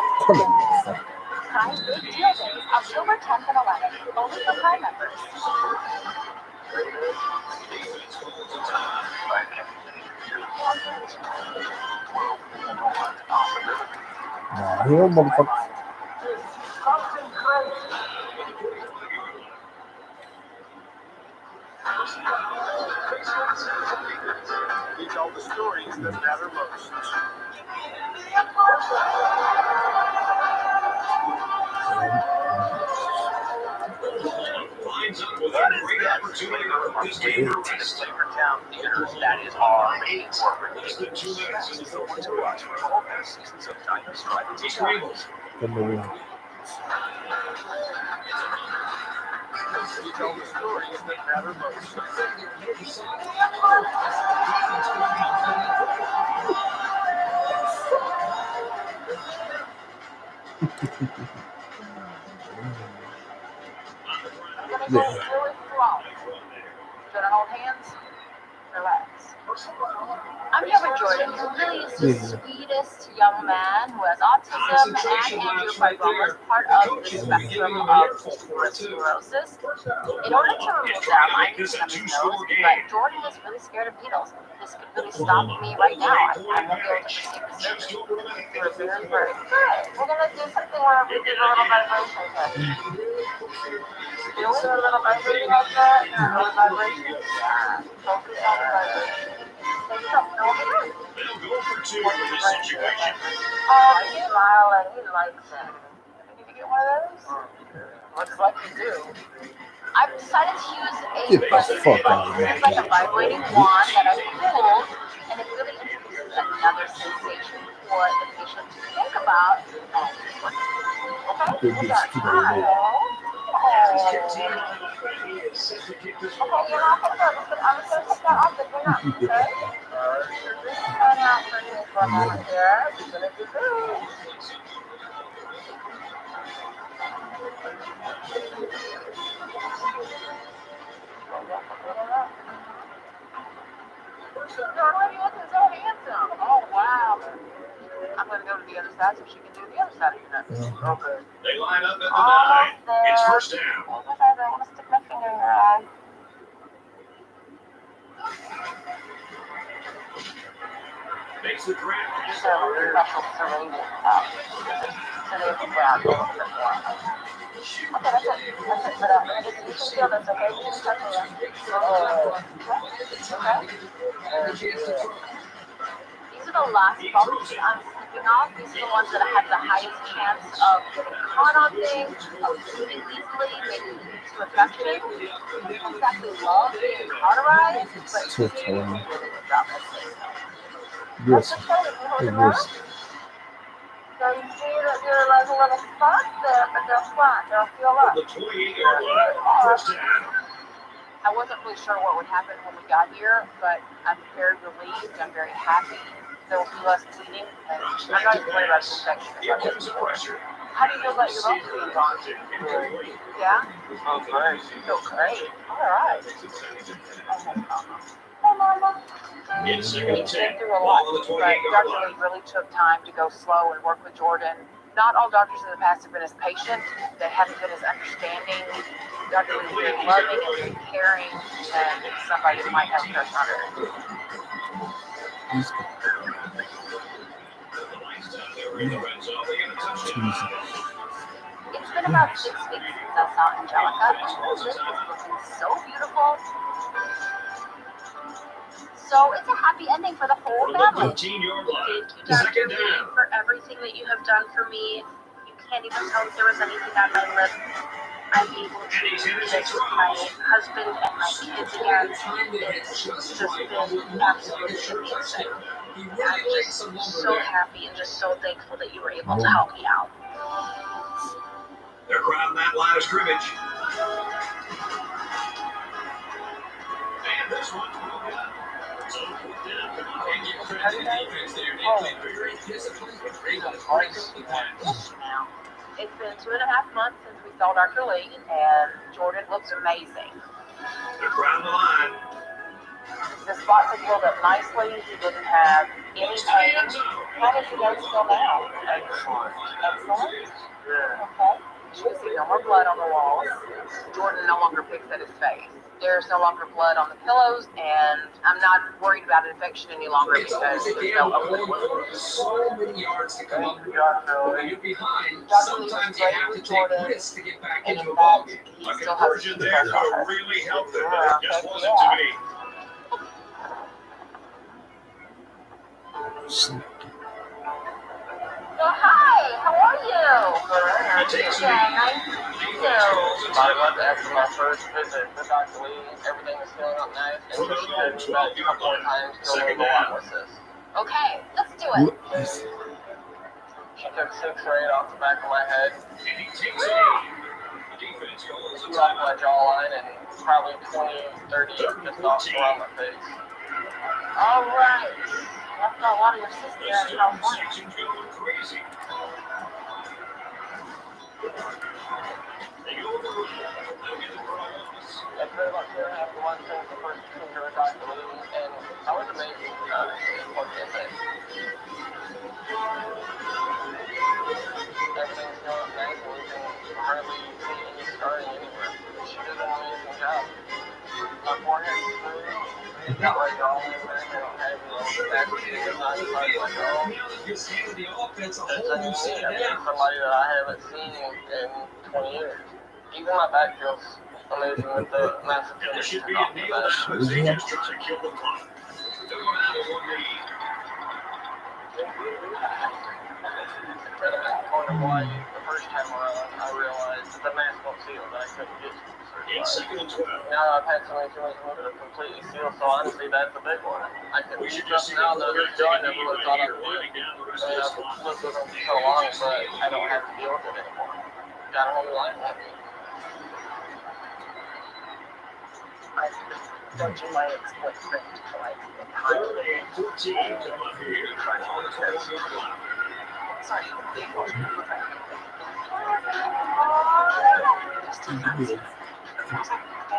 Prime Big Deal Days, October 10th and 11th, only for Prime members. Nah, here, motherfucker. We tell the stories that matter most. Lines up with a great opportunity to put this game to rest. Town theaters, that is our main corporate. Less than 2 minutes. This is the one to watch for all past seasons of Dynasty. The movie. We tell the stories that matter most. I'm going to go really slow. Gonna hold hands. Relax. I'm here with Jordan, who really is the sweetest young man who has autism and angiofibromas, part of the spectrum of sclerosis. In order to remove them, I need to his nose, but Jordan is really scared of needles. This could really stop me right now. I won't be able to proceed with surgery. We're very, very good. We're going to do something where we do a little vibration test. Do we do a little vibrating like that? A little vibration? Yeah. Focus on the vibration. Take something over here. They'll go for 2 in this situation. Oh, he's smiling. He likes it. Can you get one of those? Looks like you do. I've decided to use it's like a vibrating wand that I pulled, and it really introduces another sensation for the patient to think about. Okay, is that smile? Okay, you're not going to go. I'm just going to take that off, but you're not, okay? Just hang out for me for a moment here. You're going to do good. Why are you looking so handsome? Oh, wow. I'm I'm going to go to the other side so she can do the other side of your nose. Okay. They line up at the 9. Almost there. It's first down. Oh my God, I don't want to stick my finger in your eye. Makes the grab. These are special serrated so they have to grab a little bit more. Okay, that's it. That's it. But if you can feel this, okay? You can touch it. These are the last bumps I'm snipping off. These are the ones that have the highest chance of getting caught on things, of bleeding easily, maybe leading to infection. I don't exactly love being cauterized, but you do really good job at it. Yes. That's okay. You hold it Yes. around. So you see that there are like a little spots there, but they'll fly. They'll feel up. The 28-yard line. First down. I wasn't really sure what would happen when we got here, but I'm very relieved. I'm very happy. There will be less bleeding, and I'm not even worried about the infection. Here comes the pressure. How do you feel about your lungs being gone? Yeah? Oh, great. You feel great. All right. Hey, Mama. It's He's second and 10. been through a lot, but Dr. Lee really took time to go slow and work with Jordan. Not all doctors in the past have been as patient. They haven't been as understanding. Dr. Lee is very loving and very caring, and somebody who might have a crush on her. It's been about 6 weeks since I saw Angelica, and Elizabeth is looking so beautiful. So it's a happy ending for the whole family. 15-yard line. Thank you, Dr. Second Lee, down. for everything that you have done for me. You can't even tell if there was anything on my lip. I'm able to visit my husband and my kids again. It's just been absolutely amazing. I'm just so happy and just so thankful that you were able to help me out. They're crowding that line of scrimmage. And this one's broken up. So put down. It's been 2.5 months since we saw Dr. Lee, and Jordan looks amazing. They're crowding the line. The spots have healed up nicely. He didn't have any pain. How does he nose feel now? Excellent. Excellent. Yeah. Okay. You can see no more blood on the walls. Jordan no longer picks at his face. There's no longer blood on the pillows, and I'm not worried about infection any longer because there's no open wound. So many yards to come up with. When you're behind, sometimes you have to take risks to get back into a ballgame. He still has Conversion there could have really helped them, but it just wasn't to be. So hi, how are you? It takes Yeah, nice to meet you. I went after my first visit with Dr. Lee. Everything was feeling up nice, and so she had me back a couple of times to learn a lot with this. Okay, let's do it. She took 6 or 8 off the back of my head. And he takes it in. Defense calls a Two off my jawline, and probably 20, 30 just off around my face. All right. Left a lot of your sister in California. section's going crazy. They go over. They'll get the front office. It's been about 2.5 months since the first procedure with Dr. Lee, and I was amazed what they said. Everything's going nice, and we can hardly see any scarring anywhere. She did an amazing job. My forehead is smooth. Got my jawline back. I don't have back fingers on the side of my jaw. It's a new me. I mean, somebody that I haven't seen in 20 years. Even my back feels amazing with the massive There finish should be off a the kneel back. down as they just try to kill the clock. They're going out of one knee. The first time around, I realized the mask won't seal, that I couldn't get It's second and 12. Now that I've had so many tumors moved to completely seal, so honestly, that's a big one. I can We do should just stuff now that this joint never would have thought I here, could do. winding down the rest I mean, of I've this clock. lived with them for so long, but I don't have to deal with it anymore. Got a whole new life with me. I don't you my ex-boyfriend to like the time. Third and 14. Come up here. Try to hold the 12-yard line. Sorry.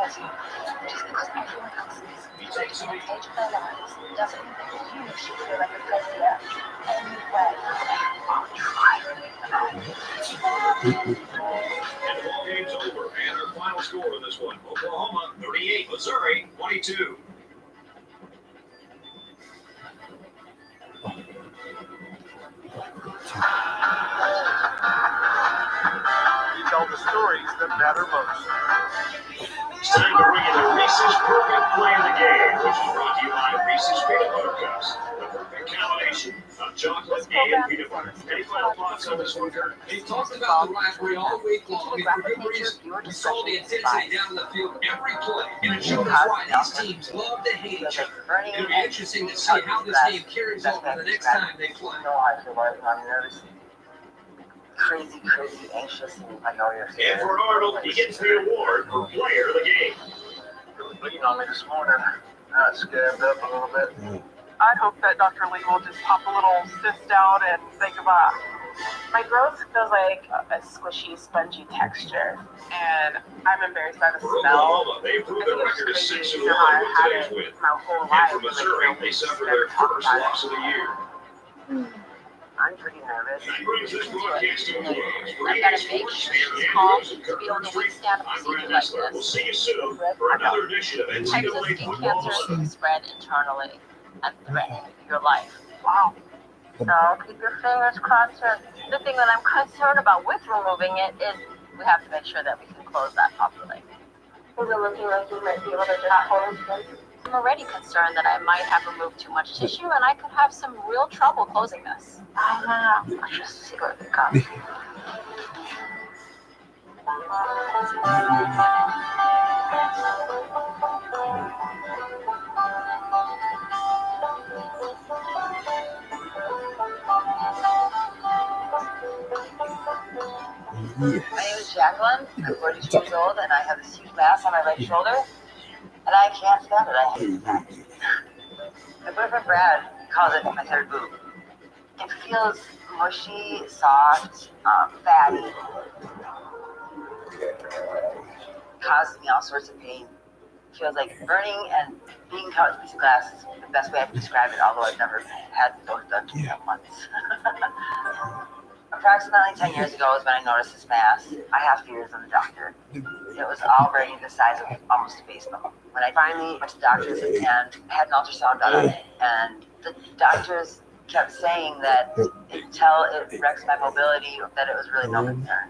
Just because everyone else is at a stage of their lives doesn't mean that you should feel like a failure anyway. I'll try to make them happy. And the ball game's over. And our final score in this one: Oklahoma 38, Missouri 22. You tell the stories that matter most. It's time to bring in the Reese's Perfect Play of the Game, which is brought to you by Reese's Peanut Butter Cups. The perfect combination of chocolate and peanut butter. Any final thoughts on this one, Kurt? They talked about the rivalry all week long, and for good reason. You saw the intensity down the field every play, and it showed us why these teams love to hate each other. It'll be interesting to see how this game carries over the next time they play. You know how I feel about it. I'm nervous, crazy, anxious, and I know you're here. And for Arnold, he gets the award for Player of the Game. Really beating on me this morning. I scared up a little bit. I'd hope that Dr. Lee will just pop a little cyst out and say goodbye. My growth feels like a squishy, spongy texture, and I'm embarrassed by the smell. Oklahoma, they improved their record to 6-1 with today's win. My whole And life. for Missouri, they suffered their first loss of the year. I'm pretty nervous. That brings this broadcast to a close. For I've got to make sure she's calm to be able to withstand a I'm procedure Brad like Nessler. We'll this. see you soon for another edition of Types NCAA of skin Football cancer Monday. is spread internally and threaten your life. Wow. So keep your fingers crossed here. The thing that I'm concerned about with removing it is we have to make sure that we can close that properly. Is it looking like you might be able to just hold it? I'm already concerned that I might have removed too much tissue and I could have some real trouble closing this. I don't know. Let's just see what it comes. My name is Jacqueline. I'm 42 years old, and I have this huge mass on my right shoulder, and I can't stand it. I hate it. My boyfriend Brad calls it my third boob. It feels mushy, soft, fatty. Causes me all sorts of pain. Feels like burning and being cut with a piece of glass is the best way I can describe it, although I've never had both done at once. Approximately 10 years ago is when I noticed this mass. I have fears of the doctor. It was already the size of almost a baseball. When I finally went to the doctors and had an ultrasound done, and the doctors kept saying that until it wrecks my mobility, that it was really no concern.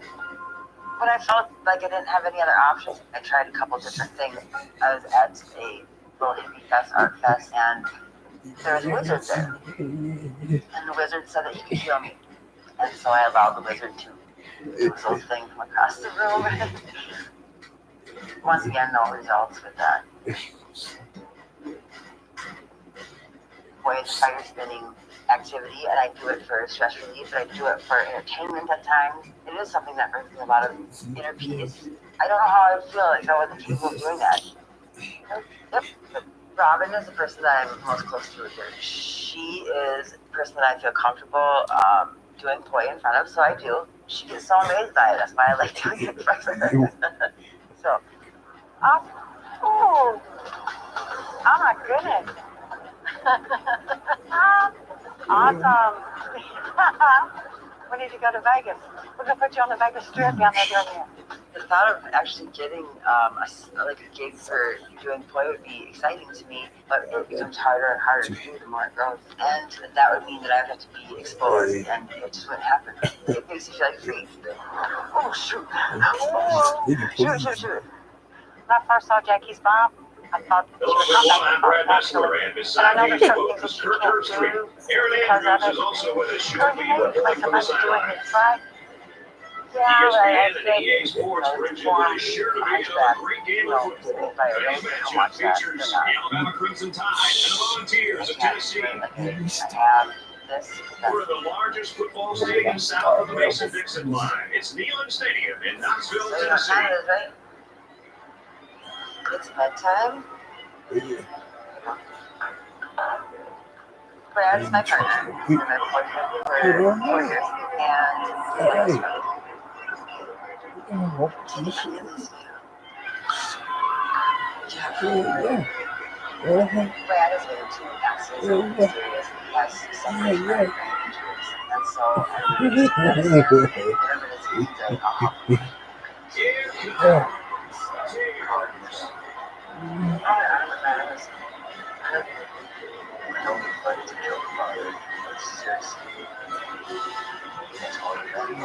When I felt like I didn't have any other options, I tried a couple different things. I was at a little hippie fest, art fest, and there was a wizard there. And the wizard said that he could heal me. And so I allowed the wizard to do his little thing from across the room. Once again, no results with that. Boy, it's fire spinning activity, and I do it for stress relief, but I do it for entertainment at times. It is something that brings me a lot of inner peace. I don't know how I feel like I wasn't capable of doing that. Yep. Robin is the person that I'm most close to here. She is the person that I feel comfortable doing play in front of, so I do. She gets so amazed by it. That's why I like doing it in front of her. So, Oh my goodness. Awesome. We need to go to Vegas. We're going to put you on the Vegas Strip down there doing it. The thought of actually getting a gig for doing play would be exciting to me, but it becomes harder and harder to do the more it grows. And that would mean that I would have to be exposed, and it just wouldn't happen. It makes you feel like free. Oh, shoot. Oh, shoot. When I first saw Jackie's mom, I thought she was not I'm Brad Nessler, and beside me is Focus Kurt Street. Aaron Andrews is also with us. She'll be reporting from the sideline. ESPN and EA Sports brings you what is sure to be another great game of football. Today's matchup features the Alabama Crimson Tide and the Volunteers of Tennessee. We're in the largest football stadium south of the Mason-Dixon line. It's Neyland Stadium in Knoxville, Tennessee. It's bedtime. Brad is my partner. We've been boyfriend for 4 years. And But I was getting too serious. He has suffering chronic brain injuries. And so whatever it is he needs, I'll help him. I don't like to joke about it, but seriously, it's hard to you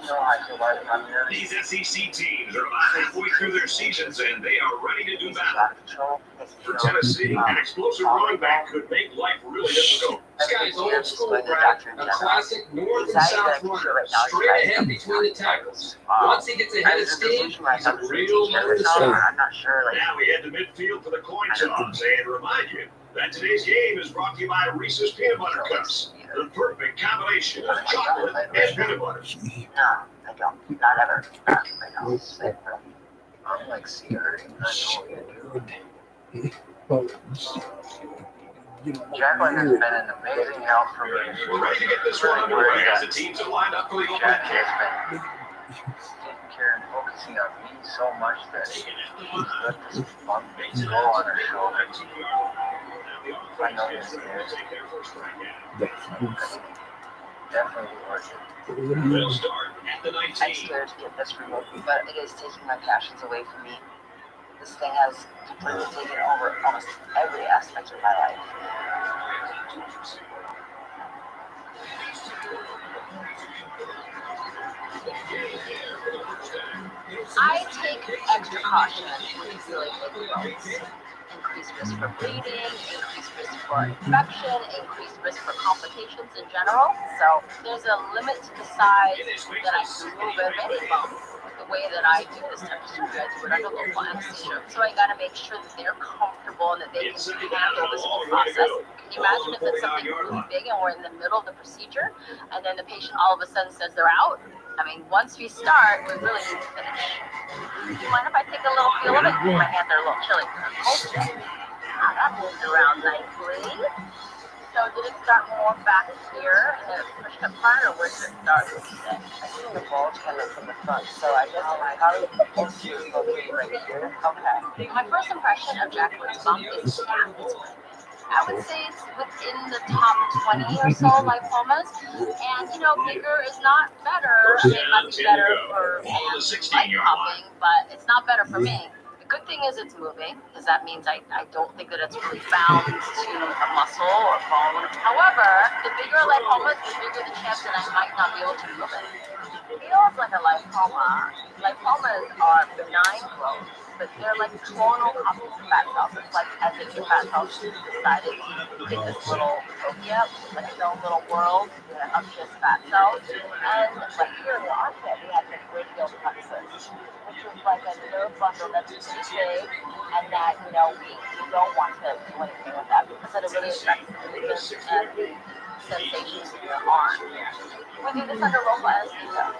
know how I feel about it. These SEC teams are about halfway through their seasons, and they are ready to do battle. For Tennessee, an explosive running back could make life really difficult. This guy's old school, Brad. A classic north and south runner, straight ahead between the tackles. Once he gets ahead of steam, he's a real number seven. I'm not sure. Now we head to midfield for the coin toss, and remind you that today's game is brought to you by Reese's Peanut Butter Cups, the perfect combination of chocolate and peanut butter. No, I don't. Not ever. I don't. I'm like scared. I know what you're doing. Jacqueline has been an amazing help for me. We're ready to get this one underway as the teams are lined up for the opening kick. Taking care and focusing on me so much that she's got this bump go on her shoulder. I know you're scared. Definitely worth it. I'm scared to get this removed, but it is taking my passions away from me. This thing has completely taken over almost every aspect of my life. I take extra caution with really big roads. Increased risk for bleeding, increased risk for infection, increased risk for complications in general. So there's a limit to the size that I can move a mini bump the way that I do this type of surgery. I do it under local anesthesia. So I got to make sure that they're comfortable and that they can handle this whole process. Can you imagine if it's something really big and we're in the middle of the procedure and then the patient all of a sudden says they're out? I mean, once we start, we really need to finish. Do you mind if I take a little feel of it? My hands are a little chilly. Okay. That moved around nicely. So did it start more back here and then it pushed up front, or where did it start? I see the bulge coming from the front, so I guess probably supposed to be located right here. Okay. My first impression of Jacqueline's bump is I would say it's within the top 20 or so lipomas. And, you know, bigger is not better. I mean, it might be better for light popping, but it's not better for me. The good thing is it's moving, because that means I don't think that it's really bound to a muscle or bone. However, the bigger lipomas, the bigger the chance that I might not be able to move it. It feels like a lipoma. Lipomas are benign growth, but they're like clonal copies of fat cells. It's like as if your fat cells decided to create this little utopia, like its own little world of just fat cells. And like here in the armpit, we have this radial plexus, which is like a nerve bundle that's pretty big, and that, you know, we don't want to do anything with that because it really affects the movement and the sensations in your arm. We do this under local anesthesia.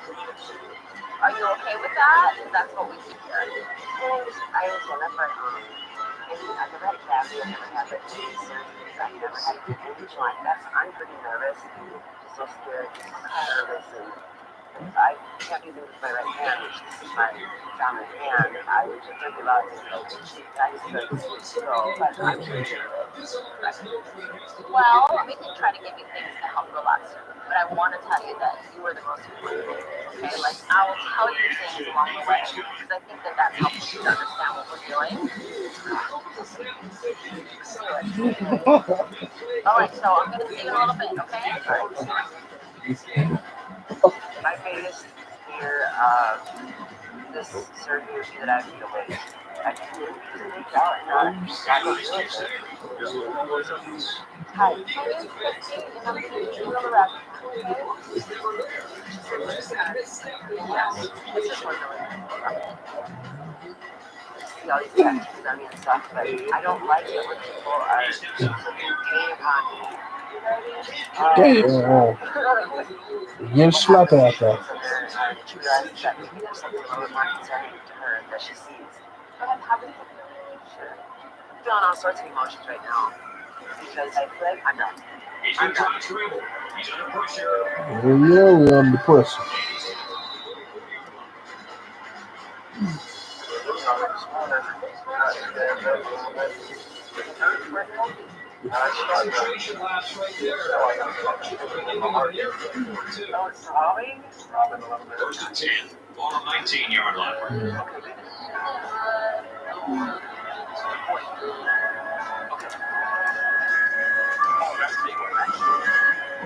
Are you okay with that? That's what we do here. I understand that, but I've never had a cavity, I've never had surgery, I've never had anything like that. So I'm pretty nervous, just so scared, just nervous, and if I can't do this with my right hand, which this is my dominant hand, I would just think about it, but I'm pretty nervous. Well, we can try to give you things to help relax you, but I want to tell you that you are the most important thing, okay? Like, I will tell you things along the way, because I think that that's helpful to understand what we're doing. All right, so I'm going to see you in a little bit, okay? My biggest fear of this surgery would be that I feel like I can't really reach out and not go through it. Hi. See all these tattoos on me and stuff, but I don't like it when people are painting upon me. Damn. You're slapping at that. She realizes that maybe there's something a little more concerning to her that she sees. Sure. I'm feeling all sorts of emotions right now because I feel like I'm done. I'm done. Yeah, we're under pressure. Concentration lapse right there. First and 10 on a 19-yard line.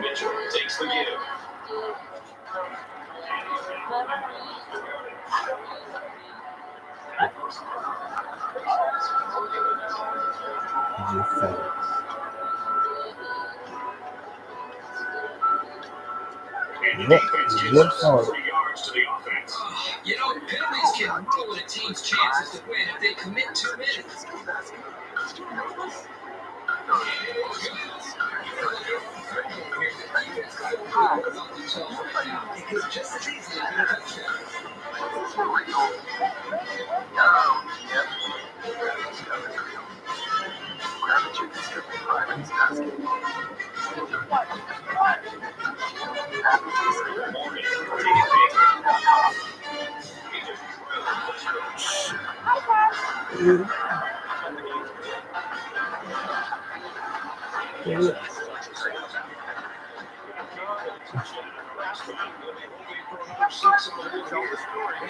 Mitchell takes the give. And the defense gives us 3 yards to the offense. You know, penalties can ruin a team's chances to win if they commit too many.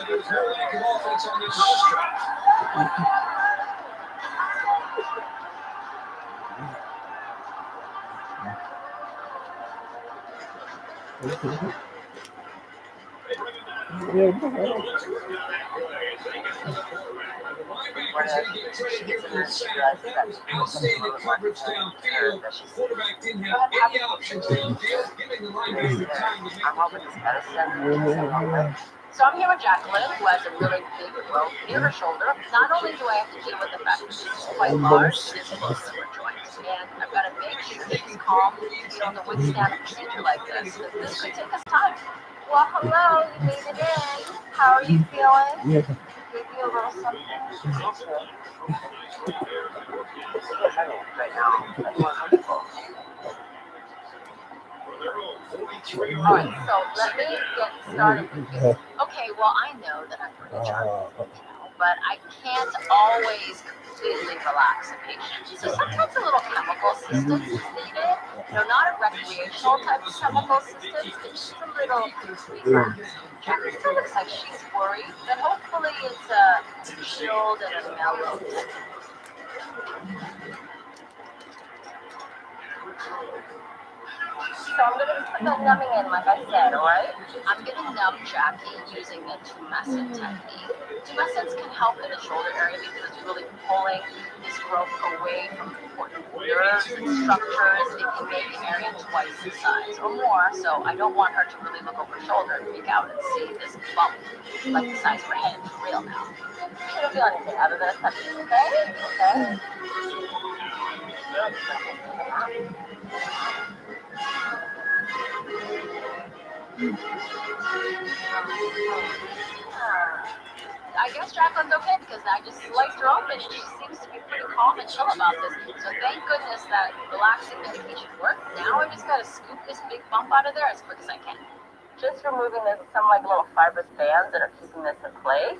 There's no lack of offense on this last drive. Outstanding coverage downfield. Quarterback didn't have any options downfield, giving the linebacker time to make. So I'm here with Jacqueline, who has a really big growth near her shoulder. Not only do I have to deal with the fact that this is quite large, it is close to her joint. And I've got to make sure she's calm, to withstand a procedure like this, because this could take us time. Well, hello, you made it in. How are you feeling? Yeah. Give you a little something. Alright, so let me get started with you. Okay, well, I know that I'm really charming, but I can't always completely relax a patient. So sometimes a little chemical assistance is needed. Not a recreational type of chemical assistance, it's just a little Jackie still looks like she's worried, but hopefully it's chilled and a mellow. So I'm going to put the numbing in, like I said, alright? I'm going to numb Jackie using the tumescent technique. Tumescence can help in the shoulder area because it's really pulling this growth away from important nerves and structures. It can make the area twice the size or more, so I don't want her to really look over her shoulder and freak out and see this bump like the size of her head for real now. She don't feel anything other than a touching, okay? Okay. I guess Jacqueline's okay because I just sliced her open and she seems to be pretty calm and chill about this. So thank goodness that relaxing medication worked. Now I just gotta scoop this big bump out of there as quick as I can. Just removing some like little fibrous bands that are keeping this in place.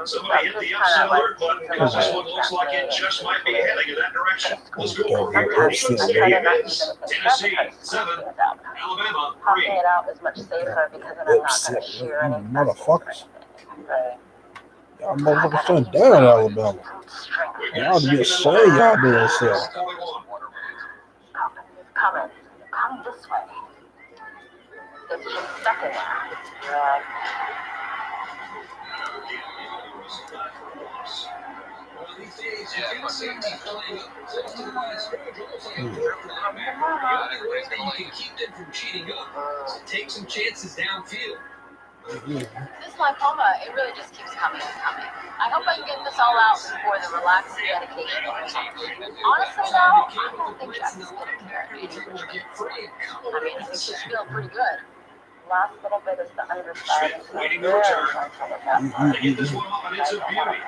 Somebody hit the upset alert button because this one looks like it just might be heading in that direction. Let's go for Stadium is Tennessee 7, Alabama 3. Popping it out is much safer because then I'm not going to shear any motherfuckers. Y'all motherfuckers shut down Alabama. Y'all to get saved, y'all do yourself. Coming. Come this way. It's just stuck in there. These days, you can see me playing up close to the line of scrimmage, almost like a third down back. The only way that you can keep them from cheating up is to take some chances downfield. This lymphoma, it really just keeps coming and coming. I hope I can get this all out before the relaxing medication. Honestly, though, I don't think Jackie's getting care. I mean, I think she's feeling pretty good. Last little bit is the underside. Waiting to return. Get this one off, and it's a beauty.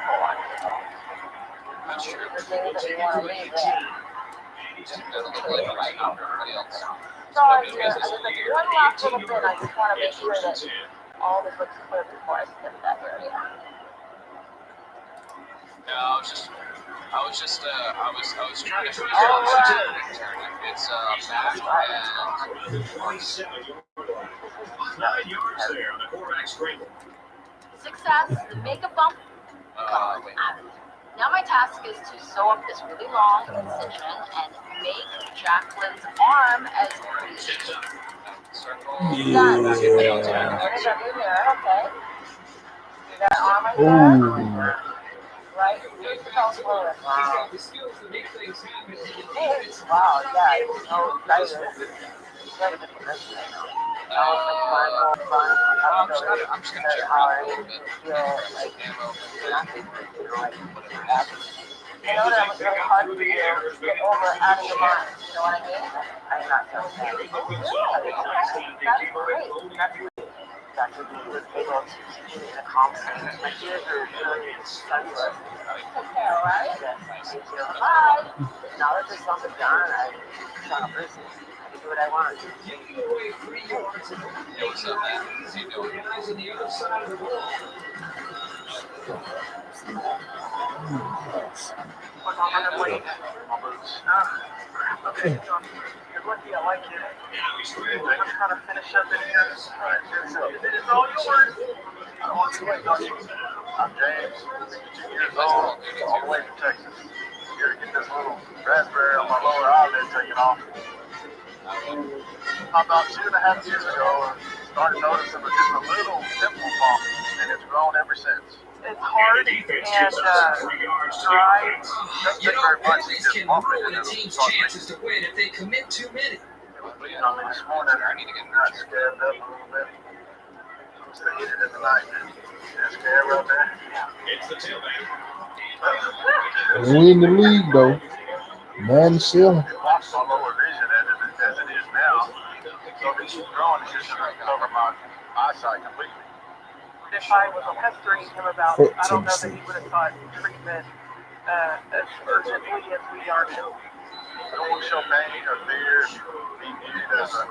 The thing that you want to leave there. Sorry, there's like one last little bit. I just want to make sure that all this looks clear before I snip that area. I was trying to figure out what it's back and 9 yards there on the quarterback scramble. Success, make a bump. wait. Now my task is to sew up this really long incision and make Jacqueline's arm as pretty as possible. Done. Put it under there, okay? See that arm like that? Right? Wow. Wow, yeah, it's so excited. Very different resume now. That was like fun. I'm just gonna check How out a I little bit. feel like nothing, like I know that was really hard for you to get over out of your mind. You know what I mean? I'm not so sad. That's great. Dr. B was able to teach me in a calm state. My ears are really sensitive. Okay, all right? Yes, thank you. Bye. Now that this song is done, I'm trying to listen. I can do what I want. Yo, what's up, man? How you doing? Guys on the other side of the ball. Okay, you're lucky I like you. I'm trying to finish up in here. It is all yours. I don't want you to wait, don't you? I'm James, 62 years old, all the way from Texas. Here to get this little raspberry on my lower eyelid taken off. About 2.5 years ago, I started noticing just a little pimple bump, and it's grown ever since. It's hard and dry. You know, penalties can ruin a team's chances to win if they commit too many. This morning, I got scared up a little bit. I was thinking it in the night. That scare right there. It's the tailback. We in the league though. Man, still. It blocks my lower vision as it is now. So if it keeps growing, it's just going to cover my eyesight completely. If I was pestering him about, I don't know that he would have sought treatment as urgently as we are now. I don't want to show pain or fear, be viewed as a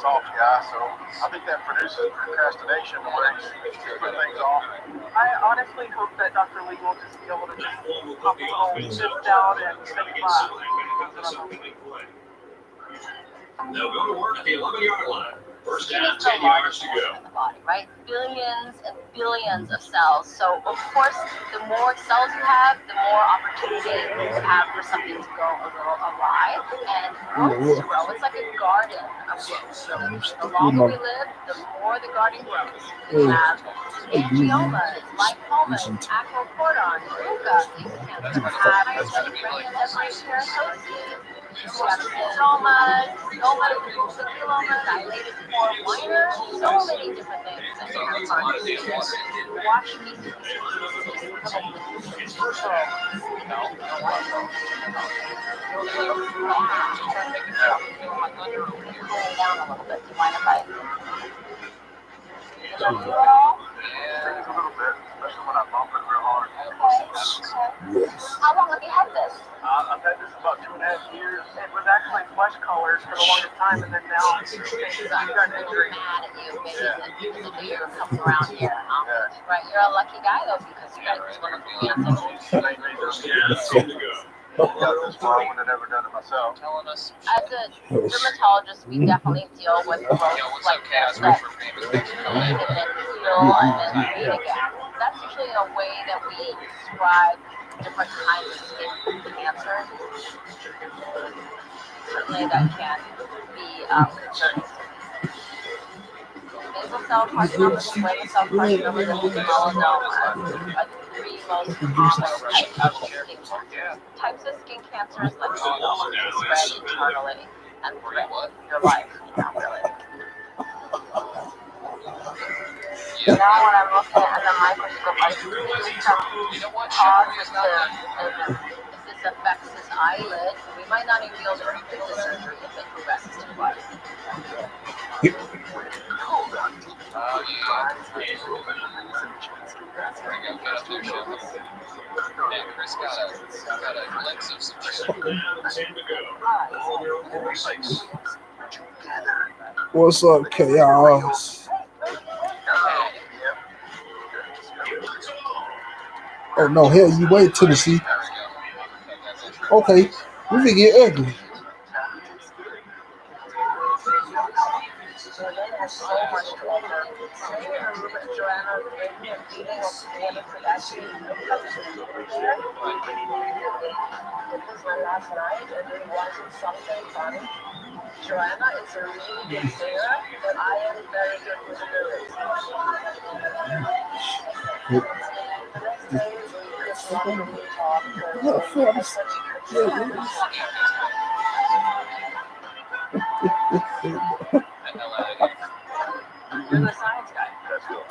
soft guy, so I think that produces procrastination where he's put things off. I honestly hope that Dr. Lee will just be able to just pop a little shift out and say goodbye. They'll go to work at the 11-yard line. First down, It's the 10 yards to largest go. in the body, right? Billions and billions of cells. So of course, the more cells you have, the more opportunity you have for something to go a little awry. And growth grow. It's like a garden of growth. So the longer we live, the more the garden grows. We have angiomas, lipomas, acrocordon, buccal, cancer, associated. We have stromas, dilated core minor, so many different things that we have fun. Watch me do this. Cool down a little bit. Do you mind if I? Is that you at all? Yeah, a little bit, especially when I bump it real hard. Yes. How long have you had this? I've had this about 2.5 years. It was actually flesh colored for the longest time, and then now it's got an injury. Mad at you, maybe the year comes around here, huh? Right, you're a lucky guy though, because you got one of the Got this far, I wouldn't have never done it myself. As a dermatologist, we definitely deal with growth like this that heal and then fade again. That's usually a way that we describe different kinds of skin cancer. Certainly that can be concerning. Basal cell carcinoma, squamous cell carcinoma, and melanoma are the three most common types of skin cancers. Types of skin cancers like melanoma spread internally and threaten your life. Not really. Now when I'm looking at the microscope, I see some causes if this affects his eyelid. We might not even be able to repeat the surgery if it progresses too far. Oh, yeah. Man, Chris got a glimpse of some What's up, chaos? Oh no, hell, you wait till the see. Okay, we can get ugly. So they have so much to offer. Maybe remove Joanna drinking and eating of water could actually help us there. It was my last night and we wanted something fun. Joanna is a really good singer, but I am very good with lyrics. The next day we just randomly talked because I said we could try. You're the science guy. That's cool.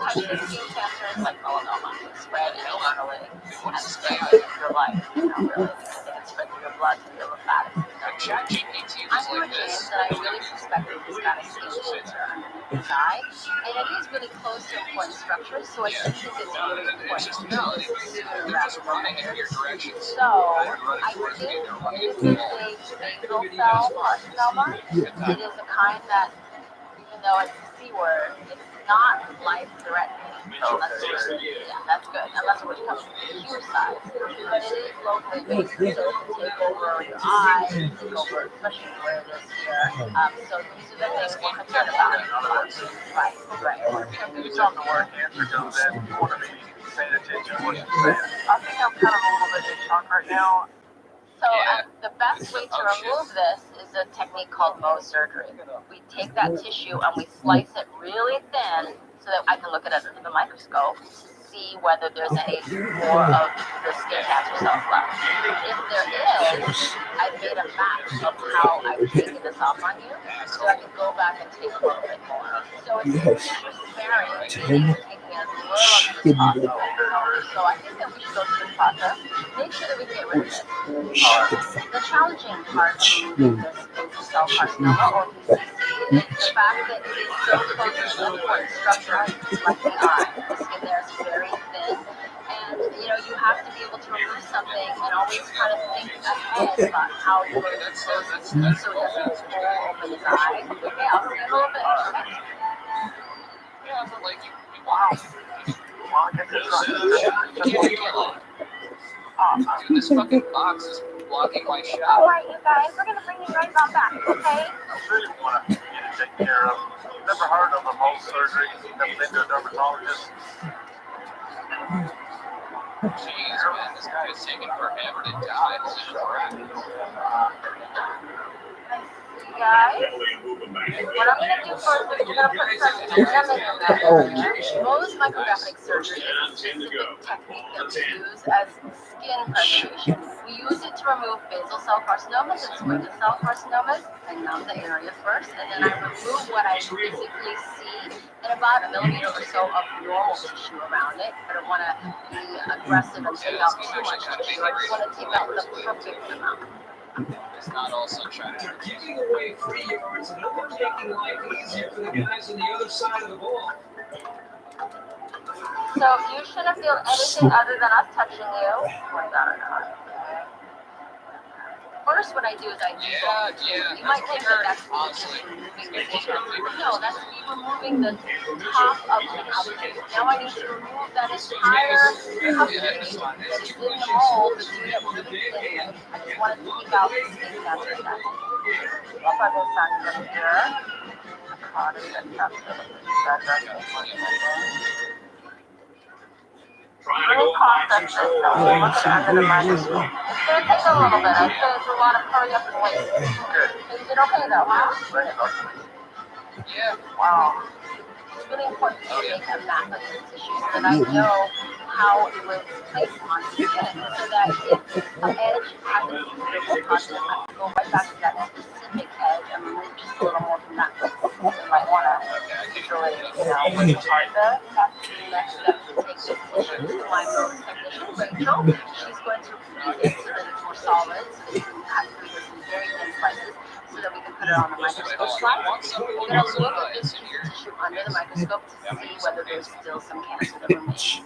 Type 2 skin cancer is like melanoma. It's spread internally and spread through your life. You know, really. I think it's spread through your blood to your lymphatic system. I'm doing James and I really suspected this kind of skin cancer inside. And it is really close to important structures, so I do think it's really important to know this is sooner rather than later. So I think this is a basal cell carcinoma. It is a kind that, even though it's a C word, it's not life-threatening. So that's good. Yeah, that's good. Unless it becomes huge size. But it is locally based, so it can take over your eye, take over, especially where it is here. So these are the things we're concerned about. Right, right. Can you tell them where cancer comes in? You want to be paying attention to what you're saying. I think I'm kind of a little bit in shock right now. So the best way to remove this is a technique called Mohs surgery. We take that tissue and we slice it really thin so that I can look at it under the microscope, see whether there's any more of the skin cancer cells left. If there is, I've made a map of how I've taken this off on you, so I can go back and take a little bit more. So it's tissue sparing, taking as little of this possible. So I think that we should go through the process, make sure that we get rid of this. The challenging part of removing this basal cell carcinoma, or BCC, is the fact that it is so close to the important structure, like the eye. The skin there is very thin, and you have to be able to remove something and always kind of think ahead about how you're going to close the skin so it doesn't pull open his eye. Okay, I'll see you in a little bit. Okay. Yeah, but like, wow. Well, I guess Dude, this fucking box is blocking my shot. Alright, you guys, we're gonna bring you right on back, okay? I really want to get it taken care of. Never heard of a Mohs surgery. Never been to a dermatologist. Jeez, man, this guy is taking forever to die. This is crap. Guys, what I'm going to do first is we're going to put some venom in there. Mohs micrographic surgery is a specific technique that we use as skin preservation. We use it to remove basal cell carcinomas and squamous cell carcinomas. I numb the area first, and then I remove what I physically see in about a millimeter or so of normal tissue around it. I don't want to be aggressive and take out too much tissue. I just want to take out the perfect amount. It's not all sunshine. They're giving away free yards and they're making life easier for the guys on the other side of the ball. So you shouldn't feel anything other than us touching you. Oh my God, first, what I do is I do You might think that that's removing the tissue. No, that's me removing the top of the cup. Now I need to remove that entire cup that is in the mold, the two that we're thin. I just want to take out the skin cancer attachment. What are those signs here? How does that capture the Let me process this though. Look at it under the microscope. It's going to take a little bit. I'd say it's a lot of hurry up and wait. Is it okay though, huh? Yeah. Wow. It's really important to make a map of this tissue so that I know how it was placed on skin so that if an edge has a suitable content, I can go right back to that specific edge and remove just a little more from that place. So I might want to usually, work hard there. That's the next step to take this tissue to my nose technician, Rachel. She's going to freeze it so that it's more solid, so that you can cut through this in very thin slices so that we can put it on the microscope slide. We're going to look at this piece of tissue under the microscope to see whether there's still some cancer that remains.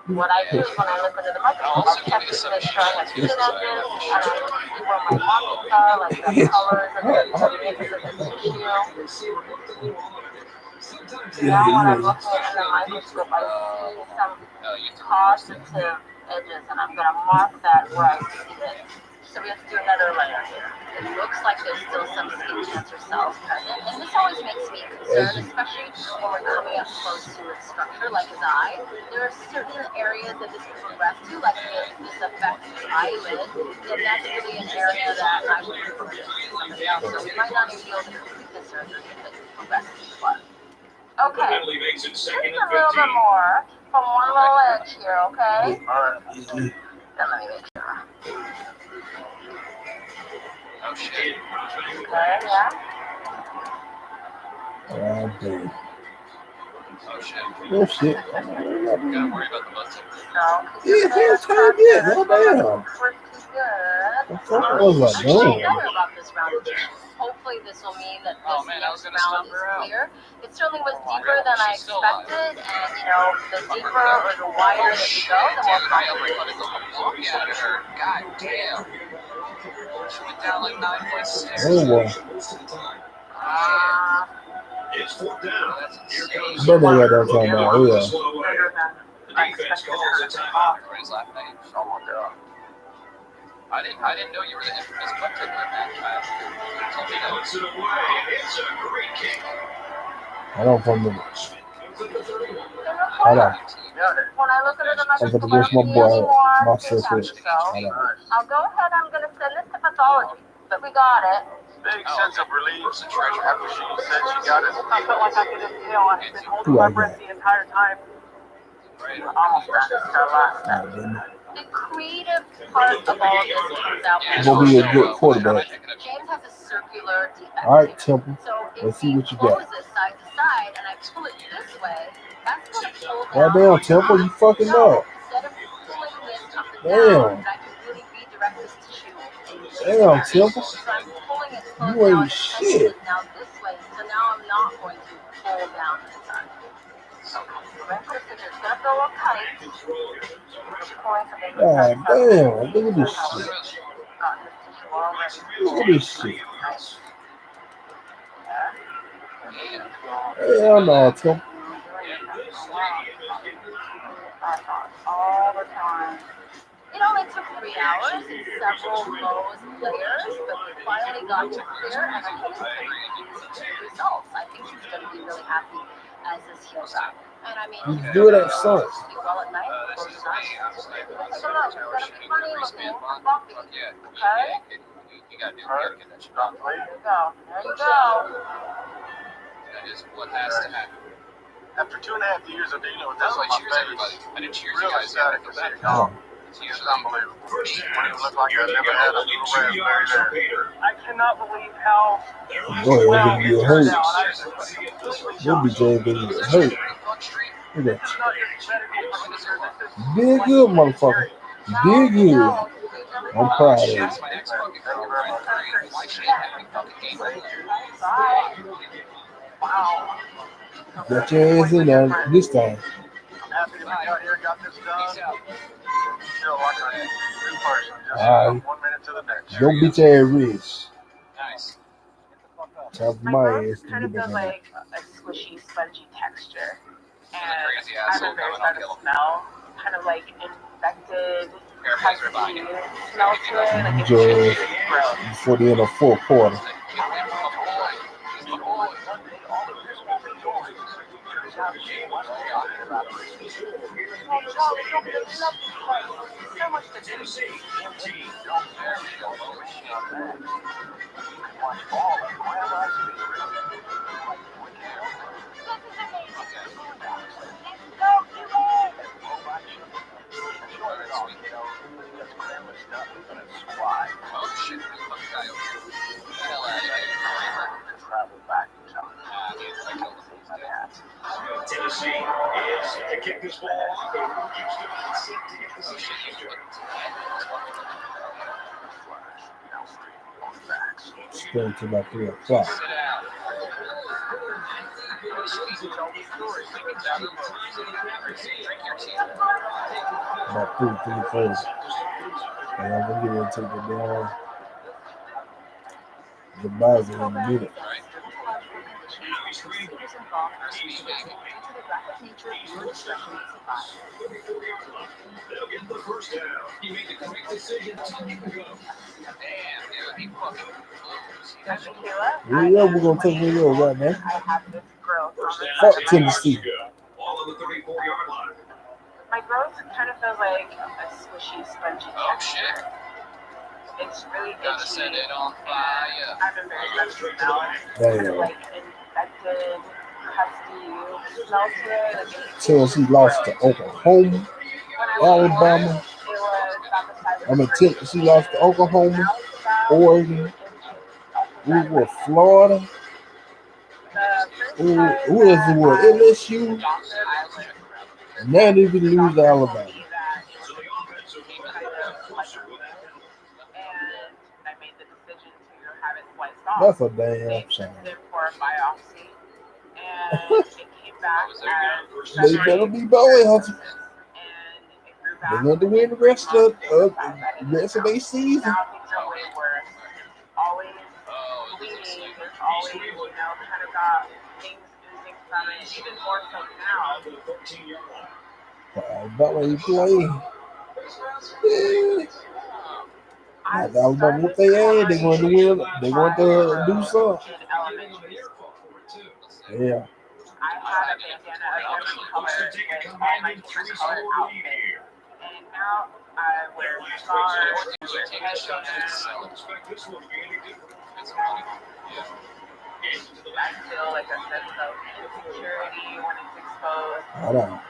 What I do is when I look under the microscope, I'll check to make sure I have thin edges, and I see where my pockets are, like the colors and the edges of the tissue. Now when I'm looking under the microscope, I see some positive edges, and I'm going to mark that where I see it. So we have to do another layer here. It looks like there's still some skin cancer cells present, and this always makes me concerned, especially when we're coming up close to its structure, like his eye. There are certain areas that this can progress to, like this affects the eyelid, and that's really an area that I would prefer to see somebody else. So we might not even be able to complete the surgery if it progresses too far. Okay, just a little bit more from one little edge here, okay? Alright. Then let me make sure. Oh shit. Okay, yeah. Oh, dude. Oh shit. Oh, shit. Gotta worry about the muscle. No. Yeah, it's time yet. No damn. Pretty good. What was I doing? About this round. Hopefully this will mean that this next round is clear. It certainly was deeper than I expected, and the deeper or the wider that we go, the more complicated. God damn. She went down like 9.6. Oh, boy. It's fourth down. But they got that time out, yeah. Defense calls a timeout. I didn't know you were the infamous butt tickler, man. Puts it away. It's a great kick. I don't from the. Hold on. When I look at it, I'm going to go with my boy, my sister. I'll go ahead. I'm going to send this to pathology, but we got it. Big sense of relief after she said she got it. I felt like I could just feel I've been holding my breath the entire time. Almost done. The creative part of all of this comes out. Will be a good quarterback. James has a circular defect. All right, Temple. So Let's see what you got. this side to side, and I pull it this way. That's going to pull down. Goddamn, Temple, you fucking up. Instead of pulling this up and down, I can really redirect this tissue. Damn, Temple. So I'm pulling it close You down ain't shit. now this way. So now I'm not going to pull down this side. Okay, so we're going to put it in. It's going to feel a little tight. God damn, look at this shit. Look at this shit. Hell no, Temple. All the time. It only took 3 hours and several rows of layers, but we finally got to clear, and I think it's the results. I think he's going to be really happy as this heals up. And I mean, You do it at sun. sleep well at night. This is me. I was like, Take a look. It's going to be funny looking. Bumpy. yeah. Okay? You gotta do it. Get that shit off. There you go. There you go. That is what has to happen. After 2.5 years of dealing with this That's why on my cheers face, everybody. I didn't cheers you really guys. sad to see it gone. It's unbelievable. What it looked like I never had a little raspberry there. I cannot believe how Go well ahead, it get turned hurt. out. I was completely You'll be shocked. dead when you get hurt. Look at It's not just medical procedure. This is that. Did good, motherfucker. Did good. I'm proud of you. Wow. Got your ass in there this time. I'm happy to be out here, got this done. Feel like a new person. Just Alright. from 1 minute to the next. Don't beat your ass rich. Nice. Top of my my nose ass. kind of feels like a squishy, spongy texture. And Crazy I have asshole a very coming, I'll starting kill him. smell, kind of like infected, Airplanes right behind you. smell to it, like it's Joe, gross. before the end of fourth quarter. So much to do. Don't dare be a low machine on that. You can watch all of Grandma's favorites. Like Ricky Milton. Robot chicken. Enjoy it all, kiddos. Because Grandma's nothing but a squad. Oh shit, there's a fucking guy over here. Get the hell out of here. Travel back in time. Tennessee is to kick this ball off over Houston on set to get the season. It's going to about 3 o'clock. About 3:30. And I'm going to get ready to take the ball. The buzz in a minute. They'll get the first down. He made the correct decision. Damn, dude, he fucking Yeah, we're going to take video right now. I have this growth. Fuck Tennessee. All on the 34-yard line. My growth kind of feels like a squishy, spongy texture. It's really itchy. Gotta set it on fire. I've been very sensitive now. Damn. Like infected, crusty smell to it. Like Tennessee lost to Oklahoma, Alabama. Tennessee lost to Oklahoma, Oregon. We were Florida. Who is the word? LSU. And now they can lose to Alabama. That's a damn shame. They better be bowling hunting. They want to win the rest of their season. Always bleeding, always, kind of got things oozing from it, even more so now. About when you play. Alabama whoop their ass, they going to win. They want to do something. Yeah. I had a bandana of every color with all my different color outfits. And now I wear scarves, I wear headbands. I feel like a sense of insecurity when it's exposed. I don't.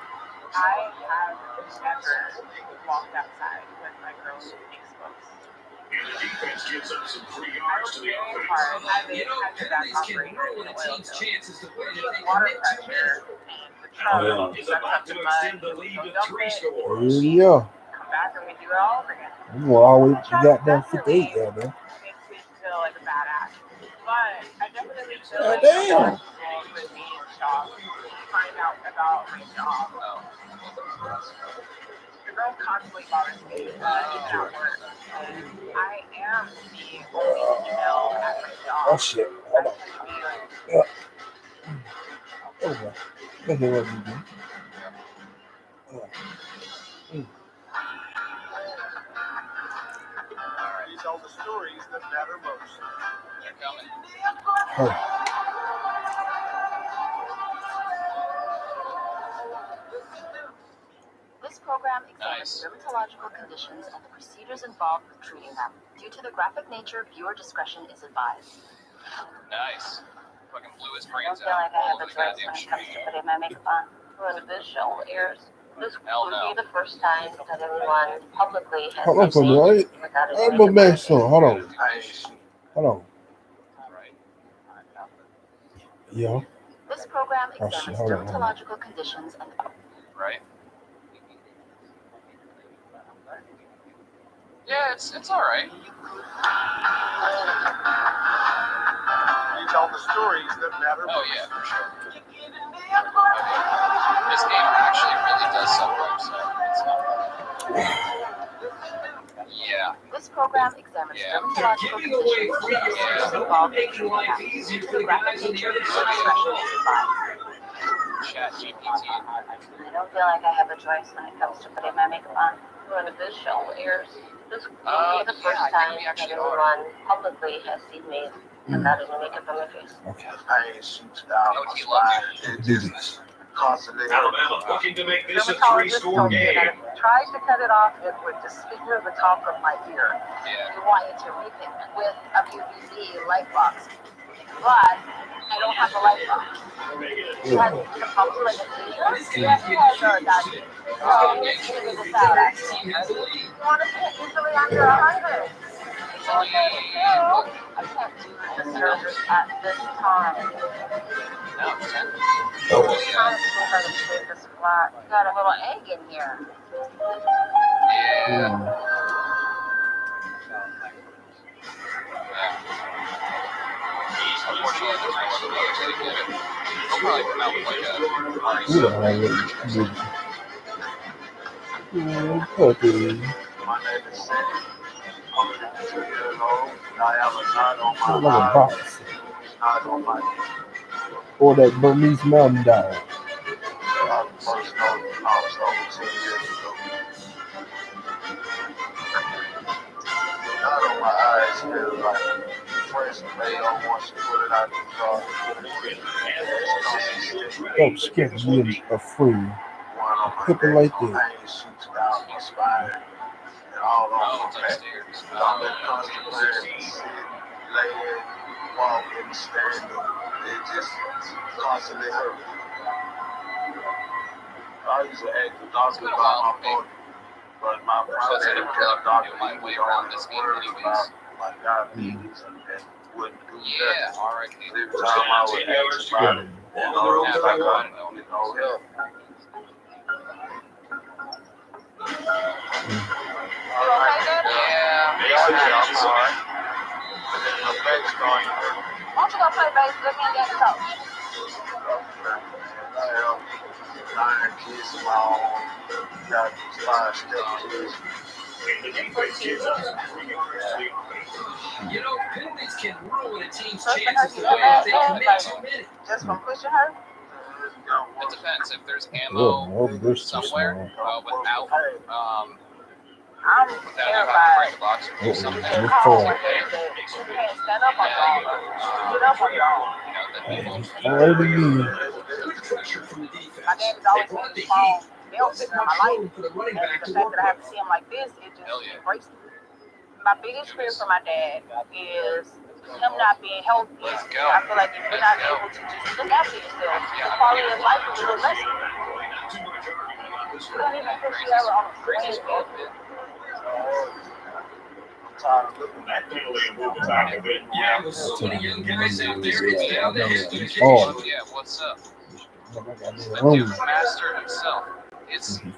I have never walked outside with my girls exposed. And the defense gives up some free I yards was to the very offense. hard. I've been back operator in the oil field. Water pressure and the truck Is about to extend the lead to 3 scores. Yeah. Come back and we do it all over again. Well, always got them 58 there, man. Makes me feel like a badass. But I definitely feel like damn. with me and Shaw find out about my job. The girl constantly bothers me even at work. I am the only female at my job. Oh shit. Hold on. Yeah. Okay. Look at what you do. These are the stories that matter most. They're coming. Oh. This program examines dermatological conditions and the procedures involved with treating them. Due to the graphic nature, viewer discretion is advised. Nice. Fucking blew his I brains don't feel like I out. have a choice when it comes to putting my makeup on. When this show airs, this will be the first time that anyone publicly has Hold on for a seen minute. without a I'm going back soon. Hold on. Hold on. Yeah. This program Oh, examines shit, hold on. dermatological conditions and Right? Yeah, it's alright. You tell the stories that matter most. Oh yeah, for sure. This game actually really does suck by himself. Yeah. This program examines dermatological conditions and procedures involved in treating them. Due to the graphic nature, viewer discretion is advised. Chat GPT. I don't feel like I have a choice when it comes to putting my makeup on. When this show airs, this will be the first time that anyone publicly has seen me without any makeup on my face. Okay. I ain't 6,000 What do you love, dude? business. constantly Alabama looking to make this a Dermatologist three-score told me game. that if you tried to cut it off, it would disfigure the top of my ear. You want you to repigment with a UVB light box. But I don't have the light box. He has probably like a seizure. Yeah, he has a diabetes. So he's figured this out actually. You want to see it easily under 100. Okay, still, I can't do the surgery at this time. No, 10. I'm trying to get her to shave this flat. Got a little egg in here. Yeah. Unfortunately, there's no other way to get it. They'll probably come out with like a Puppy. My name is Cindy. I'm 52 years old. I have a knot on my Like a eye, box. knot on my knee. Or that Burmese mountain dog. I first know the house over 10 years ago. The knot on my eyes feels like fresh tomato once you put it out the jar. Don't skip me a free. Pepper like this. Pain shoots down my spine and all over my back. I'm in constant pain. Sit, lay, walk, and stand. It just constantly hurt. I used to ask the doctor about my body, but my primary care doctor was on the word about my diabetes and wouldn't do that. Every time I would ask about it, it was like I didn't get no help. I'm sorry. But then my back started to hurt. Why don't you go play base? Let me and Daddy talk. I have 9 kids of my own. Got 5 stepkids. You know, penalties can ruin a team's chances to win if they commit too many. Just from pushing her? It depends. If there's ammo somewhere without I'm terrified. box or do something, You can't stand up on your own. Get up on your own. My dad is always been a small belt figure in my life. And the fact that I have to see him like this, it just breaks me. My biggest fear for my dad is him not being healthy. I feel like if you're not able to just look after yourself, the quality of life is a little less. You don't even push you ever on a screen. Yeah, with so many young guys out there, it's down to his dedication. yeah, what's up? The master himself. It's Second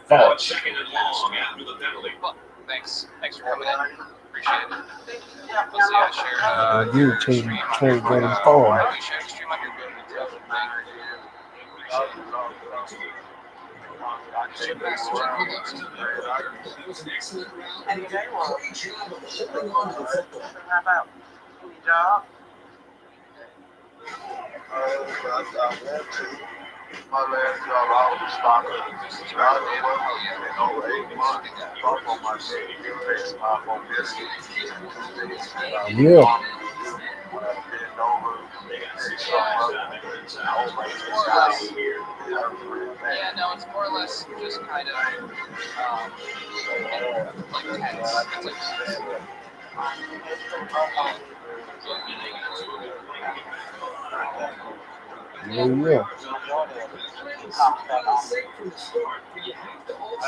and long after the penalty. well, thanks for coming in. Appreciate it. Let's see, I shared You change going forward. we shared a stream on your good thing. It was an excellent round, and he did a great job of holding on to the football. How about your job? I went to my last job. I was a stocker. I was working in over 8 months. Up on my face, my mobility. Yeah. When I bend over, Yeah, no, it's more or less just kind of like tense. It's like Yeah. I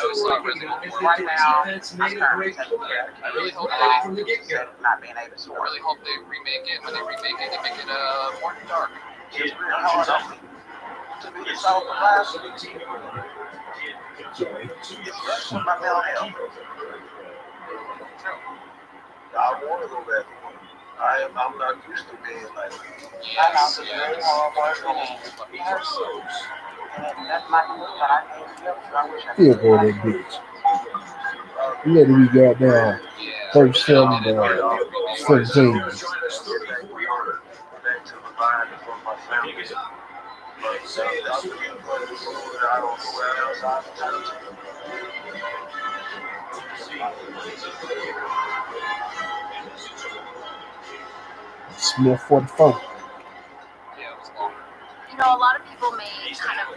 always thought really Right now, I'm made a great play. I really hope From the get-go. not being able to I score. really hope they remake it. When they remake it, they make it more dark. It's real hard on me to be the soul of life. It's my mental health. I want to go back. I'm not used to being like that. I know it's very hard work and that's my but I need help, so I wish I Still could. go that bitch. Let me got down 37 to 17. Back to the line for my family. But that's the I don't know where else I can turn to. Smith 44. Yeah, it was long. You know, a lot of people may kind of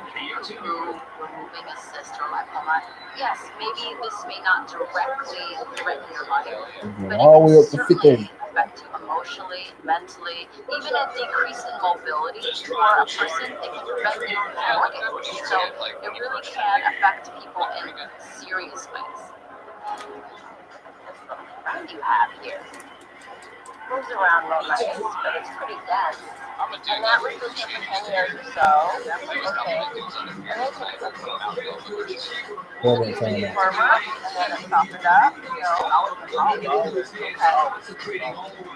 through removing a cyst or lipoma, yes, maybe this may not directly threaten your life, but all the way it up can to certainly 50. affect you emotionally, mentally, even a decrease in mobility for a person, it can prevent you from working. So it really can affect people in serious ways. This little friend you have here moves around real nice, but it's pretty dense. And that was been here for 10 years or so. Okay. And they take some firmer, and then it softened up. Okay.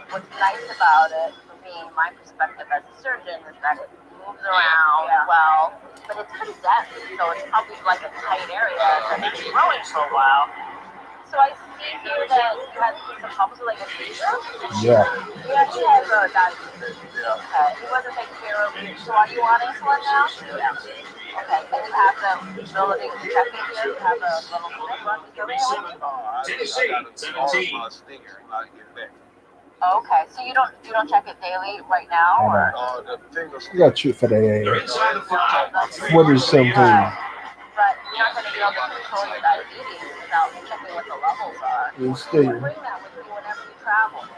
What's nice about it, for me, my perspective as a surgeon, is that it moves around well, but it's pretty dense, so it's probably like a tight area that's been growing for a while. So I see here that you had some problems with like a seizure. Yeah. Yeah, he has diabetes. Okay. He wasn't taken care of. So are you on insulin now? Yeah. Okay. And you have the ability to check it here. You have a little stick run with your mail. Okay. So you don't check it daily right now, or? You got to shoot for the 47. But you're not going to be able to control your diabetes without checking what the levels are. You stay. Bring that with you whenever you travel,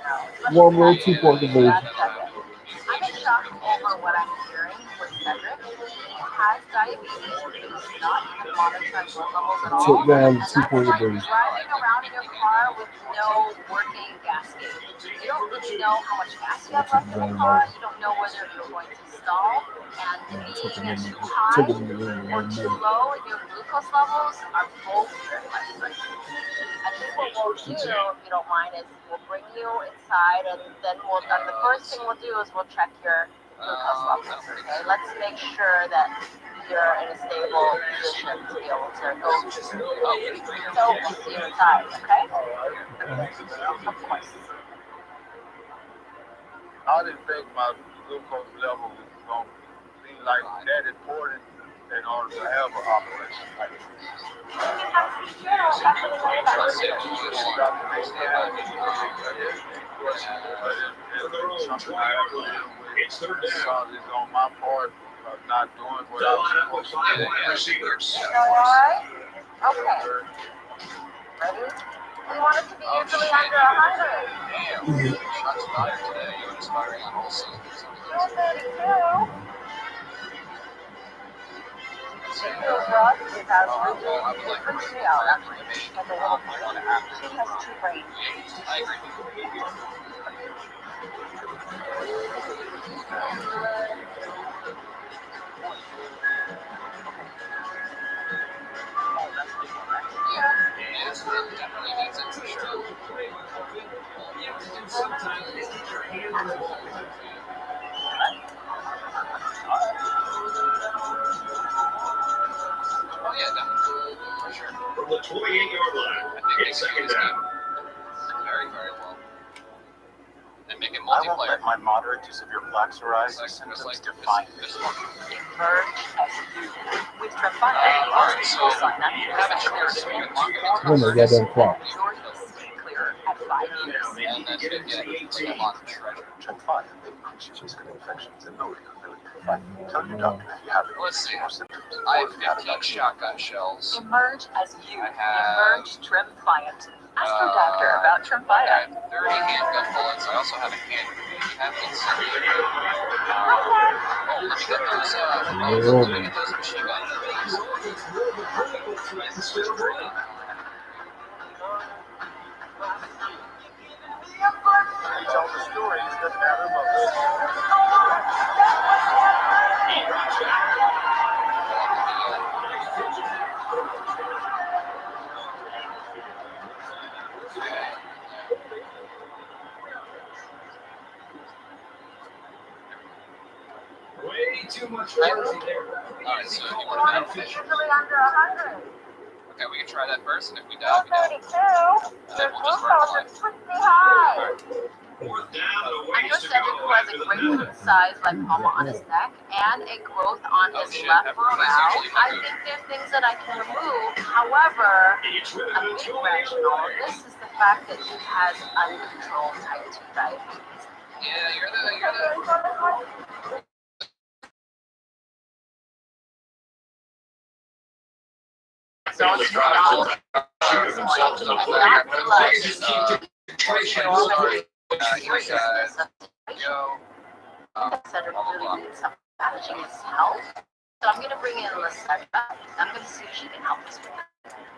One roll, 2 point conversion. I'm in shock over what I'm hearing with Cedric. He has diabetes, but he's not even monitoring blood levels at all. Take down And 2 point like conversion. driving around in your car with no working gas gauge. You don't really know how much gas you have left in the car. You don't know whether you're going to stall. And being too high or too low in your glucose levels are both very much threatening. I think what we'll do, if you don't mind, is we'll bring you inside, and then the first thing we'll do is we'll check your glucose levels. Okay, let's make sure that you're in a stable position to be able to go. So we'll see you inside. Okay? Of course. I didn't think my glucose level was going to be like that important in order to have an operation like this. It's on my part of not doing what I was supposed to do. Alright? Okay. Ready? We want it to be usually under 100. Shots fired today. You're inspiring on all cylinders. 232. Feels rough. It has it freaks me out actually. Like a little boy. She has 2 brains. I agree. Yes, it definitely needs it for sure. And sometimes just get your hand on the ball. Oh yeah, definitely. For sure. From the 28-yard line, I think it's second down. Very, very well. And make it I won't multiplayer. let my moderate to severe plaque psoriasis symptoms define me. Emerge as you. With Tremfya, Alright, so you have a choice. When they got them clock. clear at 5 years. And that's good. Yeah, like a lot of treasure. Tremfya increases risk of infections and lower your ability to fight. Tell your doctor if you have any Let's see. more symptoms. I have 15 shotgun shells. Emerge as you. I have Emerge Tremfya. Ask your doctor about I Tremfya. have 30 handgun bullets. I also have a hand grenade. Have been sent. Let me get those. Let me get those machine gun grenades. Tell the stories that matter most. Way too much energy there. Alright, so you Want want it to be usually under 100. Okay, we can try that first, and if we die, we die. 232. Your glucose is pretty high. Fourth down and a I ways know to Cedric, go who has after a the great bell. size lymphoma on his neck and a growth on his left brow. I think there are things that I can remove. However, a big wrench in all of this is the fact that he has uncontrolled type 2 diabetes. Yeah, you're the Cedric really needs some managing his health. So I'm gonna bring in Lisetta. I'm gonna see if she can help us with that.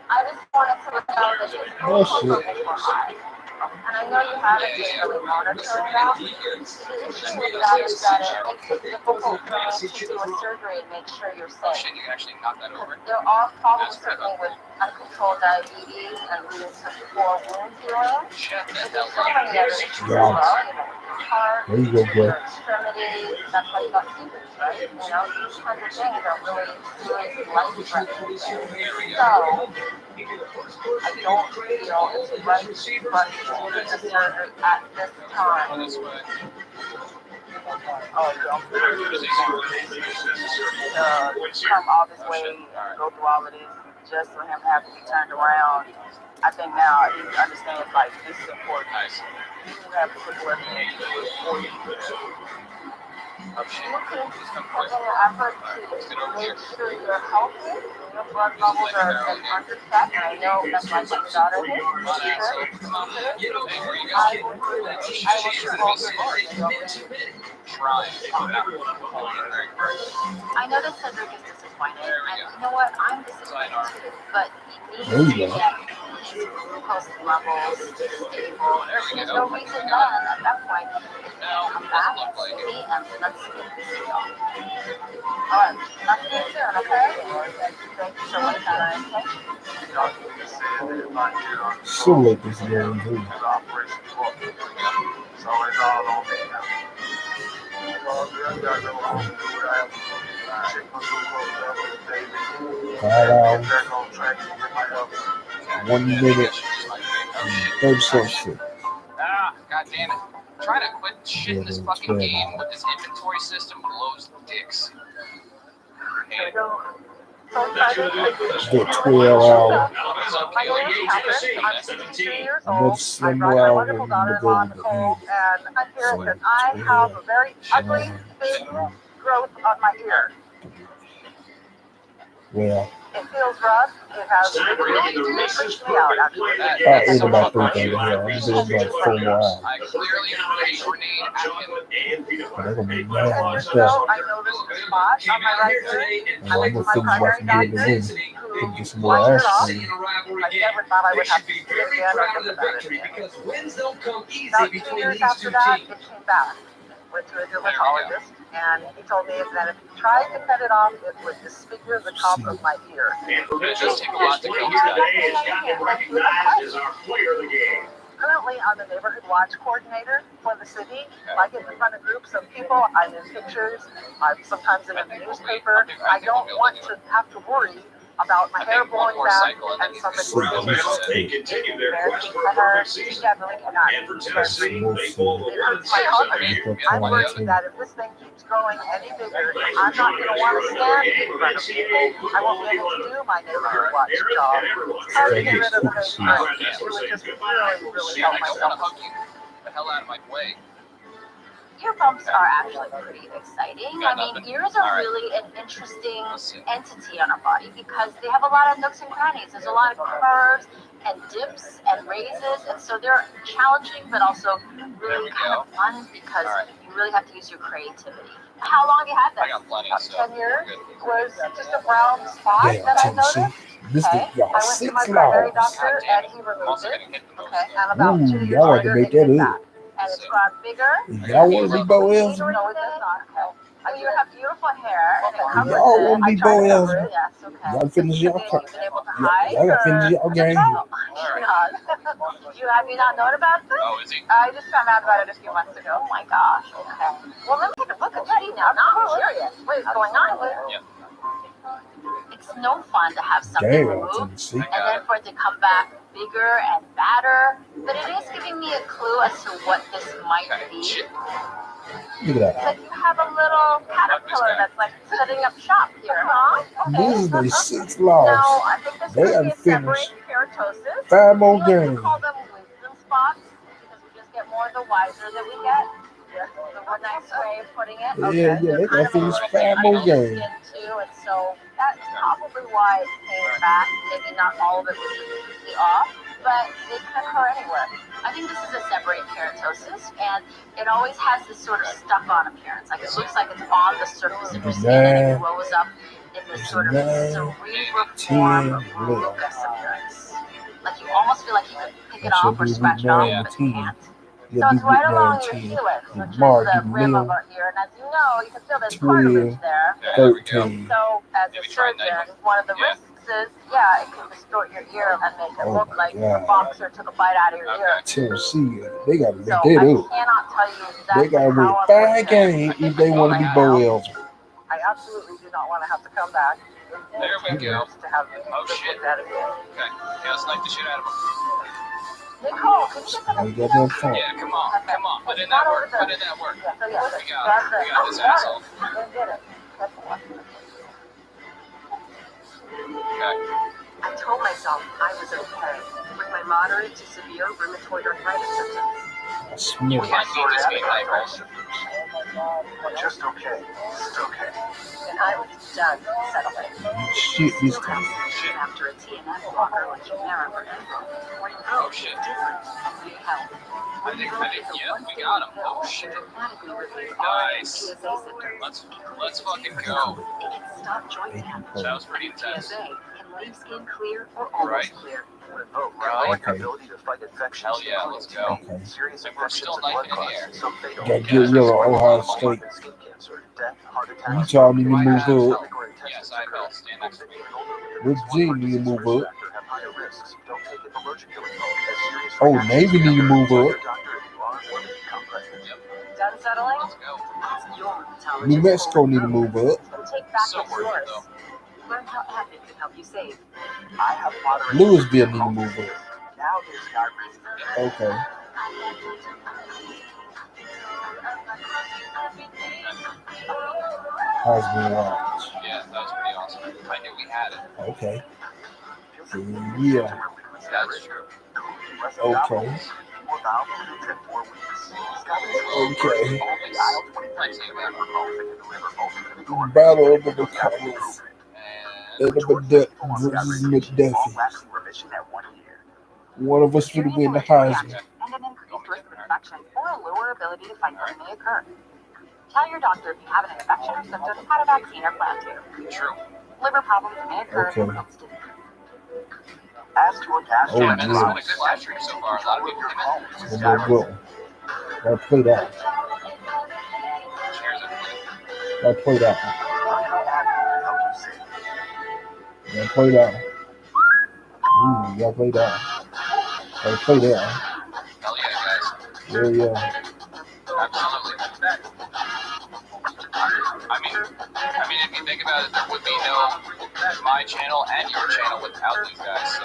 I just wanted to let you know that his glucose levels were high. And I know you haven't been really monitoring that. The issue with that is that it makes it difficult for me to do a surgery and make sure you're safe. You can actually knock that over. There are problems certainly with uncontrolled diabetes and leading to poor wound healing. But there's so many other issues as well, heart, There you go, bro. extremities, that's why you got stevens, right? You know, these kinds of things are really serious life-threatening things. So, I don't feel it's right for us to do the surgery at this time. Come all this way and go through all of this just for him to have to be turned around. I think now he understands, like, this is important. You have to put work in for you. You can put in an effort to make sure you're healthy, your blood levels are under check, and I know that's like my daughter is. I know that Cedric is disappointed, and you know what? I'm disappointed too, but he needs to get his glucose levels stable. There's no reason then, at that point, if he can come back and see me, and let's get this going. Alright, talk to you soon, okay? Thank you so much, Anna, okay? So late this game, too. So it's all on me now. Well, you gotta go home and do what I have to do. Check my glucose levels daily. 5 hours, Get back on track and get my health. 1 minute, and 30 seconds. Ah, god damn it. Trying to quit shit in this fucking game with this inventory system blows dicks. The 12 hour. Another 7 hour and the go to the end. And I'm here because I have a very ugly, big growth on my ear. Well, it feels rough. It has it freaks me out, actually. I ate about 3 things here. I'm doing like 4 more hours. I clearly put a grenade at him. But they're going to be mad I and stuff. noticed a spot on my right ear. And I'm going to finish watching the movie and get some more ass cream. I never thought I would have to see it again or think about it again. About 2 years after that, it came back. Went to a dermatologist, and he told me that if he tried to cut it off, it would disfigure the top of my ear. Just take a lot to kill today. Currently, I'm the neighborhood watch coordinator for the city. I get in front of groups of people. I'm in pictures. I'm sometimes in a newspaper. I don't want to have to worry about my hair blowing back and somebody embarrassing to her. She definitely cannot. It hurts my confidence. I'm worried that if this thing keeps growing any bigger, I'm not going to want to stand in front of people. I won't be able to do my neighborhood watch job. It's hard to get rid of the face. It would just really help my self. The hell out of my way. Ear bumps are actually pretty exciting. I mean, ears are really an interesting entity on our body because they have a lot of nooks and crannies. There's a lot of curves and dips and raises, and so they're challenging but also really kind of fun because you really have to use your creativity. How long have you had that? About 10 years. It was just a brown spot that I noticed. Okay. I went to my primary doctor and he removed it. Okay. And about 2 years later, it came back. And it's got bigger. Y'all want to be Bo Ells? No, it does not. Okay. You have beautiful hair. And Y'all want to be Bo Ells? Yes, okay. Y'all finish y'all You've been able to hide? Y'all got to finish y'all game. Have you not known about this? Oh, is he? I just found out about it a few months ago. Oh my gosh. Okay. Well, let me take a look at you now. Now I'm curious. What is going on here? Yeah. It's no fun to have something removed and then for it to come back bigger and badder, but it is giving me a clue as to what this might be. Look at that. But you have a little caterpillar that's like setting up shop here, huh? Okay. These are the 6 laws. Now, I think this They could be have a finished seborrheic keratosis. 5 more We like to games. call them wisdom spots because we just get more the wiser that we get. a nice way of putting it. Yeah, yeah, they got these fat more games. Too, and so that's probably why it came back. Maybe not all of it was completely off, but it can occur anywhere. I think this is a seborrheic keratosis, and it always has this sort of stuck-on appearance. Like it looks like it's on the surface of your skin, and it grows up in this sort of cerebriform mucus appearance. Like you almost feel like you could pick it off or scratch it off, but you can't. So it's right along your helix, which is the rim of our ear, and as you know, you can feel there's cartilage there. 13. So as a surgeon, one of the risks is, it can distort your ear and make it look like the boxer took a bite out of your ear. Tennessee, they got to make So that I up. cannot tell you exactly They got to win 5 games if they want to be Bo Elzer. I absolutely do not want to have to come back. There we go. To have Oh shit. that again. Okay. Yeah, let's snipe the shit out of him. Nicole, can you get some? They got that phone. Yeah, come on. Put in that work. Put in that work. We got this asshole. Okay. I told myself I was okay with my moderate to severe rheumatoid arthritis symptoms. You can't beat this game like this. Just okay. Just okay. And I was done settling. Shit, this time. After a TNF blocker like Humira for Oh shit. I think, yeah, we got him. Oh shit. Nice. Let's fucking go. That was pretty intense. Leave skin clear or almost clear. Okay. Hell yeah, let's go. Okay. And we're still knifing in the air. Got to get rid of Ohio State. Utah need to move up. Yes, I will. Stand next to me. Virginia need to move up. Oh, Navy need to move up. Done settling? Let's go. New Mexico need to move up. Take back So what's worth it yours. though. Learn how Abbott can help you save. I have moderate. Louisville need to move up. Now there's got reason. Okay. Hosmer Watch. Yeah, that was pretty awesome. I knew we had it. Okay. Yeah. That's true. Okay. Okay. Battle of the Colors. Versus McDuffie. One of us would win the Heisman. And an increased risk of infection or a lower ability to fight what may occur. Tell your doctor if you have an infection or symptom, had a vaccine or plan to. True. Liver problems may occur Okay. in instant. As to a gas Oh, Man, this has been a yeah. good live stream so far. A lot of people came in. We'll go. Gotta play that. Cheers, everybody. Gotta play that. Gotta play that. Ooh, gotta play that. Gotta play that. Hell yeah, guys. Yeah, yeah. Absolutely. I mean, if you think about it, there would be no my channel and your channel without you guys. So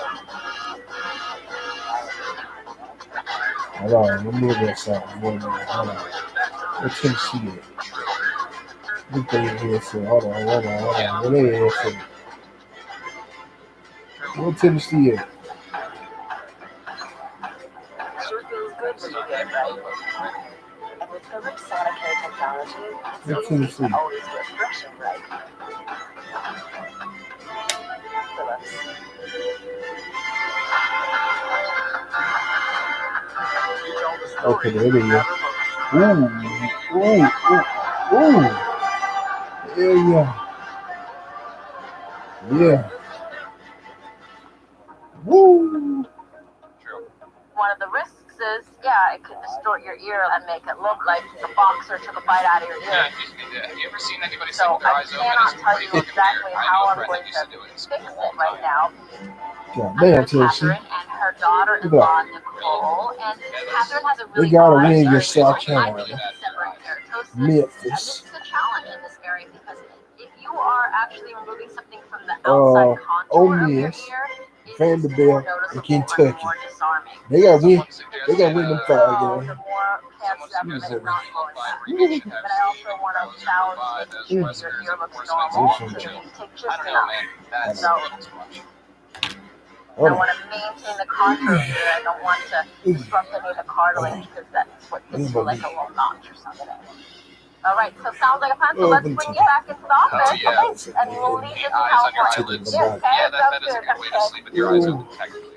Hold on, let me look at something. Hold on. What's Tennessee at? What they here for? Hold on. What they here for? What Tennessee at? Sure feels good when you get right. And with Philips Sonicare technology, What it's easy Tennessee? to always get fresh and right. Philips. Okay, there it is. Ooh. Yeah. Yeah. Woo. true. One of the risks is, it could distort your ear and make it look like the boxer took a bite out of your Yeah, ear. have you ever seen anybody So sleep with their I eyes open? cannot It's tell pretty you fucking exactly weird. I how know a I'm friend going that used to to do it. fix it right now. God damn, Tennessee. Catherine and her daughter-in-law Nicole, and Catherine has a They really gotta hard win your surgery. South I Carolina. think it's seborrheic keratosis. Memphis. And this is a challenge in this area because if you are actually removing something from the outside contour of your Miss, ear, it is Vanderbilt, more and noticeable Kentucky. and more disarming. They gotta win. Someone They gotta win them 5 So games. the more cancer Someone evidence suggested not a going back. remake should have But I also want to balance making sure your ear looks normal so that you take I just don't know, enough. man. That's So a little too much. I want to maintain the contour here. I don't want to disrupt any of the cartilage because that's what gives you like a little notch or something. All right, so sounds like a plan. So let's bring you back into the office, okay? And we'll leave this in California. Yeah, that is a good way to sleep with your eyes open, technically.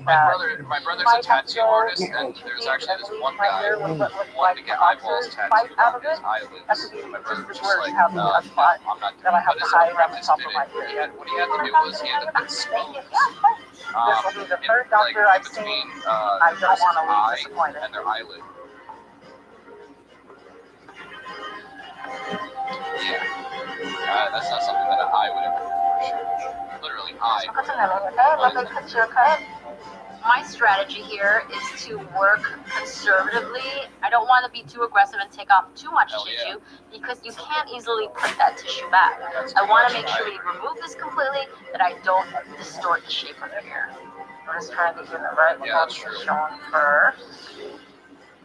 My brother's a tattoo artist, and there's actually this one guy who wanted to get eyeballs tattooed on his eyelids. My brother was just like, no, I'm not doing it. But his apprentice did it. What he had to do was he had to put spoons in between his eye and their eyelid. Yeah. That's not something that I would ever do for sure. Literally, My strategy here is to work conservatively. I don't want to be too aggressive and take off too much tissue because you can't easily put that tissue back. I want to make sure we remove this completely, that I don't distort the shape of the hair. I'm just trying to get the right position first.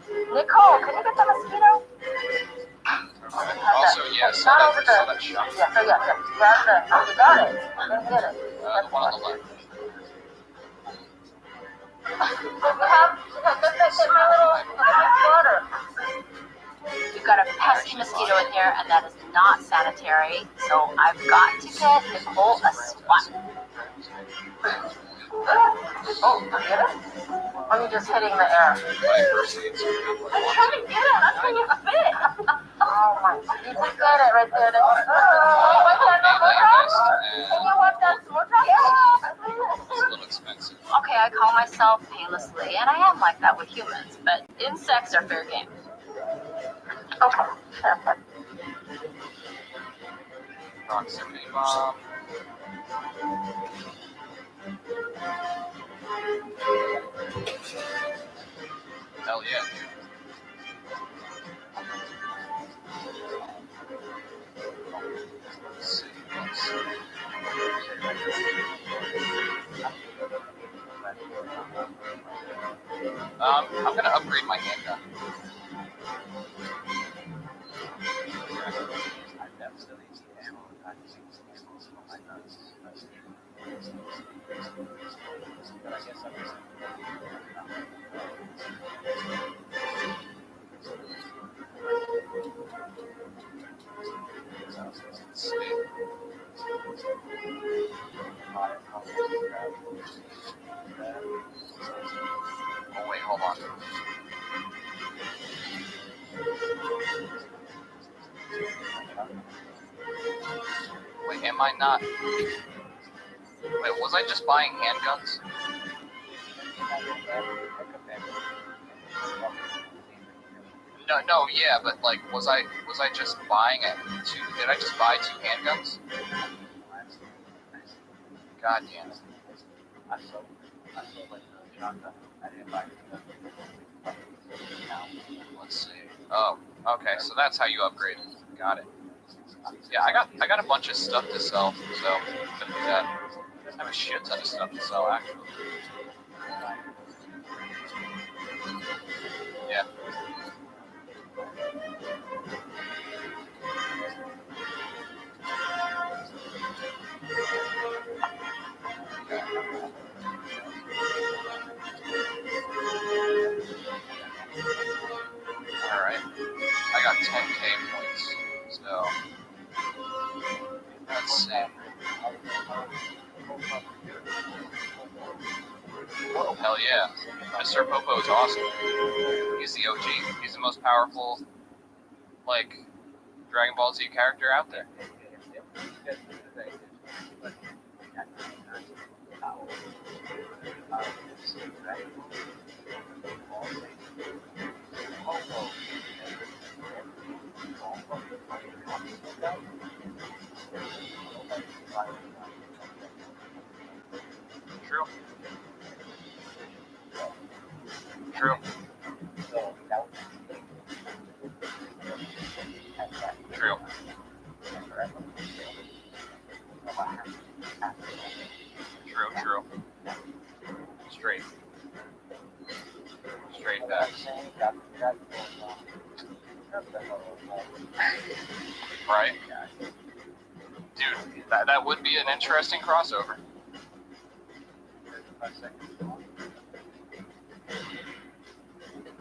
Nicole, can you get the mosquito? Also, yes, not over there. Yeah, grab the. Oh, you got it. Then get it. The one on the left. You've got a pesky mosquito in here, and that is not sanitary. So I've got to get Nicole a swat. Oh, get it? Or are you just hitting the air? I'm trying to get it. That's when you fit. Oh my! You just got it right there. Can you wipe that more time? It's a little expensive. Okay, I call myself painlessly, and I am like that with humans, but insects are fair game. Okay, perfect. Proximity bomb. Hell yeah. Let's see. I'm gonna upgrade my handgun. Oh wait, hold on. Wait, am I not? Wait, was I just buying handguns? No, yeah, but like, was I just buying it? Did I just buy 2 handguns? God damn it. Let's see. Oh, okay, so that's how you upgrade it. Got it. Yeah, I got a bunch of stuff to sell, so I'm gonna do that. I have a shit ton of stuff to sell, actually. Yeah. Alright. I got 10k points, so let's see. Hell yeah. Mr. Popo is awesome. He's the OG. He's the most powerful, like, Dragon Ball Z character out there. True. True. True. True. Straight facts. Right? Dude, that would be an interesting crossover.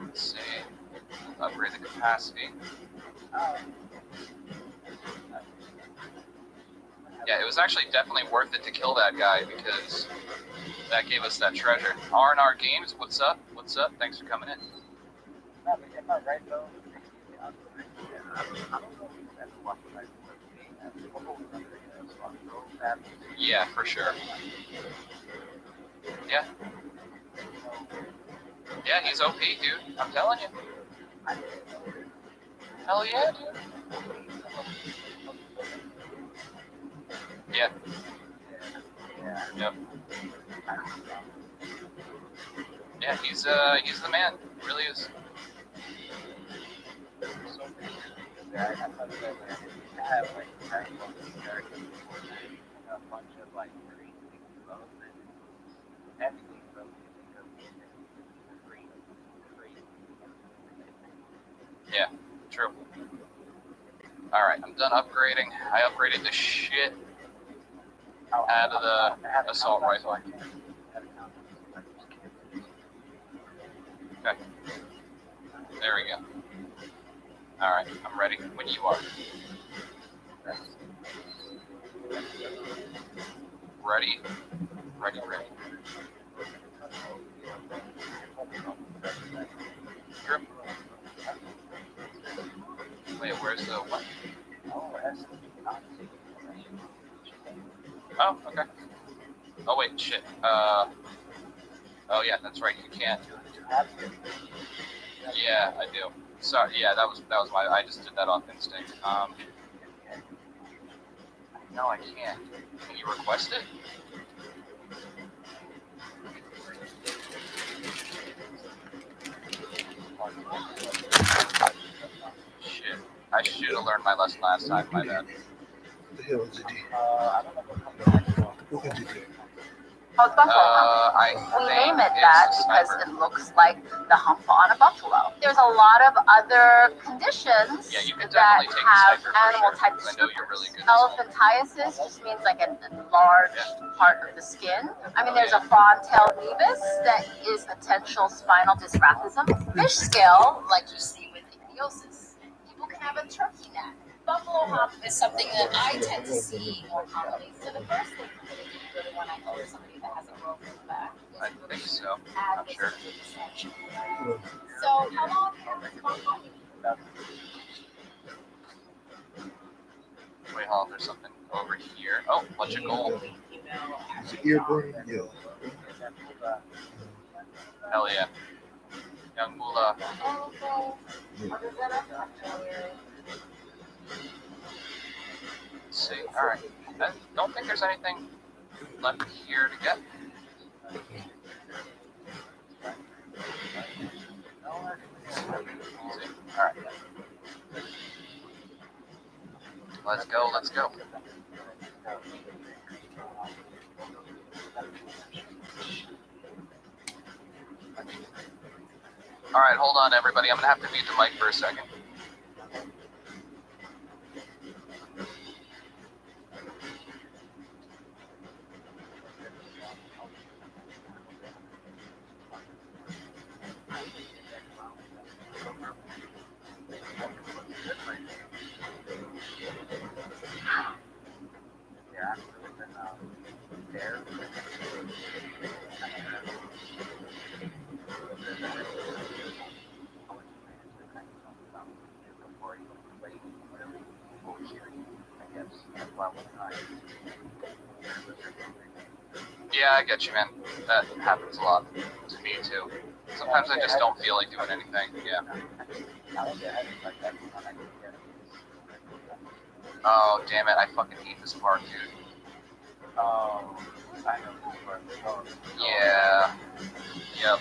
Let's see. Upgrade the capacity. Yeah, it was actually definitely worth it to kill that guy because that gave us that treasure. R&R Games, what's up? What's up? Thanks for coming in. Am I right though? Yeah, for sure. Yeah. Yeah, he's OP, dude. I'm telling you. Hell yeah, dude. Yeah. Yep. Yeah, he's the man. He really is. Yeah, true. Alright, I'm done upgrading. I upgraded the shit out of the assault rifle. Okay. There we go. Alright, I'm ready when you are. Ready? Ready, ready. Sure. Wait, where's the what? Oh, okay. Oh wait, shit. Oh yeah, that's right. You can't. Yeah, I do. Sorry. Yeah, that was my. I just did that off instinct. No, I can't. Can you request it? Shit. I should have learned my lesson last time. My bad. What the hell is it? What did you do? Oh, it's buffalo hump. We name it that because it looks like the hump on a buffalo. There's a lot of other conditions that have animal-type descriptors. Elephantiasis just means like a large part of the skin. I mean, there's a fawn-tail nevus that is potential spinal dysraphism. Fish scale, like you see with ichthyosis. People can have a turkey neck. Buffalo hump is something that I tend to see more commonly. So the first thing really when I know somebody that has a rope in the back. I think so. I'm sure. So how long have this gone on? Wait, hold on. There's something over here. Oh, bunch of gold. Is it ear burning? Yeah. Hell yeah. Young Moolah. Let's see. Alright. I don't think there's anything left here to get. Alright. Let's go, let's go. Alright, hold on everybody. I'm gonna have to mute the mic for a second. Yeah, I get you, man. That happens a lot to me, too. Sometimes I just don't feel like doing anything, yeah. Oh, damn it, I fucking hate this part, dude. Oh, I know this part. Yeah. Yep.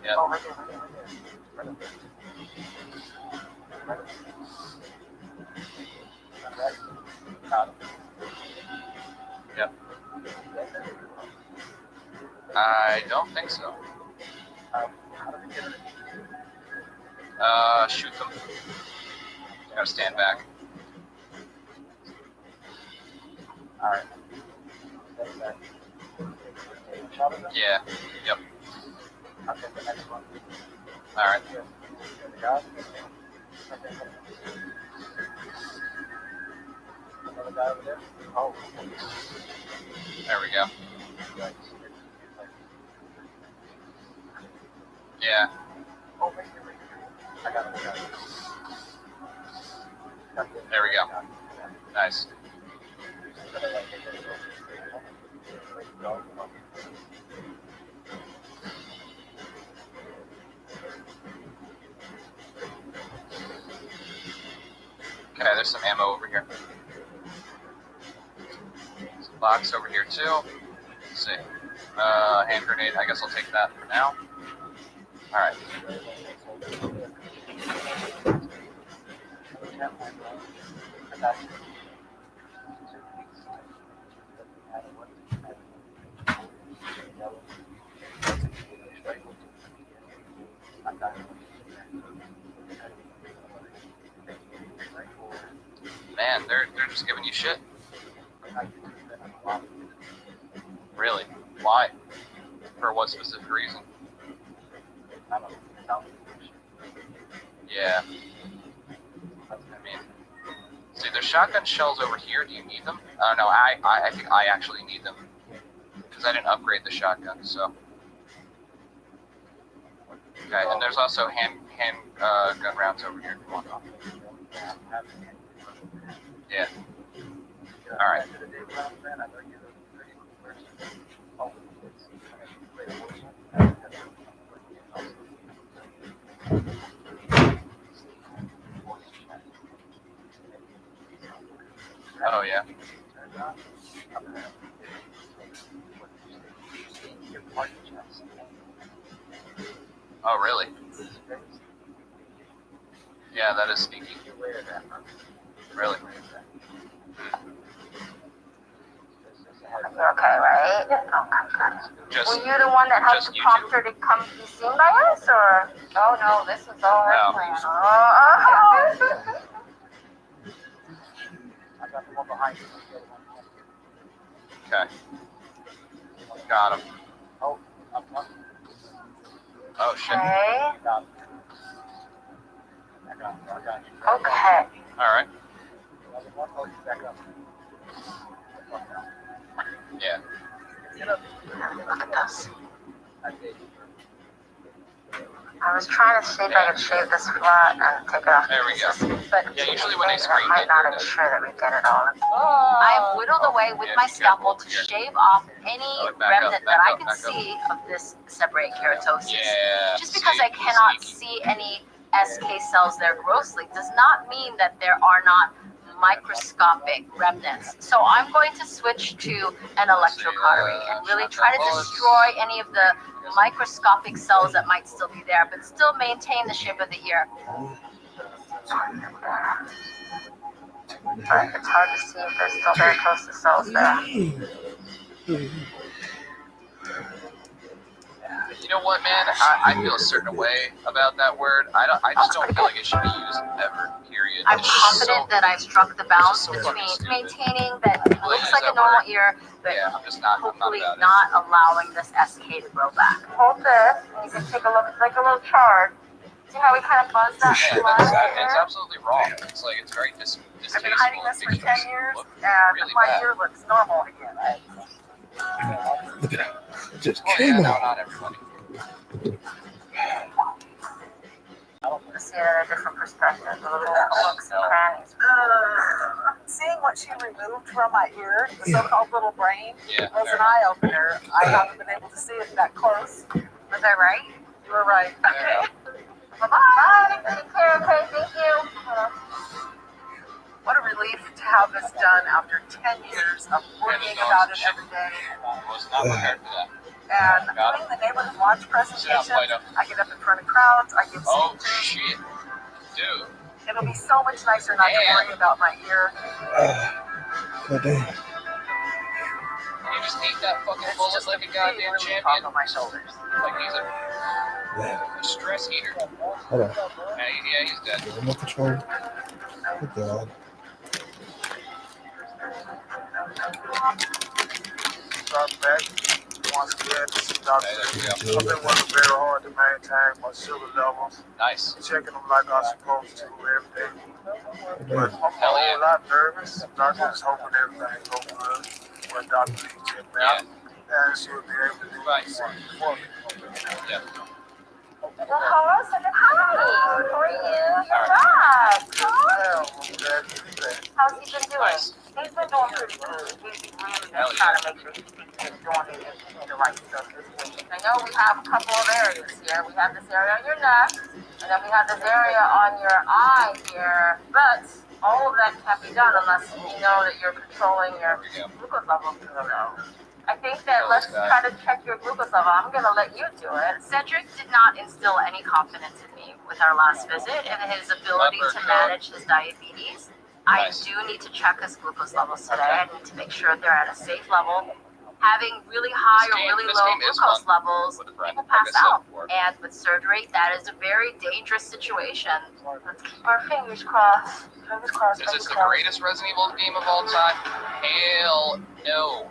Yep. Oh, right there. Yep. I don't think so. Shoot them. Gotta stand back. Alright. Yeah. Yep. Okay, the next one. All right. Another guy over there. Oh. There we go. Yeah. Oh, wait. I got it. There we go. Nice. Okay, there's some ammo over here. There's a box over here too. Let's see. Hand grenade. I guess I'll take that for now. All right. Man, they're just giving you shit. Really? Why? For what specific reason? Yeah. I mean, see, there's shotgun shells over here. Do you need them? No, I think I actually need them because I didn't upgrade the shotgun. So. Okay, and there's also hand gun rounds over here. If you want them. Yeah. All right. Oh yeah. Oh really? Yeah, that is sneaky. Really? You're okay, right? Okay. Just, were you the one that helped to prompt her to come be seen by us, or? Oh no, this was all her plan. Oh. I got the one behind you. Okay. Got him. Oh, I'm coming. Oh shit. Okay. I got you. Okay. All right. Oh, back up. Yeah. Look at this. I was trying to see if I could shave this flat and take it off. There we go. But yeah, usually when they screen might not ensure that we get it all. I've whittled away with my scalpel to shave off any remnant that I can see of this seborrheic keratosis. Yeah. Just because I cannot see any SK cells there grossly does not mean that there are not microscopic remnants. So I'm going to switch to an electrocautery and really try to destroy any of the microscopic cells that might still be there, but still maintain the shape of the ear. But it's hard to see if there's still keratosis cells there. You know what, man? I feel a certain way about that word. I just don't feel like it should be used ever. Period. I'm confident that I've struck the balance between maintaining that it looks like a normal ear, but hopefully not allowing this SK to grow back. Hold this, and you can take a look. It's like a little chart. See how we kind of buzzed that line? It's absolutely wrong. It's like it's very distasteful. I've been hiding this for 10 years, and really my bad. ear looks normal again. Look at that. It just Well, came yeah, out. not everybody. Let's see it at a different perspective. A little looks and crannies. Seeing what she removed from my ear, the so-called little brain, Yeah, was an eye-opener. I haven't been able to see it that close. Was I right? You were right. Okay. Bye-bye. Take care. Okay, thank you. What a relief to have this done after 10 years of worrying about it every day. I was not prepared for that. And doing the neighborhood watch presentations, I get up in front of crowds, I give Oh speeches. shit, dude. It'll be so much nicer not to worry about my ear. God damn. You just ate that fucking bullet like a goddamn champion. On my shoulders. Like he's a stress eater. Hold on. Yeah, he's dead. Remote control. Good God. dropped back. Once again, this is Dr. I've been working very hard to maintain my sugar levels. Nice. Checking them like I'm supposed to every day. But I'm a whole lot nervous. Doctor's hoping everything goes good. But Dr. Lee checked me out. And she'll be able to do something for me. Yeah. Well, hello, Cedric. Hi. How are you? You're back. How's he been doing? Nice. He's been doing pretty good. He's really been trying to make sure he's doing the right stuff this week. I know we have a couple of areas here. We have this area on your neck, and then we have this area on your eye here. But all of that can't be done unless you know that you're controlling your glucose levels. I think that let's try to check your glucose level. I'm going to let you do it. Cedric did not instill any confidence in me with our last visit and his ability to manage his diabetes. I do need to check his glucose levels today. I need to make sure they're at a safe level. Having really high or really low glucose levels, people pass out. And with surgery, that is a very dangerous situation. Let's keep our fingers crossed. Fingers crossed. Is this the greatest Resident Evil game of all time? Hell no.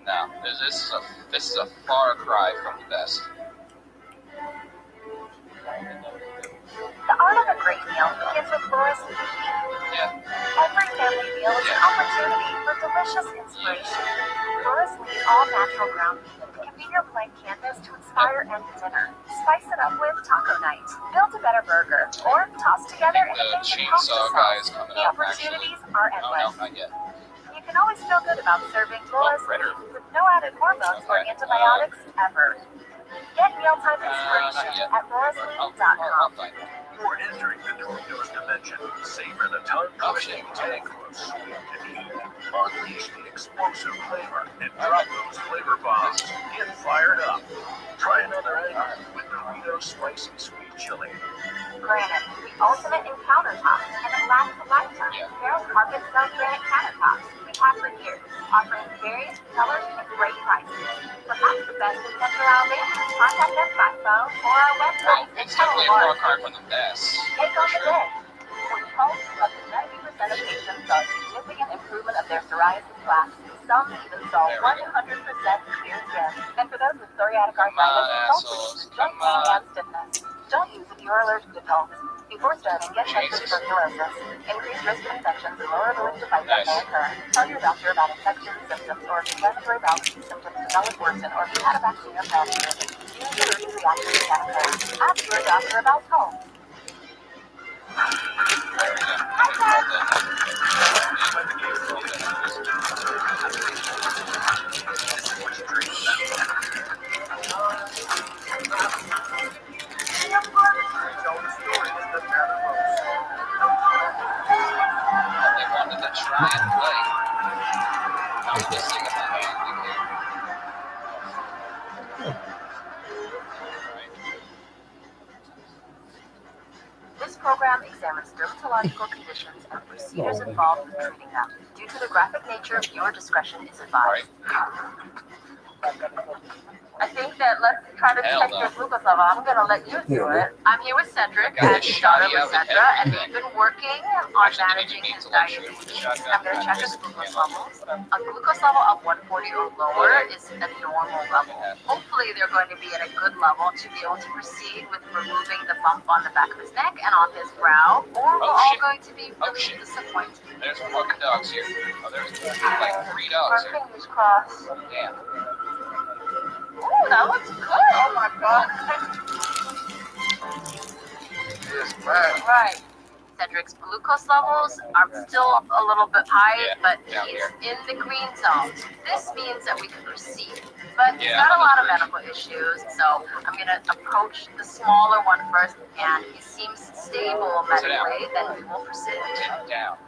No, this is a far cry from the best. The art of a great meal begins with Laura's Lee. Yeah. Every family meal is an opportunity for delicious inspiration. Laura's Lee all-natural ground beef can be your blank canvas to inspire any dinner. Spice it up with taco night, build a better burger, or toss together an amazing chainsaw guy is coming The up, opportunities are endless. Oh, no, not yet. You can always feel good about serving Laura's Lee with no added hormones or antibiotics ever. Get mealtime inspiration at lauraslee.com. You're entering the Doritos dimension. Savor the tongue-twisting tank of sweet and heat. Unleash the explosive flavor and drop those flavor bombs. Get fired up. Try another angle with Doritos Spicy Sweet Chili. Granite, the ultimate in countertops, and it lasts a lifetime. Carol's Carpet Stone Granite Countertops. We have for years, offering various colors and great prices. Perhaps the best in Central Alabama. Contact us by phone or our website. It's definitely a far cry from the best. Take on the day. We hope up to 90% of patients saw significant improvement of their psoriasis plaques. Some even saw 100% clear skin. And for those with psoriatic arthritis, joint pain and stiffness, don't use if you are allergic to dogs. Before starting, get tested for tuberculosis. Increased risk of infections and lower ability to fight them may occur. Tell your doctor about infection symptoms or if inflammatory bowel disease symptoms develop worsen or if you had a vaccine or past year. Use allergic reactions can occur. Ask your doctor about home. They wanted to try and play. I was just thinking about it. This program examines dermatological conditions and procedures involved in treating them. Due to the graphic nature, viewer discretion is advised. I think that let's try to check your glucose level. I'm going to let you do it. I'm here with Cedric and his daughter Lysandra, and we've been working on managing his diabetes. I'm going to check his glucose levels. A glucose level of 140 or lower is a normal level. Hopefully they're going to be at a good level to be able to proceed with removing the bump on the back of his neck and on his brow, or we're all going to be really disappointed. There's fucking dogs here. Oh, there's like 3 dogs here. Our fingers crossed. Damn. Ooh, that looks good. Oh my god. Right. Cedric's glucose levels are still a little bit high, but he's in the green zone. This means that we can proceed. But he's got a lot of medical issues, so I'm going to approach the smaller one first, and he seems stable medically, then we will proceed. Sit down.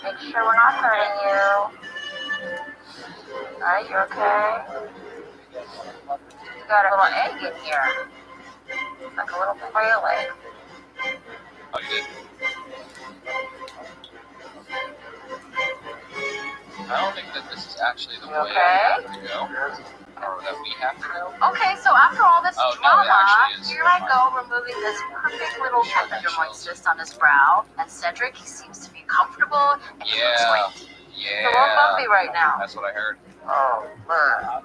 Make sure we're not hurting you. Alright, you okay? You got a little egg in here. Like a little quail egg. Oh, you did? I don't think that this is actually the way I have to go. Or that we have to go. Okay, so after all this drama, here I go removing this perfect little epidermoid cyst on his brow. And Cedric, he seems to be comfortable and he looks great. It's a little bumpy right now. That's what I heard. Oh, man.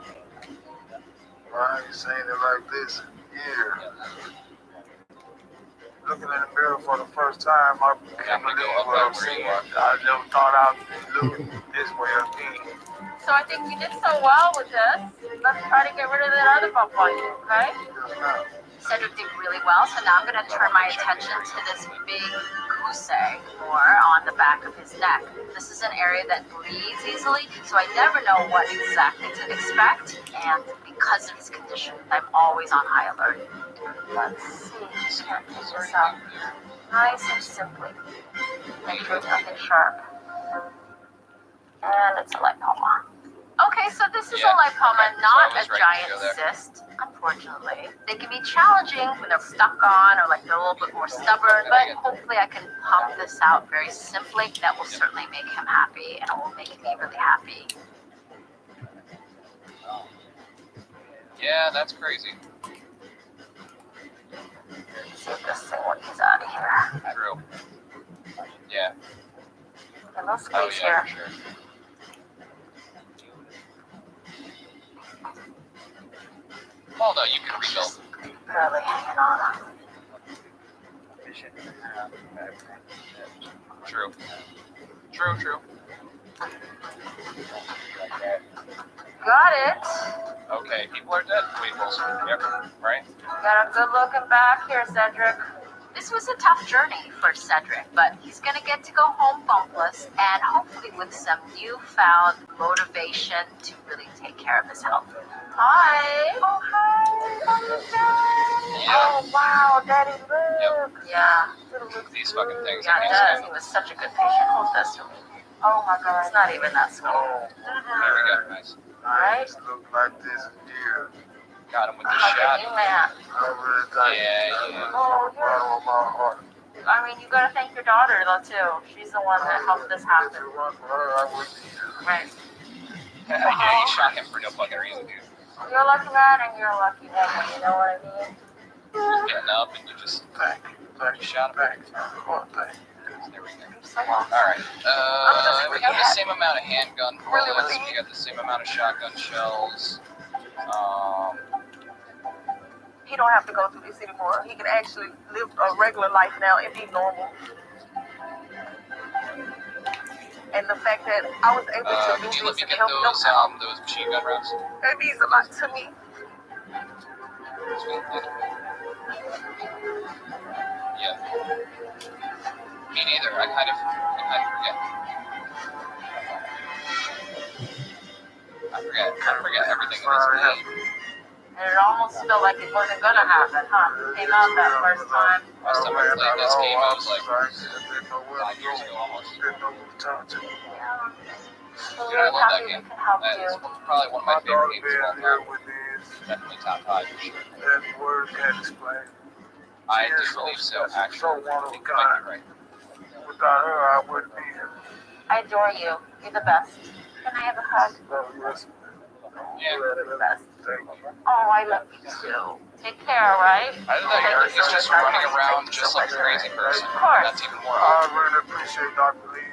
I ain't seen it like this in years. Looking in the mirror for the first time, I can't believe what I'm seeing. I never thought I'd be looking this way again. So I think you did so well with this. Let's try to get rid of that other bump on you, okay? Cedric did really well, so now I'm going to turn my attention to this big goose egg more on the back of his neck. This is an area that bleeds easily, so I never know what exactly to expect, and because of his condition, I'm always on high alert. Let's see, check this out. Nice and simply. Make sure it's nothing sharp. And it's a lipoma. Okay, so this is a lipoma, not a giant cyst, unfortunately. They can be challenging when they're stuck on or like they're a little bit more stubborn, but hopefully I can pump this out very simply. That will certainly make him happy, and it will make me really happy. Yeah, that's crazy. See if this thing works out of here. True. Yeah. A little squeeze here. For sure. Well, no, you can rebuild. Barely hanging on. True. True. Got it. Okay, people are dead. Wait, yep, right? Got a good looking back here, Cedric. This was a tough journey for Cedric, but he's going to get to go home bumpless and hopefully with some newfound motivation to really take care of his health. Hi. Oh, hi. Yeah. Oh, wow. Daddy Luke. Yep. Yeah. These fucking things. Yeah, it does. He was such a good patient. Hold this for me. Oh, my God. It's not even that small. There we go. Nice. I ain't looked like this in years. Got him with the shot. You, man. Yeah. Oh, Bottom of my heart. I mean, you gotta thank your daughter, though, too. She's the one that helped this happen. If it wasn't for her, I wouldn't be here. Right. Yeah, you shot him for no fucking reason, dude. You're a lucky man and you're a lucky woman, you know what I mean? Just getting up and you just shot him. Thank you. There we go. So well. Alright. We have the same amount of handgun bullets. We got the same amount of shotgun shells. He don't have to go through this anymore. He can actually live a regular life now and be normal. And the fact that I was able to Could you do let this me and get help him out, those machine gun rounds? that means a lot to me. Yeah. Me neither. I kind of forget. I forget everything in this game. And it almost felt like it wasn't gonna happen, huh? Came out that first time. Last time I played this game, I was like 5 years ago almost. Dude, I love that game. It's probably one of my favorite games of all time. Definitely top 5 for sure. That word can't explain. I do believe so, actually. I think you might be right. Without her, I wouldn't be here. I adore you. You're the best. Can I have a hug? Yeah. You're the best. Oh, I love you too. Take care, right? Either that or he's just running around just like a crazy person. Of course. That's even more I really appreciate Dr. Lee.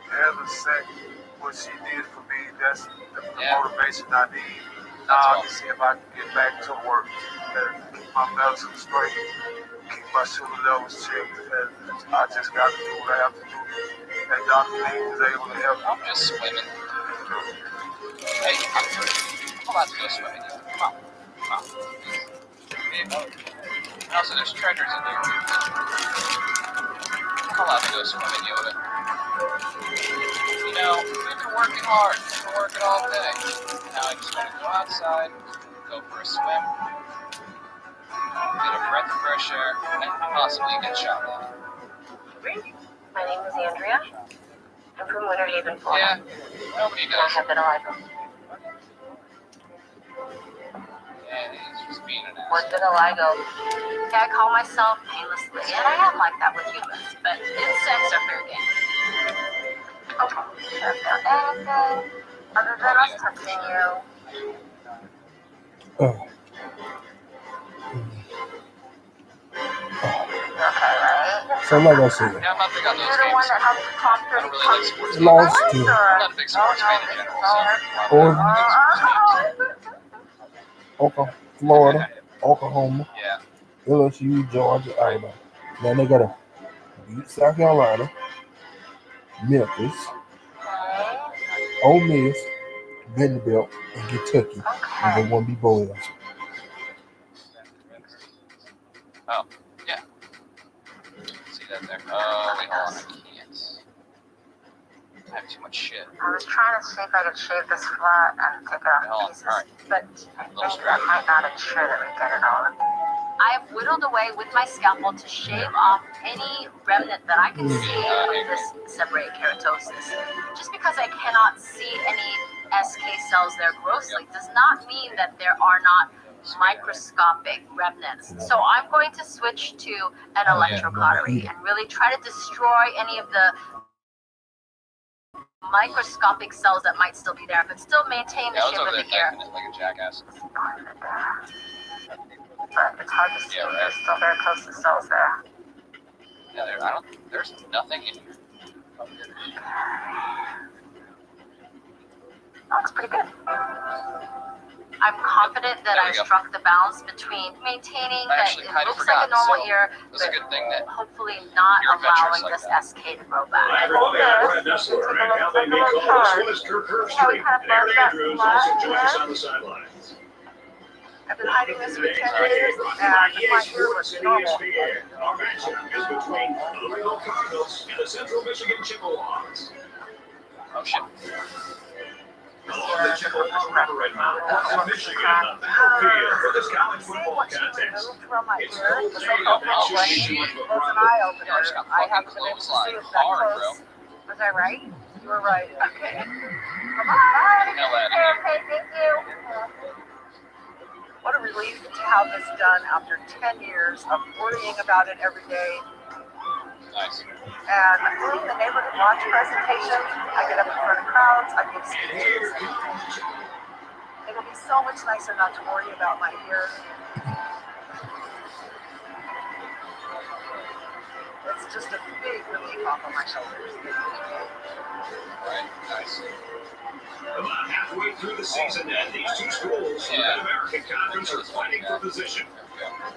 Every second what she did for me, that's the motivation I need. Now I can see if I can get back to work and keep my medicine straight, keep my sugar levels checked, and I just got to do what I have to do. And Dr. Lee was able to help me. I'm just swimming. Hey, I'm about to go swimming. Come on. Also, there's treasures in here. I'm allowed to go swimming, Yoda. You know, we've been working hard. We've been working all day. Now I just want to go outside, go for a swim, get a breath of fresh air, and possibly get shot at. My name is Andrea. I'm from Winter Haven, Florida. Yeah, nobody And I does. have been alive. Yeah, he's just being an ass. What did I go? Yeah, I call myself painlessly, and I am like that with humans, but insects are fair game. Okay, that's not anything other than us touching you. You're okay, right? So like I said, Yeah, I'm not big on those You're the one games. that helped to conquer I don't really like sports games. lost I'm to not a big sports fan in general, so why would I like sports games? Oklahoma, Florida, Oklahoma, Yeah. LSU, Georgia, Alabama. Then they got to beat South Carolina, Memphis, Ole Miss, Vanderbilt, and Kentucky. And they won't be boys. Oh, yeah. See that there. Oh, wait, hold on. I can't. I have too much shit. I was trying to see if I could shave this flat and take it off pieces, but I think I might not ensure that we get it all. I have whittled away with my scalpel to shave off any remnant that I can see of this seborrheic keratosis. Just because I cannot see any SK cells there grossly does not mean that there are not microscopic remnants. So I'm going to switch to an electrocautery and really try to destroy any of the microscopic cells that might still be there, but still maintain the shape of the ear. Like a jackass. But it's hard to see. Yeah, right. There's still very close to cells there. Yeah, there's nothing in here. Looks pretty good. I'm confident that I struck the balance between maintaining that it looks like a normal ear, but hopefully not allowing this SK to grow back. Hi everybody, I'm Brad Nessler, and now they may call this one is Kirk Herbstreit. Aaron Andrews also joins us on the sidelines. I've been hiding this for 10 years, and my ear was normal. Our matchup is between the Louisville Cardinals and the Central Michigan Chippewas. Oh shit. Along the Chippewa River right now, in Michigan, the battlefield for this college football contest. It's no day of action. Was an eye opener. I haven't been able to see it that close. Was I right? You were right. Okay. Bye. Okay, thank you. What a relief to have this done after 10 years of worrying about it every day. Nice. And doing the neighborhood watch presentations, I get up in front of crowds, I give speeches. It'll be so much nicer not to worry about my ear. It's just a big relief off of my shoulders. Right, nice. About halfway through the season, and these two schools in the Mid-American Conference are fighting for position.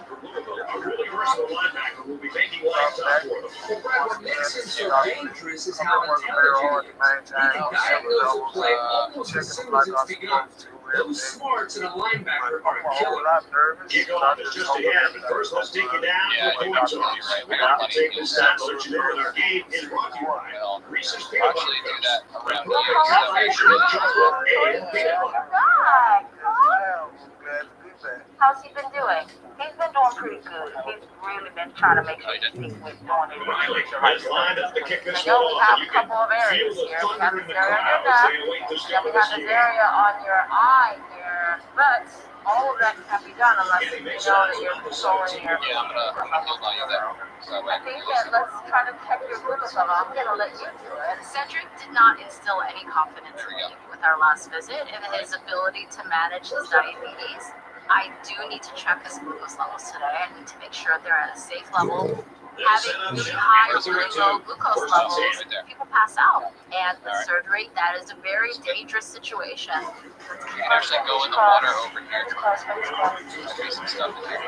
For Louisville, a really versatile linebacker will be making life tough for them. Well, Brad, what makes him so dangerous is how intelligent he is. He can diagnose a play almost as soon as it's begun. Those smarts in a linebacker are a killer. Kickoff is just ahead, but first let's take you down to the point toss. We're going to take this time to let you know that our game is brought to you by Reese's Peanut Butter Cups. The perfect combination of chocolate and peanut butter. How's he been doing? He's been doing pretty good. He's really been trying to make sure he thinks we're doing it. Riley is lined up to kick this I know one we off. have You a can couple of areas feel the here. We have thunder in this the area crowd on as your they await the neck, start then of we this have this game. area on your eye here. But all of that can't be done unless you know that you're controlling your I think that let's try to check your glucose level. I'm going to let you do it. Cedric did not instill any confidence in me with our last visit in his ability to manage his diabetes. I do need to check his glucose levels today. I need to make sure they're at a safe level. Having really high or really low glucose levels, people pass out. And with surgery, that is a very dangerous situation. You can actually go in the water over here. There's be some stuff in here.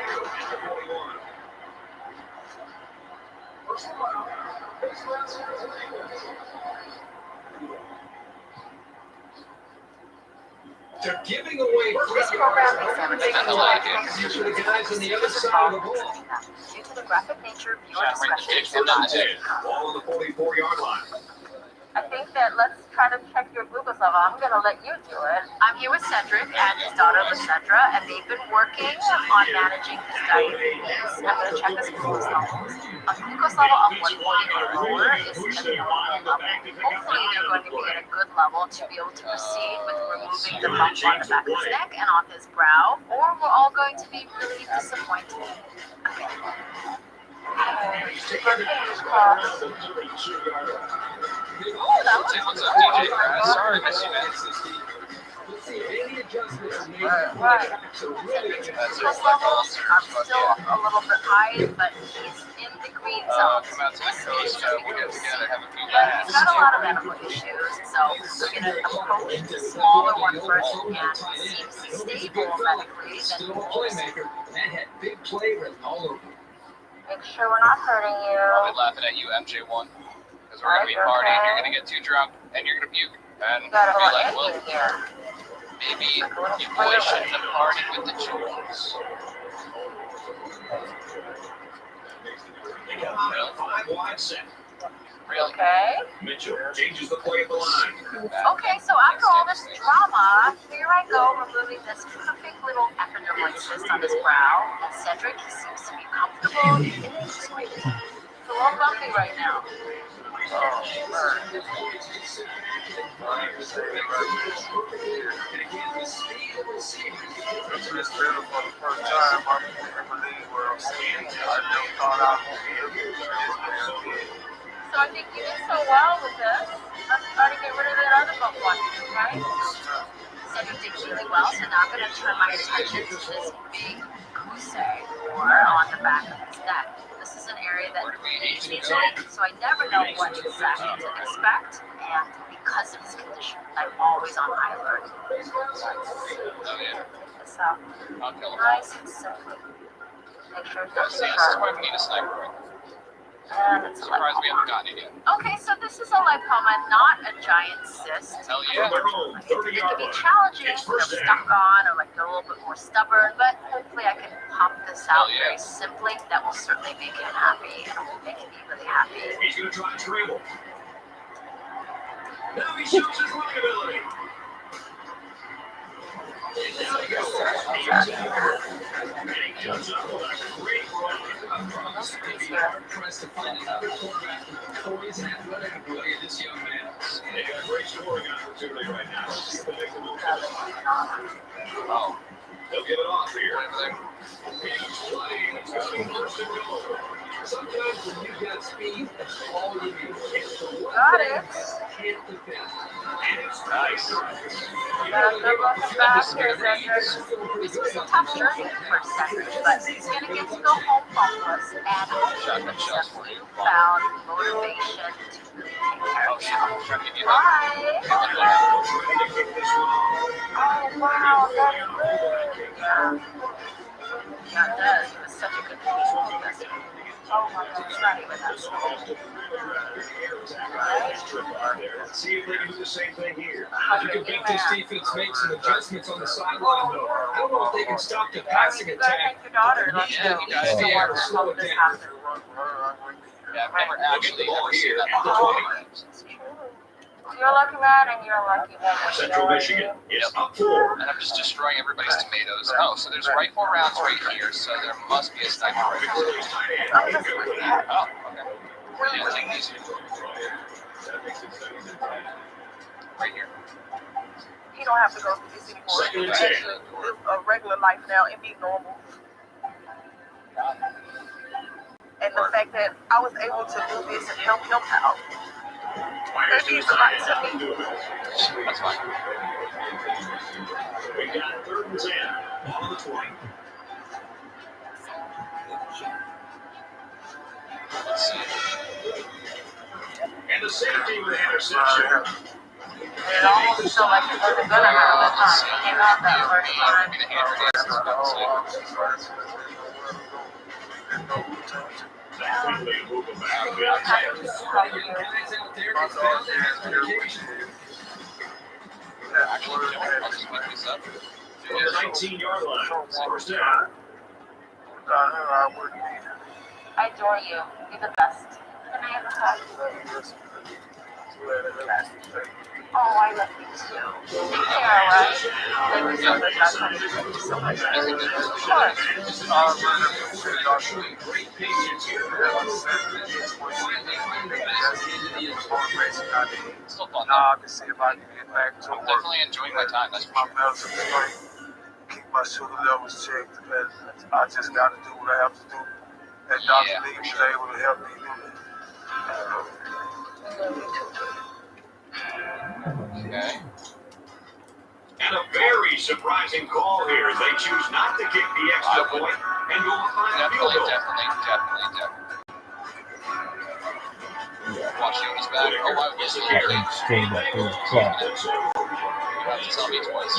They're giving away free yards. Making life easier for the guys on the other side of the ball. Due to the graphic nature of your discretion, Ball on the 44-yard line. I think that let's try to check your glucose level. I'm going to let you do it. I'm here with Cedric and his daughter, Lysandra, and they've been working on managing his diabetes. I'm going to check his glucose levels. A glucose level of 140 or lower is a normal level. Hopefully, they're going to be at a good level to be able to proceed with removing the bump on the back of his neck and on his brow, or we're all going to be really disappointed. Okay. Oh, that was What's up, DJ? Sorry, I miss you, man. Right. Stress levels are still a little bit high, but he's in the green zone. Come out to the coast, we'll get together, have a few But he's got a laughs. lot of medical issues, so we're going to approach the smaller one first, and seems stable medically, then we'll Big play written all over. make sure we're not hurting you. I'll be laughing at you, MJ1. Because we're going to be partying, you're going to get too drunk, and you're going to puke. And Got a be little like, well, ending here. maybe you boys shouldn't have partied with the jewels. Really? Okay. Mitchell changes the play of the line. Okay, so after all this drama, here I go removing this perfect little epidermal cyst on his brow. And Cedric seems to be comfortable. It's a little bumpy right now. It's just better for the first time. I can't believe what I'm seeing. I never thought I would be able to do this. So I think you did so well with this. Let's try to get rid of that other bump one, right? Cedric did really well, so now I'm going to turn my attention to this big goose egg on the back of his neck. This is an area that needs me to, so I never know what exactly to expect. And because of his condition, I'm always on high alert. So, nice and simple. Make sure it's That's why we need a sniper. and it's Surprised we haven't gotten it yet. okay, so this is a lipoma, not a giant cyst. Hell yeah. It can be challenging if they're stuck on or like they're a little bit more stubborn, but hopefully I can pop this out very simply. That will certainly make him happy and will make me really happy. He's going to try and dribble. Now he shows his running ability. Now he goes. And he comes up with a great run. It's hard pressed to find another quarterback with the poise and athletic ability of this young man. They got a great scoring opportunity right now. See if they make the move. Oh. They'll get it off here. He's playing. It's going to be first and goal. Sometimes when you've got speed, that's all you need. It's the one Got thing it. that can't defend. And it's nice. This was a tough journey for Cedric, but he's going to get to go home homeless and hopefully with some newfound motivation to really take care of himself. Bye. Oh, wow, that's good. Yeah, it does. It was such a good piece of this. Oh my God, it's not even that small. See if they can do the same thing here. You can bet this defense make some adjustments on the sideline, though. I don't know if they can stop the passing You gotta attack. thank your daughter. Yeah, you guys Be able to slow it down. Yeah, I've never actually ever seen that before. You're a lucky man and you're a lucky woman. Central Michigan is up 4. And I'm just destroying everybody's tomatoes. Oh, so there's rifle rounds right here, so there must be a sniper rifle. Oh, okay. Yeah, take these. Right here. You don't have to go through this anymore. You can actually live a regular life now and be normal. And the fact that I was able to do this and help him out, that means a lot to me. That's fine. We got 3rd and 10 on the 20. Let's see. And the safety with the interception. It almost felt like it wasn't gonna happen this time. It came out that first time. Quickly move them back. Actually, you know what? I'll just pick this up. From the 19-yard line. First down. I adore you. You're the best. Can I have a hug? Oh, I love you too. Take care, alright? Thank you so much. Thank you so much. Of course. Great patience here. Still fun. Now I can see if I can get back to I'm work. definitely enjoying my time, that's for My sure. medicine straight. Keep my sugar levels checked. And I just got to do what I have to do. And Dr. Lee was able to help me do it. Okay. And a very surprising call here as they choose not to kick the extra point and go behind the field goal. Definitely. Watch Yoda's back. Oh, I was here. I think straight at 3 o'clock. You have to tell me twice.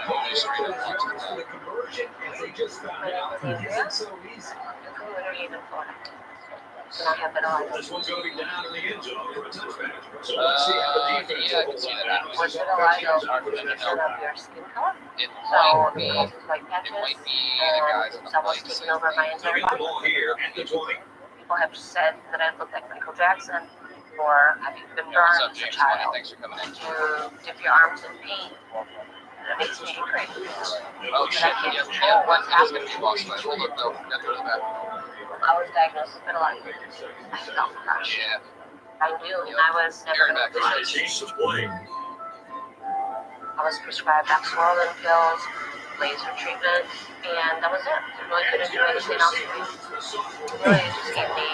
Only straight at once. So I have it on. This one's going to be down in the end zone for a touchback. So Yeah, let's see how the I defense can see that happening. Was it a lot of your skin color? It So might be. because it's white patches, The guys on it's the almost plate taken over my They entire get the body. ball here at the 20. People have said that I look like Michael Jackson, or having been What's burned up, as a James? child. Thanks for coming in. You dip your arms in paint. That makes me angry. Oh, shit. Yeah. What's happening? Hold up, though. That's really bad. I was diagnosed with vitiligo. I felt crushed. Yeah. I knew I was never going to Right, change the play. I was prescribed oxycodone pills, laser treatment, and that was it. I really couldn't do anything else for me. It really just gave me,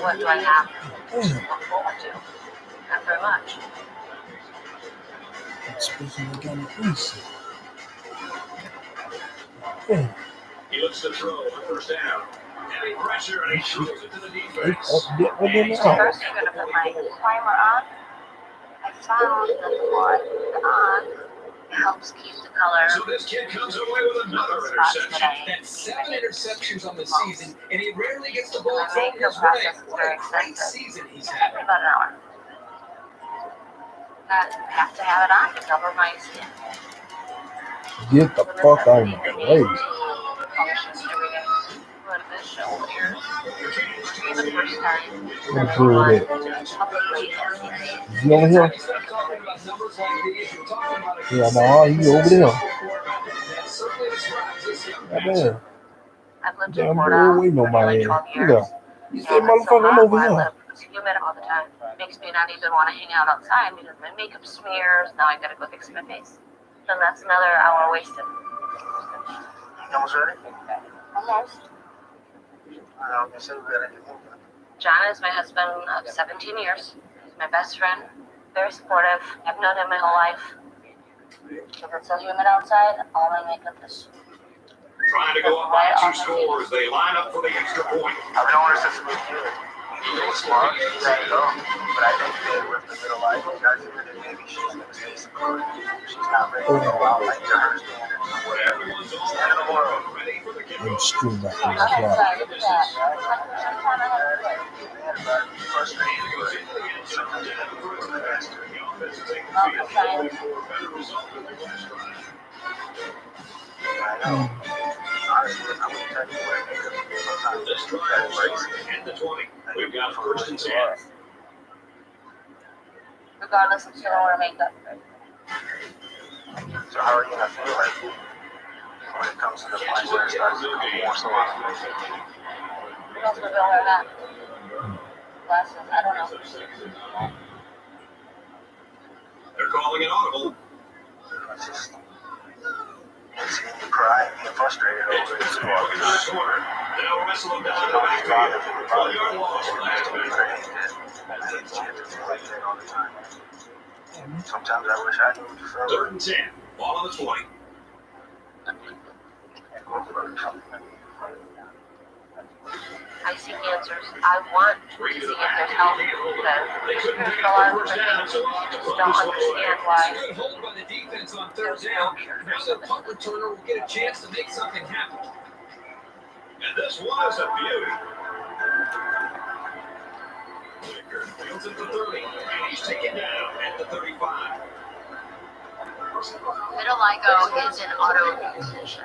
what do I have to look forward to? Not very much. Speaking again, easy. He looks to throw on first down. Heavy pressure, and he throws it to the defense. First, I'm going to put my primer on. I found that the more I put it on, it helps keep the color. So this kid comes away with another interception. That's 7 interceptions on the season, and he rarely gets the ball My thrown makeup his way. process is What very a great expensive. season he's had. About an hour. I have to have it on to cover my skin. Get the fuck out of my way. Functions every day. What is this show here? For the first time. Improve it. Is he over here? Yeah, no, he over there. Right there. I've lived in Damn, Florida boy, waiting on for my nearly ass. 12 Look years. at that. You say, motherfucker, I'm over here. It's humid all the time. It makes me not even want to hang out outside because my makeup smears. Now I gotta go fix my face. Then that's another hour wasted. Almost ready? Almost. I don't say we gotta get moving. John is my husband of 17 years. He's my best friend. Very supportive. I've known him my whole life. If it's so humid outside, all my makeup is. Trying to go up by 2 scores. They line up for the extra point. I've known her since we were kids. She's smart, she's ready to go. But I think that with the middle life, you guys even if maybe she's gonna stay secluded. She's not ready to go out like to her standards or whatever. It's the end of the world. I'm screwed back in the Okay, clock. sorry, look at that. Sometime I have to quit. Frustrating, but sometimes you have to do the best. I'm trying. I know. Honestly, I wouldn't tell you where because sometimes This it's drive that will start crazy. at the 20. We've got first and 10. Regardless, I'm still gonna wear makeup. So how are you gonna feel like when it comes to the point where it starts to become more so obvious? Who else would wear that? Glasses, I don't know. They're calling it audible. It's just seeing you cry and get frustrated over it. It's walking to the corner. They'll wrestle him down to the backfield. 12-yard loss for last week. I hate chances like that all the time. Sometimes I wish I knew what you felt. 3rd and 10. Ball on the 20. I seek answers. I want to see if there's help because there's a lot of different things. Just don't understand why Good hold by the defense on 3rd there's no down. cure Now for the punt returner will get a chance to make something happen. And this one is a beauty. Baker fields at the 30, and he's taken down at the 35. Vitiligo is an autoimmune condition.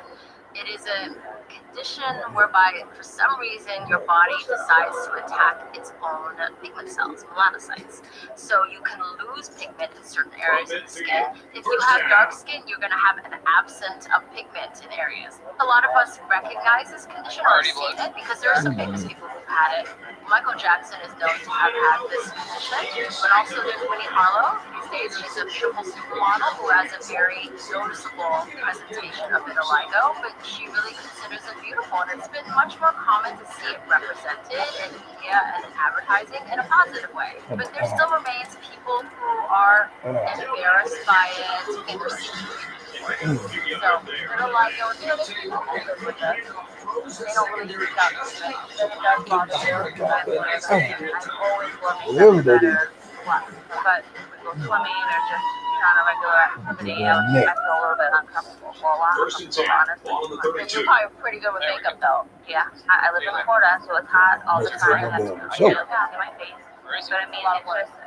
It is a condition whereby, for some reason, your body decides to attack its own pigment cells, melanocytes. So you can lose pigment in certain areas of the skin. If you have dark skin, you're going to have an absence of pigment in areas. A lot of us recognize this condition or see it because there are some famous people who've had it. Michael Jackson is known to have had this condition, but also there's Winnie Harlow. These days, she's a triple supermodel who has a very noticeable presentation of vitiligo, but she really considers which is beautiful, and it's been much more common to see it represented in media and in advertising in a positive way. But there still remains people who are embarrassed by it and they're seeking treatment. So vitiligo, there's people who live with it. They don't really seek out treatment. Then it does bother you. I'm always working better. But we go swimming or just kind of regular activity, I feel a little bit uncomfortable for a lot of people, honestly. You're probably pretty good with makeup, though. Yeah, I live in Florida, so it's hot all the time. I get down in my face. But I mean,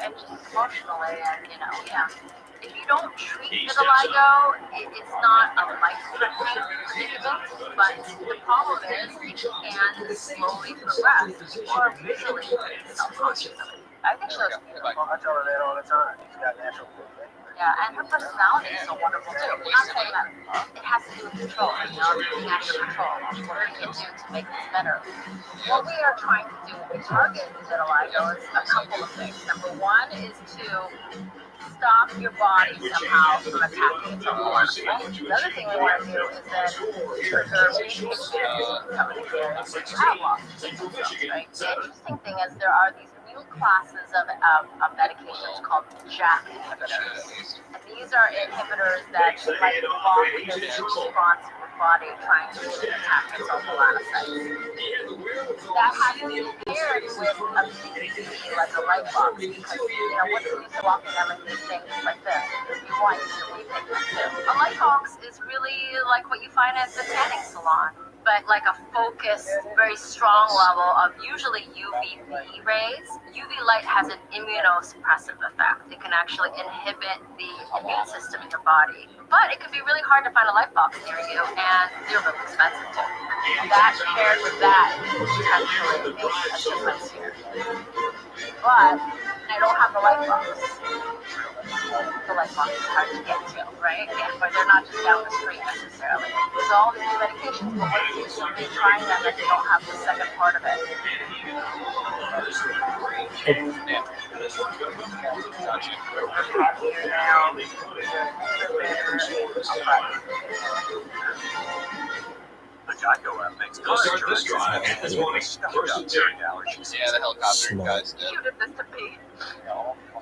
it's just emotionally, and yeah. If you don't treat vitiligo, it's not a life-threatening predicament, but the problem is it can slowly progress or usually self-consciously. I think she looks beautiful. I tell her that all the time. She's got natural good things. Yeah, and her personality is so wonderful too. Not saying that it has to do with control, everything out of your control. What can you do to make this better? What we are trying to do with target vitiligo is a couple of things. Number one is to stop your body somehow from attacking its own hormones. The other thing we want to do is then preserve some of the areas that you have lost. Right? The interesting thing is there are these new classes of medications called JAK inhibitors. And these are inhibitors that like block this response of the body trying to attack its own melanocytes. That has to be paired with a PCB, like a light box, because what's the use of walking down with these things like this? You want to repigment too. A light box is really like what you find at the tanning salon, but like a focused, very strong level of usually UVB rays. UV light has an immunosuppressive effect. It can actually inhibit the immune system in your body. But it can be really hard to find a light box near you, and they're really expensive too. That paired with that potentially makes a difference here. But I don't have the light box. The light box is hard to get to, right? Yeah, but they're not just down the street necessarily. There's all these medications, but what's the use of me trying them if you don't have the second part of it? The Geico app makes car insurance as well as stuff about hearing allergies. Yeah, the helicopter guys did. You did this to me.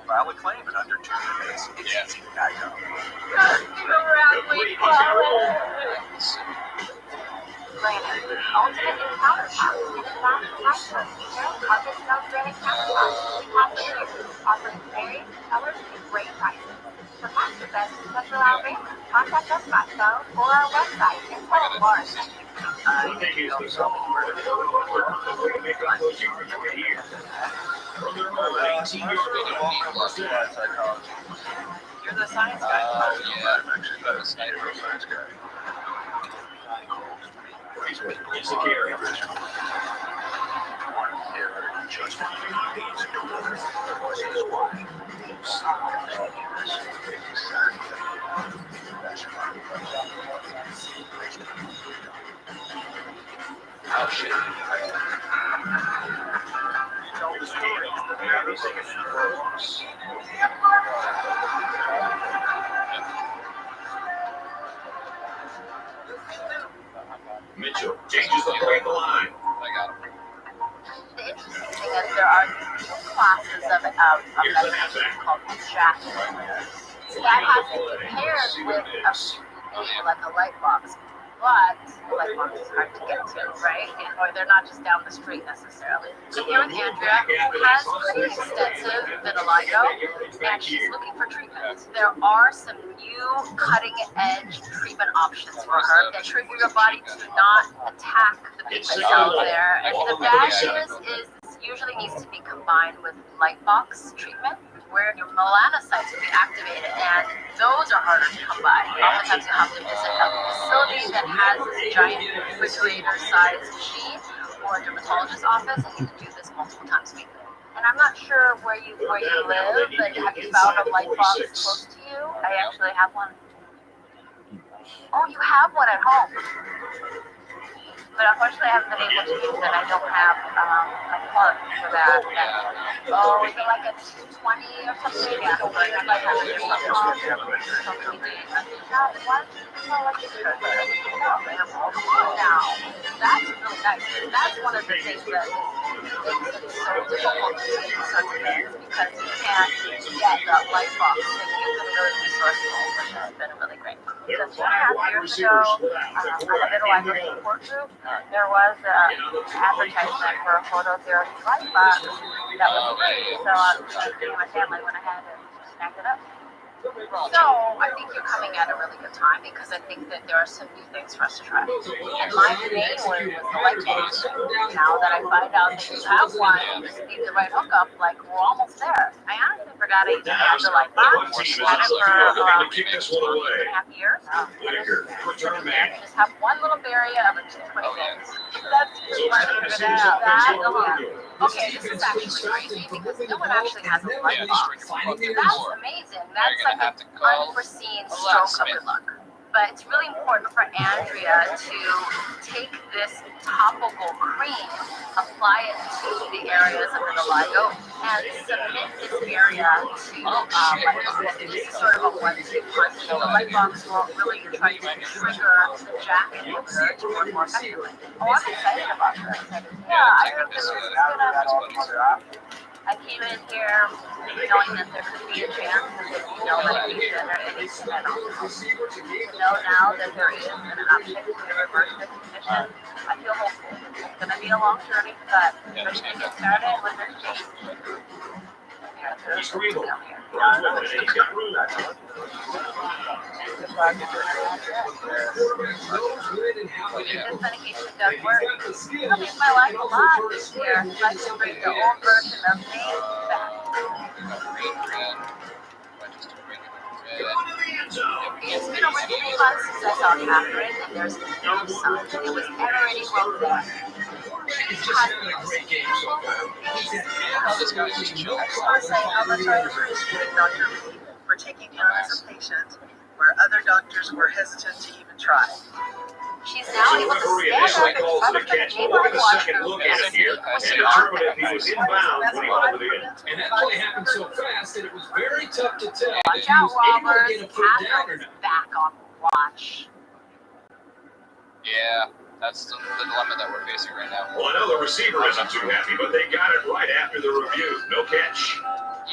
File a claim in under 2 minutes. It's easy with Geico. Ultimate Encounter Pack is a fast cycle. Carpet snow granite countertop. We have here offering various colors and great prices. For faster best special outrage, contact us by phone or our website and tell Lauren. Thank you so much. From their over 18 years psychology. You're the science guy. Yeah, I'm actually better sniper science guy. It's the carrier. Just why. Oh shit. Tell the story. Mitchell changes the break line. I got him. The interesting thing is there are these new classes of medications called JAK inhibitors. That has to be paired with a PCB, like a light box. But the light box is hard to get to, right? Or they're not just down the street necessarily. So here with Andrea, who has pretty extensive vitiligo, and she's looking for treatment. There are some new cutting-edge treatment options for her that trigger your body to not attack the pigment cells there. And the bad news is usually needs to be combined with light box treatment, where your melanocytes will be activated, and those are harder to come by. Oftentimes you have to visit a facility that has this giant refrigerator-sized machine or a dermatologist's office, and you can do this multiple times a week. And I'm not sure where you live, but have you found a light box close to you? I actually have one. Oh, you have one at home. But unfortunately, I haven't been able to use it. I don't have a part for that. Oh, is it like a 220 or something? Yeah, so like a 500 or something. Why don't you use my electric scooter? Now, that's really nice. That's one of the things that makes it so difficult to take these sorts of things because you can't get the light box. And you've been really resourceful, which has been really great. So 2.5 years ago, on the Middle Library support group, there was an advertisement for a phototherapy light box that was free. So me and my family went ahead and snagged it up. So I think you're coming at a really good time because I think that there are some new things for us to try. And my main one was the light box. Now that I find out that you have one, you just need the right hookup, like we're almost there. I honestly forgot I even had the light box. Had it for around 2.5 years. You just have one little area of a 220 volts. That's figured out. Okay, this is actually crazy because no one actually has a light box. That's amazing. That's like an unforeseen stroke of good luck. But it's really important for Andrea to take this topical cream, apply it to the areas of vitiligo, and submit this area to this is sort of a one-two punch. The light box will really try to trigger the JAK inhibitor to work more effectively. Oh, I'm excited about this. Yeah, I think this is gonna. I came in here knowing that there could be a chance that there would be no medication or anything at all. To know now that there is an option to reverse this condition, I feel hopeful. It's going to be a long journey, but we're going to get started with this change. Just real. This medication does work. It'll make my life a lot easier if I can bring the old version of me back. It's been over 3 months since I saw Catherine, and there's no sign that there was ever any growth there. She's had the most beautiful face. I just want to say how much I appreciate Dr. Lee for taking her as a patient where other doctors were hesitant to even try. She's now able to stand up in front of the neighborhood washroom and speak with confidence. And that play happened so fast that it was very tough to tell. Watch out, Roberts. Catherine's back on watch. Yeah, that's the dilemma that we're facing right now. Well, I know the receiver isn't too happy, but they got it right after the review. No catch.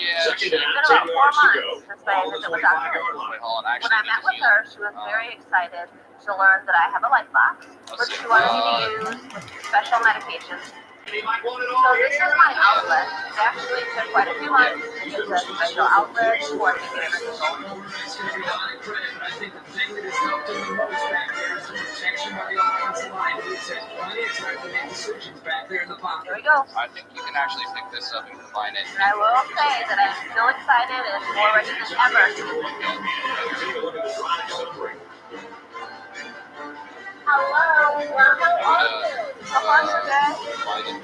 Yeah. Second down, It's been 10 about 4 yards to months go. since I visited with Dr. Yard line. When I met with her, she was very excited to learn that I have a light box, which she wanted me to use special medications. So this is my outlet. It actually took quite a few months to get the special outlet before I could get everything going. I think the thing that has helped him the most back there is the protection by the offensive line. He says plenty of time to make decisions back there in the pocket. Here we go. I think you can actually pick this up and combine it. And I will say that I'm still excited and more ready than ever. Hello. How are you? So far so good.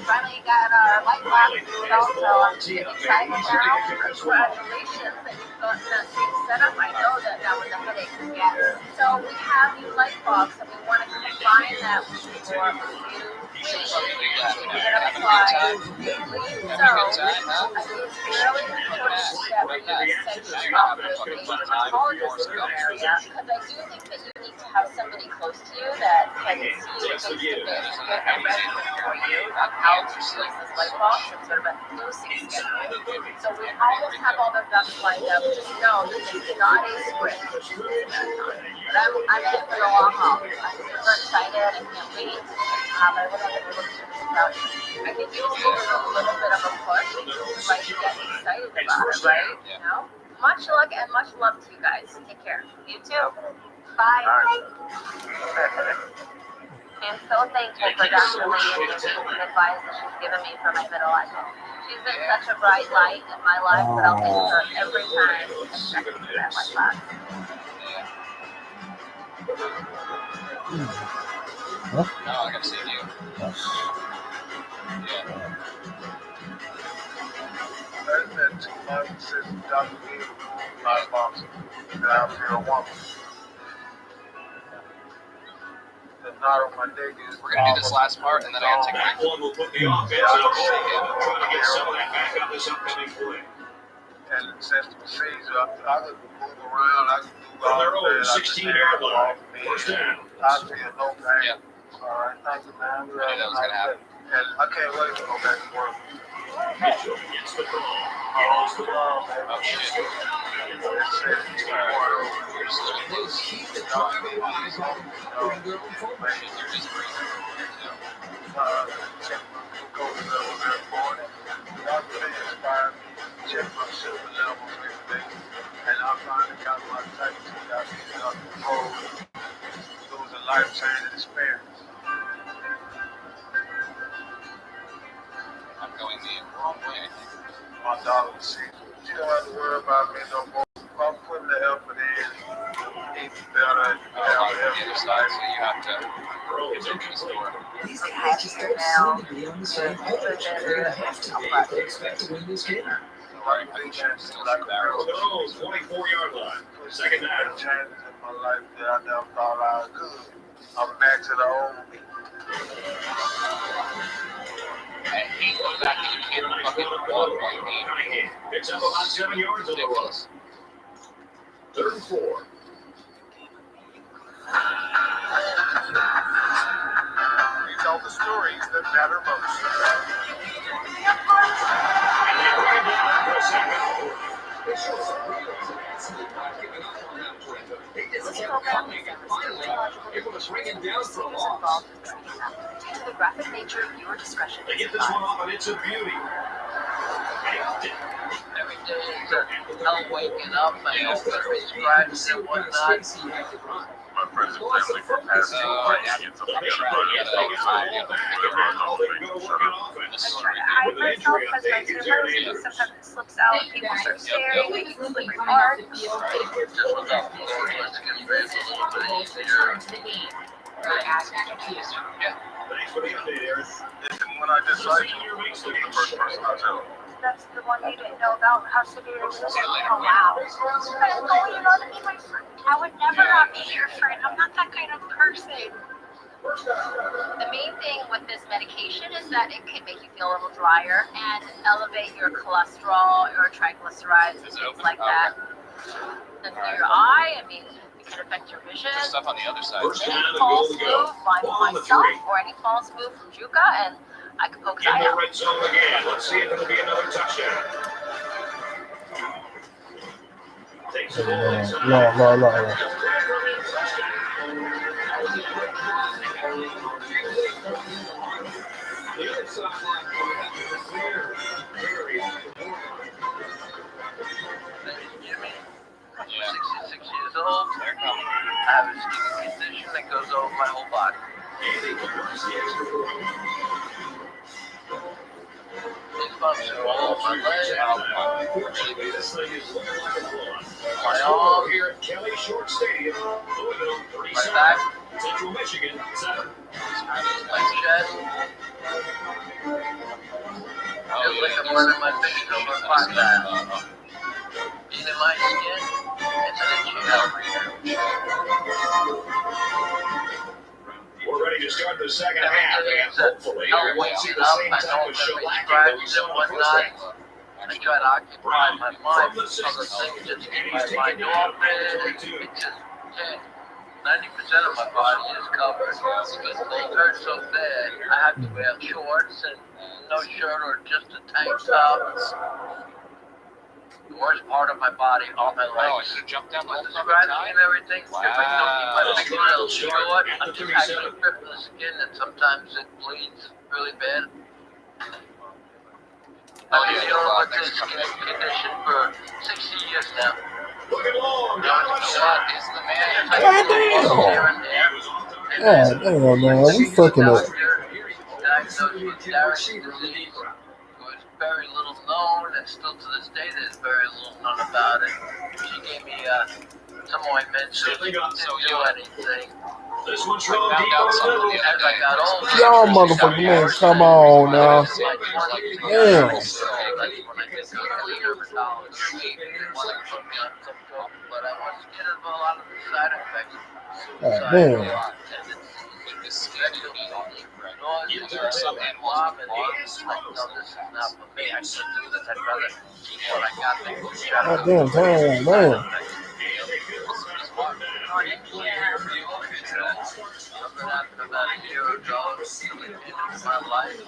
Finally got our light box installed, so I'm excited now. Congratulations that you've got that thing set up. I know that was a headache to get. So we have your light box, and we want to combine that with your review. So I think it's fairly important that we send you off with a dermatologist in your area, because I do think that you need to have somebody close to you that can see you face to face, get a regimen for you on how to use this light box and sort of a dosing schedule. So we almost have all the ducks lined up. Just know that this is not a sprint. But I'm in it for the long haul. I'm super excited. I can't wait. I would have been able to do this without you. I think you'll give it a little bit of a push, like get excited about it, right? You know? Much luck and much love to you guys. Take care. You too. Bye. I'm so thankful for Dr. Lee and the amazing advice that she's given me for my vitiligo. She's been such a bright light in my life that I'll thank her every time I check into that light box. No, I gotta see you. Yes. Yeah. It's been 2 months since Dr. Lee removed my box. And I feel wonderful. knot on my neck is. We're gonna do this last part, and then I gotta take a That break. one will put the offense on hold. Trying to get some of that back up this upcoming play. And since the procedure, I could move around, I could do From all their of own that. 16-yard line, first down. I feel no pain. Yeah. All right, thank you, man. I knew that was gonna happen. And I can't wait to go back to work. Mitchell gets the call. Oh, shit. Keep the drive alive by empowering their own formation. They're just great. Check my glucose levels every morning. Dr. Lee inspired me to check my sugar levels every day. And I finally got my type 2 diabetes under control. It was a life-changing experience. I'm going the wrong way, I think. My daughter was sick. She don't have to worry about me no more. I'm putting the effort in, eating better, and On the other side, so you have to get into the store. These guys just don't seem to be on the same page. They're going to have to be if they expect to win this game. right patience, like a From their own 24-yard line. Second down. changes in my life that I never thought I could. I'm back to the old me. I hate the fact that you can't fucking walk like me. Picks up about 7 yards on the run. Ridiculous. 3rd and 4. We tell the stories that matter most. It shows some real tenacity by giving up on that play. He just kept coming and finally able to bring him down for a loss. Due to the graphic nature of viewer discretion. They get this one off and it's a beauty. Every day is hell waking up, my own scratches and whatnot. My friends and family for past 2 years. I myself has been too sometimes it slips out, people start staring, making flick remarks. Just without the let's get ready a little bit easier. Thanks for the update, Aaron. And when I decide to, you're the first person I tell. That's the one you didn't know about, how severe it was. Oh wow. I would never not be your friend. I'm not that kind of person. The main thing with this medication is that it can make you feel a little drier and elevate your cholesterol, your triglycerides, and things like that. And through your eye, I mean, it can affect your vision. There's stuff on the other side. Any false move by myself or any false move from Juka, and I can poke his In eye the out. red zone again. Let's see if it'll be another touchdown. Takes the ball inside. No. The other sideline is clear. Very Jimmy, I'm 66 years old. I have a skin condition that goes over my whole body. Big bumps are all over my legs, my arms, here at Kelly Short Stadium, Louisville, my 37, back, Central Michigan, 7. my chest. Feels like I'm running my fingers over a fire bat. Being in my skin, it's an itchy hell. We're ready to start the second half, and hopefully I'm we'll see waking the up, same I type know of I'm going to be shellacking that we scratched saw and in the first whatnot. half. I try to occupy my mind with other things just to keep my mind off it. It's just 90% of my body is covered. Because things hurt so bad, I have to wear shorts and no shirt or just a tank top. The worst part of my body, all my legs. Oh, I should have jumped down the whole With the fucking scratching time? and everything, if I don't keep my fingernails short, I'm just actually ripping the skin and sometimes it bleeds really bad. I've been dealing with this skin condition for 60 years now. Looking long, Now, you know what? Is the man I get little muscles here and there. God damn, man, we fucking up. Diagnosed with Dynasty disease. It was very little known, and still to this day, there's very little known about it. She gave me some ointments, so didn't do anything. This one's from Found deep out in the something middle. the other As I day. got older, Y'all motherfucking man, come on now. Damn. But I wasn't getting a lot of the side effects. God damn. This some animals Mom and Ace, like, no, this is not for me. I shouldn't do this. I'd rather keep what I got than try to God damn, man. Something happened about a year ago in my life.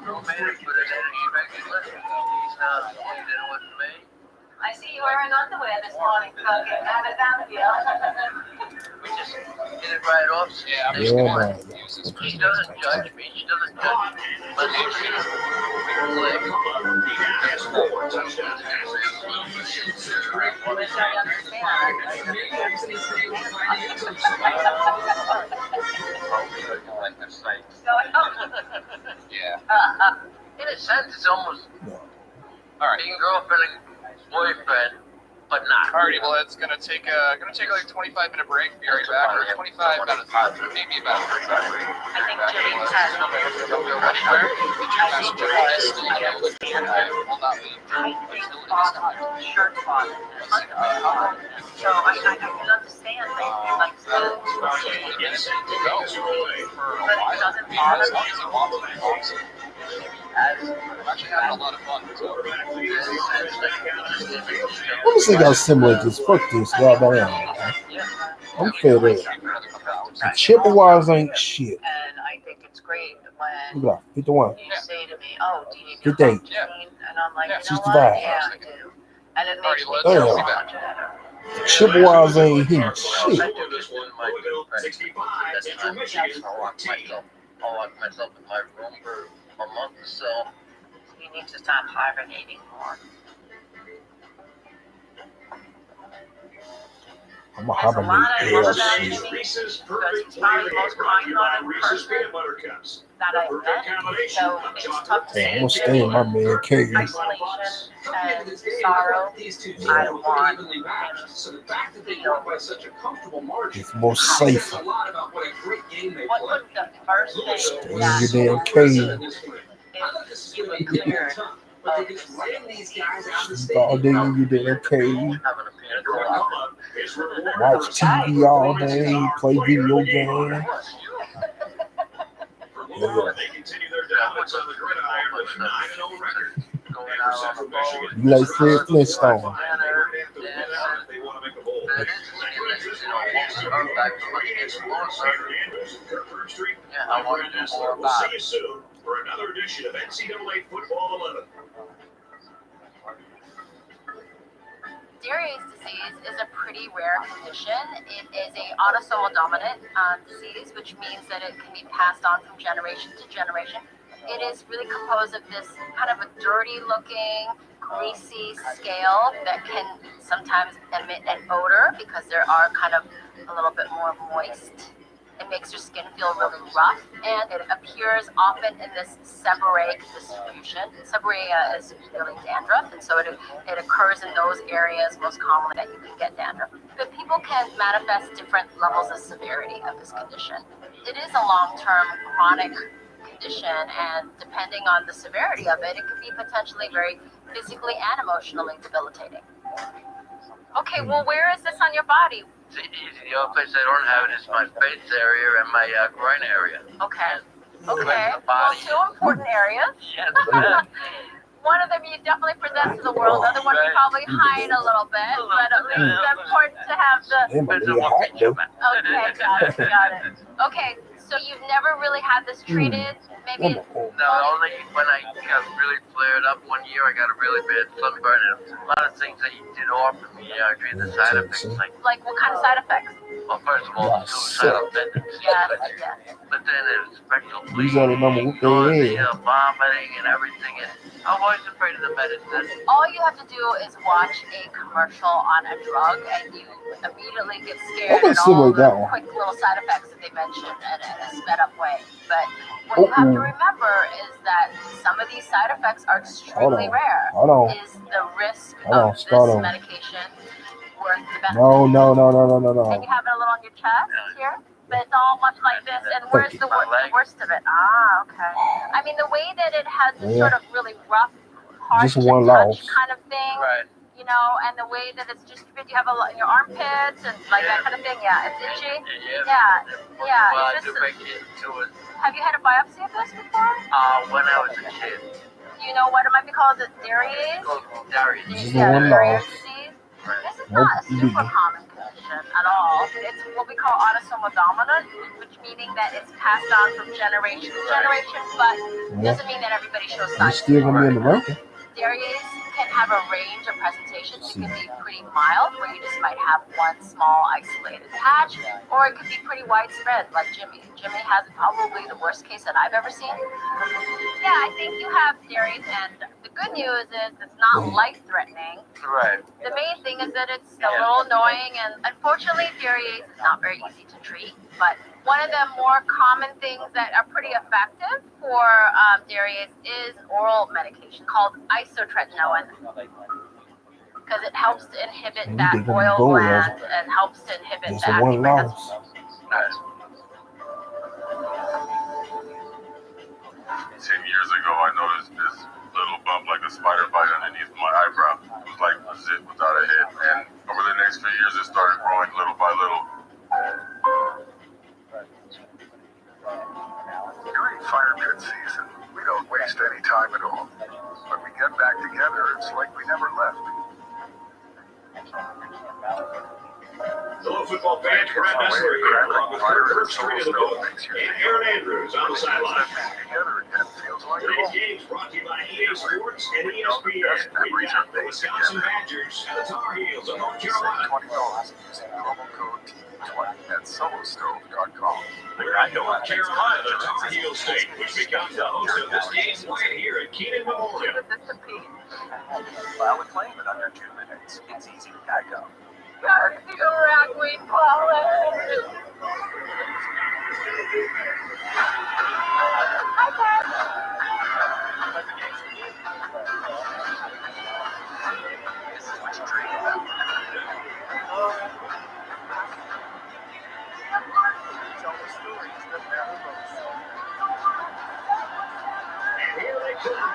No man put it in expected. He's not putting it with me. I see you wearing underwear this morning, so get mad at that deal. We just get it right off. Yeah, I'm Yeah, man. She doesn't judge me. She doesn't judge me. But Yeah. in a sense, it's almost All right. being girlfriend and boyfriend, but not. Alrighty, well, it's gonna take like a 25-minute break. Be right back, or 25, maybe about 35 break. I think Jimmy has Don't go anywhere. The gym messenger is still available. I will not leave. shirt closet. So I can understand that he likes to Go for a while. it doesn't As bother long as he wants it. I'm actually having a lot of fun. So. Let me see how similar this. Fuck this, goddamn. I'm fed up. The Chippewas ain't shit. And I think it's great when Look at 51. you say to me, "Oh, do you need 58. to and I'm like, you know 65. what? Yeah, I do. And it makes me feel so much better. The Chippewas ain't here shit. I do this one in my room. I'll lock myself in my room for a month or so. You need to stop hibernating more. I'm a There's a lot I love hibernate about shit. Jimmy because he's probably the most kind-hearted person that I've met. So it's tough to see I'm gonna stay in my man cave. isolation and sorrow. I want him to feel It's more safe. what was the first thing Stay in that your damn cave. if you were cleared of this All day in your damn cave. Watch TV all day. Play video games. Yeah. You like Fred Flintstone. I want to do more about it. For another edition of NCAA Football 11. Dairy disease is a pretty rare condition. It is a autosomal dominant disease, which means that it can be passed on from generation to generation. It is really composed of this kind of a dirty looking, greasy scale that can sometimes emit an odor because there are kind of a little bit more moist. It makes your skin feel really rough, and it appears often in this seborrheic distribution. Seborrhea is really dandruff, and so it occurs in those areas most commonly that you can get dandruff. But people can manifest different levels of severity of this condition. It is a long-term chronic condition, and depending on the severity of it, it can be potentially very physically and emotionally debilitating. Okay, well, where is this on your body? The only place I don't have it is my face area and my groin area. Okay. Okay. Well, two important areas. Yes. One of them you definitely present to the world. The other one you probably hide a little bit, but at least it's important to have the. Okay, got it. Okay, so you've never really had this treated, maybe? No, only when I got really flared up one year, I got a really bad sunburn, and a lot of things that you did offer me, I agree, the side effects. Like what kind of side effects? Well, first of all, suicidal tendencies. Yes. But then there's rectal These are the number one nausea, vomiting, and everything. And I'm always afraid of the medicine. All you have to do is watch a commercial on a drug, and you immediately get scared at all the quick little side effects that they mention in a sped up way. But what you have to remember is that some of these side effects are extremely rare. Is the risk of this medication worth the benefit? No. And you have it a little on your chest here, but it's all much like this. And where's the worst of it? Ah, okay. I mean, the way that it has this sort of really rough, hard to touch kind of thing. Right. You know, and the way that it's distributed, you have a lot in your armpits and like that kind of thing. Yeah, it's itchy. Yeah. It's just, have you had a biopsy of this before? When I was a kid. Do you know what it might be called? Is it Darius? This is the one Darius lost. disease. This is not a super common condition at all. It's what we call autosomal dominant, which meaning that it's passed on from generation to generation, but doesn't mean that everybody shows It's signs. still gonna be in the ranking. Darius can have a range of presentations. It can be pretty mild, where you just might have one small isolated patch, or it could be pretty widespread, like Jimmy. Jimmy has probably the worst case that I've ever seen. Yeah, I think you have Darius, and the good news is it's not life-threatening. Right. The main thing is that it's a little annoying, and unfortunately, Darius is not very easy to treat. But one of the more common things that are pretty effective for Darius is oral medication called isotretinoin, because it helps to inhibit that oil gland and helps to inhibit There's that. the one lost. 10 years ago, I noticed this little bump like a spider bite underneath my eyebrow. It was like a zit without a head. And over the next few years, it started growing little by little. During fire pit season, we don't waste any time at all. When we get back together, it's like we never left. Hello, football fans. Brad Nessler here, along with Kirk Street of the Book and Aaron Andrews on the sideline. Today's game's brought to you by EA Sports and ESPN. We've got the Wisconsin Badgers and the Tar Heels of North Carolina. $20 using promo code TV20 at solostove.com. We're in North Carolina, the Tar Heel State, which becomes the host of this game right here at Keenan Memorial. File a claim in under 2 minutes. It's easy to pack up. Ragweed pollen. This is what you dream about. Tell the stories that matter most. And here they come.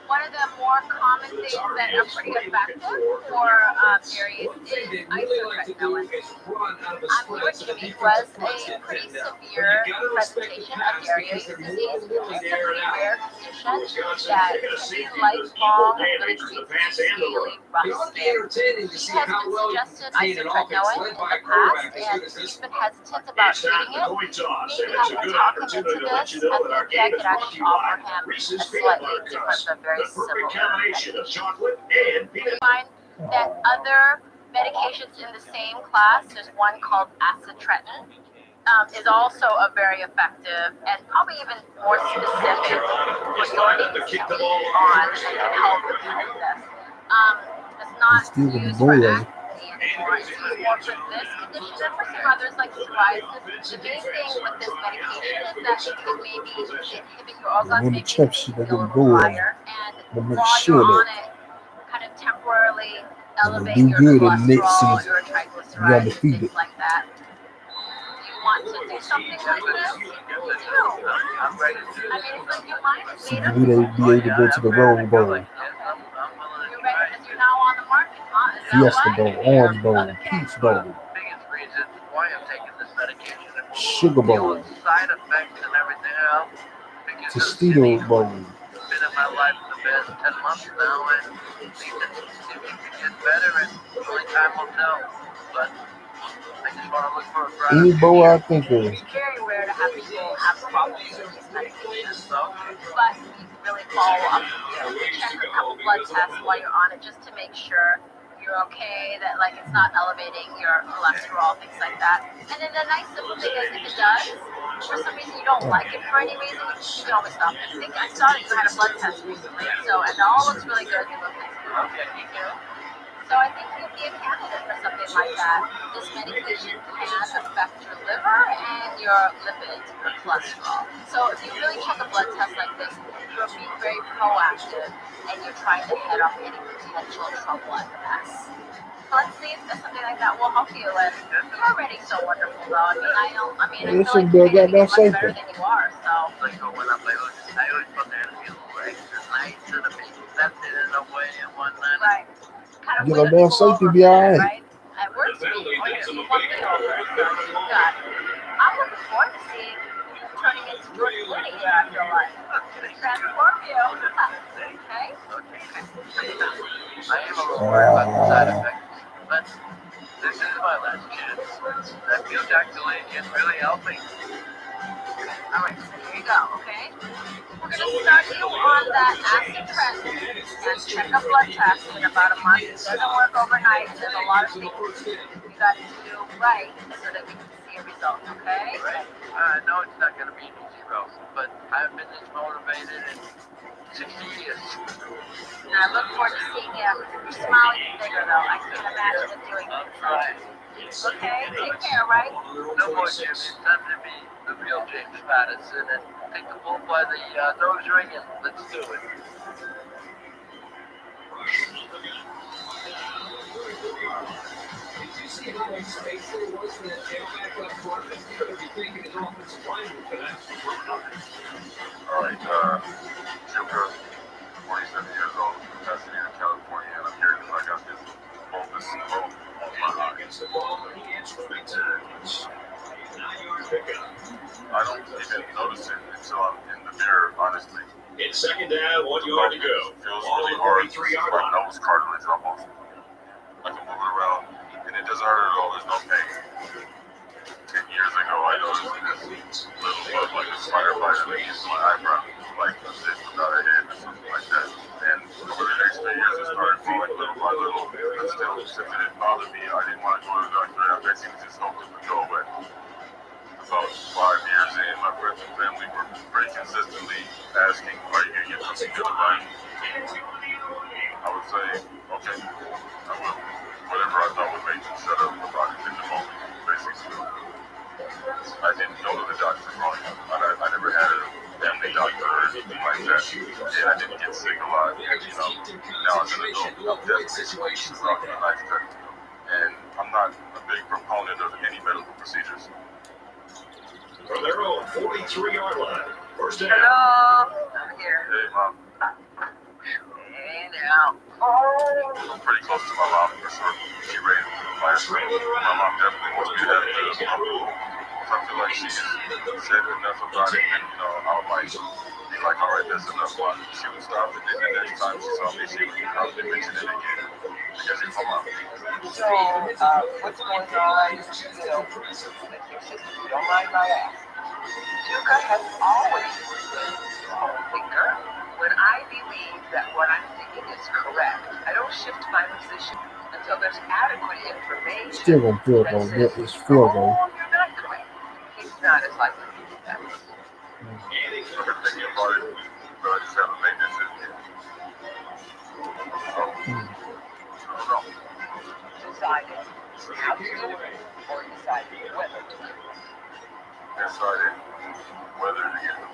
One of the more common things that are pretty effective for Darius is isotretinoin. Your Jimmy was a pretty severe presentation of Darius disease, which is a pretty rare condition that can be lifelong, but it creates scaly, rough skin. He has been suggested isotretinoin in the past, and he's been hesitant about treating it. Maybe after talking into this, I think I could actually offer him a slightly different but very Perfect combination of chocolate and peanut. Find that other medications in the same class, there's one called acitretin, is also a very effective and probably even more specific for your needs on and can help with this. It's not used for acne anymore. It's used more for this condition and for some others like psoriasis. The main thing with this medication is that it can maybe inhibit your organs, When the maybe chip sheet feel a doesn't little go higher, but and make while sure you're on that it, kind of temporarily elevate do your good in next cholesterol, season. your You triglycerides, undefeated. things like that. Do you want to do something like this? I'm ready to. I mean, it's like your mind is So made up. you would be able to go to the Rose Bowl, You're ready because you're now on the market, huh? Is that Fiesta why? Bowl, Orange Bowl, Peach Bowl, Biggest reason why I'm taking this medication and Sugar Bowl, side effects and everything else. Because Tostitos Bowl. been in my life for the past 10 months now, and if it can get better, and only time will tell. But I just want to look for a brighter Any bowl I think of. It's very rare to have people have problems with these medications, but you can really follow up. Check a couple blood tests while you're on it just to make sure you're okay, that like it's not elevating your cholesterol, things like that. And then the nice simple thing is if it does, for some reason you don't like it for any reason, you can always stop it. I saw that you had a blood test recently, so and it all looks really good. You look nice. Okay, thank you. So I think you'd be a candidate for something like that. This medication can affect your liver and your lipids, your cholesterol. So if you really check a blood test like this, you're being very proactive and you're trying to head off any potential trouble at the mess. So let's see if something like that will help you. And you're already so wonderful, though. I feel like you're much better than you are. So. Like when I play, I always put that in exercise to the be accepted in a way and whatnot. Right. Kind of Get a damn safety be all right. Right? It works for me. Oh, you're flipping over. So you got it. I'm looking forward to seeing you turning into George Clooney here, I feel like. Transform you. Okay? I am a little worried about the side effects, but this is my last chance. I feel Dr. Lee can really help me. Alright, so here you go, okay? We're going to start you on that acid tretinoin and check a blood test in about a month. It doesn't work overnight. There's a lot of things you got to do right so that we can see a result, okay? Right. I know it's not going to be an easy road, but I've been this motivated in 60 years. And I look forward to seeing you. Your smile is bigger, though. I can't imagine it doing it. Right. Okay, take care, right? No more, Jimmy. It's time to be the real James Patterson and take the bull by the nose ring and let's do it. Did you see how much space there was for that tailback up front? You better be thinking his offensive lineman for that. All right, Joker, 47 years old, Pasadena, California, and I'm here because I got this bulbous growth on my eye. Against the ball, he answered it to much. 9-yard pickup. I don't even notice it until I'm in the mirror, honestly. It's second down, 1 yard to go. Feels really hard. My nose cartilage almost. I can move it around, and it doesn't hurt at all. There's no pain. 10 years ago, I noticed this little bug, like a spider bite underneath my eyebrow, like a fish without a head or something like that. And over the next 3 years, it started growing little by little. But still, since it didn't bother me, I didn't want to go to the doctor. I basically just hoped it would go away. About 5 years in, my friends and family were pretty consistently asking, are you going to get something good about it? I would say, okay, I will. Whatever I thought would make them shut up about it in the moment, basically. I didn't go to the doctor growing up. I never had a family doctor or anything like that. And I didn't get sick a lot. You know, now as an adult, I'm definitely rocking a nice treadmill. And I'm not a big proponent of any medical procedures. From their own 43-yard line. First down. Hello, I'm here. Hey, Mom. Hey now. I'm pretty close to my mom for sure. She raised me last week. My mom definitely wants me to have it. I feel like she said enough about it, and I might be like, all right, that's enough. She would stop, and then the next time she saw me, she would probably mention it again. Because it's my mom. So, what's going on with your sister? You don't mind my ask. Yuka has always been a thinker. When I believe that what I'm thinking is correct, I don't shift my position until there's adequate information. Still gonna feel though. It's feel though. You're not correct. He's not as likely to do that. I've been thinking about it, but I just haven't made this decision. So, I don't know. Decided how to do it, or decided whether to do it. Decided whether to get them.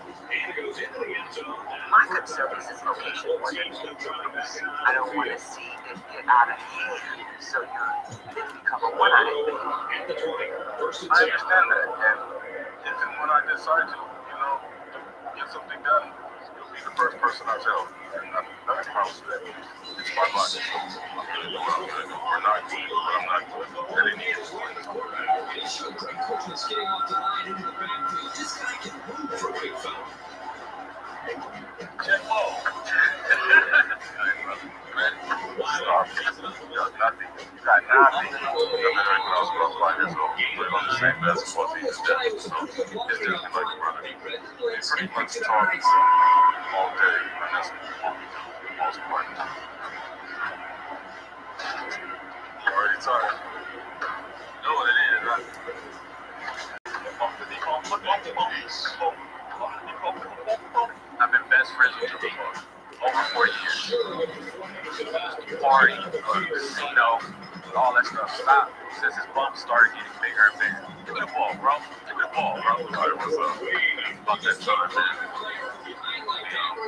My concern is its location more than anything else. I don't want to see it get out of hand, so you become a one-eyed baby. I understand that, and if and when I decide to, get something done, you'll be the first person I tell. And I'm not proud of that. It's my body, so I'm going to do what I'm going to do. Or not do what I'm not going to do. At any point. Great quickness getting off the line into the backfield. This guy can move for a big fella. Check low. Stop. You got nothing. You got nothing. I've been drinking when I was about 5 years old. Played on the same basketball team as Jeff. So it's just like a brother. We pretty much talk all day. And that's for the most part. You're already tired. You know what it is, right? I've been best friends with you for over 4 years. Party, casino, bumps started getting bigger and bigger. Give me the ball, bro. Give me the ball, bro. Alright, what's up? Fuck that time, man.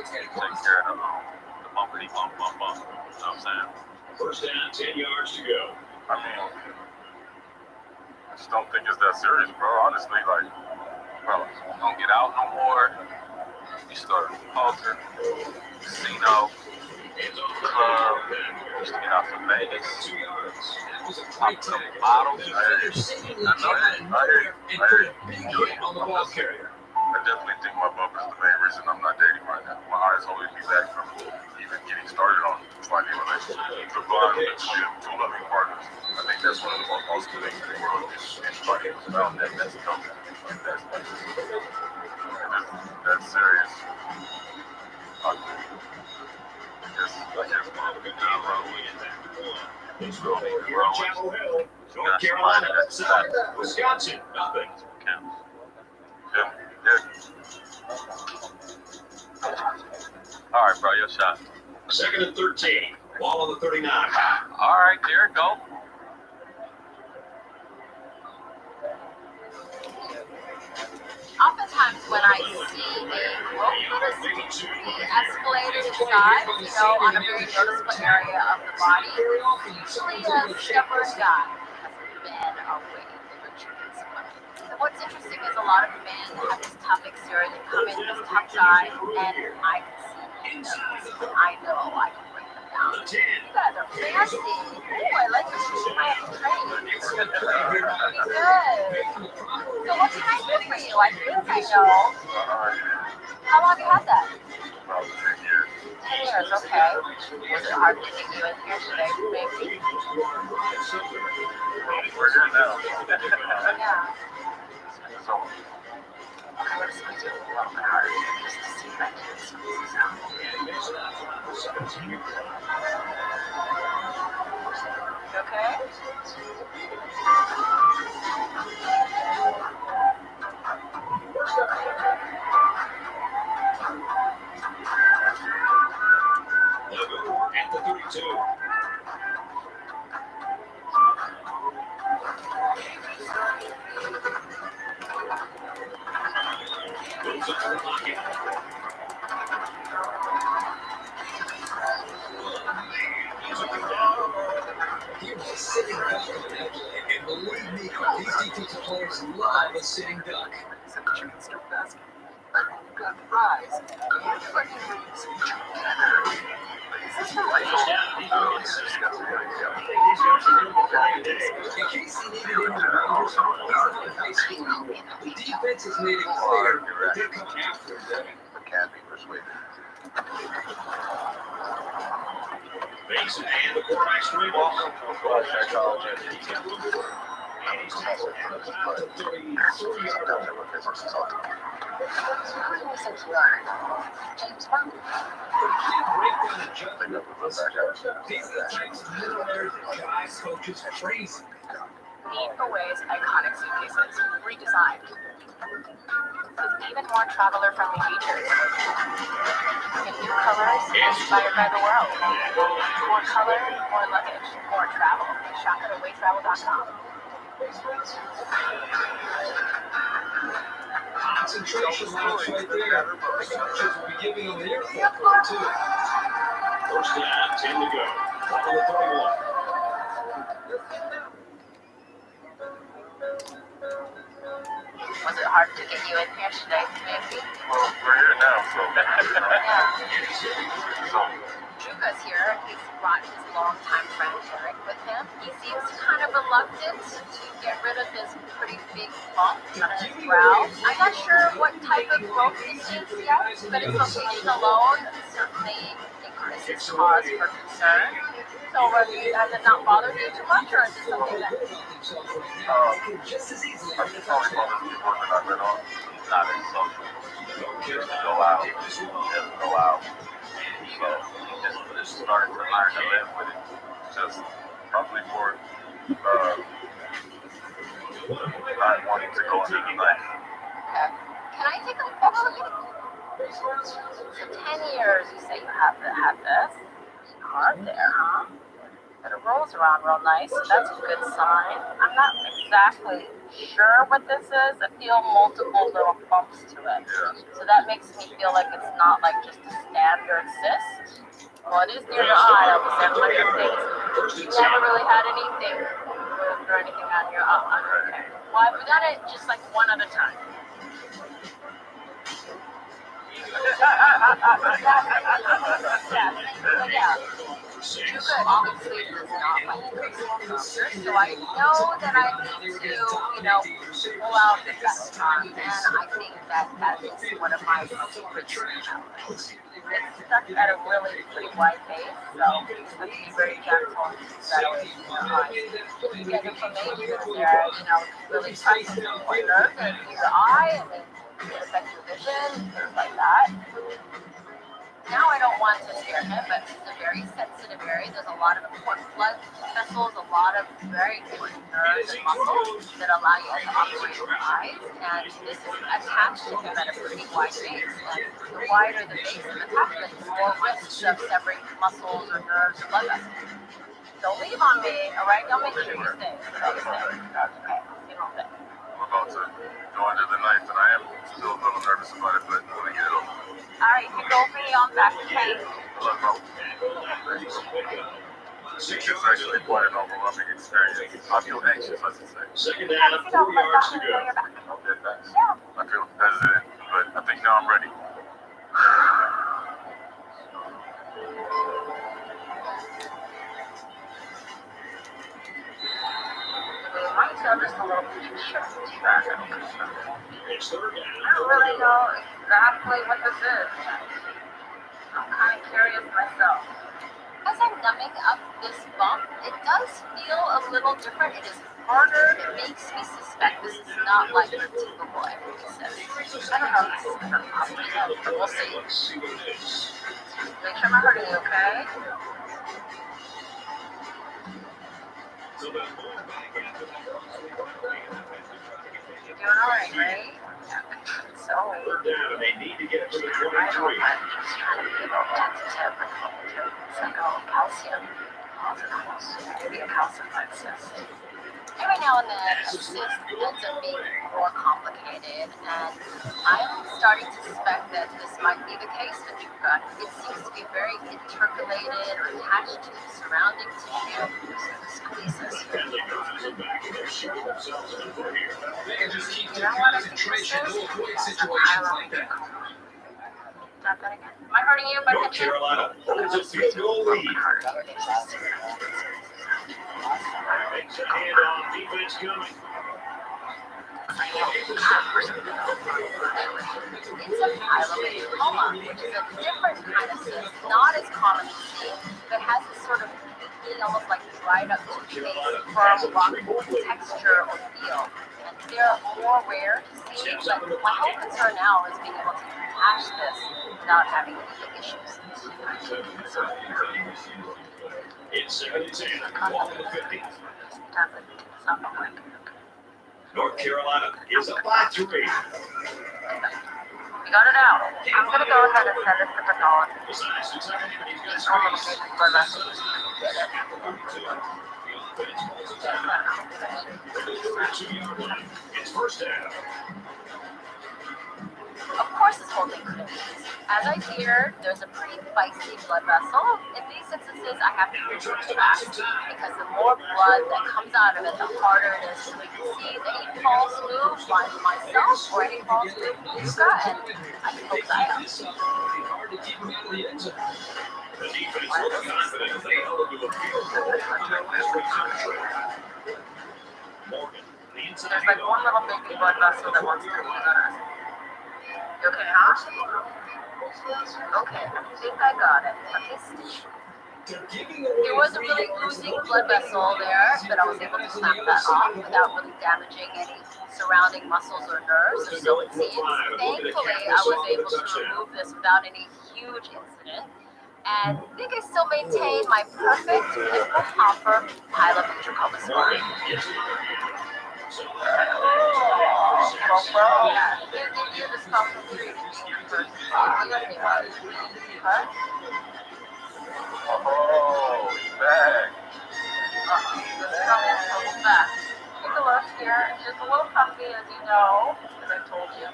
Take care of the bumpity bump. You know what I'm saying? First down, 10 yards to go. I mean, I just don't think it's that serious, bro. Honestly, like, bro, don't get out no more. We started poker, casino, club. Used to get out to Vegas. Pop some bottles. I hear you. I definitely think my bump is the main reason I'm not dating right now. My eyes holding me back from even getting started on finding a relationship. The bond between two loving partners. I think that's one of the most awesome things in the world. Is anybody who's around that's coming. That's serious. I guess mom could not run with it. Chapel Hill, North Carolina, Wisconsin, nothing. Yeah. All right, bro, your shot. Second and 13. Ball on the 39. All right, there it go. Oftentimes when I see a growth that is escalated in size, on a very noticeable area of the body, usually a stubborn guy has been away from the chickens. And what's interesting is a lot of men have this tough exterior, they come in this tough guy, and I can see them. I know I can break them down. You guys are fancy. Ooh, I like your shoes. I have to train. Pretty good. So what can I do for you? I think I know. How long have you had that? About 10 years. 10 years, okay. Was it hard to get you in here today, maybe? We're here now. Yeah. So, I'm going to squeeze you a little bit harder just to see if I can squeeze this out. Okay? At the 32. Moves up to the pocket. Here's a sitting duck on that play, and believe me, these defensive players love a sitting duck. Except chicken strip basket. Got fries and fucking wings together. Is this for real? Oh, it's disgusting. In case you needed any reminders, he's not in high school anymore. The defense has made it clear that they're coming after him. But can't be persuaded. Mason and the quarterback straight off. Football psychologist. And he's tackled at about the 33-yard line. James Brown. But he can't break down the judgment of this sport. These are the types of millionaires that drive coaches crazy. Meet Away's iconic suitcases, redesigned with even more traveler-friendly features. In new colors, inspired by the world. More color, more luggage, more travel. Shop at awaytravel.com. Concentration laps right there. Instructions will be giving on the airport code too. First down, 10 to go. Ball on the 31. Was it hard to get you in here today, maybe? Well, we're here now, so. Juka's here. He's brought his longtime friend Eric with him. He seems kind of reluctant to get rid of this pretty big bump on his brow. I'm not sure what type of growth this is yet, but its location alone certainly increases cause for concern. So has it not bothered you too much, or is it something that... Just as easily. I think probably most of the people that I've been on, not as social. He used to go out. He doesn't go out. So he just started to learn to live with it. Just probably for not wanting to go into the night. Okay. Can I take a photo? So 10 years you say you have had this. Hard there, huh? But it rolls around real nice. So that's a good sign. I'm not exactly sure what this is. I feel multiple little bumps to it. So that makes me feel like it's not like just a standard cyst. Well, it is near your eye. I was there with your face. Never really had anything moved or anything on your eye. Okay. Well, I've done it just like one other time. Yeah. Sugar obviously does not like sugar, so I know that I need to, pull out the best charm, and I think that is one of my secrets now. It's stuck at a really pretty wide base, so I have to be very gentle and keep that away from your eyes. You get inflammation there, really touch some nerves in your eye, and it affects your vision, things like that. Now I don't want to scare him, but it's a very sensitive area. There's a lot of important blood vessels, a lot of very important nerves and muscles that allow you to operate your eyes. And this is attached to him at a pretty wide base. And the wider the base of attachment, the more risks of severing muscles or nerves or blood vessels. Don't leave on me, all right? Don't make sure you stay. Okay, you know that. I'm about to go under the knife, and I am still a little nervous about it, but I'm going to get it over. All right, you go for me on back, okay? Look, bro. It's actually quite an overwhelming experience. I feel anxious, let's just say. Second down, 4 yards to go. Okay, thanks. I feel hesitant, but I think now I'm ready. Mine's just a little bit shift. It's third down. I don't really know exactly what this is. I'm kind of curious myself. As I'm numbing up this bump, it does feel a little different. It is harder. It makes me suspect this is not like the typical everyday cyst. I don't know if this is going to pop me up, but we'll see. Make sure I'm not hurting you, okay? You're doing all right, right? So, They need to get to the 23. I'm just trying to be about tentative. It's like, calcium. Maybe a calcified cyst. Every now and then, a cyst ends up being more complicated, and I'm starting to suspect that this might be the case with your gut. It seems to be very intercalated or attached to the surrounding tissue. Squeeze this. You don't want to concentration to avoid situations like that. Not that again. Am I hurting you by North Carolina holds a field goal lead. Makes a handoff, defense coming. It's a pyeloblastoma, which is a different kind of cyst, not as commonly seen, but has this sort of almost like dried up toothpaste, firm, rock texture or feel. And they're more rare to see, but my whole concern now is being able to detach this without having any big issues. It's 7-10, walk to the 50. North Carolina is up by 3. You got it out. I'm going to go ahead and send this to pathologist. It's first down. Of course, this whole thing couldn't be easy. As I feared, there's a pretty feisty blood vessel. In these instances, I have to move fast because the more blood that comes out of it, the harder it is to see any false move by myself or any false move from Luca, and I can hope that I am. The defense looks confident as they held to a field goal until this recontract. Morgan, the inside. There's like one little baby blood vessel that wants to move on us. You okay, huh? Okay, I think I got it. There was a really oozing blood vessel there, but I was able to snap that off without really damaging any surrounding muscles or nerves, or so it seems. Thankfully, I was able to remove this without any huge incident. And I think I still maintain my perfect pimple popper pyeloventricular spine. Yeah, you just talk to me first. Oh, he's back. back. Take a look here. It's just a little puffy, as you know, as I told you.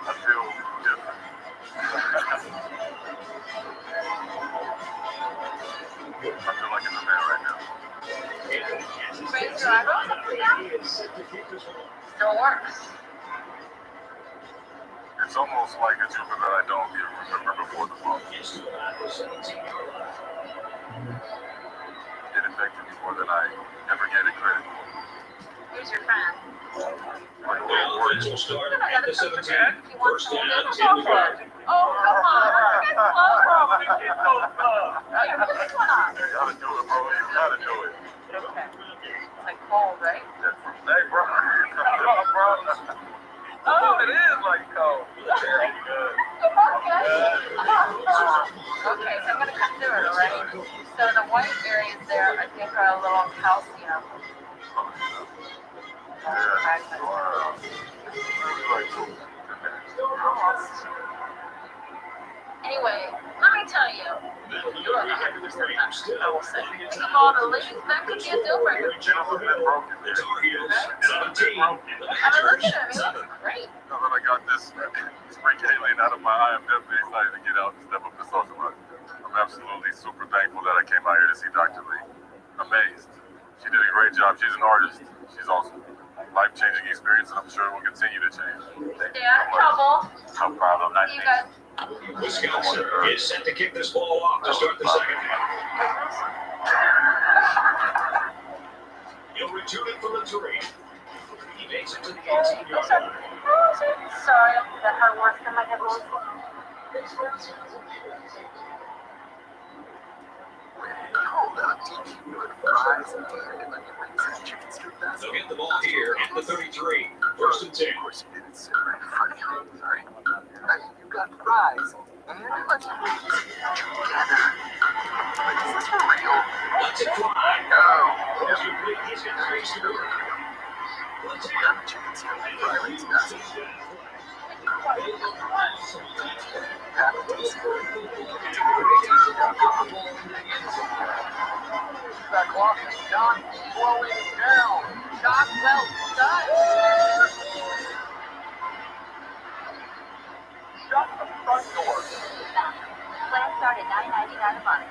I feel different. I feel like it's a man right now. Raise your eyebrows up and down. Still works. It's almost like a Jupiter that I don't even remember before the bump. It affected me more than I ever gave it credit for. Who's your friend? Friends will start at the 17. First down, Oh, come on. Let's get close. Here, put this one on. You gotta do it, bro. You gotta do it. Okay. It's like cold, right? Hey, bro. Oh, it is like cold. Very good. Okay, so I'm going to cut through it, alright? So the white areas there, I think, are a little calcium. Wow. Almost. Anyway, let me tell you, you are 100% I will say. Of all the ladies, that could be a deal breaker. The Tar Heels, 17. I mean, look at him, he looks great. Now that I got this freak alien out of my eye, I'm definitely excited to get out and step up to social life. I'm absolutely super thankful that I came out here to see Dr. Lee. Amazed. She did a great job. She's an artist. She's awesome. Life-changing experience, and I'm sure it will continue to change. Stay out of trouble. No problem. Nice See you guys. Wisconsin is set to kick this ball off to start the second half. He'll return it from the 3. He makes it to the 18-yard line. Sorry, that hurt worse than my headphones. They'll get the ball here at the 33. First and 10. You got fries. And let's together. Like, is this for real? Let's it fly. No. He's got the race through. Let's it I'm chicken sandwich violence does. That clock is not slowing down. Job well done. Shut the front door. Plan started $9.99 a month.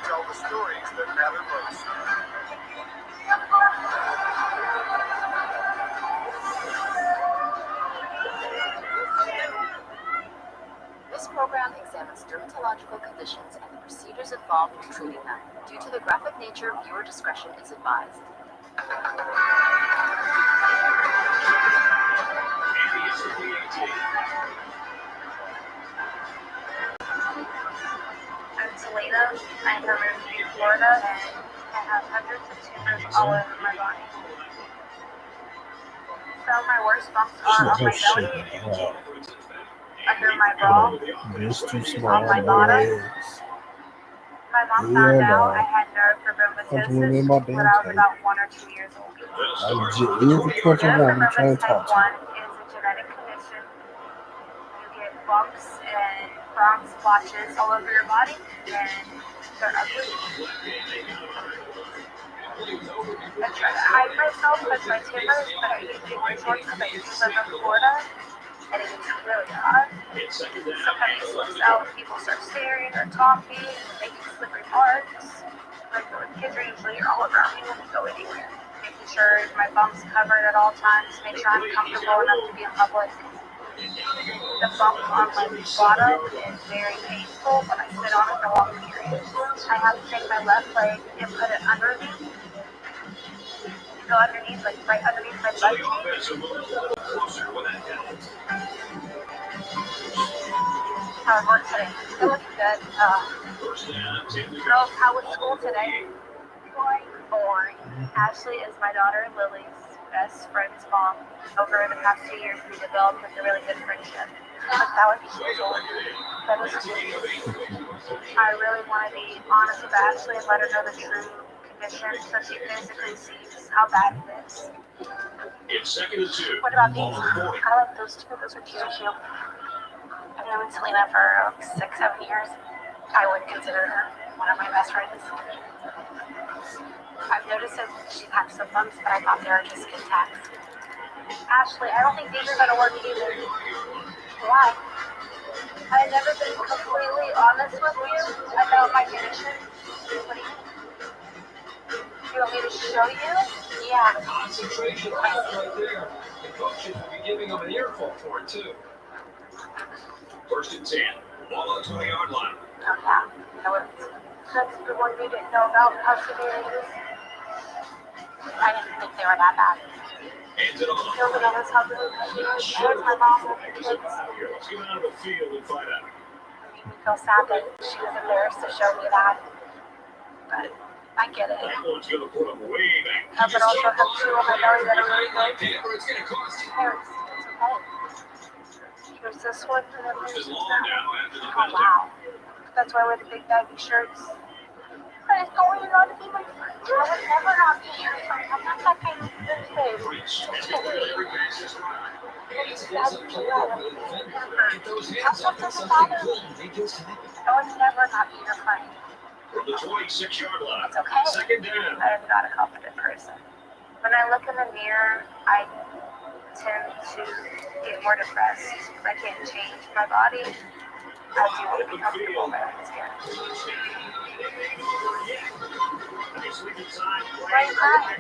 Tell the stories that matter most. This program examines dermatological conditions and the procedures involved in treating them. Due to the graphic nature, viewer discretion is advised. I'm Selena. I'm from Riverview, Florida, and I have hundreds of tumors all over my body. Some of my worst bumps are on my belly, under my bra, It's too small. on my bottom. My mom found out I had nerve I'm doing it in fibromatosis my when damn I was tape. about 1 or 2 years old. I legit every country Nerve around me trying to fibromatosis talk to type 1 is a genetic condition. You get bumps and brown splotches all over your body, and they're ugly. I try to hide myself with my tumors, but I usually wear shorts because I used to live in Florida, and it gets really hot. Sometimes it slips out, people start staring or talking, making slippery marks. Like with kids are usually all around me when we go anywhere. Making sure my bump's covered at all times, make sure I'm comfortable enough to be in public. The bump on my bottom is very painful when I sit on it for long periods. I have to take my left leg and put it underneath. Go underneath, like right underneath my butt cheek. How it works today. It looks good. Girls, how was school today? Boring. Ashley is my daughter Lily's best friend's mom. Over the past 2 years, we developed a really good friendship. But that would be cool. That was sweet. I really want to be honest with Ashley and let her know the true condition, so she basically sees how bad it is. It's 2nd and 2. What about these? I like those two. Those are cute too. I've known Selena for 6-7 years. I would consider her one of my best friends. I've noticed that she's had some bumps, but I thought they were just skin tags. Ashley, I don't think these are going to work either. Why? I've never been completely honest with you about my condition. What do you mean? You want me to show you? Yeah. Concentration lapse right there. The coaches will be giving them an earful for it, too. 1st and 10. Ball on the 20-yard line. Oh, yeah. That's the one we didn't know about, how severe it is. I didn't think they were that bad. Hands it off. Nobody knows how good it is. I heard my mom with the kids. Let's get out of the field and find out. It made me feel sad that she was embarrassed to show me that. But I get it. That one's going to put them way back. I could also have two on my belly that are really good. It's going to cost you. It's okay. Here's this one, and then here's It's this long one. now after the Oh, wow. That's why I wear the big baggy shirts. I just don't want you not to be my friend. I would never not be your friend. I'm not that kind of bitch, babe. I would never not be your friend. From the 26-yard line. It's okay. 2nd down. I am not a confident person. When I look in the mirror, I tend to get more depressed. I can't change my body. I do want to be comfortable, but I'm scared. Why are you crying?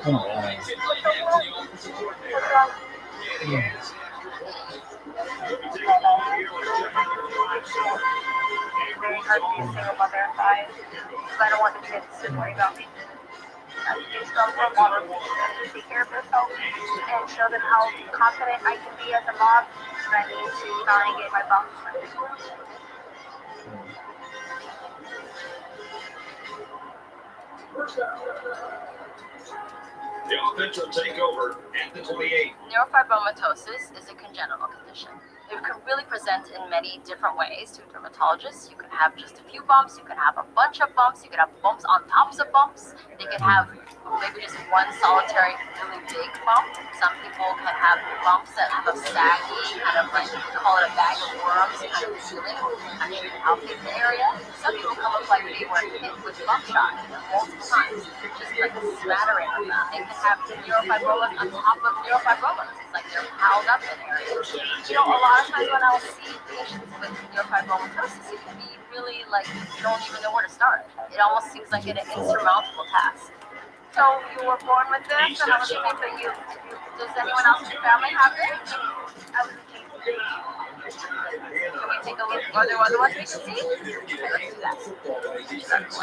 Come on. What's wrong? It's really hard to be a single mother at 5 because I don't want the kids to worry about me. I would do some for mom to take care of myself and show them how confident I can be as a mom, and I need to finally get my bumps. The offense will take over at the 28. Neurofibromatosis is a congenital condition. It can really present in many different ways to dermatologists. You can have just a few bumps, you can have a bunch of bumps, you can have bumps on tops of bumps. They can have maybe just one solitary really big bump. Some people can have bumps that have a saggy, kind of like, we call it a bag of worms, kind of feeling, actually palpate the area. Some people can look like they were hit with bump shots multiple times, just like a smattering of them. They can have neurofibromas on top of neurofibromas. It's like they're piled up in areas. You know, a lot of times when I'll see patients with neurofibromatosis, it can be really like you don't even know where to start. It almost seems like an insurmountable task. So you were born with this, and how much do you think that does anyone else in your family have this? I was thinking. Can we take a look? Are there other ones we can see? Okay, let's do that. So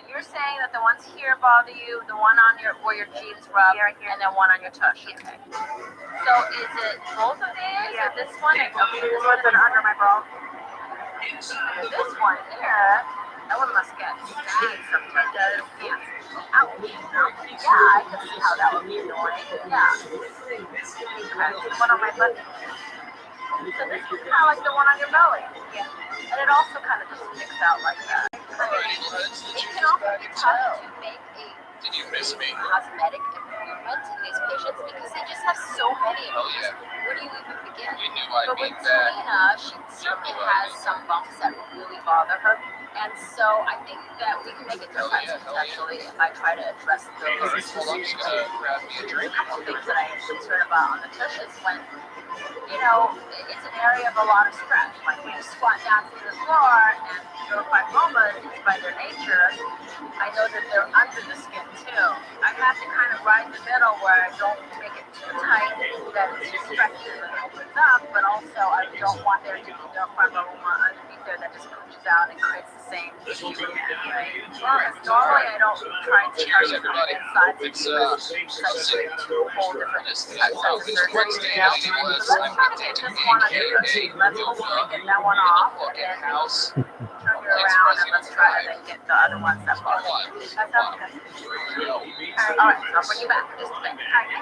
you're saying that the ones here bother you, the one on your where your jeans rub, and then one on your tush. Okay. So is it both of these, or this one? Okay, this one's under my bra. And this one here, that one must get stabbed sometimes. Yeah. Ouch. Yeah, I can see how that would be annoying. Yeah. Okay, one on my butt. So this is kind of like the one on your belly. Yeah. And it also kind of just sticks out like that. It can also be tough to make a cosmetic improvement in these patients because they just have so many of these. Where do you even begin? But with Selena, she certainly has some bumps that really bother her. And so I think that we can make a difference potentially if I try to address those. A couple things that I am concerned about on the tush is when, you know, it's an area of a lot of stretch. Like when you squat down to the floor and neurofibromas, by their nature, I know that they're under the skin too. I have to kind of ride the middle where I don't make it too tight that it stretches and opens up, but also I don't want there to be neurofibroma underneath there that just pushes out and creates the same issue again, right? Because normally I don't try to touch it from the inside to do two whole different types of surgery, you know? So let's try to get this one under your feet. Let's hopefully get that one off and then turn you around and let's try to then get the other ones that bother you. That sounds good. Alright, so I'll bring you back just a bit. Alright.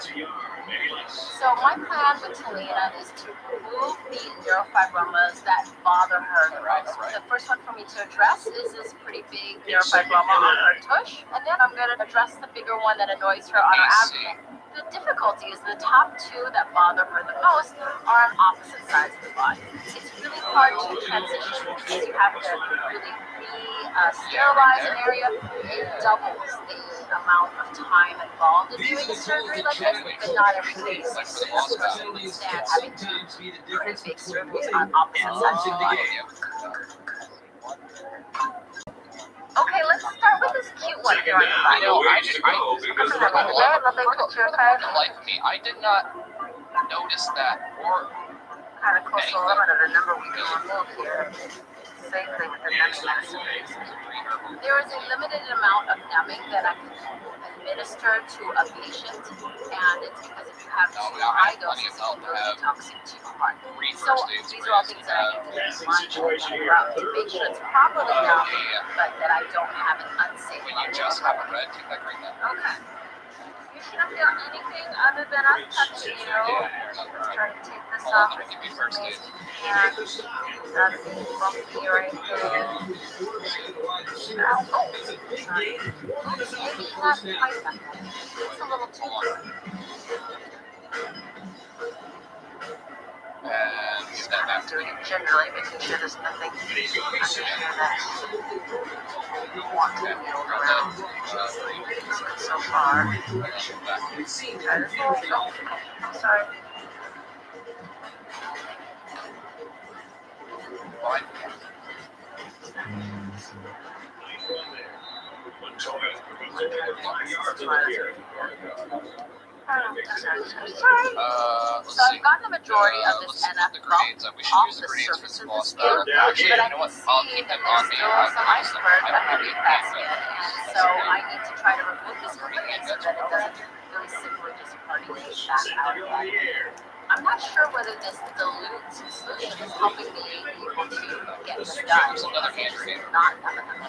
So my plan with Talina is to remove the neurofibromas that bother her the most. The first one for me to address is this pretty big neurofibroma on her tush, and then I'm going to address the bigger one that annoys her on her abdomen. The difficulty is the top two that bother her the most are on opposite sides of the body. It's really hard to transition because you have to really sterilize an area. It doubles the amount of time involved in doing a surgery like this, but not every case doesn't stand having pretty big surgeries on opposite sides of the body. Okay, let's start with this cute one here on the body. Very lovely picture of her. Like me, I did not notice that or Kind of close to the limit of the number we can remove here. Same thing with the numbing medicine. There is a limited amount of numbing that I can administer to a patient, and it's because if you have too high doses, it can really be toxic to your heart. So these are all things that I need to keep in mind to make sure it's properly numbed, but that I don't have an unsafe level. you just have a red, take that green then. Okay. You shouldn't feel anything other than us touching you. Just trying to take this off as amazing as you can. That's bumpy right there. Oh, sorry. Maybe not quite that way. It's a little too good. And Just kind of doing it gingerly, making sure there's nothing under here that you want to be around. It's good so far. Try this little, oh, I'm sorry. So I've gotten the majority of this NF bump off the surface of the skin, but I can see that there's still some iceberg underneath that skin, and so I need to try to remove this completely so that it doesn't really simply just permeate back out again. I'm not sure whether this dilute solution is helping me able to get this done. It's not none of them.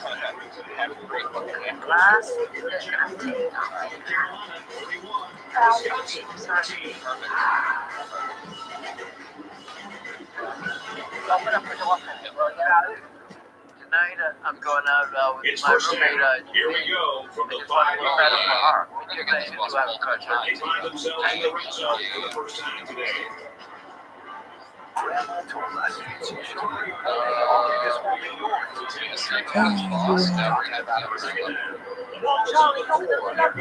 Glass that I'm taking off right now. Sorry. Open up the door for me, will you? Tonight I'm going out with my roommate. Here we go from the I just want to look better for her. You're going to have a cut. They find themselves in the red zone for the first time today. Grandma told us it's usually this will be yours. Charlie, come to the left.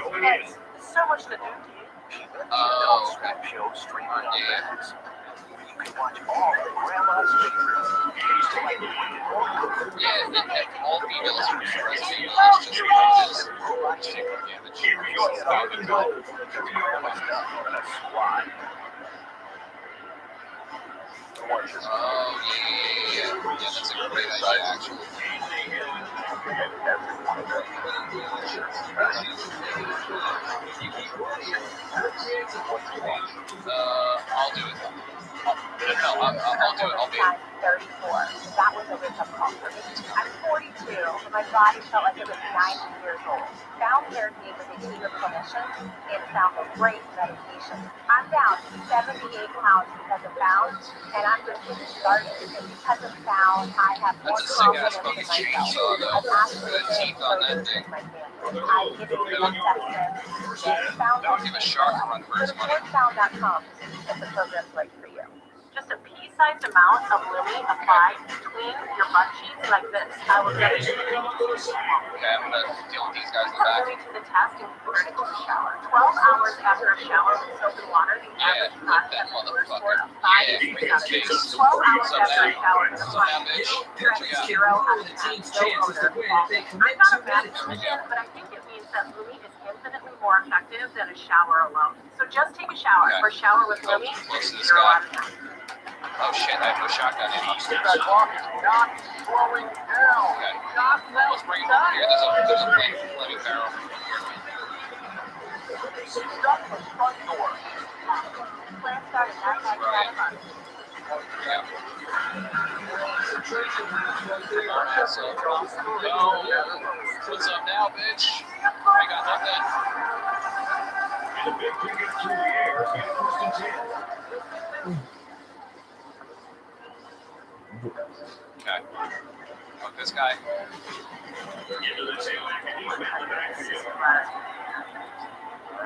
So much to do. Show streaming on Netflix. You can watch all of Grandma's favorites. All females are breastfeeding. It's just because Here we go. Grandma's done in a squad. Yeah, that's a great idea, actually. I'll do it. I'll do it. I'll be 34. That was a wake-up call for me. I'm 42, and my body felt like it was 90 years old. Found therapy with a team of clinicians and found a great medication. I'm down 78 pounds because of Bound, and I'm just getting started. And because of Bound, I have more confidence in myself. I've actually been focused with my family. I've given you one session. Found that would give a shark run for his money. Found.com to see if the program's right for you. Just a pea-sized amount of Lily applied between your butt cheeks like this. I will get it. Okay, I'm gonna deal with these guys in the back. Lily to the test and convert it to a shower. 12 hours after a shower with soap and water, the average class has a score of 5 out of 10. 12 hours after a shower with a fine stress 0 out of 10. No odor. I'm not a mathematician, but I think it means that Lily is infinitely more effective than a shower alone. So just take a shower. For shower with Lily, 0 out of 10. Oh shit, I have no shotgun in. That clock is not slowing down. Okay. Not Let's bring it over here. There's a bloody barrel. Shut the front door. Plan started 9 Yeah. Alright, so, what's up now, bitch? I got nothing. The big pickup through the air at 1st and 10. Okay. Oh, this guy. Into the tail end, and he's met the backfield. All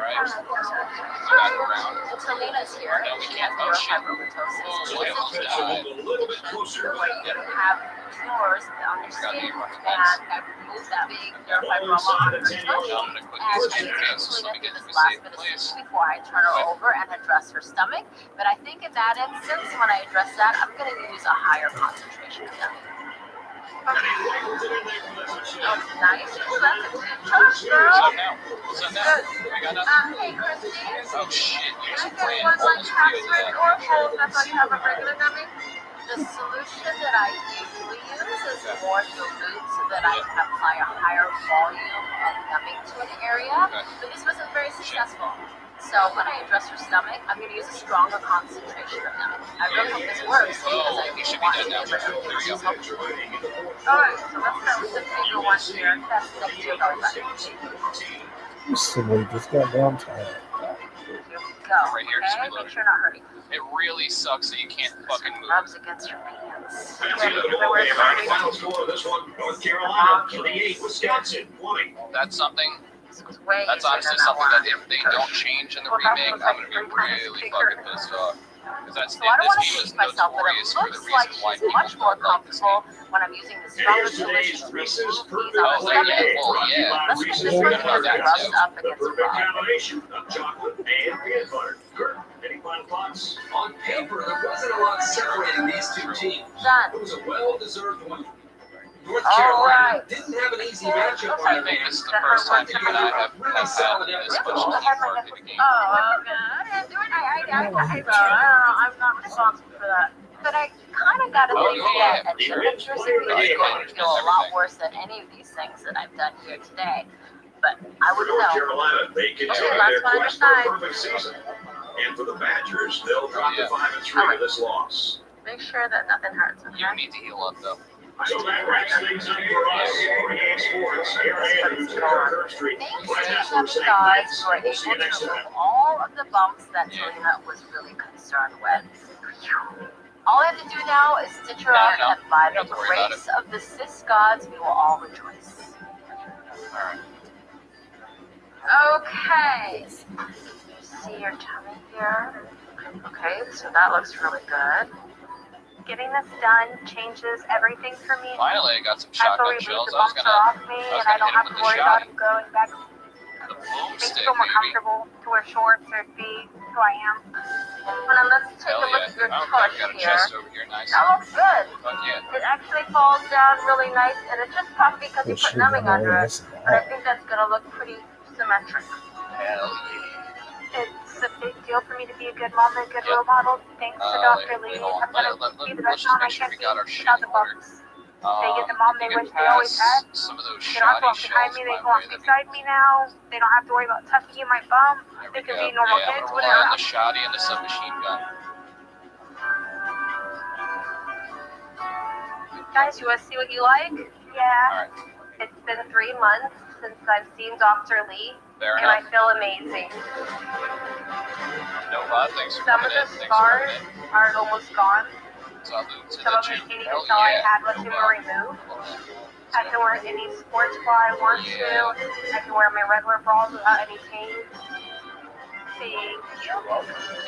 right. Back around. Talina's here. No, we She can't. has Oh, shit. neurofibromatosis. Oh, It's boy, a almost condition died. A little bit closer. where you have tumors on your skin, and I've removed that big neurofibroma on her toe. I'm gonna quickly And I switch need your face to so clean we up get this to a last safe bit of place. skin before I turn her over and address her stomach. But I think in that instance, when I address that, I'm going to use a higher concentration of that. And he wiggled it in there for the touchdown. Oh, nice. Well, that's a good touch, What's girl. up now? What's up now? We got nothing? Hey, Christy. Oh, shit. You I just get ran one like almost peeled Catherine that. or Holt. I thought you have a regular numbing. The solution that I usually use is more dilute so that I can apply a higher volume of numbing to an area. But this wasn't very successful. So when I address her stomach, I'm going to use a stronger concentration of numbing. I really hope this works because I You should really be want dead to now. give her There you go. Alright, so let's start with the bigger one here. That's next to your belly button. You simulate this goddamn time. Go. Right here, Okay, just make reload. sure you're not hurting. It really sucks that you can't fucking move. Rubs against your pants. That's the end of the ball game. All right, final score of this one: North Carolina 28, Wisconsin 20. That's something. This was way That's easier honestly than something that that one. if they don't change in the remake, I'm gonna be really fucking pissed off. Because that's So I don't want this to game is pinch myself, but it notorious for the looks like reason why she's people much more don't like this game. comfortable when I'm using the stronger Here's today's solution to Reese's remove these Perfect on Oh, the Play stomach. Day. Brought to you by Let's get Reese's this one Peanut here Butter rubbed Cups. up The against the perfect rug. combination of chocolate and peanut butter. Kurt, any final thoughts? On paper, there wasn't a lot separating these two teams. Done. It was a well-deserved win. North All Carolina right. didn't have an easy matchup on I their think hands. this is the first time you and I have had this much Oh, teamwork in a game. okay. I didn't do it. I I'm not responsible for that. But I kind of got to Oh, think yeah. that a chip intrusive is going to feel a lot worse than any of these things that I've done here today. But I For wouldn't North know. Carolina, they continue Okay, their last one on your quest for a side. perfect season. And for the Badgers, they'll drop to 5-3 with this loss. Make sure that nothing hurts. You need to heal up though. So that wraps things up for us for EA Sports. Here I am in Kirk Street. Thanks My to Tesla the saying guys thanks. who were We'll able see you to next remove time. all of the bumps that Talina was really concerned with. All I have to do now is stitch her up, and by the grace of the cis gods, we will all rejoice. Okay. See your tummy here. Okay, so that looks really good. Getting this done changes everything for me. Finally, I got some I shotgun believe shells. the I was bumps gonna are off me, and I don't hit him have with to the worry about shotty. him going back. The boom Makes stick, me feel more baby. comfortable to wear shorts or be who I am. Well, now let's take Hell a look yeah. at your Oh, tush got a here. chest over here, nice. That looks good. Fuck yeah. It actually falls down really nice, and it's just puffy because you This put shit numbing got under all it. this But I think that's gonna look pretty symmetric. Hell yeah. It's a big deal for me to be a good mom and a good role model. Thanks to Dr. Lee. Hold on. I'm gonna be the best Let's just mom I make sure can we be got our shit without in the order. bumps. They get the mom they Get wish they always had. past some of those They don't have to walk shoddy behind shells me. They my can walk way. beside me now. They don't have to worry about touching you, my bum. They can be normal Yeah, kids, I'm gonna whatever. rely on the shoddy and the submachine gun. Guys, you want to see what you like? Yeah. It's been 3 months since I've seen Dr. Lee, Fair and I enough. feel amazing. No bad. Thanks for Some coming of in. the Thanks for scars coming in. are almost gone. Salute to Some the of them gym. can't even Hell tell I yeah. had what they were removed. I can wear any sports bra I want to. I can wear my regular bras without any pain. Thank you.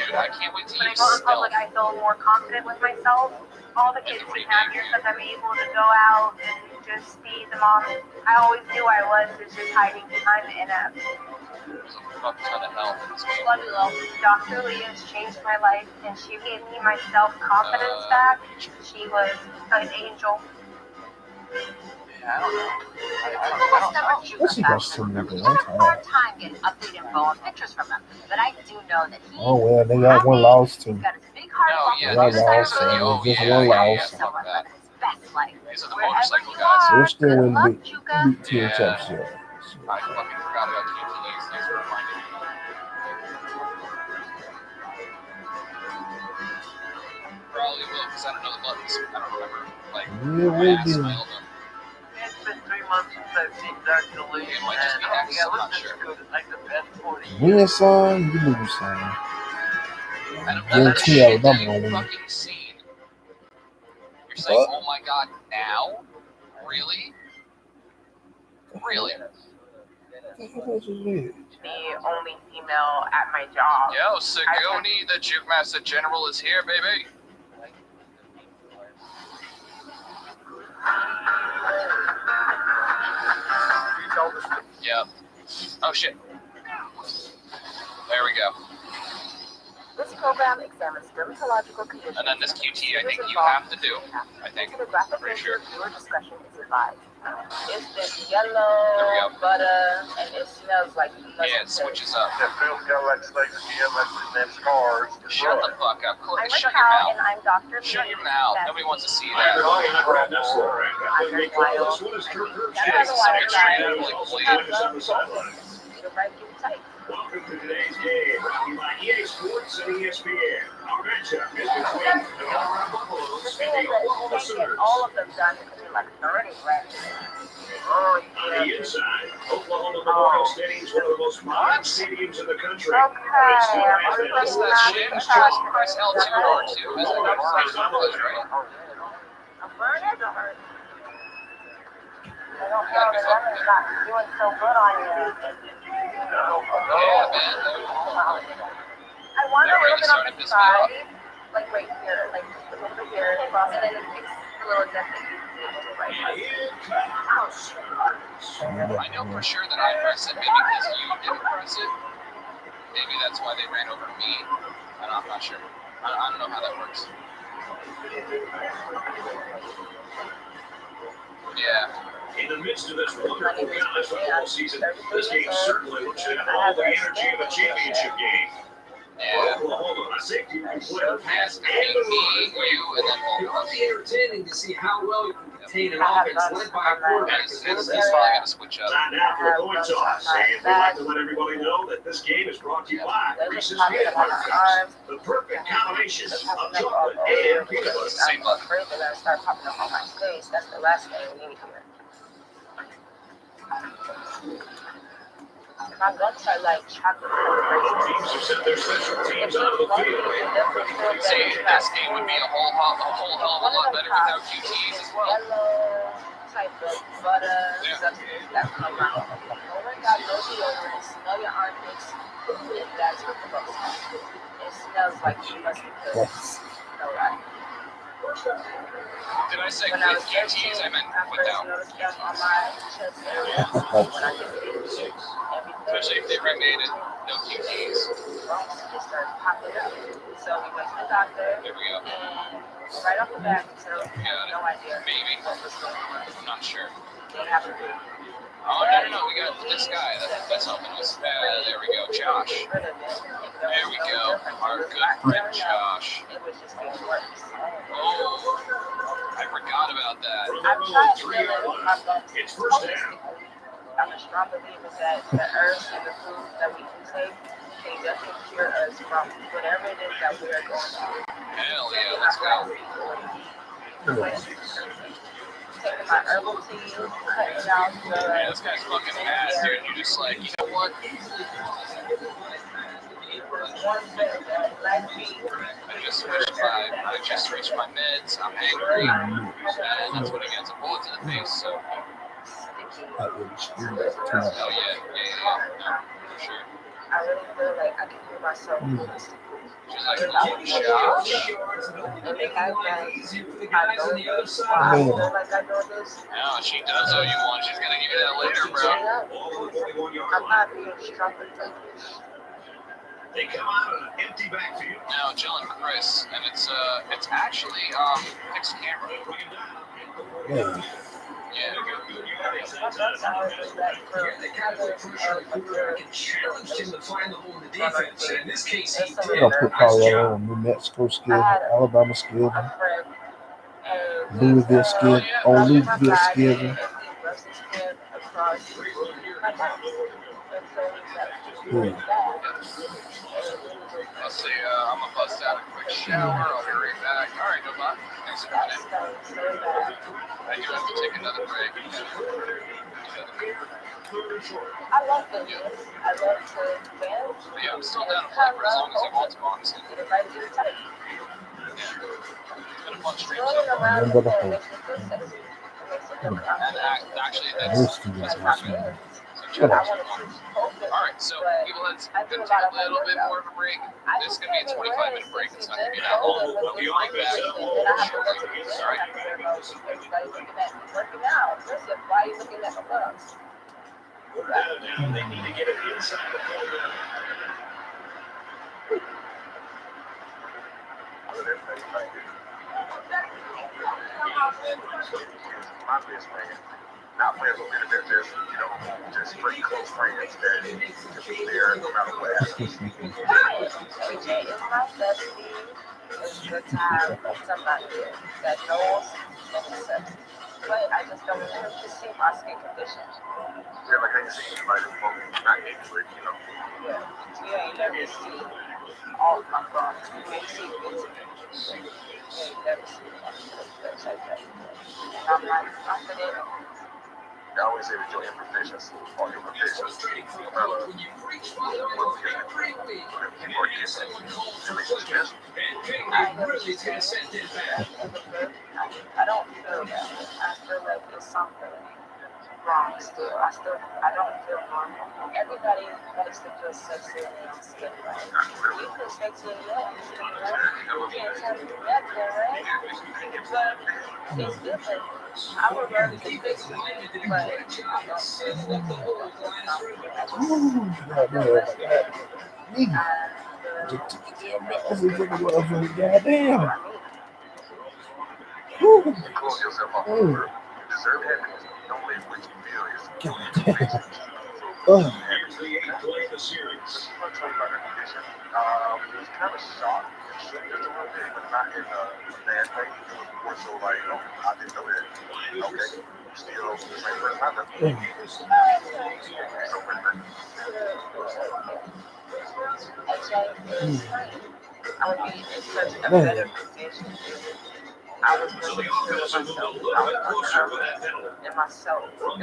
Dude, I can't wait to When I use go in stealth. public, I feel more confident with myself. All the kids seem happier because I'm able to go out and just be the mom I always knew I was, is just hiding behind the NF. There's a fuck ton of health in this game. Love you, love. Dr. Lee has changed my life, and she gave me my self-confidence back. She was an angel. Yeah, I don't know. What's he does to me, dude? I'm I have a tired. hard time getting updated info and pictures from them, but I do know that he Oh well, they got one loss too. got his big heart No, bump yeah, They got these lost, are so the, it oh was just yeah, one yeah, loss. yeah, fuck that. best life. These are the Wherever motorcycle you guys. So are, they're still good in luck, big Chuka. team Yeah. championship. I fucking forgot about QTEs. Thanks for reminding me. Probably will, because I don't know the buttons. I don't remember, like, Yeah, my we ass do. smiled them. It's been 3 months say Team Dr. Lee. It might just be X, Yeah, I'm not let's sure. just go to like the best 40 Win years. some, you lose some. Out of all the Guarantee I shit that remember you've when. fucking seen, you're saying, oh my god, now? Really? Really? The only female at my job. Yo, Sigoni, the Juke Master General is here, baby. Yep. Oh shit. There we go. This program examines dermatological conditions. And then this QT, I think you have to do. I think. I'm pretty sure. Viewer discretion is advised. It's this yellow butter, and it smells like nothing. Yeah, it switches up. That feels kind of like snake skin, like them scars. Shut the fuck up. I'm Shut your mouth. and I'm Dr. Shut your mouth. Nobody wants to see that. Welcome to today's game, brought to you by EA Sports and ESPN. Our matchup is between the Colorado Buffaloes and the Oklahoma Sooners. All of them done in like 30 grams. On the inside, Oklahoma Memorial Stadium is one of the most modern stadiums in the country. But it still has that What's that shit? Press L2 or R2. That's what that was, right? I'm burning or hurt? I don't know, the runner's not doing so good on you. Yeah, man. I want a little bit on the side, like right here, like a little bit here, and then it fix the little dent that you did right now. Oh, shit. I know for sure that I pressed it, maybe because you didn't press it. Maybe that's why they ran over me. I'm not sure. I don't know how that works. Yeah. In the midst of this wonderful college football season, this game certainly looks to have all the energy of a championship game. Yeah. Oklahoma, a safety who can play the Pass pass to and the me, run. you, and then It ought to be entertaining to see how well you can contain an I have offense led by a quarterback. It's probably going to switch up. Time now for a coin toss, and we'd like to let everybody know that this game is brought to you by Reese's Peanut Butter Cups, the perfect combination of chocolate and peanut butter. Same I'm afraid they're gonna start popping up on my face. That's the last thing we need here. My guts are like chocolate. Teams have sent their special teams out of the field. See, this game would be a whole hell of a lot better without QTs as well. Yellow type of butter substance that come out. Oh my God, no deodorant. Smell your armpits. If that's what the book says. It smells like you must be good. No lie. Did I say When I with was QTs? 13, I meant I first without. noticed them on my chest area. When I get everything. Especially if they remade it, no QTs. Just started popping up. So we went to the doctor. There we go. And right off the bat, so no idea. Maybe. What was going on. I'm not sure. They have to do. Oh, no, we got this guy. That's helping us. There we go, Josh. There we go. Our good friend Josh. It was just getting worse. Oh, I forgot about that. I'm trying to feel it. It's first down. I'm a strong believer that the herbs and the food that we intake can definitely cure us from whatever it is that we are going through. Hell yeah, let's go. Taking my herbal tea, cutting out the... Yeah, this guy's fucking ass, dude. You're just like, you know what? I just switched my meds. I'm angry, and that's what it gets. A bullet to the face. So. That really screwed up too much. Oh yeah, no, for sure. I really feel like I can hear myself. She's like, Josh. And they have that. I know this. I feel like I know this. No, she does owe you one. She's gonna give you that later, bro. I'm not being stupid. They come out of an empty backfield. Now, Jill and Chris, and it's actually fixed camera. Yeah. Yeah. Challenged him to find the hole in the defense, and in this case he I'm did. gonna put Colorado on New Mexico schedule, Alabama schedule, Louisville schedule, on Louisville schedule. Let's see, I'm gonna bust out a quick shower. I'll be right back. All right, no problem. Thanks for coming in. I do have to take another break. I love business. I love to dance. Yeah, I'm still down to play for as long as he wants, honestly. Get it right to the type. It's been a fun stream so Running far. around Remember in the there whole. makes me feel sexy. It makes me feel And confident. actually, I that's used to that's get part this of it. one. So Shut check I up. out. want to keep focused, Alright, so but people, let's I gonna do a take lot a of home little bit more workouts. of a break. I This is just gonna be a can't be 25-minute wearing break. It's sexy not gonna jeans be an hour. clothing with this situation. Then I have to go to the gym. I have to worry about everybody looking at me working out. Listen, why are you looking at my butt? They need to get it inside the program. My best friend, not friends with benefits, just straight close friends that just be there no matter what happens. AJ is my bestie. It's good to have somebody that knows and accepts. But I just don't want him to see my skin condition. Yeah, like I ain't seen anybody not anyway, Yeah. You ain't never seen all of my problems. You ain't seen bits of it. You ain't never seen my stuff like that. And I'm like confident. I always say that your imperfections are imperfections. No matter what we people are different. It makes you special. I never seen that. I don't feel that. I feel like there's something wrong still. I don't feel normal. Everybody likes to feel sexy in their own skin, right? You feel sexy in your own skin, right? You can't tell me nothing, right? But it's different. I would rather be fixed, but I don't feel sexy. Ooh, goddamn. Goddamn. You close yourself off from the world. You deserve happiness. Don't let what you feel is The series. It's kind of shocked and shook just a little bit, but not in a bad way. It was more so like, oh, I didn't know that. Okay, still the same person I know. So pretty much. I would be in such a better position if I was really sure of myself. I was confident in myself. If I felt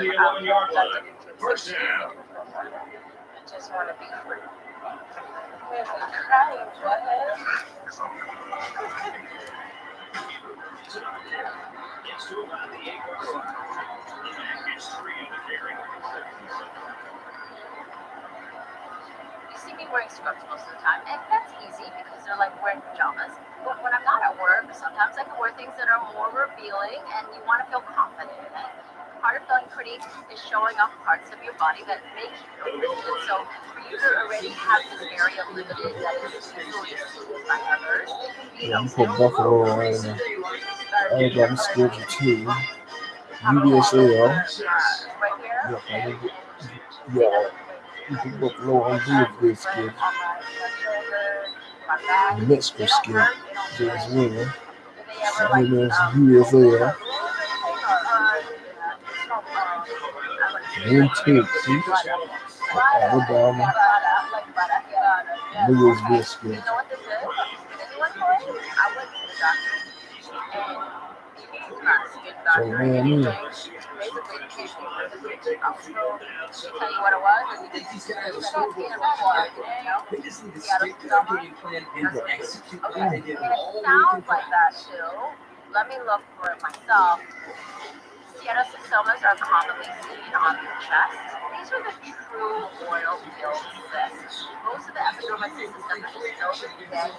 like I didn't feel sexy enough. I just want to be free. We're crying, butthead. Gets to about the 8-yard line. It's 3 on the carry. You see me wearing scrubs most of the time, and that's easy because they're like wearing pajamas. But when I'm not at work, sometimes I can wear things that are more revealing, and you want to feel confident in it. Part of feeling pretty is showing off parts of your body that make you feel limited. So for you to already have this area limited that is easily seen by others, Yeah, I'm put Buffalo on. I got a schedule too. UBSL. Yeah, you put Buffalo on this schedule. The Mexico schedule as well. And then there's USL. In Texas, Alabama, Louisville schedule. You know what this is? Anyone for it? I went to the doctor. And not skin So doctor. man, Basically, kissing for the skin. I was told to tell you what it was, and you just said skin and water, you know? Seattle stomach. Okay, and it sounds like that too. Let me look for it myself. Steatocystomas are commonly seen on the chest. These are the true oil-filled cysts. Most of the epidermis is essentially filled with dead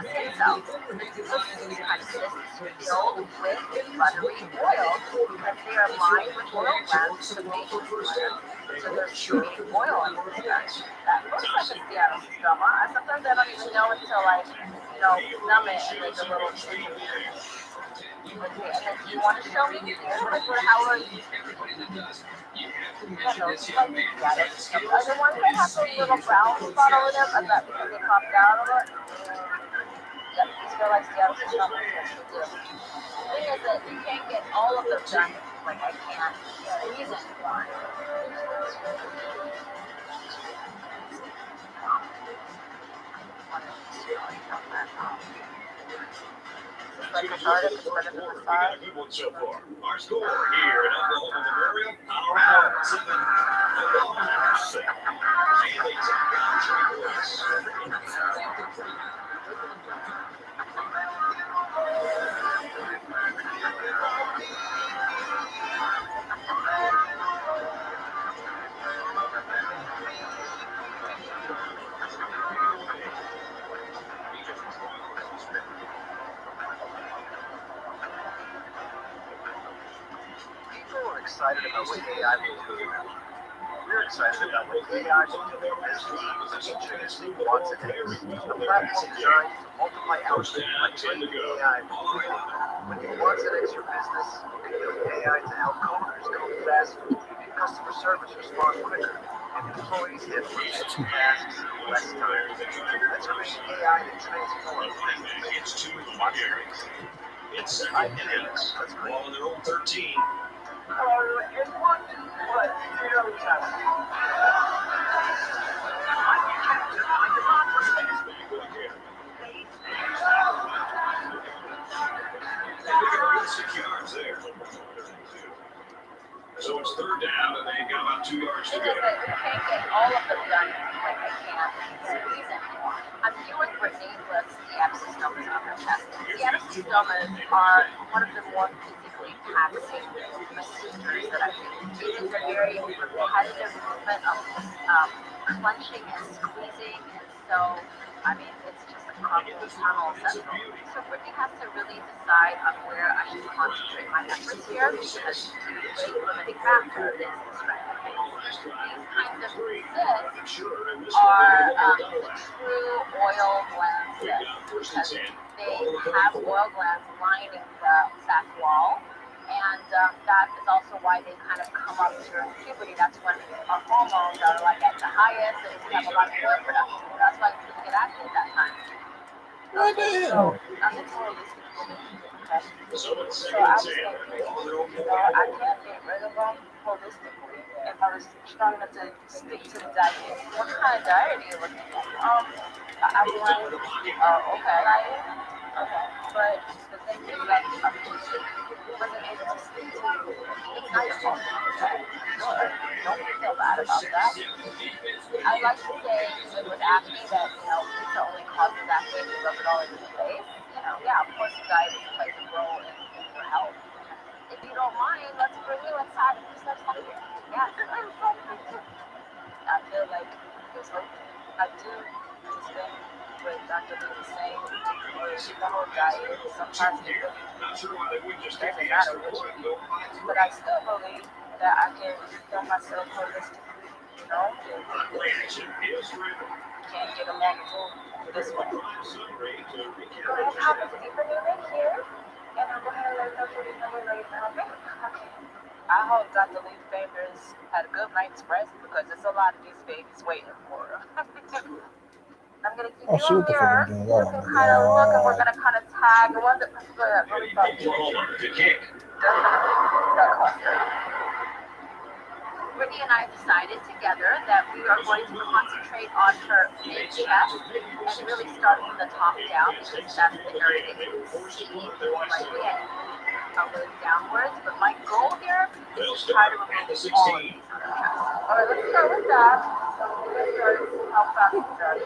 skin cells. These kind of cysts filled with buttery oil because they are lined with oil glands to make this butter. So there's shooting oil on this guy. That looks like a steatocystoma. Sometimes I don't even know until I, numb it and make a little chicken. Okay, and then you want to show me here, like how are you? Other ones that have those little brown spot over them, and that because they popped out of it. Yep, these feel like Seattle systems. Yes, they do. The thing is that you can't get all of them done. Like I can't squeeze anyone. Like cathartic, it's better than massage. Good one so far. Our score here in Oklahoma Memorial, Power 7, Oklahoma 6. And they take down 3 points. People are excited about what AI will do for them. We're excited about what AI will do for business. Introducing Watson-X, a platform designed to multiply output by training AI for free. When you Watson-X your business, you can use AI to help coders code faster, customer service respond quicker, and employees get repetitive tasks in less time. Let's create AI that transforms business. It's 2 Watson-X. It's 7 minutes. Let's create. Ball on their own 13. Hello, everyone. What? Zero time. So it's 3rd down, and they've got about 2 yards to It go. is that you can't get all of them done like I can squeeze anymore. I'm viewing Brittany with the F systems on her chest. The F systems are one of the more physically taxing procedures that I do. It is a very repetitive movement of clenching and squeezing, and so, I mean, it's just a carpal tunnel syndrome. So Brittany has to really decide on where I should concentrate my efforts here, because the rate limiting factor is the strength of base. These kinds of cysts are the true oil gland cysts, because they have oil glands lining the sac wall. And that is also why they kind of come up during puberty. That's when our hormones are like at the highest, and we have a lot of oil production. That's why we get acne at that time. What the hell? I'm into holistic living. Okay. So I was thinking, I can't get rid of them holistically if I was trying to stick to the diet. What kind of diet are you looking at? I'm like, okay. Okay. But the thing is that I wasn't able to stick to eating nice food. Don't feel bad about that. I like to say with acne that, pizza only causes acne if you rub it all in your face. Yeah, of course diet plays a role in your health. If you don't mind, let's bring you inside and just let's have it. Yes. I feel like there's hope. I do understand what Dr. Lee was saying. The whole diet, sometimes it really doesn't matter which you do. But I still believe that I can heal myself holistically, Can't get them on the move this way. Go ahead, hop into the right here. And I'll go ahead and let Dr. Lee know we're ready for helping. Okay. I hope Dr. Lee's babies had a good night's rest, because there's a lot of these babies waiting for her. I'm going to keep you a mirror. You can kind of look, and we're going to kind of tag. The one that really Brittany and I decided together that we are going to concentrate on her mid-chest and really start from the top down, because that's the area that you can see more likely, and really downwards. But my goal here is to try to remove all of these on her chest. All right, let's start with that. So we're going to start how fast is that?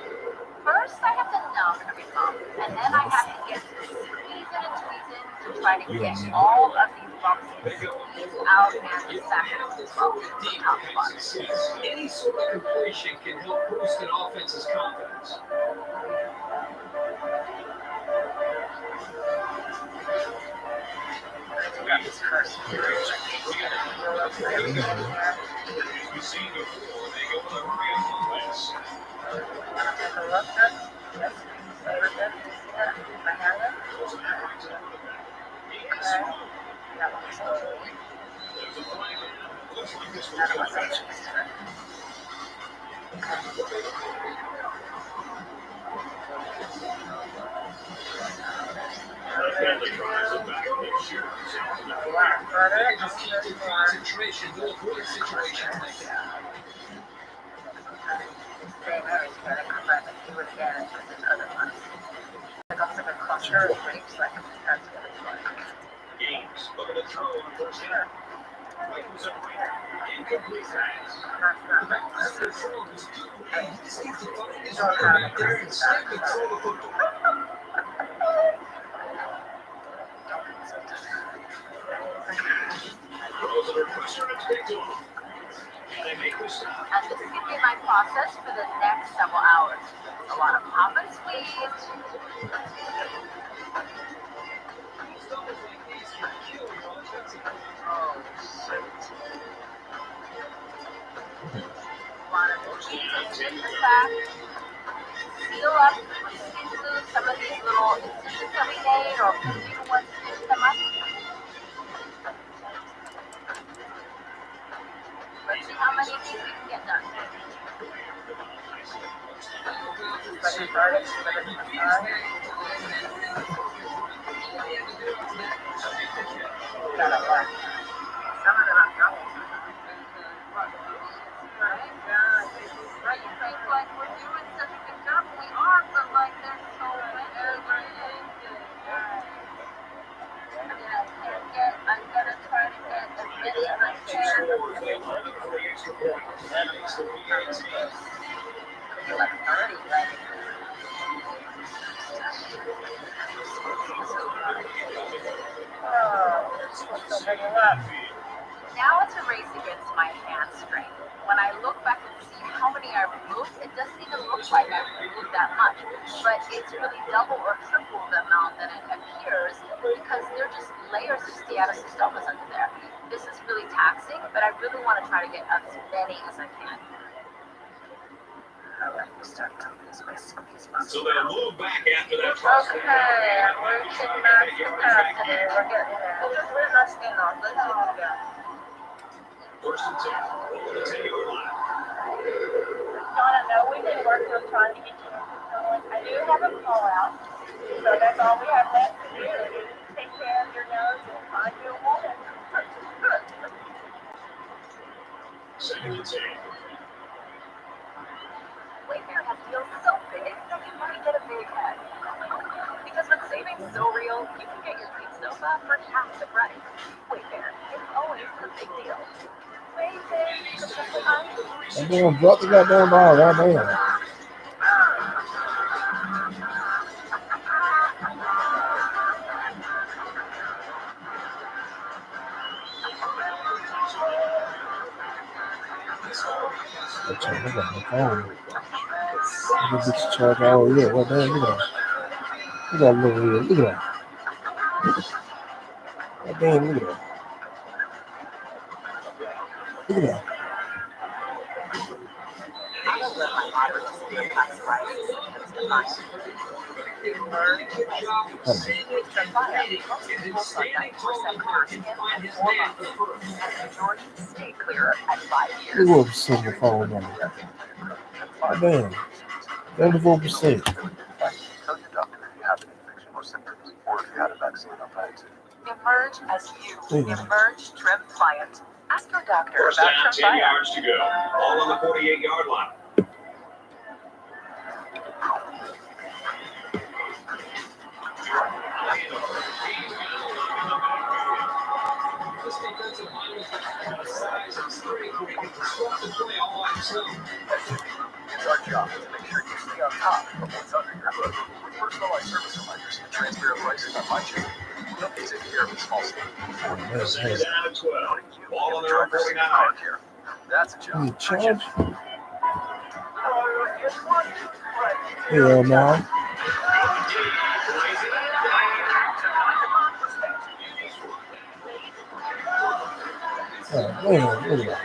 First, I have to numb every pump, and then I have to get to squeeze it and tweeze it to try to get all of these bumps squeezed out and the second as well from top to bottom. Any sort of completion can help boost an offense's confidence. We got this first here. We've seen before, they go on a hurry up offense. Take a look at this. Play with it. See that? My hand up. Okay. That one's slowly. That one's interesting. Concentration to avoid situations like that. Same area, kind of come back and do it again with this other one. like almost like a cluster of grapes, so I can compare it to the other one. Games. Look at the throw on first down. Incomplete pass. And this is going to be my process for the next several hours. A lot of pop and squeeze. Oh, shit. A lot of squeeze in the back. Seal up with skin glue some of these little incisions that we made, or even ones to finish them up. Let's see how many of these we can get done. Special garlic, gotta work. Some of them are yummy. Right, you think like we're doing such a good job, we are, but like there's so many. I'm gonna try to get as many as I can. Like 30, right? Now it's a race against my hamstring. When I look back and see how many I removed, it doesn't even look like I removed that much. But it's really double or triple the amount that it appears because they're just layers of steatocystomas under there. This is really taxing, but I really want to try to get as many as I can. Alright, we start talking this way. So they'll move back after that toss. Okay, we're reaching max capacity. We're getting there. We'll just rip our skin off. Let's do it again. First and 10. Over the 10-yard line. Donna, no, we didn't work. We're trying to get you going. I do have a call out. So that's all we have left to do. Take care of your nose and find you a woman. Second and 10. Wayfair has deals so big that you might get a big head. Because when savings is so real, you can get your green sofa for half the price. Wayfair, it's always a big deal. Wayfair, I'm gonna drop the goddamn ball, goddamn. I got my phone. This bitch charge all yeah, well damn, look at that. Look at that little here. Look at that. God damn, look at that. Look at that. I don't let my moderate to severe tax prices define. Learn to with Tremfya, most people start 90% first in 4 months, and the majority stay clear at 5 years. Look what percent the phone number. God damn. 34%. Tell your doctor if you have any infection or symptoms, or if you had a vaccine on that. Emerge as you. Emerge Tremfya. Ask your doctor First about down, 10 Tremfya. yards to go. All on the 48-yard line. This defensive lineman has size and strength where he can disrupt the play all by himself. It's our job to make sure you stay on top of what's under your hood. With personalized service reminders and transparent pricing on my channel, we help you take care of the small stuff. Second down and 12. Ball on their own Driver's 49. car care. That's a job. You charge? Hell no. Oh, damn, look at that.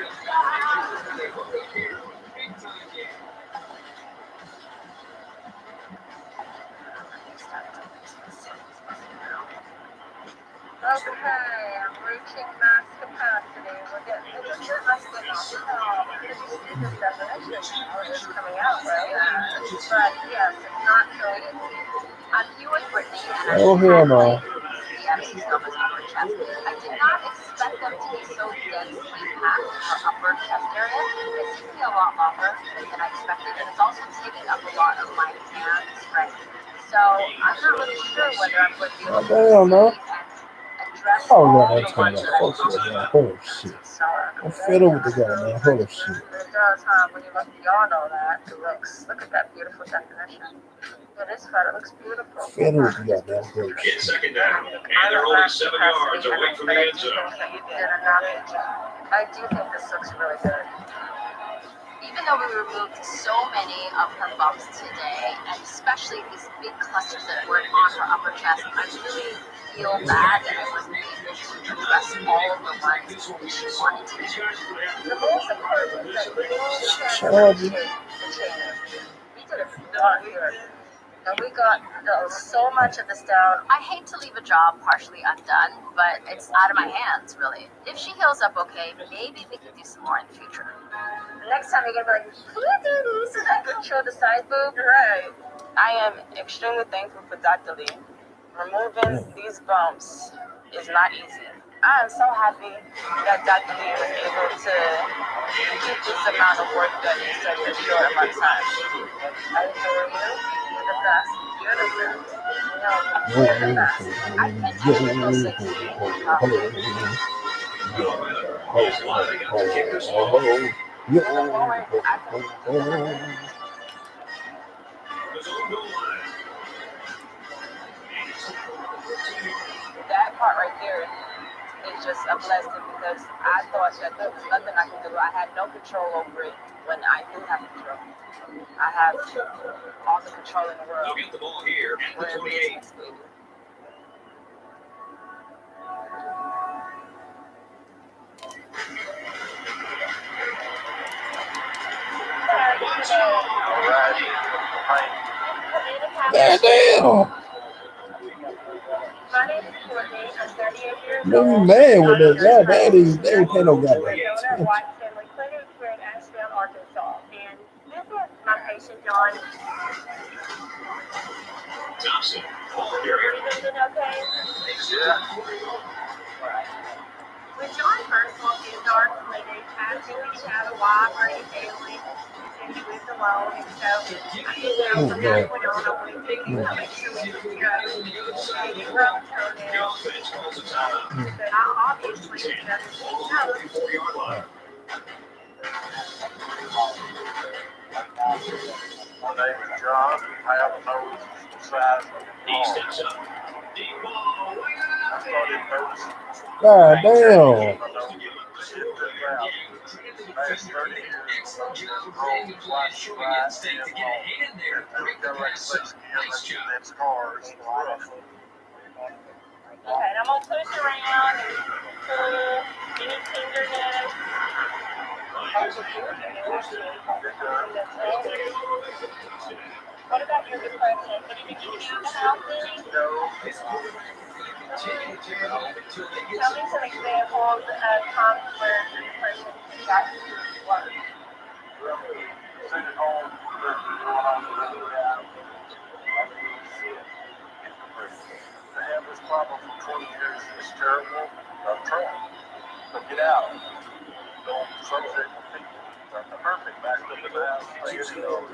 Okay, I'm reaching max capacity. We're getting this is my skin off. Because you see this definition how it is coming out, right? But yes, it's not so easy. I'm you and Brittany, and Oh, hell no. I did not expect them to be so densely packed in the upper chest area. It took me a lot longer than I expected, and it's also taking up a lot of my hand strength. So I'm not really sure whether I'm going to be able to Damn, man. address Oh, all no, the I'm talking ones about that I folks posted. right now. Full of shit. So I'm fed up with the guy, man. Full of shit. it does, huh? When you look, y'all know that it looks. Look at that beautiful definition. It is fat. It looks beautiful. Fed up with the goddamn full of It's shit. second down, and they're only 7 yards away from the end zone. I do think this looks really good. Even though we removed so many of her bumps today, and especially these big clusters that were on her upper chest, I really feel bad that I wasn't able to address all of the ones she wanted to. The most important is that we all Charlie. the change. We did a lot here. And we got so much of this down. I hate to leave a job partially undone, but it's out of my hands, really. If she heals up okay, maybe we can do some more in the future. The next time you're gonna be like, can you do this? And I can show the side boob. Right. I am extremely thankful for Dr. Lee. Removing these bumps is not easy. I am so happy that Dr. Lee was able to keep this amount of work done in such a short amount of time. I adore you. You're the best. You're the best. You're the best. I can't even go 6 feet. That part right there is just a blessing because I thought that there was nothing I could do. I had no control over it when I do have control. I have all the control in the world. They'll get the ball here at the 28. Goddamn. My name is Courtney. I'm 38 years They old. mad with that guy. They ain't pay no goddamn attention. White Family Clinic here in Asheville, Arkansas. And this is my patient, John. Thompson. Everything okay? Yeah. When John first walked into our clinic, I didn't have a wife or any family. And he lived alone. And so I didn't know from that point on, I wanted to make sure we could go. And he broke toenails. But I obviously doesn't know. My name is John. I have a nose the size of a He steps up. Deep ball. I started noticing. God damn. Last 30 years, rolled twice the ride and got like 6 kids in its cars. Rough. Okay, and I'm going to push around and pull any tenderness. What about your depression? Did you keep the house any? No. Tell me some examples of times where your depression got worse. Well, sitting at home, going on the I have this problem for 20 years. It's terrible. I've tried. So get out. Don't subject with people. I'm the perfect back up in the house. Play it, just don't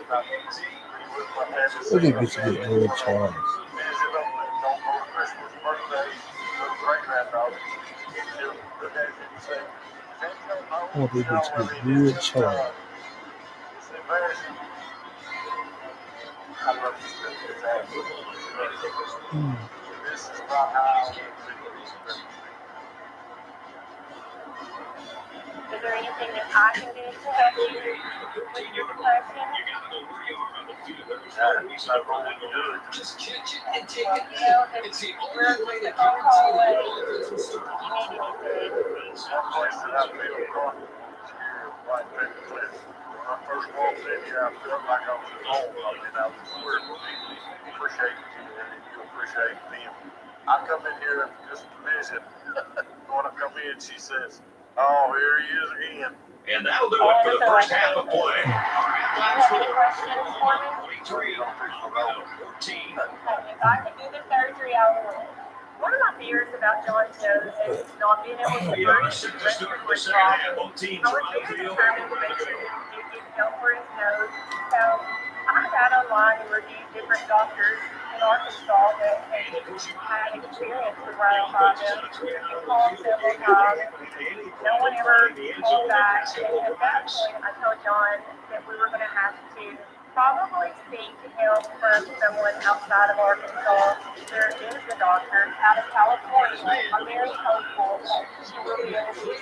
about Look at this big red Charles. don't go to Christmas, birthday, great granddaughter. Look at it and say, Oh, this bitch big red Charles. it's embarrassing. I love this business. This is not how I want to do. Is there anything that I can do to help you with your depression? Just catch it and take it. It's the We're only way to a phone call away. guarantee If you need anything. One place that I feel comfortable is here, right there in the cliff. When I first walked in here, I felt like I was at home. I mean, I was where people appreciate you and you appreciate them. I come in here just to visit. When I come in, she says, "Oh, here he is again." And that'll do it for the first half of play. Do you have any questions for me? 23, 14. If I could do the surgery, I would. One of my fears about John's nose is not being able to breathe. Just started the second half. Both teams I was are on the very field. determined to make sure we could get help for his nose. So I sat online and reviewed different doctors in Arkansas that had experience with rhinovirus. We called several times. No one ever called back. And at that point, I told John that we were going to have to probably seek help from someone outside of Arkansas. There is a doctor out of California. I'm very hopeful that she will be able to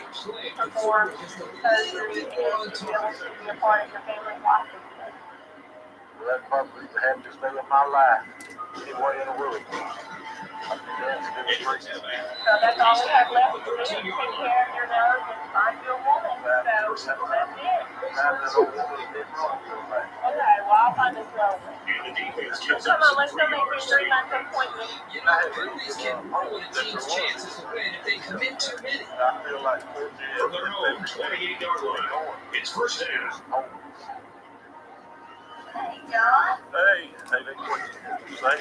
perform surgery and to be able to be a part of your family's life. Well, that's probably the happiest day of my life. Anyway, in the world. So that's all we have left to do. Take care of your nose and find you a woman. So that's it. Okay, well, I'll find this girl. Come on, let's go make your 3 month appointment. These can ruin a team's chances to win if they commit too many. I feel like From their own 28-yard line, it's first down. Hey, John. Hey, what you say?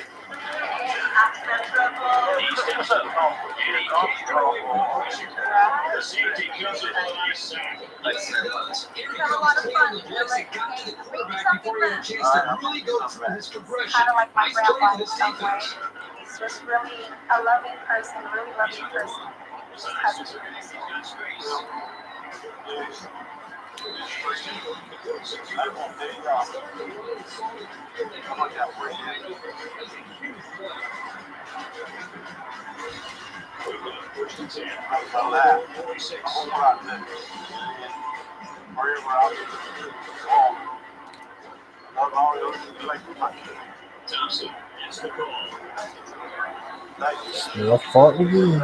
The safety comes with a nice sack. Yes, it does. It becomes clear the blitz and got to the quarterback before he had a chance to really go through his progression. Kind of like my Nice grandpa play to in the some way. defense. He's just really a loving person, really loving person. He just has a good soul. Still fought again.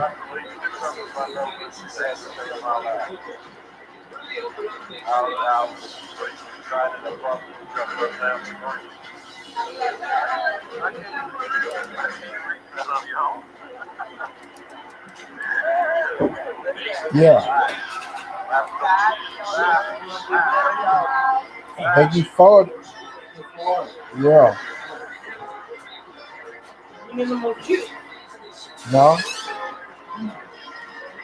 Yeah. I think he fought. Yeah. No.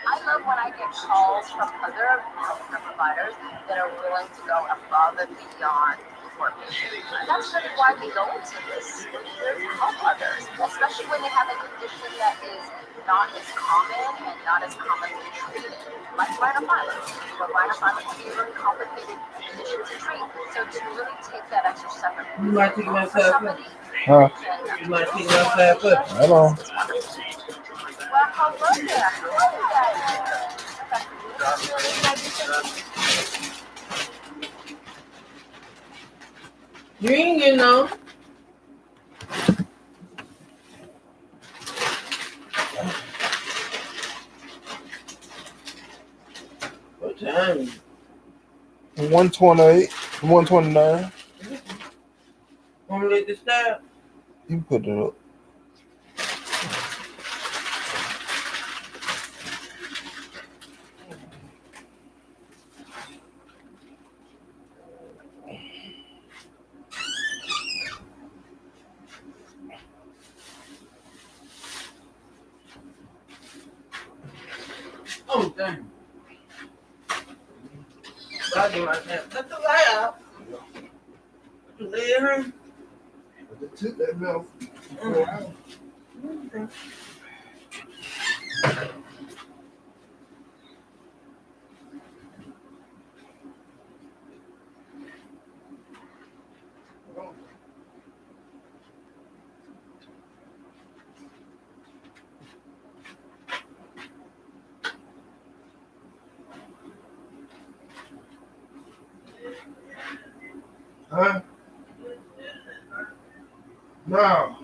I love when I get calls from other healthcare providers that are willing to go above and beyond for me. And that's really why we go into this. We're here to help others, especially when they have a condition that is not as common and not as commonly treated, like rhinophyllus. But rhinophyllus is a really complicated condition to treat. So to really take that extra step and You might take my for somebody, You might take my side up. Hello. well, hello there. You ain't getting on. What time is it? 128, 129. Want to let this start? You put it up. Oh, damn. I'll do like that. Cut the light out. You lay her. Took that mouth. Huh? No.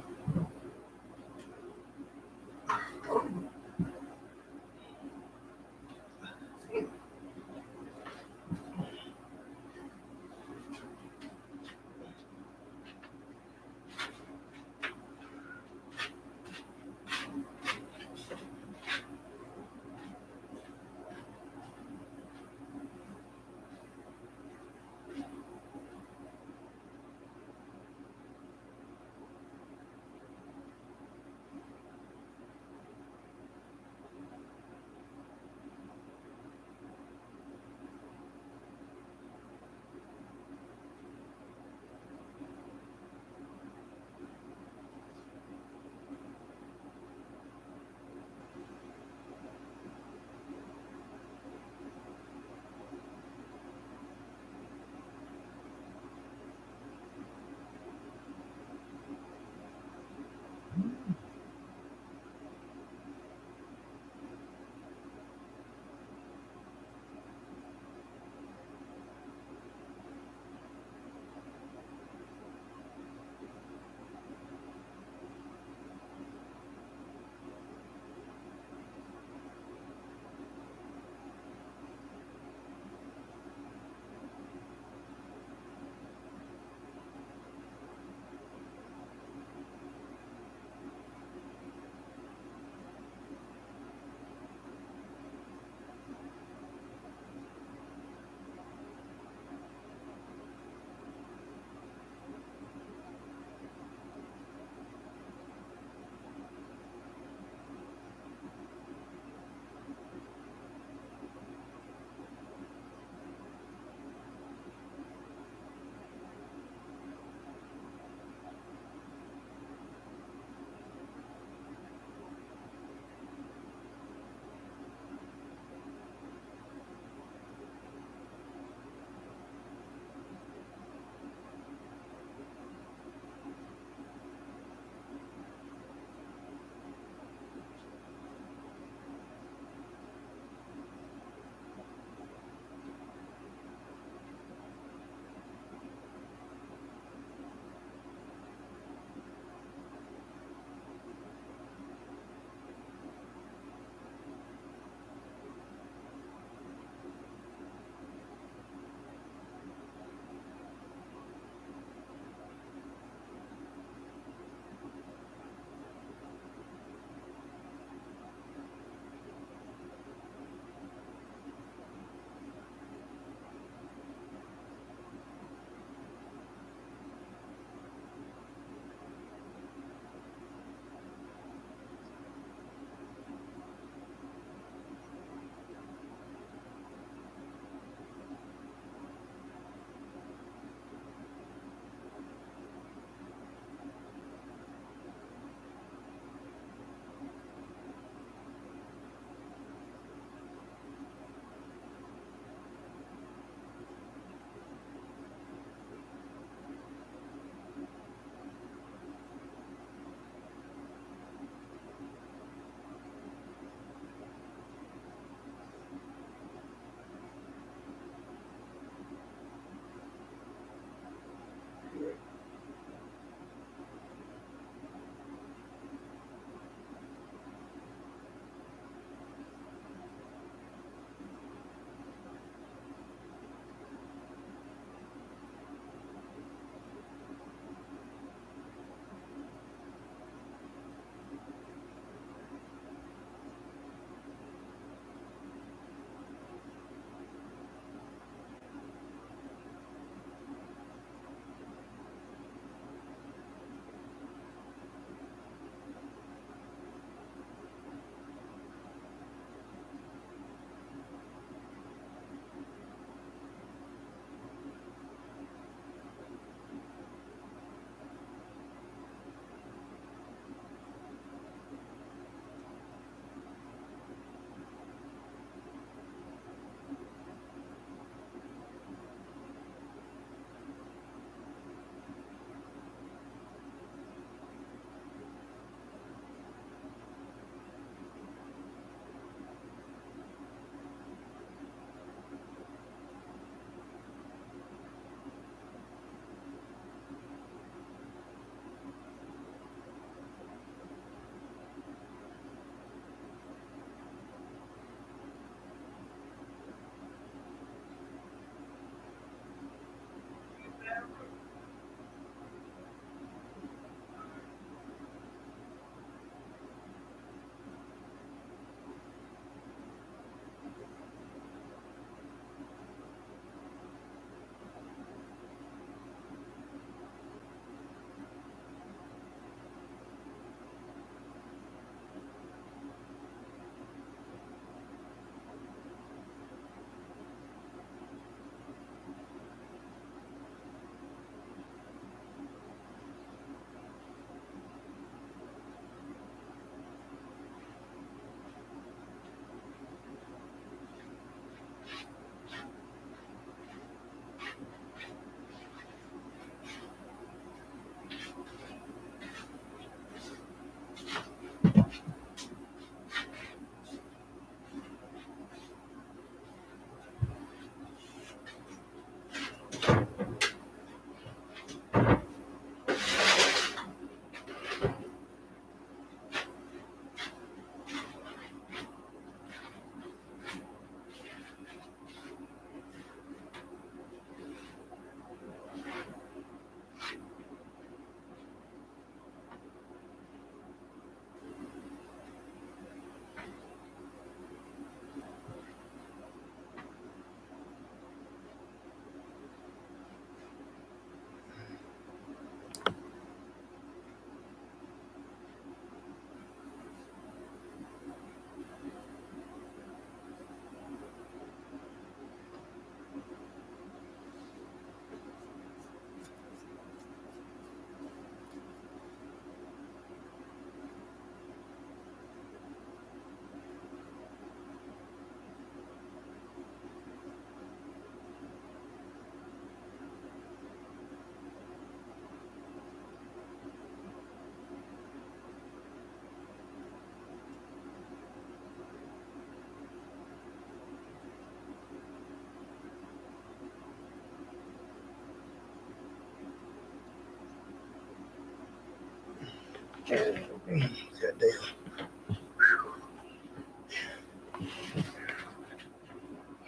Oh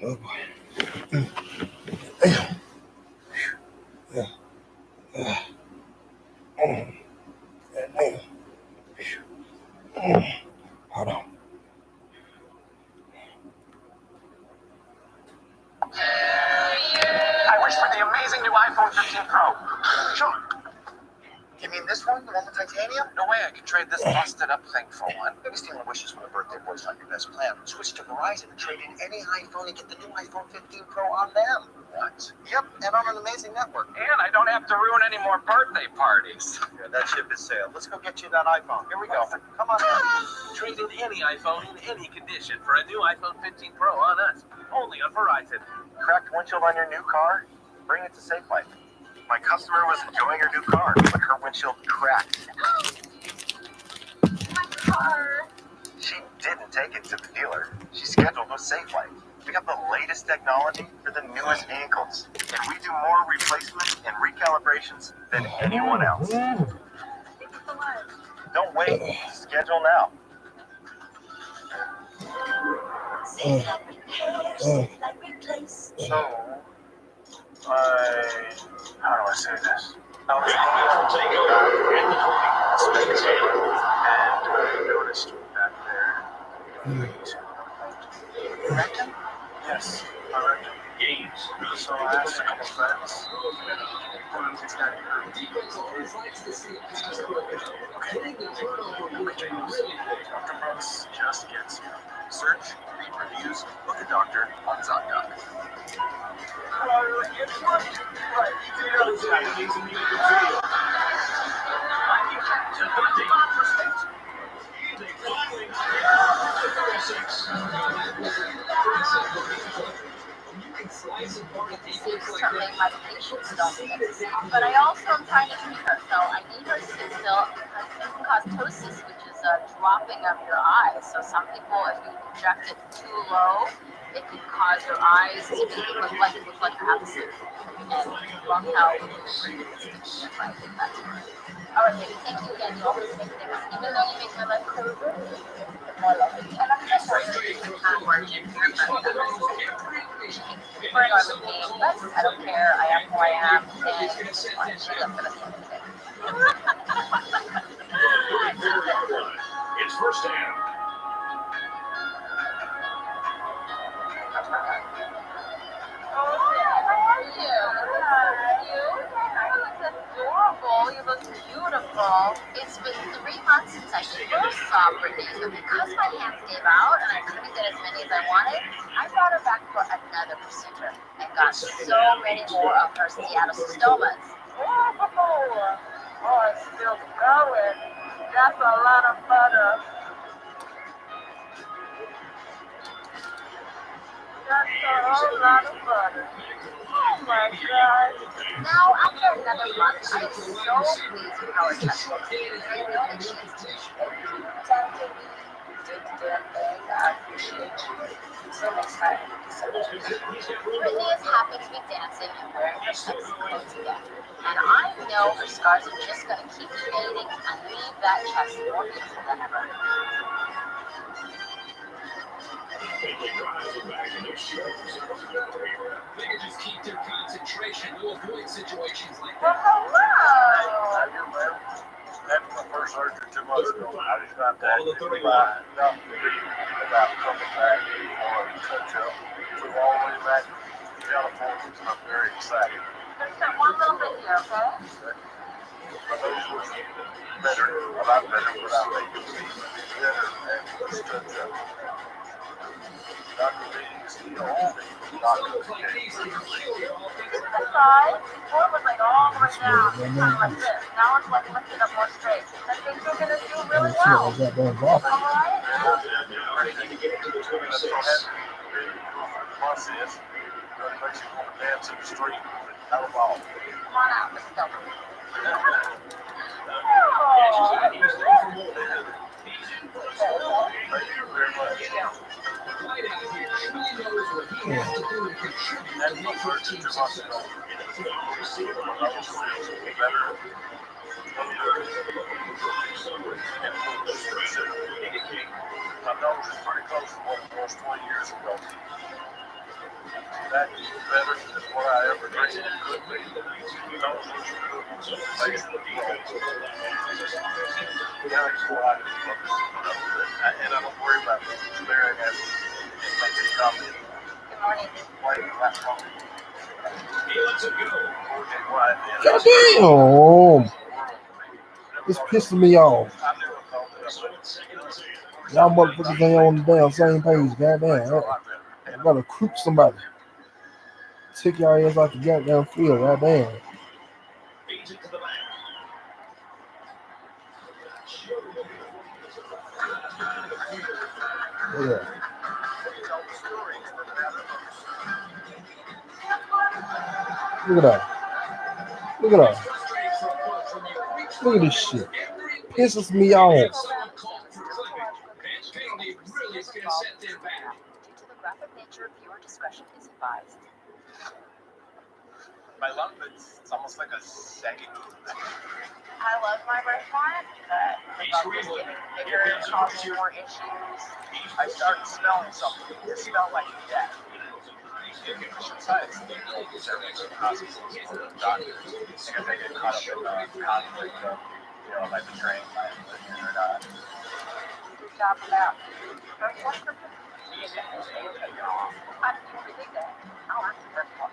boy. Hold on. I wish for the amazing new iPhone 15 Pro. Sure. You mean this one? The one with titanium? No way I could trade this busted up thing for one. Maybe stealing wishes from the birthday boy's not your best plan. Switch to Verizon and trade in any iPhone and get the new iPhone 15 Pro on them. What? Yep, and on an amazing network. And I don't have to ruin any more birthday parties. Yeah, that ship is sailed. Let's go get you that iPhone. Here we go. Come on. Trade in any iPhone in any condition for a new iPhone 15 Pro on us. Only on Verizon. Cracked windshield on your new car? Bring it to Safe Life. My customer was enjoying her new car, but her windshield cracked. My car. She didn't take it to the dealer. She scheduled with Safe Life. We have the latest technology for the newest vehicles. And we do more replacements and recalibrations than anyone else. Thank you so much. Don't wait. Schedule now. So, how do I say this? I was and I noticed back there. Reckon? Yes, I reckon. So I asked a couple friends. Dr. Brooks just gets you. Search, read reviews, look at doctor on ZocDoc. Certainly my patience don't mix. But I also am trying to treat her, so I need her to sit still because it can cause ptosis, which is a dropping of your eyes. So some people, if you inject it too low, it can cause your eyes to look like you have sleep. And lung health is pretty realistic. I think that's right. All right, baby, thank you again. You always make things, even though you make my life cozy, more lovely. And I'm just working here, but for another pain, but I don't care. I am who I am, and it's fine. She lives for the same thing. It's first down. Adorable. You look beautiful. It's been 3 months since I first saw Brittany, but because my hands gave out and I couldn't get as many as I wanted, I brought her back for another procedure and got so many more of her steatostomas. Oh, it's still going. That's a lot of butter. That's a whole lot of butter. Oh my God. Now, after another month, I am so pleased with how her chest looks. I know that she is teaching. I appreciate you. Until next time. Brittany is happy to be dancing and wearing her sexy clothes again. And I know her scars are just going to keep fading and leave that chest more beautiful than ever. They can just keep their concentration to avoid situations like that. After my first surgery 2 months ago, I just got that about coming back or touch up. Flew all the way back to California, and I'm very excited. Just one little bit here, okay? My nose was better, a lot better without making me better after this touch up. Dr. B's, you know, all the doctors came through. The side, before was like all the way down, kind of like this. Now it's like lifted up more straight. I think you're going to do really well. Alright? Process, that makes you want to dance in the street out of all. Come on out, let's go. Thank you very much. That's my first 2 months ago. My nose feels better. My nose is pretty close to what it was 20 years ago. That is better than what I ever dreamed it could be. Nose looks good. Face looks good. Now it's quiet. And I don't worry about staring at it and making comments. Good morning. Waiting that long. Goddamn! It's pissing me off. Y'all motherfuckers ain't on the damn same page. Goddamn. I gotta crook somebody. Take y'all ass out the goddamn field. Goddamn. Yeah. Look at that. Look at that. Look at this shit. Pisses me off. Due to the graphic nature, viewer discretion is advised. My lung, it's almost like a saggy. I love my breastline, but the bump is getting bigger and causing more issues. I started smelling something. It smelled like death. In Christian Science, they know these are hospitals or doctors. I guess I get caught up in the conflict of, am I betraying my religion or not? Good job for that. What's the I usually do that. I'll ask the first one.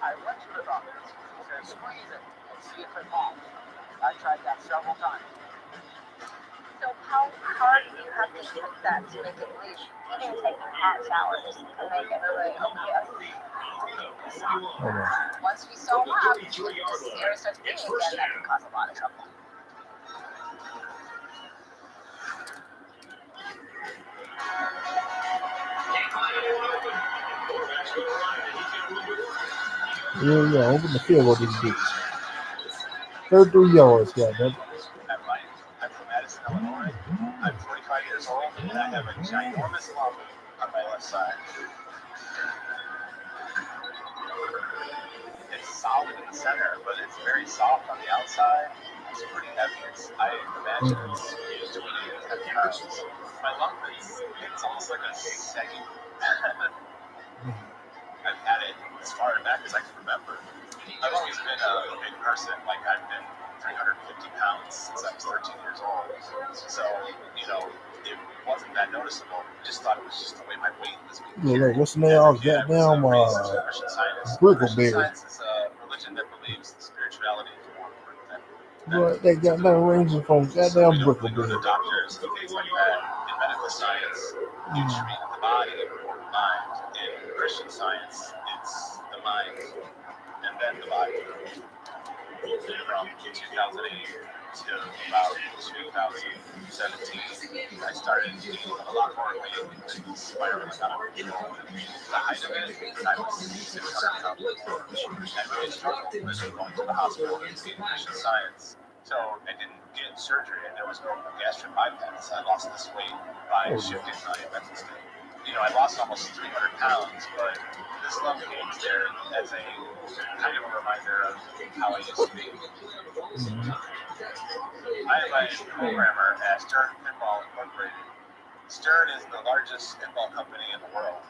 I went to the doctor. He said, squeeze it and see if it pops. I tried that several times. So how hard do you have to hit that to make it leave? Even taking hot showers can make it really okay. Once we sew up, if the area starts bleeding again, that can cause a lot of trouble. Yeah, open the field with these beats. 33 yards, goddamn. I'm from Madison, Illinois. I'm 45 years old, and I have a ginormous lump on my left side. It's solid in the center, but it's very soft on the outside. It's pretty heavy. I imagine it's used to be heavy pounds. My lump it's almost like a saggy. I've had it as far back as I can remember. I've always been a big person. Like, I've been 350 pounds since I was 13 years old. So, it wasn't that noticeable. Just thought it was just the way my weight was being carried. What's the name of goddamn Brickleberry? Science is a religion that believes that spirituality is more important than Well, they got that ranging from goddamn Brickleberry. the doctors and things like that. In medical science, you treat the body or the mind. In Christian science, it's the mind and then the body. From 2008 to about 2017, I started gaining a lot more weight, spiraling out of control. The height of it, I was 600 pounds. I really struggled with going to the hospital in Christian science. So I didn't get surgery, and there was no gastric bypass. I lost this weight by shifting my mental state. I lost almost 300 pounds, but this lump came there as a kind of a reminder of how I used to be. I am a programmer at Stern Pinball Incorporated. Stern is the largest pinball company in the world.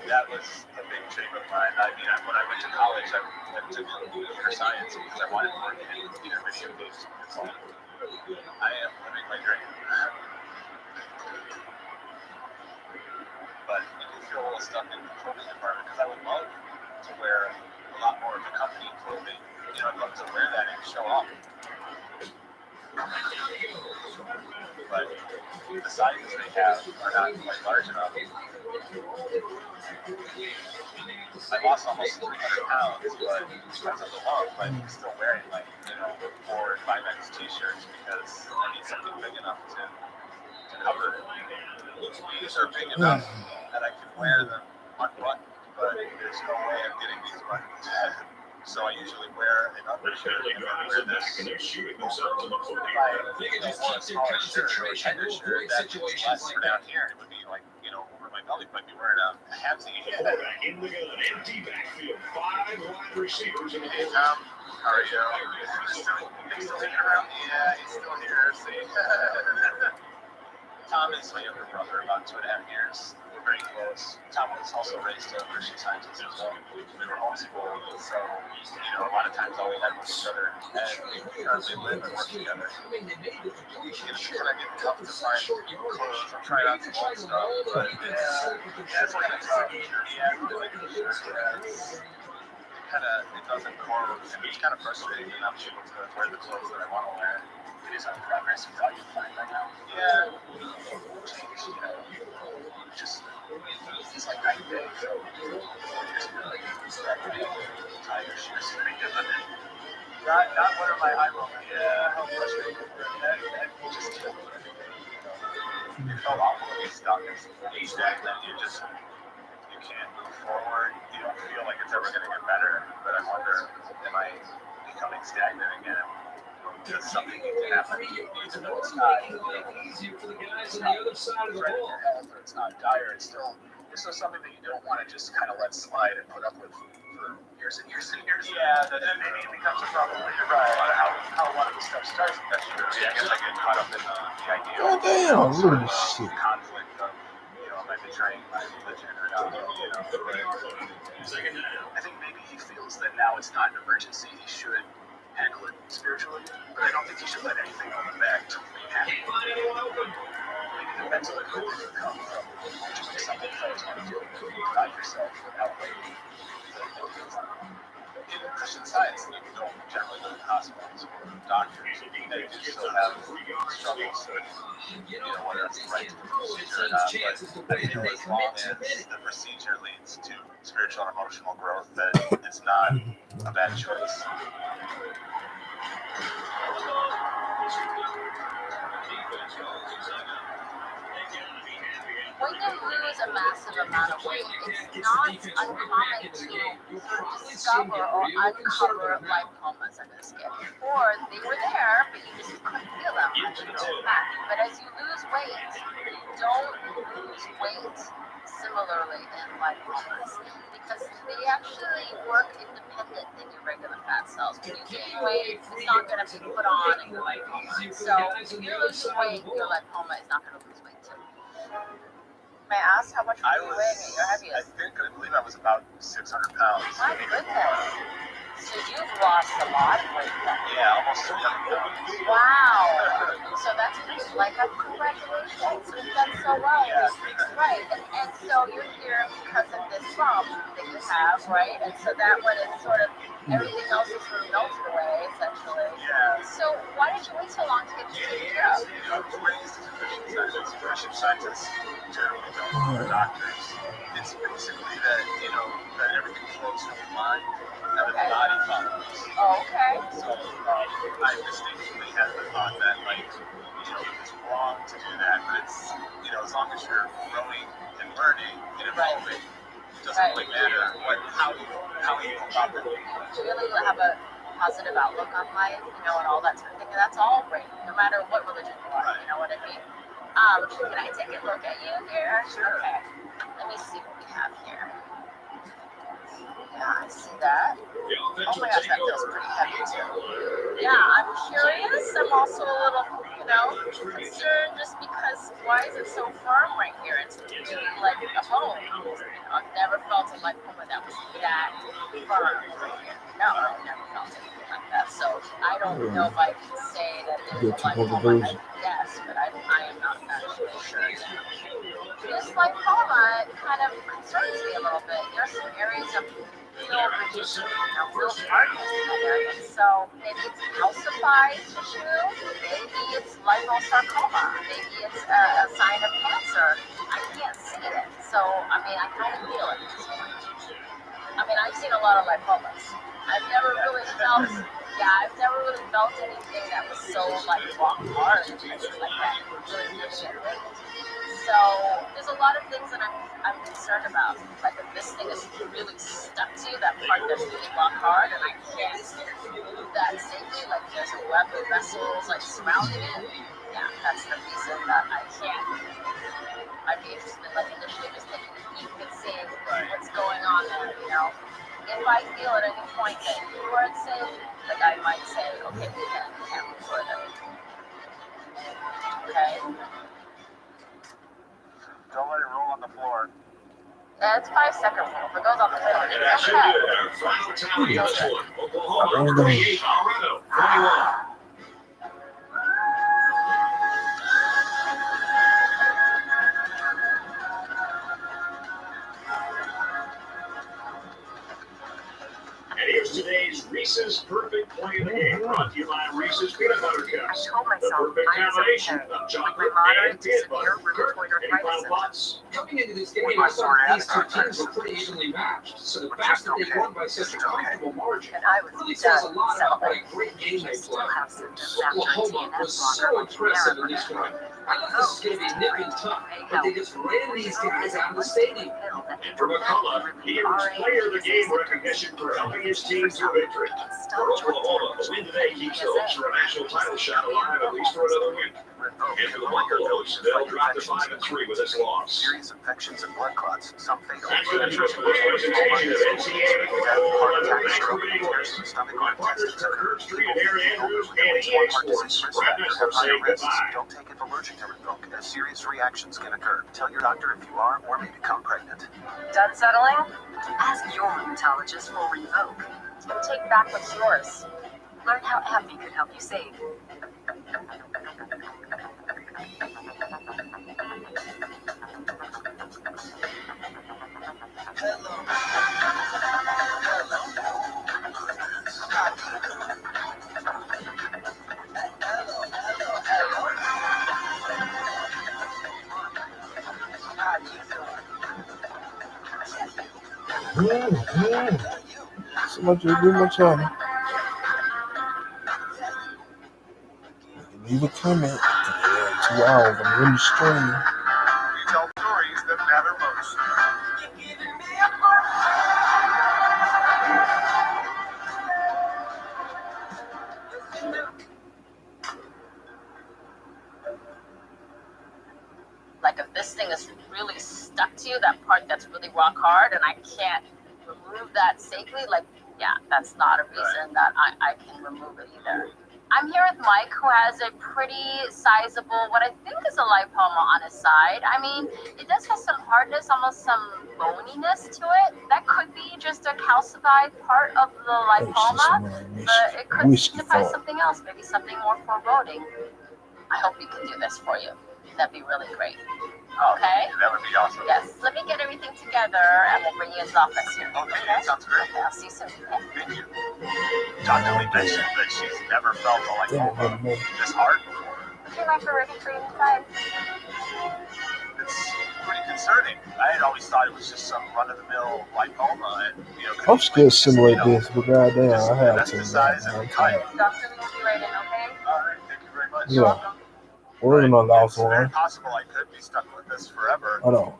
That was a big dream of mine. When I went to college, I went to computer science because I wanted to work in computer video games. I am living my dream. But I do feel a little stuck in the clothing department because I would love to wear a lot more of the company clothing. I'd love to wear that and show off. But the sizes they have are not quite large enough. I lost almost 300 pounds, but because of the lump, I'm still wearing 4 and 5X t-shirts because I need something big enough to cover it. These are big enough that I can wear them unbuttoned, but there's no way of getting these buttons. So I usually wear an undershirt and then wear this. If I wore a smaller shirt or a tighter shirt, that means less for down here. It would be over my belly might be wearing a hamsie. Quarterback in the gun, empty backfield, 5 wide receivers in the Hey Tom, how are you? Is he still hanging around? Yeah, he's still here. See, Tom is my younger brother, about 2.5 years. We're very close. Tom was also raised a Christian Scientist as well. We were homeschooled, so a lot of times all we had was each other, and we currently live and work together. It's gonna get tough to find clothes. I'm trying out some old stuff, but it's kind of tough. Yeah, really for sure. It doesn't core, and it's kind of frustrating that I'm able to wear the clothes that I want to wear. It is on progress without you find right now. Yeah. Just it's like night and day. So just like tie your shoes pretty good. Not one of my high rollers. Yeah, how frustrating. That just you felt awful to be stuck in a stagnant. You can't move forward. You don't feel like it's ever going to get better. But I wonder, am I becoming stagnant again? Does something need to happen? Even though it's not easier for the guys on the other side of the ball, or it's not dire. It's still something that you don't want to just kind of let slide and put up with for years and years and years. Yeah, then maybe it becomes a problem later. Right. How a lot of the stuff starts. That's true. Yeah, I guess I get caught up in the idea. God damn, look at this shit. Conflict of, am I betraying my religion or not? I think maybe he feels that now it's not an emergency. He should handle it spiritually, but I don't think he should let anything hold him back to being happy. Maybe the mental equipment can come from just something that you want to do about yourself without waiting. In Christian Science, you don't generally go to hospitals or doctors. They do still have struggles with, whether it's right to the procedure or not. But I feel as long as the procedure leads to spiritual and emotional growth, that it's not a bad choice. When you lose a massive amount of weight, it's not uncommon to discover or uncover lipomas in the skin. Before, they were there, but you just couldn't feel them. But as you lose weight, you don't lose weight similarly in lipomas, because they actually work independent than your regular fat cells. When you gain weight, it's not going to be put on in your lipoma. So if you're losing weight, your lipoma is not going to lose weight too. May I ask how much were you weighing at your heaviest? I believe I was about 600 pounds. My goodness. So you've lost a lot of weight then. Yeah, almost 300 pounds. Wow. So that's great. Like, congratulations. You've done so well. Yeah. Right. And so you're here because of this bump that you have, right? And so that one is sort of, everything else is sort of melted away, essentially. Yeah. So why did you wait so long to get this taken care of? I was raised as a Christian Scientist. Generally don't go to doctors. It's basically that, that everything flows from your mind and the body follows. Oh, okay. So I distinctly had the thought that, it's wrong to do that, but it's, as long as you're growing and learning and evolving, it doesn't really matter how you go about it. To really have a positive outlook on life, and all that sort of thing, and that's all great, no matter what religion you are, you know what I mean? Can I take a look at you here? Okay. Let me see what we have here. Yeah, I see that. Oh my gosh, that feels pretty heavy too. Yeah, I'm curious. I'm also a little, concerned just because why is it so firm right here? It's really like a home. I've never felt a lipoma that was that firm right here. No, I've never felt anything like that. So I don't know if I can say that it's a lipoma. Yes, but I am not actually sure. This lipoma kind of concerns me a little bit. There's some areas of real rigidity, real hardness in that area. So maybe it's calcified tissue, maybe it's liposarcoma, maybe it's a sign of cancer. I can't see it. So, I can only feel it at this point. I've seen a lot of lipomas. I've never really felt anything that was so rock hard and like that. Really giving it weight. So there's a lot of things that I'm concerned about. Like if this thing is really stuck to you, that part that's really rock hard, and I can't move that safely. Like there's a web of vessels surrounding it. Yeah, that's the reason that I can't. I'd be interested in I feel at any point that you are unsafe, like I might say, okay, we can't move further. Okay? Don't let it roll on the floor. Yeah, it's 5 second rule. If it goes on the floor, And that it's should okay. do it. Our final tally in this one. Oklahoma 38, Colorado 21. And here's today's Reese's Perfect Play of the Game, brought to you by Reese's Peanut Butter Cups. I told myself The perfect I was combination okay of with chocolate my moderate and to peanut severe butter. Kirk, rheumatoid any final arthritis thoughts? Coming into this game, With I my sore thought these two attitude, teams were pretty evenly matched. So the But fact just that they okay. won by such a Just okay. comfortable margin and I was really says a done lot about what a celebrating. great game they Still played. have symptoms after a Oklahoma TNF was so blocker impressive in this one. I thought this was going to be nip and tuck, but they just ran these guys out of the stadium. And for McCullough, he earns Player of the Game recognition for helping his team to victory. For Oklahoma, the win today keeps the hopes for a national title shot alive at least for another week. And for the Michael coach, they'll drop to 5-3 with this loss. Serious infections and blood clots, some fatal. That's been a trusted presentation of NCAA football on the activating partners for Kirk Street and Aaron Andrews and EA Sports. Brad Nessler saying goodbye. Don't take it allergic to Rinvoq, as serious reactions can occur. Tell your doctor if you are or may become pregnant. Done settling? Ask your rheumatologist for Revoke. And take back what's yours. Learn how AbbVie could help you save. So much to do my channel. Leave a comment. Yeah, 2 hours. I'm in the stream. You tell stories that matter most. Like if this thing is really stuck to you, that part that's really rock hard, and I can't remove that safely, like, yeah, that's not a reason that I can remove it either. I'm here with Mike, who has a pretty sizable, what I think is a lipoma on his side. I mean, it does have some hardness, almost some boniness to it. That could be just a calcified part of the lipoma, but it could signify something else, maybe something more foreboding. I hope we can do this for you. That'd be really great. Okay? That would be awesome. Yes. Let me get everything together, and we'll bring you into the office here. Okay, sounds great. Okay, I'll see you soon. Okay? Thank you. Dr. Lee mentioned that she's never felt a lipoma this hard before. Okay, Mike, we're ready for you inside. It's pretty concerning. I had always thought it was just some run-of-the-mill lipoma, and I'm scared to simulate this, but goddamn, I have that's to. the size and the type. Dr. Lee will be right in, okay? All right, thank you very much. Yeah. We're in the last It's very one. possible I could be stuck with this forever. Hold on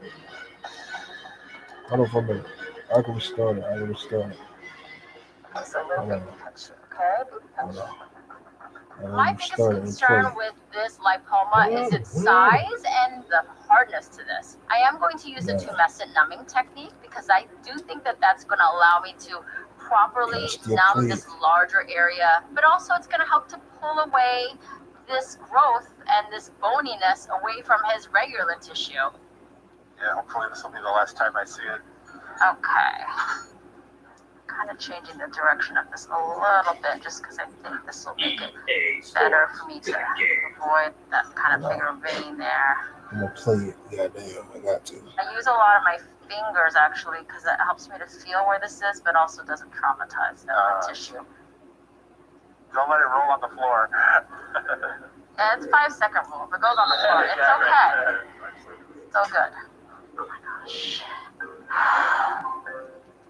for a minute. I can restart it. Hold on. My biggest concern with this lipoma is its size and the hardness to this. I am going to use the tumescent numbing technique because I do think that that's going to allow me to properly numb this larger area, but also it's going to help to pull away this growth and this boniness away from his regular tissue. Yeah, hopefully this will be the last time I see it. Okay. Kind of changing the direction of this a little bit just because I think this will make it better for me to avoid that kind of bigger vein there. I'm gonna play it. Goddamn, I got to. I use a lot of my fingers actually because it helps me to feel where this is, but also doesn't traumatize the tissue. Don't let it roll on the floor. Yeah, it's 5 second rule. If it goes on the floor, it's okay. It's all good. Oh my gosh.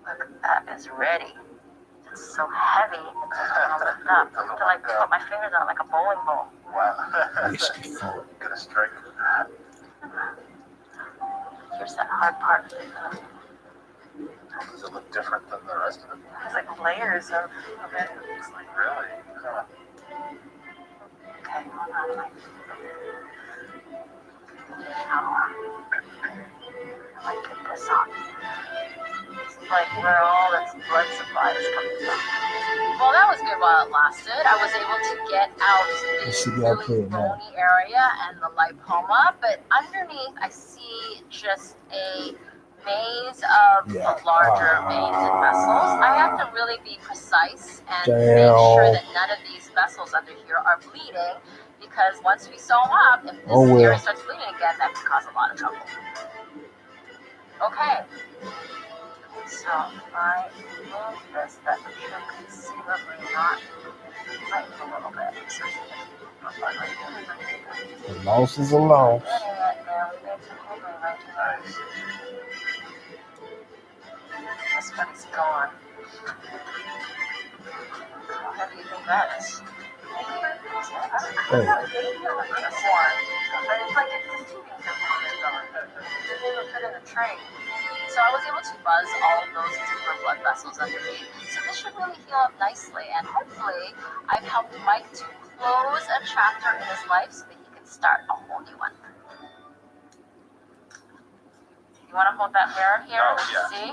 Look, that is ready. It's so heavy. It's gonna lift up. I have to like put my fingers on it like a bowling ball. Wow. Gonna strike. Here's that hard part. Does it look different than the rest of it? There's like layers of it. It's like really. Okay, hold on. I might get this on. like where all this blood supply is coming from. Well, that was good while it lasted. I was able to get out the really bony area and the lipoma, but underneath I see just a maze of the larger veins and vessels. I have to really be precise and make sure that none of these vessels under here are bleeding, because once we sew them up, if this area starts bleeding again, that can cause a lot of trouble. Okay. So I move this, that should conceivably not tighten a little bit. The loss is a loss. This one's gone. How heavy do you think that is? Hey. So I was able to buzz all of those deeper blood vessels underneath. So this should really heal up nicely, and hopefully I've helped Mike to close a chapter in his life so that he can start a whole new one. You want to hold that mirror here? See?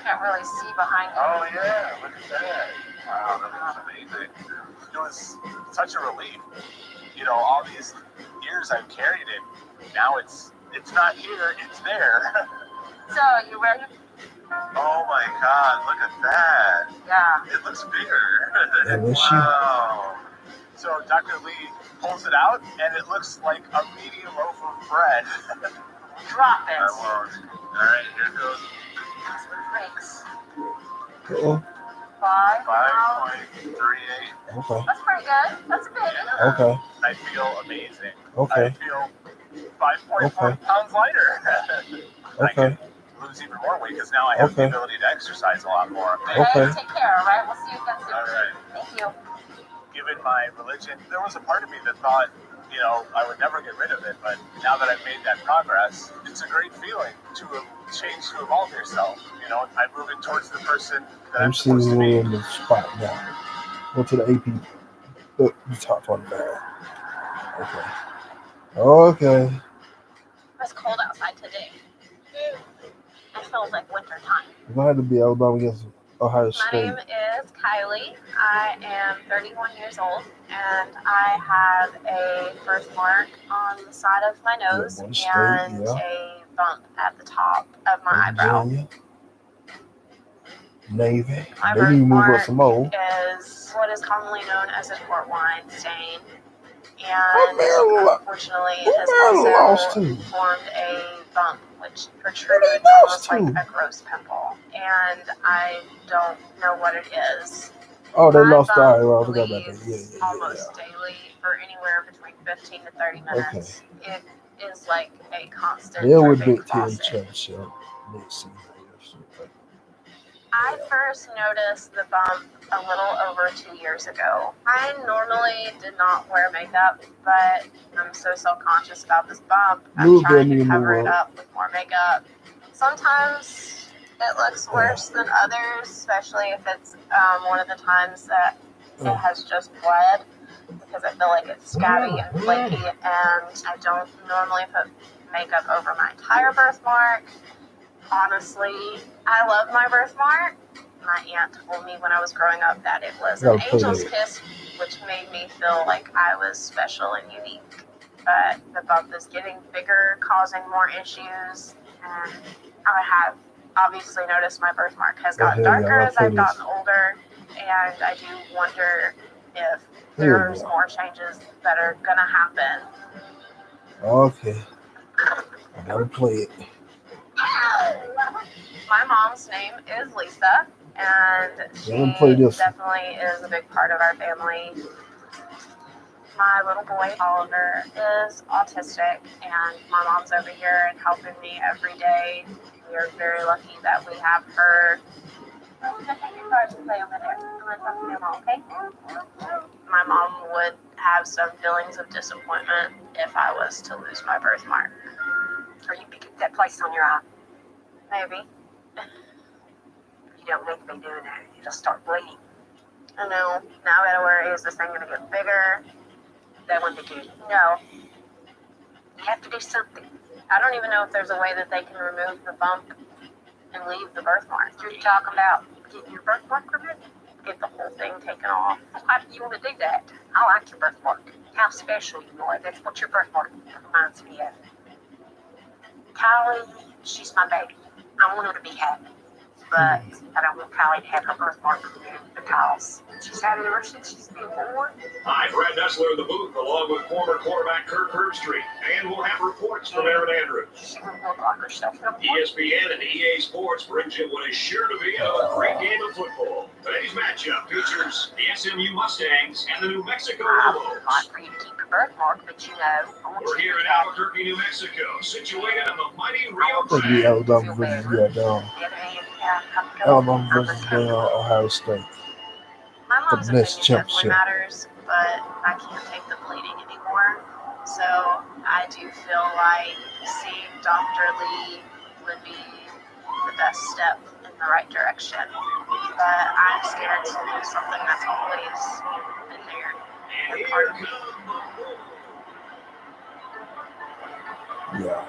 Can't really see behind you. Oh yeah, look at that. Wow, that was amazing. It was such a relief. You know, all these years I've carried it, now it's not here, it's there. So, you ready? Oh my God, look at that. Yeah. It looks bigger. Yeah, wow. So Dr. Lee pulls it out, and it looks like a medium loaf of bread. Drop it. I won't. All right, here it goes. That's what breaks. 5.38. Okay. That's pretty good. That's big. Yeah. Okay. I feel amazing. Okay. I feel 5.4 pounds lighter. I can lose even more weight because now I have the ability to exercise a lot more. Okay. Take care, all right? We'll see you again soon. All right. Thank you. Given my religion, there was a part of me that thought, you know, I would never get rid of it, but now that I've made that progress, it's a great feeling to change, to evolve yourself. You know, I'm moving towards the person that I'm supposed to be. in the spot now. Go to the AP. Look, the top one there. Okay. Okay. It's cold outside today. It feels like winter time. It's going to have to be Alabama against Ohio My State. name is Kylie. I am 31 years old, and I have a birthmark on the side of my nose and a bump at the top of my eyebrow. Navy. My Maybe you move up birthmark some more. is what is commonly known as a port wine stain, and unfortunately it has also formed a bump which protrudes almost like a gross pimple, and I don't know what it is. Oh, they lost the eye. Well, I forgot about that. Yeah. Almost daily for anywhere between 15 to 30 minutes. Okay. It is like a constant. Yeah, with Big Ten Championship next season. I first noticed the bump a little over 2 years ago. I normally did not wear makeup, but I'm so self-conscious about this bump. I'm trying to cover it up with more makeup. Sometimes it looks worse than others, especially if it's one of the times that it has just bled, because I feel like it's scabby and flaky, and I don't normally put makeup over my entire birthmark. Honestly, I love my birthmark. My aunt told me when I was growing up that it was an angel's kiss, which made me feel like I was special and unique. But the bump is getting bigger, causing more issues, and I have obviously noticed my birthmark has gotten darker as I've gotten older, and I do wonder if there's more changes that are going to happen. Okay. I gotta play it. My mom's name is Lisa, and she definitely is a big part of our family. My little boy, Oliver, is autistic, and my mom's over here and helping me every day. We are very lucky that we have her. My mom would have some feelings of disappointment if I was to lose my birthmark. Or you could get that placed on your eye. Maybe. You don't need to be doing that. It'll start bleeding. I know. Now I gotta worry, is this thing gonna get bigger? That wouldn't be good. No. You have to do something. I don't even know if there's a way that they can remove the bump and leave the birthmark. You're talking about getting your birthmark removed? Get the whole thing taken off. Why do you want to do that? I like your birthmark. How special you are. That's what your birthmark reminds me of. Kylie, she's my baby. I want her to be happy. But I don't want Kylie to have her birthmark removed because she's had it ever since she's been born. Hi, Brad Nessler in the booth, along with former quarterback Kirk Herbstreit. And we'll have reports from Aaron Andrews. She wouldn't look like herself no more. ESPN and EA Sports brings you what is sure to be a great game of football. Today's matchup features the SMU Mustangs and the New Mexico Lobos. I'd like for you to keep your birthmark, but you know, I want We're you here to in Albuquerque, New Mexico, situated on the mighty Rio That'd be Grande. Alabama versus Alabama versus Ohio State. My mom's The next opinion definitely championship. matters, but I can't take the bleeding anymore. So I do feel like seeing Dr. Lee would be the best step in the right direction. But I'm scared to do something that's always been there and part of me. Yeah.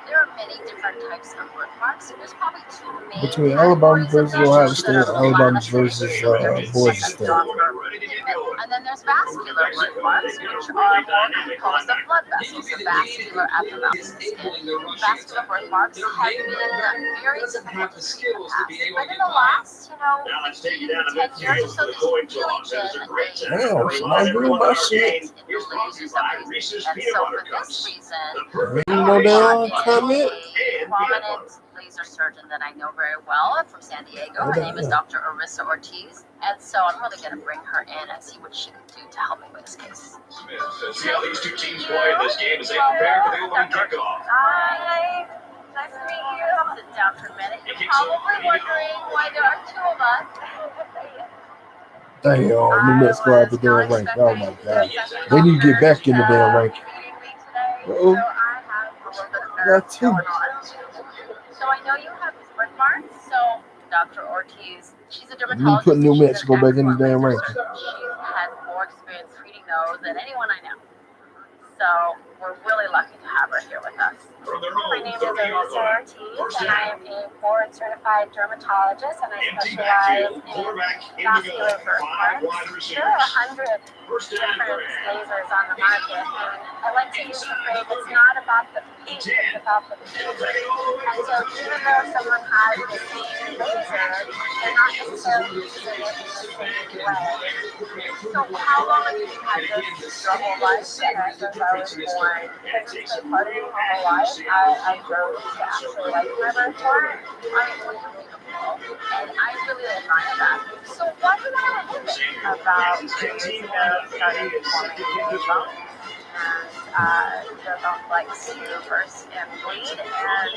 There are many different types of birthmarks. There's probably two main Between Alabama categories versus of Ohio birthmarks State, that are Alabama versus Boise State. And then there's vascular birthmarks, which are more composed of blood vessels, the vascular at the mouth of the skin. Vascular birthmarks have been very difficult to treat in the past. But in the last, 10 years or so, there's really been Damn, somebody doing my shit. in the lasers that we use. And so for this reason, Ain't no damn comment. a prominent laser surgeon that I know very well from San Diego. Her name is Dr. Arissa Ortiz. And so I'm really going to bring her in and see what she can do to help me with this case. See how these two teams play in this game as they prepare for the opening kickoff. Hi. Nice to meet you. Sit down for a minute. You're probably wondering why there are two of us. Damn, New Mexico out the damn rank. Oh my God. They need to get back in the damn rank. Uh-oh. Got two. So I know you have these birthmarks. So Dr. Ortiz, she's a You dermatologist. put New Mexico back in the damn rank. She's had more experience treating those than anyone I know. So we're really lucky to have her here with us. My name is Arissa Ortiz, and I am a board-certified dermatologist, and I specialize in vascular birthmarks. There are 100 different lasers on the market, and I like to use the phrase, it's not about the peak, it's about the peak. And so even though someone has the same laser, they're not necessarily using it in the same way. So how long have you had this your whole life? Since I was born. Because it's been part of me my whole life. I grew to actually like my birthmark. I mean, when you're beautiful. And I really admire that. So why do you want to remove it? About 2 years ago, started forming a bone. And the bone likes to burst and bleed, and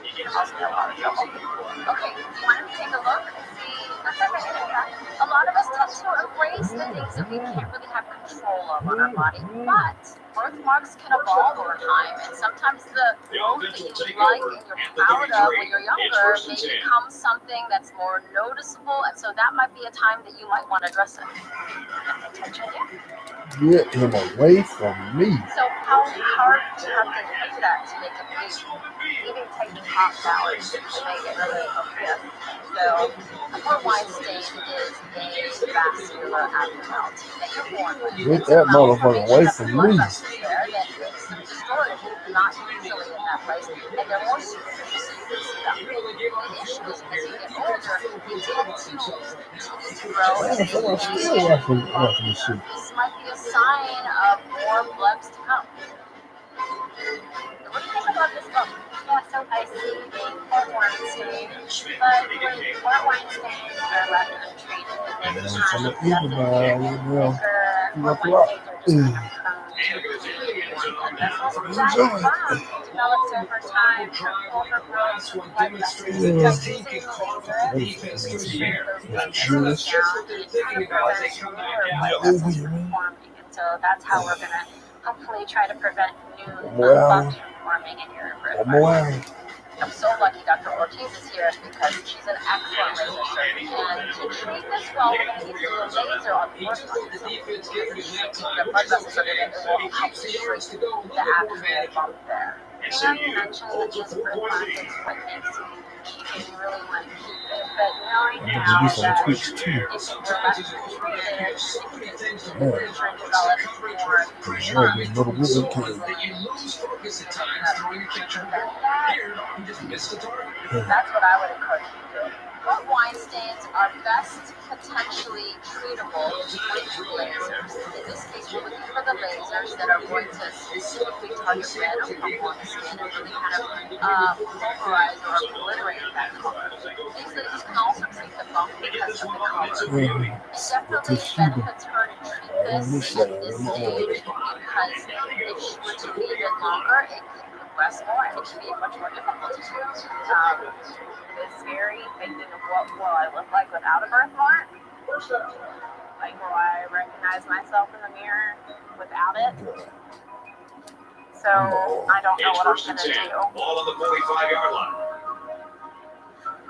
it can cause me a lot of trouble. Okay, do you want to take a look and see? A lot of us tend to embrace the things that we can't really have control of on our body, but birthmarks can evolve over time, and sometimes the growth that you like and you're proud of when you're younger may become something that's more noticeable, and so that might be a time that you might want to address it. Attention, yeah. Get him away from me. So how hard do you have to do that to make it bleed? Even taking hot showers to make it really obvious. So a port wine stain is a vascular abnormality that you're born with. Get that motherfucker away from me. There that makes them distorted, not usually in that place, and they're more superficial, so you can see them. The issue is as you get older, you tend to grow and I'm still watching this shit. this might be a sign of more blebs to come. What do you think about this book? Yeah, so I see a port wine stain, but when port wine stains are left untreated, they can have port wine stains are just kind of prone to develops over time from overgrowth with blood vessels. Just using the laser to shrink those blood vessels down, and it kind of prevents newer blood vessels from forming. And so that's how we're going to hopefully try to prevent new bugs from forming in your birthmark. I'm so lucky Dr. Ortiz is here because she's an excellent laser surgeon. And to treat this well, we're going to need to do a laser on the first one. Because it's shrinking the blood vessels under there, it will help shrink the actual bump there. You know, you mentioned that this plastic what makes you keep it, you really want to keep it. But knowing now that if we're left to treat it, it can future and develop more Yeah. That's what I would encourage you to do. What wine stains are best potentially treatable with lasers? In this case, we're looking for the lasers that are going to specifically target red or purple on the skin and really kind of pulverize or obliterate that color. These lasers can also treat the bump because of the color. It definitely benefits her to treat this at this stage because if she were to leave it longer, it could progress more and it can be much more difficult to treat. It's scary thinking of what will I look like without a birthmark. Like, will I recognize myself in the mirror without it? So I don't know what I'm gonna do. Ball on the 45-yard line.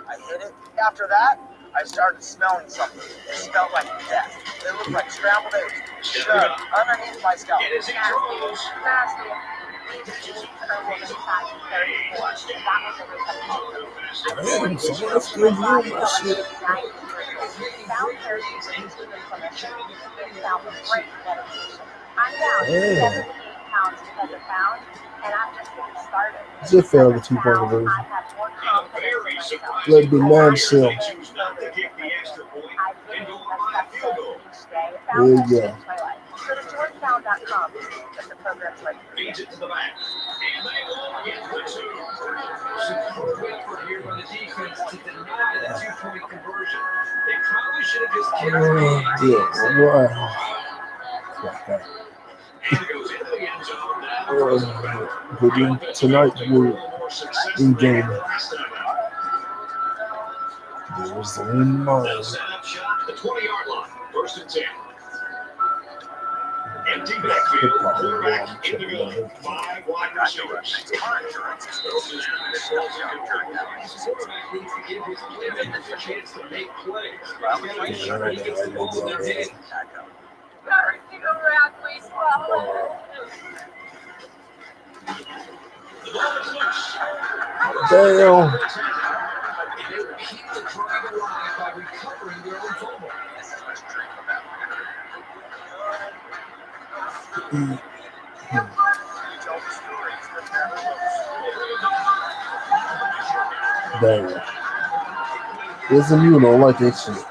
I hit it. After that, I started smelling something. It smelled like death. It looked like scrambled eggs shoved underneath my scalp. Nasty. Her woman's size is 34. That was a Damn, so that's good. You know my shit. Found therapy with a clinician. Found great medication. I'm down 78 pounds because of pound, and I'm just getting started. Just found the 2.0 version. I have more confidence in myself. Let it be 9 cell. I've been a step each day. There you go. My life. Go to georgetown.com if the program's right for you. Feeds it to the back. And they will get the two. Here by the defense to deny the 2-point conversion. They probably should have just kicked it. Yeah, right. But then tonight we're in game. There's the win line. The 20-yard line. First and 10. Empty backfield. In the middle. 5 wide receivers. Car insurance. Quarterback needs to give his players a chance to make plays. Damn. They will keep the drive alive by recovering their own fumble. This is what's dream about. Damn. Isn't you don't like that shit.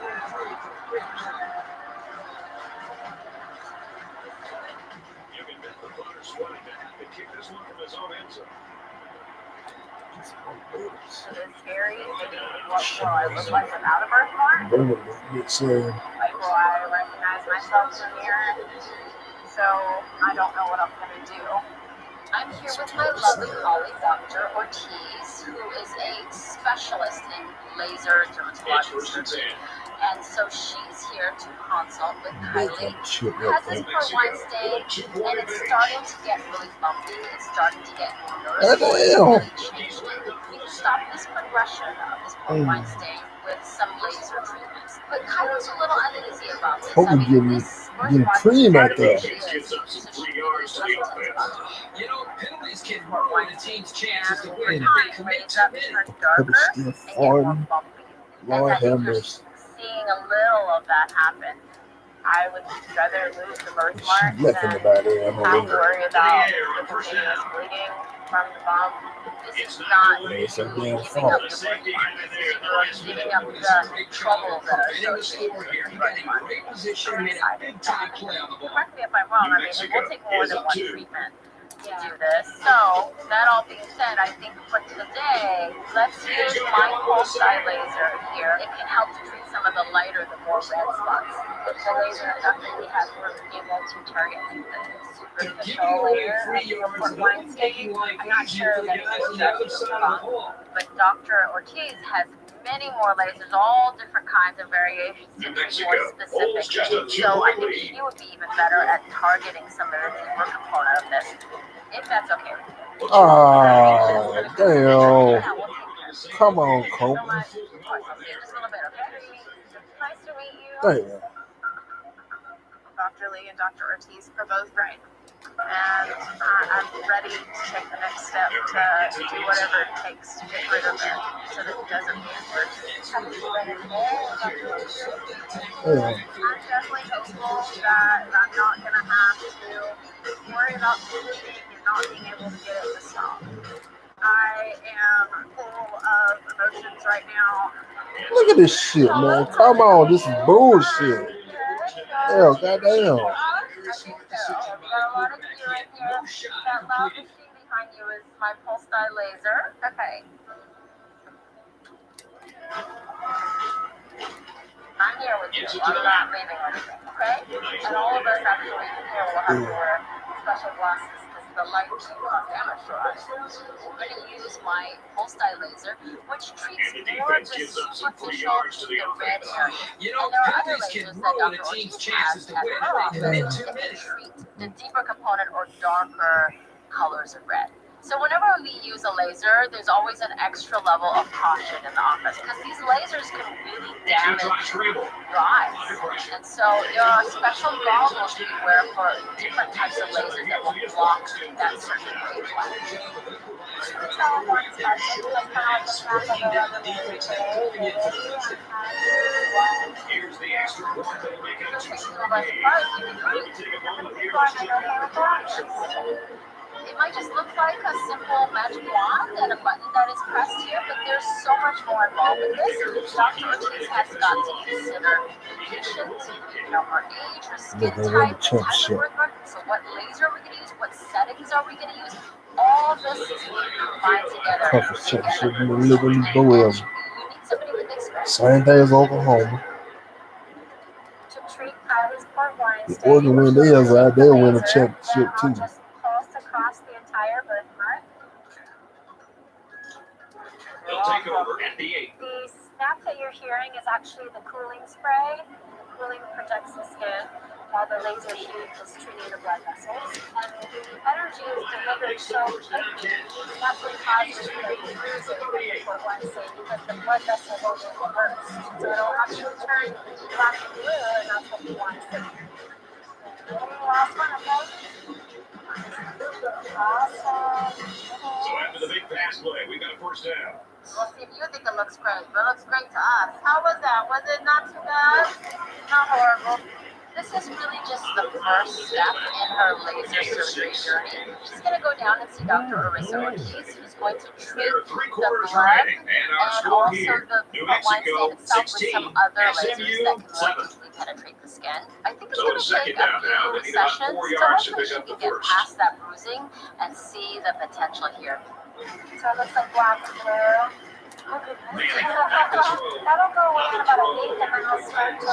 I look like without a birthmark? Like, will I recognize myself in the mirror? So I don't know what I'm going to do. I'm here with my lovely colleague, Dr. Ortiz, who is a specialist in laser dermatologic surgery. And so she's here to consult with Kylie. Has this port wine stain, and it's starting to get really bumpy. It's starting to get noticeable. We can stop this progression of this port wine stain with some laser treatments. But Kylie's a little uneasy about this. Hope we getting cream out there. You know, penalties can ruin a team's chances to win. Pepper still farting. Lord have mercy. Seeing a little of that happen. I would rather lose the birthmark than have to worry about the continuous bleeding from the bump. This is not giving up your birthmark. This is giving up the troubles that are associated with the birthmark. Correct me if I'm wrong. I mean, it will take more than one treatment to do this. So, that all being said, I think for today, let's use my pulse dye laser here. It can help to treat some of the lighter, the more red spots. With the laser definitely has we're able to target like the superficial layer of the port wine stain. I'm not sure that it's but Dr. Ortiz has many more lasers, all different kinds of variations to treat more specific things. So I think he would be even better at targeting some of the deeper component of this, if that's okay with you. Oh, damn. Come on, Cope. Just a little bit, okay? Nice to meet you. Damn. Dr. Lee and Dr. Ortiz are both right. And I'm ready to take the next step to do whatever it takes to get rid of it so that it doesn't get worse. I'm definitely hopeful that I'm not going to have to worry about bleeding and not being able to get it to stop. I am full of emotions right now. Look at this shit, man. Come on. This is bullshit. Hell, goddamn. That loud machine behind you is my pulse dye laser. Okay. I'm here with you. I'm not leaving or anything, okay? And all of us actually here will have to wear special glasses because the light can cause damage to us. We're going to use my pulse dye laser, which treats more of the superficial to the red area. And there are other lasers that Dr. Ortiz has at her office that can treat the deeper component or darker colors of red. So whenever we use a laser, there's always an extra level of caution in the office because these lasers can really damage your eyes. And so there are special goggles you wear for different types of lasers that will block that certain wavelength. Here's the extra one that'll make it a 2 It might just look like a simple magic wand and a button that is pressed here, but there's so much more involved with this. Dr. Ortiz has got to consider patient, our age, her skin type, the type of birthmark. So what laser are we going to use? What settings are we going to use? All this is being combined together. Same thing as Oklahoma. To treat Kylie's port wine The Oregon win theirs out, they'll win a championship too. pulse across the entire birthmark. They'll take over at the 8. The snap that you're hearing is actually the cooling spray. The cooling protects the skin while the laser shoot is treating the blood vessels. And the energy is delivered so quickly, that's what causes the bruising for one thing, because the blood vessel will burst. So it'll actually turn black and blue, and that's what we want to see. Last one, okay? Awesome. So after the big pass play, we got a first down. We'll see if you think it looks great, but it looks great to us. How was that? Was it not too bad? Not horrible. This is really just the first step in her laser surgery journey. She's going to go down and see Dr. Ortiz, who's going to treat the blood and also the frontline stain itself with some other lasers that can more deeply penetrate the skin. I think it's going to take a few sessions to hopefully she can get past that bruising and see the potential here. So it looks like black and blue. Okay. That'll go away in about a week, and then I'll start to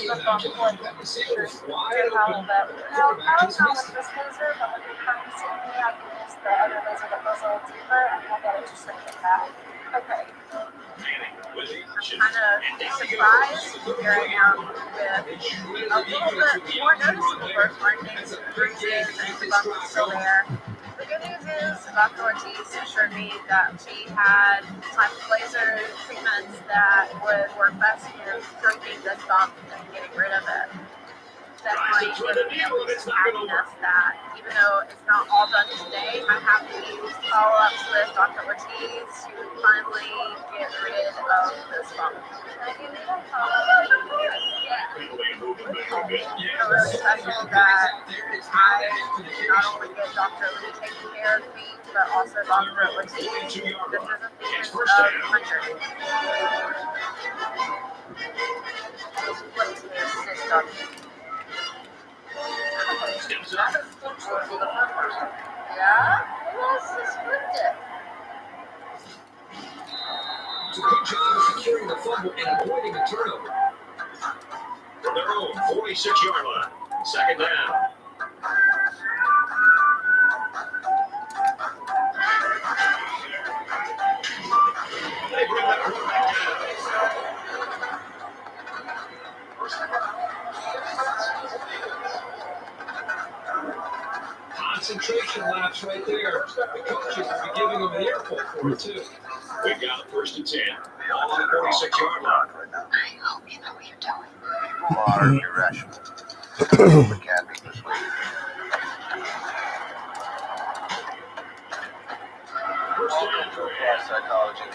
look on board with the pictures a little bit. No, probably not with this laser, but when you come and see me, I can use the other laser that goes a little deeper, and we'll get it to shrink it back. Okay. I'm kind of surprised here I am with a little bit more noticeable birthmark things, bruises, and bumps still there. The good news is Dr. Ortiz assured me that she had type of laser treatments that would work best in shrinking this bump and getting rid of it. Definitely gives me happiness that even though it's not all done today, I have these follow-ups with Dr. Ortiz to finally get rid of this bump. It's really special that I not only get Dr. Lee taking care of me, but also Dr. Ortiz. This is a piece of country. Let's assist on yeah? Yes, it's scripted. It's a good job of securing the fumble and avoiding a turnover. From their own 46-yard line. Second down. They bring that quarterback down. concentration lapse right there. The coaches will be giving them an earful for it, too. We've got a 1st and 10. All on the 46-yard line. Right now. I hope you know what you're doing. People are irrational. People can be persuaded. Welcome to applied psychology.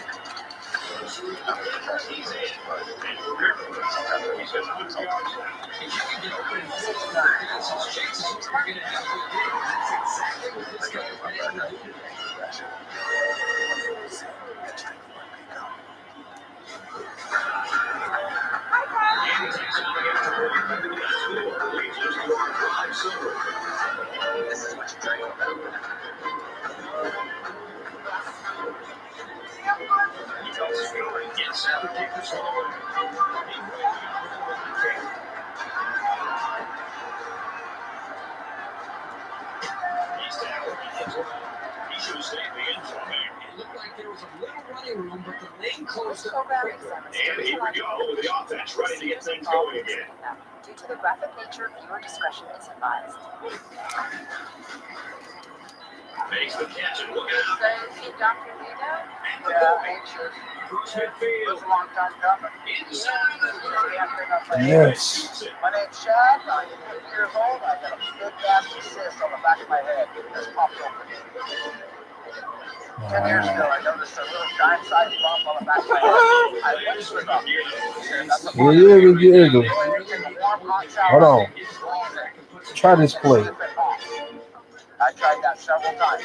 I'm a professor, but sometimes I use it as a consultant. If you can get open and pull up your passes, chances are you're going to have a good game. That's exactly what this guy has been able to do today. This is what you drink about. He should have stayed in the end zone there. It looked like there was a little running room, but the lane closed up quickly. And here we go with the offense ready to get things going again. Due to the graphic nature, viewer discretion is advised. Makes the catch and look out. So, see Dr. Vito? Yeah, anxious. It was a long time coming. Yes. My name's Shad. I'm 50 years old. I got a big nasty cyst on the back of my head that's popped open. 10 years ago, I noticed a little dime-sized bump on the back of my head. I went to the doctor. Hold on. Try this play. I tried that several times.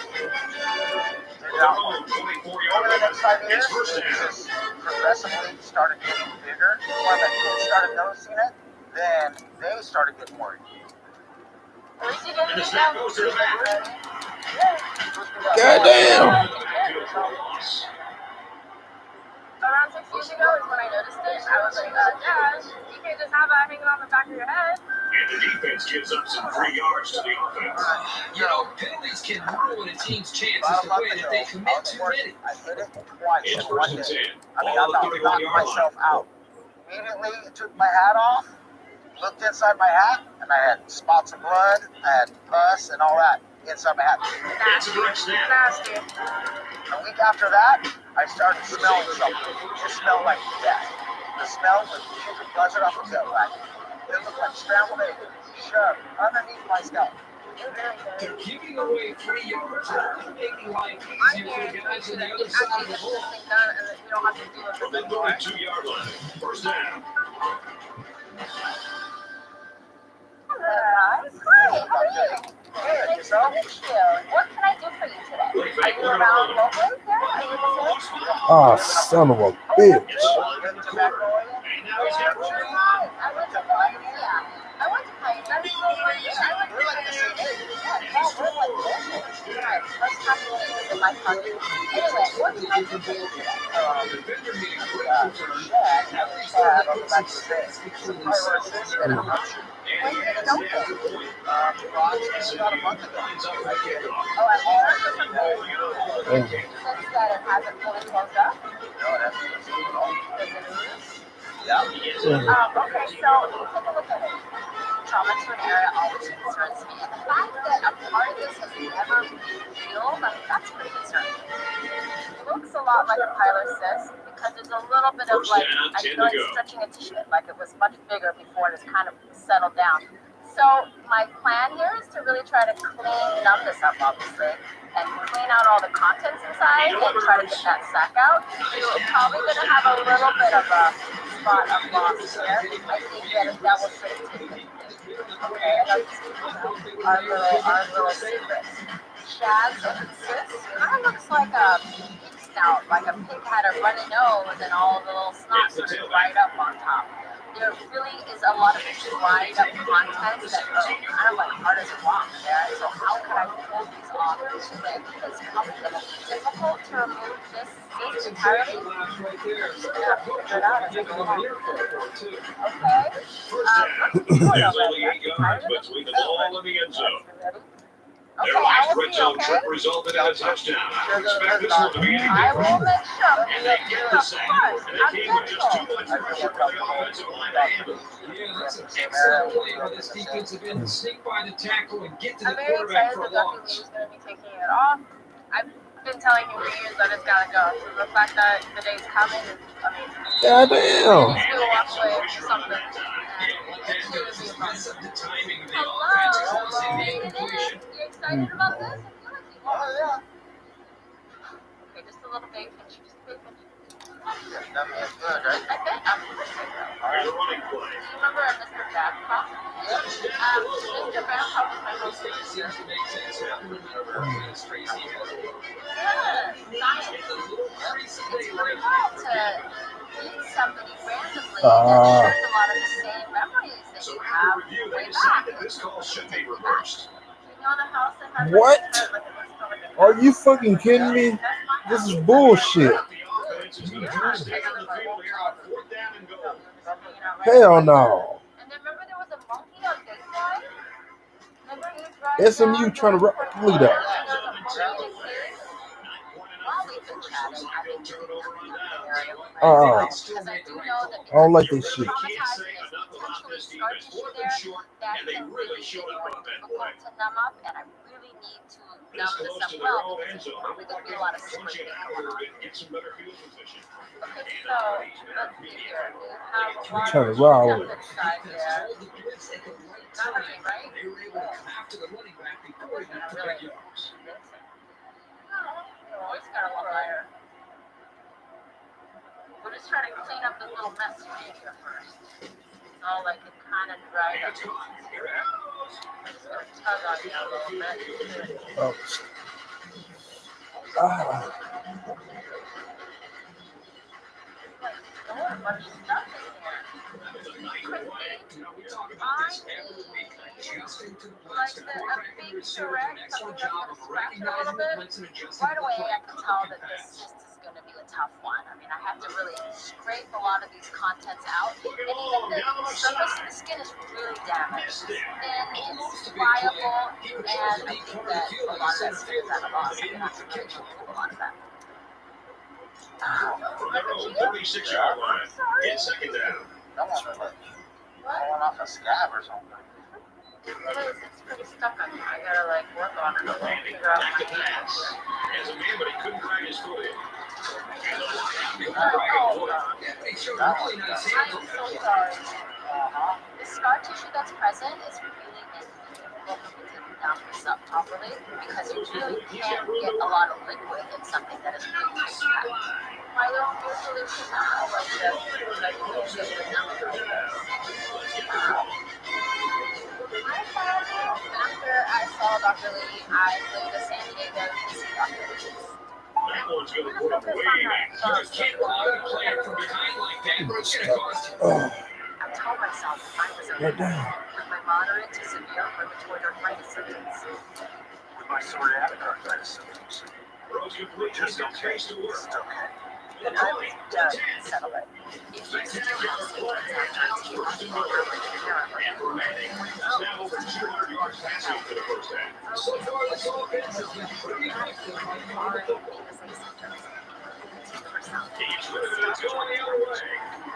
Over the next 5 years, it just progressively started getting bigger. When the kids started noticing it, then they started getting worried. And the snap goes to the back. Goddamn. Around 6 years ago is when I noticed it. I was like, Dad, you can't just have that hanging on the back of your head. And the defense gives up some 3 yards to the offense. You know, penalties can ruin a team's chances the way that they commit too many. I hit it twice. It's 1st and 10. I mean, All I on the knocked 31-yard myself line. out. Immediately took my hat off, looked inside my hat, and I had spots of blood, I had pus, and all that inside my hat. That's a direct snap. Nasty. A week after that, I started smelling something. It smelled like death. The smell was buzzing off the gut rack. It looked like scrambled eggs shoved underneath my scalp. Giving away 3 yards and making life easier for the guys on the other side of the ball. From the 32-yard line. 1st down. Hi, how are you? Good, yourself? Thank you. What can I do for you today? Are you around locally? Yeah, are you listening? Ah, son of a bitch. Tobacco oil? And now he's got room. I went to Valencia. I went to Pioneer. We're like the same age. We're like this. Alright, let's have a look at my country. Anyway, what can I do for you today? The vendor meeting quick return. On the back of the head. Pyrosis and a rupture. When did it open? About a month ago. Oh, I'm sorry. Since that it hasn't fully closed up? No, it hasn't been seen at all. Does it ooze? Yeah. Okay, so take a look at it. Trauma to an area always concerns me, and the fact that a part of this has never been healed, that's pretty concerning. It looks a lot like a pilar cyst because there's a little bit of like, I feel like stretching a tissue, like it was much bigger before and it's kind of settled down. So my plan here is to really try to numb this up, obviously, and clean out all the contents inside and try to get that sac out. You're probably going to have a little bit of a spot of loss here. I think that will sort of take it. Okay, and our little secrets. Shad's cyst kind of looks like a pig snout, like a pig had a runny nose and all the little snot sort of dried up on top. There really is a lot of dried up content that are kind of like hard as a rock there. So how could I pull these off to make this comfortable? Difficult to remove this cyst entirely. I'm just gonna have to figure it out as I go along. Okay. There's only 8 yards between the ball and the end zone. Okay, Their I last will red see, zone okay? trip resulted in a touchdown. I would expect this one to be anything I will but. make sure. And they get the Of sack. course, And it I'm came with just too gentle. much pressure for the offensive line to handle. Yeah, that's an excellent play by this defensive end to sneak by the tackle and get to I'm the very quarterback excited for a that Dr. loss. Lee is going to be taking it off. I've been telling him for years that it's got to go. So the fact that the day's coming is amazing. God He damn. needs to walk away with something. And it shouldn't be a problem. Mess up the timing of the Hello, offense, causing the Brandon. incompletion. You excited about this? I feel like you are. yeah. Okay, just a little bacon. Just bacon. Yeah, definitely good, right? I bet I'm going to say that. Here's a running play. Do you remember Mr. Babcock? Mr. Babcock was my most favorite. Seems to make sense now. As Tracy has a little Yeah, science. crease of It's daylight. really hard to meet somebody randomly that shares a lot of the same memories that So you after have review, they way decide back. that this call should be reversed. You know the house that has What? like a Are you fucking kidding me? This is bullshit. The offense is going to try to stay on the field here on 4th down and goal. Hell no. And then remember there was a monkey on Big Boy? Remember he was riding SMU down trying to the- lead up. There was a monkey in a cage. While we've been chatting, I've been doing something area with my because I do know that I don't like because this shit. traumatized and there's potentially scar tissue there that can really be more difficult to numb up, and I really need to numb this up well because there's probably going to be a lot of scraping going on. Get some better field position. Okay, so let's see here. We have a lot Trying to of roll. depth inside there. Not hurting, right? They were able to come after the running back before he got to the yards. Oh, he's got a lot higher. We're just trying to clean up this little mess right here first. So like it kind of dried up. I'm just gonna tug on you a little bit. Oh. Ah. Oh, a bunch of stuff in here. Christy, I need like a big direct, something that's gonna scratch it a little bit. Right away, I can tell that this cyst is gonna be a tough one. I mean, I have to really scrape a lot of these contents out, and even the surface of the skin is really damaged. And it's friable, and I think that a lot of that skin is at a loss. I'm gonna have to really remove a lot of that. Their own 36-yard line. Get 2nd down. That one's like falling off a scab or something. It's pretty stuck on me. I gotta like work on it a little, figure out Back my to pass. As a man, but he couldn't drag his foot in. And the wideout couldn't drag Oh, his foot. That one's I'm so sorry. The scar tissue that's present is really difficult for me to numb this up properly because you really can't get a lot of liquid in something that is really tight packed. My little fear solution now was just like after I saw Dr. Lee, I flew to San Diego to see Dr. Lee. That one's going to put him way back. You can't allow the player from behind like that. It's going to cost you. I told myself I was okay with my moderate to severe rheumatoid arthritis symptoms. With my psoriatic arthritis symptoms. Throws complete. Just okay. It's okay. And I was done settling. It used to have symptoms after a team Now over 200 yards passing for the first half. So far, this offense has been pretty effective. He's looking at going the other way.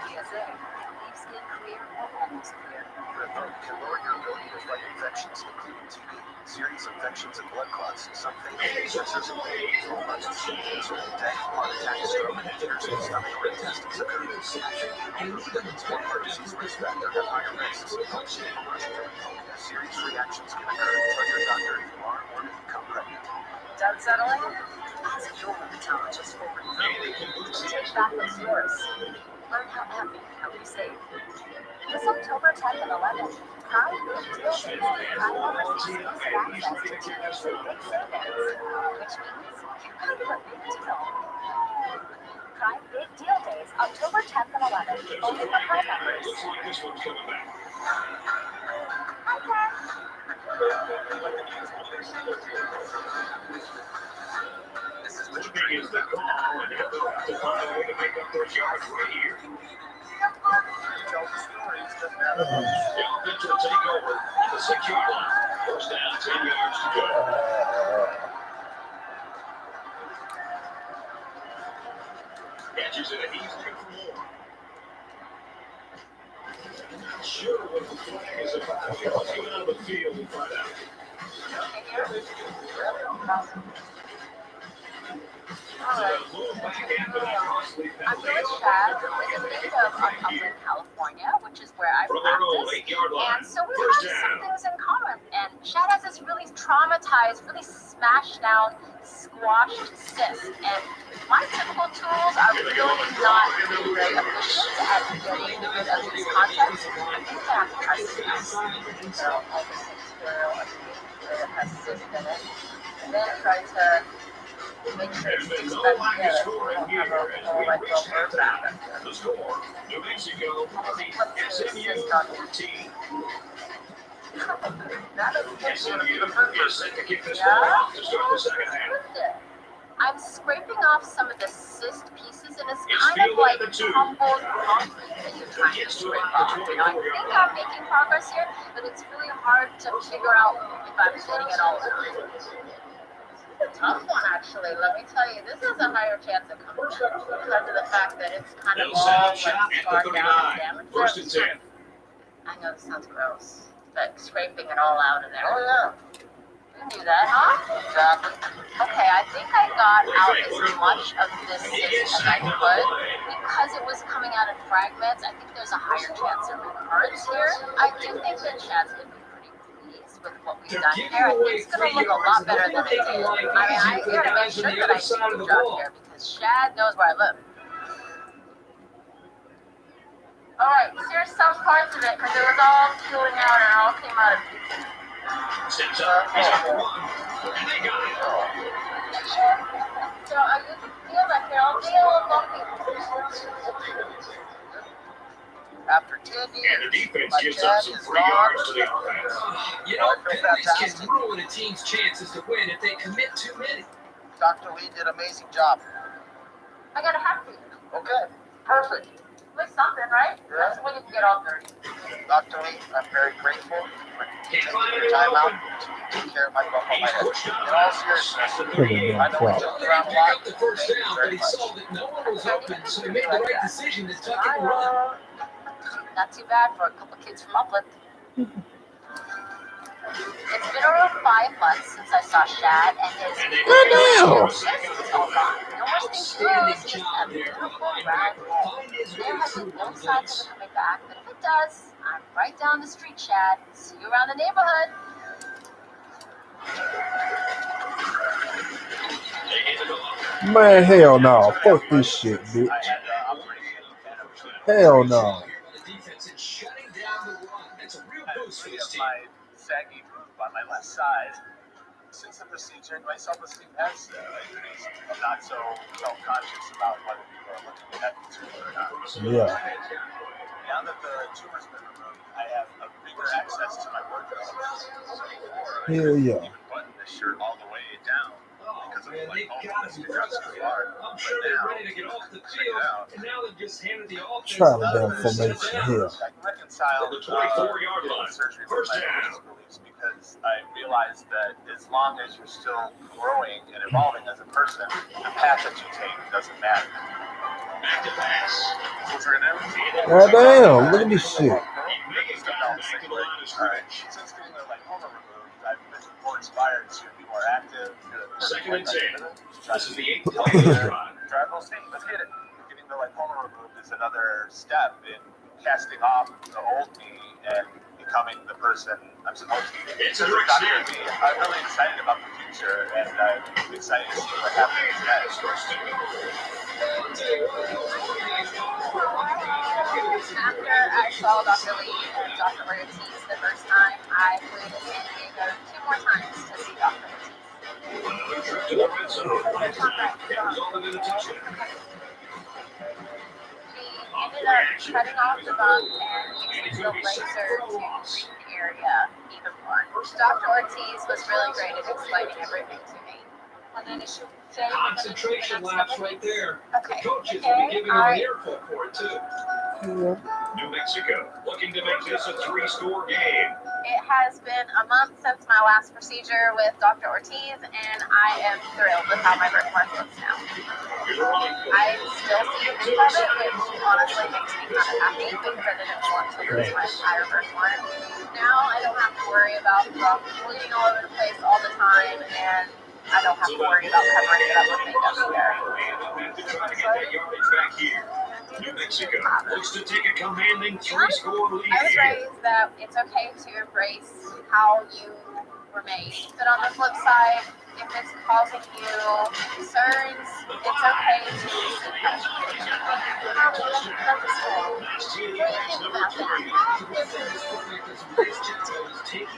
PSA, leave skin clear or almost clear. It can lower your ability to fight infections, including TB, serious infections and blood clots, some fatal cancers, including lymphoma, skin cancer, death, heart attack, stroke, and tears in the stomach or intestines occur. And even one heart disease risk factor have higher risks. Serious reactions can occur. Tell your doctor if you are or to become pregnant. Done settling? Ask your rheumatologist for referral. Take back what's yours. Learn how happy, how we save. This October 10th and 11th, Prime Big Deal Days. Prime members exclusive access to tickets for big savings, which means you're going to get a big deal. Prime Big Deal Days, October 10th and 11th, only for Prime members. Looks like this one's coming back. Hi, Ken. Looking is the call, and they'll have to find a way to make up those yards right here. The offense will take over at the 6-yard line. First down, 10 yards to go. catches it, and he's looking for more. Not sure what the flag is about. Let's go out of the field and find out. Alright. I'm here with Chad, who is a native of Upland, California, which is where I practice. And so we have some things in common. And Chad has this really traumatized, really smashed down, squashed cyst. And my typical tools are really not very efficient at getting rid of these contacts. I think I have to try something else. So I'll just swirl a that has cyst in it. And then try to make sure it sticks back together so we don't have a whole like rubber back. The score, New Mexico, SMU 14. That is SMU is set to kick this ball off to start the second half. I'm scraping off some of the cyst pieces, and it's kind of like crumbled concrete that you're trying to scrape off. You know, I think I'm making progress here, but it's really hard to figure out if I'm getting it all done. Tough one, actually. Let me tell you, this has a higher chance of coming back because of the fact that it's kind of all like scarred down and damaged. First and 10. I know this sounds gross, but scraping it all out of there. Oh yeah, you knew that, huh? Exactly. Okay, I think I got out as much of this cyst as I could because it was coming out in fragments. I think there's a higher chance of recurrence here. I do think that Chad's gonna be pretty pleased with what we've done here. I think it's gonna look a lot better than it did. I mean, I gotta make sure that I do a good job here because Chad knows where I live. Alright, here's some parts of it because it was all peeling out and it all came out of pieces. Steps up, he's got the one, and they got it. So I used to feel like they're all being a little lumpy. After 10 years, and the defense gives up some free yards to the offense. You know, penalties can ruin a team's chances to win if they commit too many. Dr. Lee did an amazing job. I got a hat for you. Okay, perfect. With something, right? That's when you can get all dirty. Dr. Lee, I'm very grateful for taking your time out to take care of my bump on my head. In all seriousness, I know we jumped around a lot. The first down, but he saw that no one was open, so he made the right decision to tuck it and run. Not too bad for a couple kids from Upland. It's been around 5 months since I saw Shad, and his cyst is all gone. No more stinky clothes, just a beautiful round hole. There has been no signs of it coming back, but if it does, I'm right down the street, Shad. See you around the neighborhood. Man, hell no. Fuck this shit, bitch. Hell no. My saggy move on my left side. Since the procedure, my self-esteem has increased. I'm not so self-conscious about whether people are looking at the tumor or not. Yeah. Now that the tumor's been removed, I have a bigger access to my wardrobe. Hell yeah. Even button this shirt all the way down because I'm like, oh, this dress is hard. I'm sure they're ready to get off the field, and now they've just handed the offense. Try the damn formation here. I can reconcile the 24-yard line. Surgery with First my down. religious beliefs because I realized that as long as you're still growing and evolving as a person, the path that you take doesn't matter. Back to pass. God damn, look at this shit. Since getting the lymphoma removed, I've been more inspired to be more active. Second and 10. This is the 8th drive. We'll see. Let's get it. Getting the lymphoma removed is another step in casting off the old me and becoming the person I'm supposed to be. It's a direct snap. I'm really excited about the future, and I'm excited to see what happens next. After I saw Dr. Lee and Dr. Ortiz the first time, I flew to San Diego 2 more times to see Dr. Ortiz. To the red zone. It resulted in a touchdown. He ended up cutting off the bump and using the laser to treat the area even more. Dr. Ortiz was really great at explaining everything to me. And then it should say concentration laps right there. Okay. The coaches will be giving him an earful for it, too. New Mexico looking to make this a 3-score game. It has been a month since my last procedure with Dr. Ortiz, and I am thrilled with how my birthmark looks now. I still see a bit of it, which honestly makes me kind of happy because I didn't want to lose my entire birthmark. Now I don't have to worry about bleeding all over the place all the time, and I don't have to worry about covering it up with makeup either. New Mexico looks to take a commanding 3-score lead. I was raised that it's okay to embrace how you were made. But on the flip side, if it's causing you concerns, it's okay to seek help.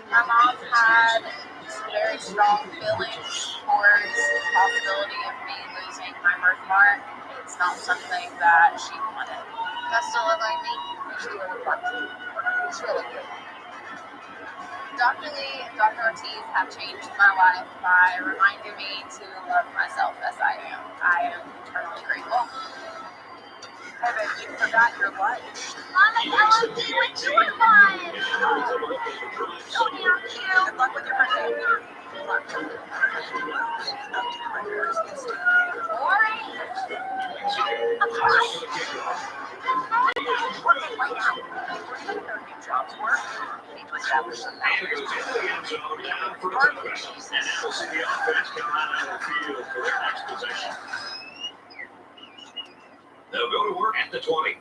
My mom had some very strong feelings towards the possibility of me losing my birthmark. It's not something that she wanted. Does that still look like me? She really likes it. It's really good. Dr. Lee and Dr. Ortiz have changed my life by reminding me to love myself as I am. I am eternally grateful. Hey, babe, you forgot your lunch. Mama, I want to be with your mom. So cute. Good luck with your birthday. They'll go to work at the 20.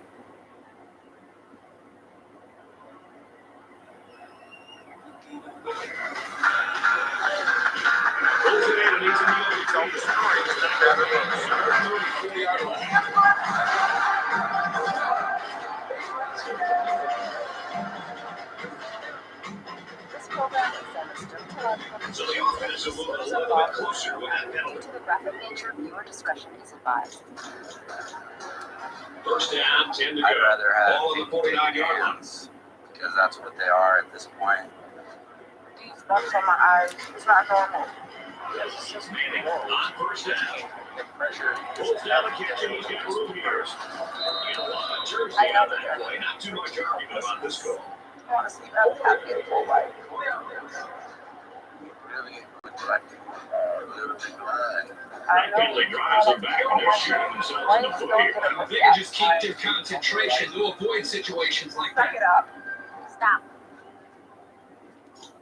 So the offense will move a little bit closer with that penalty. Due to the graphic nature, viewer discretion is advised. First down, 10 to go. I'd rather have Ball on the 49-yard line. because that's what they are at this point. These spots on my eyes, it's not normal. Yes, it's just Manning on first down. The pressure. Pulls down the catch and he's got room here. Jersey out of that play. Not too much argument about this goal. I want to see that happy full life. Really would like a little bit blood. Bentley drives it back and they're shooting themselves in the foot here. They can just keep their concentration. They'll avoid situations like that. Back it up. Stop.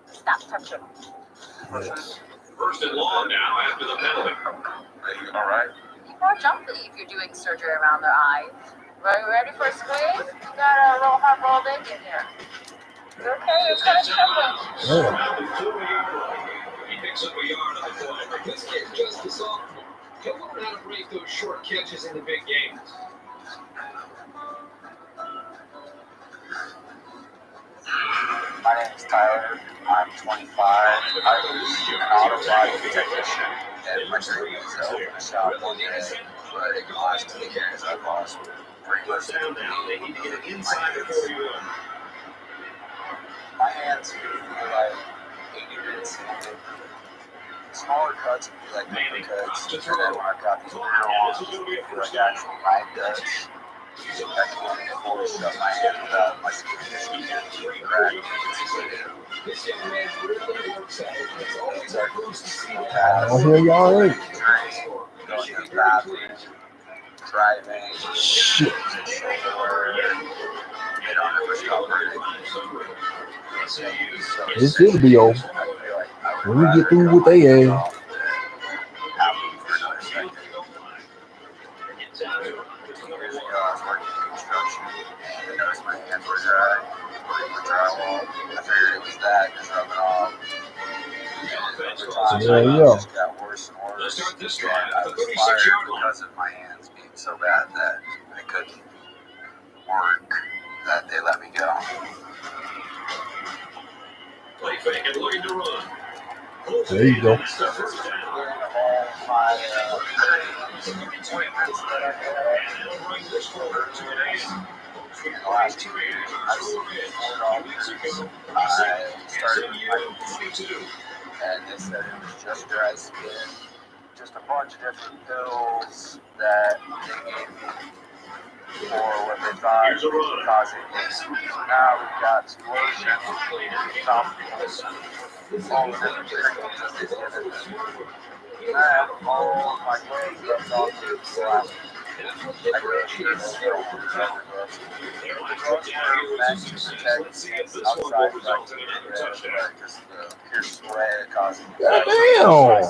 Stop touching. First and long now after the penalty. All right. People are jumpy if you're doing surgery around their eye. Are you ready for a squeeze? You got a little hard boiled egg in here. You okay? You're kind of trembling. He picks up a yard on the play. This kid just a sophomore. He'll learn how to break those short catches in the big games. My name is Tyler. I'm 25. I was an auto body technician, and my dream was to open a shop one day. But in the last 2 years, I've lost pretty much Down now, they need to get it inside the 41. my hands feel like 80 minutes. Smaller cuts would be like uppercuts, and then when I've got these bigger ones, they feel like actual knife cuts. I can't fully shut my hand without my skin condition getting cracked. This young man really works out. It's always our first to see that. I hear y'all ain't. Going to the bathroom, driving, Shit. they don't ever stop hurting. It should be over. When we get through with they ass. Years ago, I was working in construction. I noticed my hands were dry, putting the drywall. I figured it was that, just rubbing off. And There you go. it just got worse and worse. And I was fired because of my hands being so bad that I couldn't work, that they let me go. Play fake and looking to run. There you go. All my appointments that I had in the last 2 years, I've seen 4 doctors. I started with vitamin C, and they said it was just dry skin, just a bunch of different pills that they gave me. for what they thought was causing it. So now we've got some lotion, topicals, all the different creams that they've given them. I have all of my clothes rubbed off to the last week. I really should have still used other gloves. The gloves were meant to protect against outside bacteria, but just the pure sweat causing Goddamn!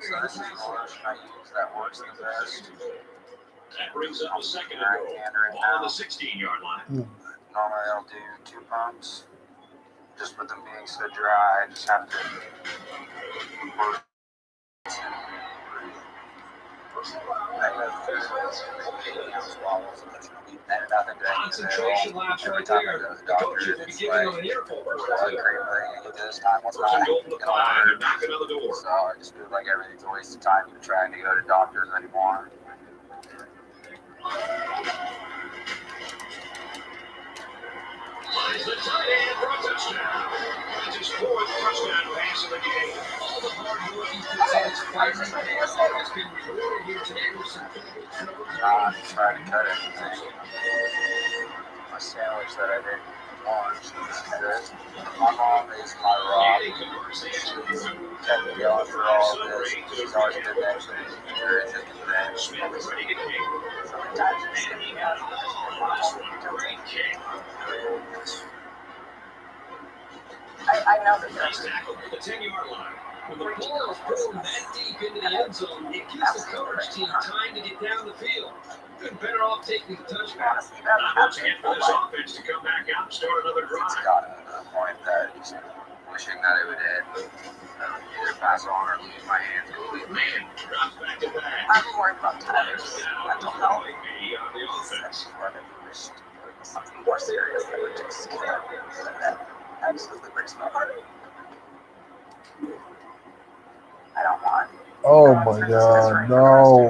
So this is the lotion I use that works the best. That brings up a second and goal on the 16-yard line. Normally I'll do 2 pumps. Just with them being so dry, I just have to work. I go through swallows and nothing Concentration labs every right time I there. go to the doctor, it's like, this time, what's not Open the car and knock another door. So I just feel like everything's a waste of time trying to go to doctors anymore. Finds the tight end for a touchdown. That's his 4th touchdown pass of the game. All the hard work he puts in his finally has been rewarded here today with some I'm trying to cut it. My sandwich that I didn't want. My mom is my rock. She's kept me going through all of this. She's always been there for me. Sometimes it's I know that Nice tackle at the 10-yard line. When the ball is thrown that deep into the end zone, it gives the coverage team time to get down the field. Been better off taking the touchdown. Not much ahead for this offense to come back out and start another drive. It's gotten to the point that wishing that it would end. Either pass on or lose my hands completely. Man, drops back to back. I'm worried about Tyler's mental health. On the offense. Something more serious that would just that absolutely breaks my heart. I don't want. Oh my God, no.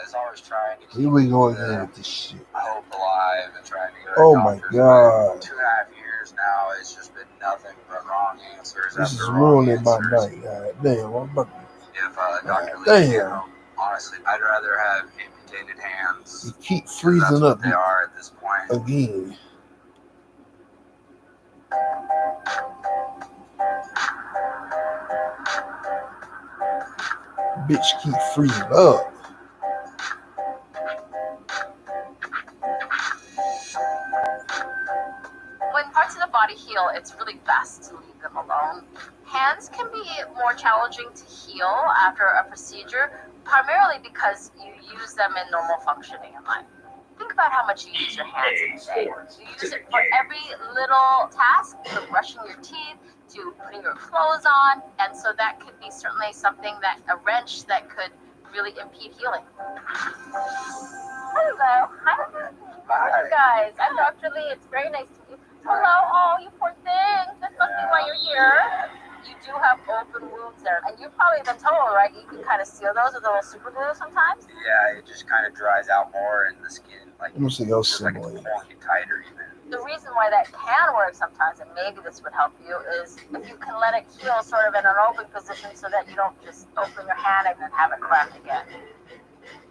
As always trying to keep Here we go again with this shit. hope alive and trying to go to Oh my doctors. God. 2.5 years now, it's just been nothing but wrong answers. This is after wrong ruining my answers. night. God damn, I'm about If Dr. Lee, damn. honestly, I'd rather have amputated hands. You keep That's freezing what up they are at this point. again. Bitch keep freezing up. When parts of the body heal, it's really best to leave them alone. Hands can be more challenging to heal after a procedure, primarily because you use them in normal functioning in life. Think about how much you use your hands in a day. You use it for every little task, from brushing your teeth to putting your clothes on, and so that could be certainly something that a wrench that could really impede healing. Hello, hi, you guys. I'm Dr. Lee. It's very nice to meet you. Hello, oh, you poor thing. This must be why you're here. You do have open wounds there, and you've probably been told, right? You can kind of seal those with a little super glue sometimes. Yeah, it just kind of dries out more and the skin, like, Let me see those feels like it's similar. pulling it tighter even. The reason why that can work sometimes, and maybe this would help you, is if you can let it heal sort of in an open position so that you don't just open your hand and then have it crack again.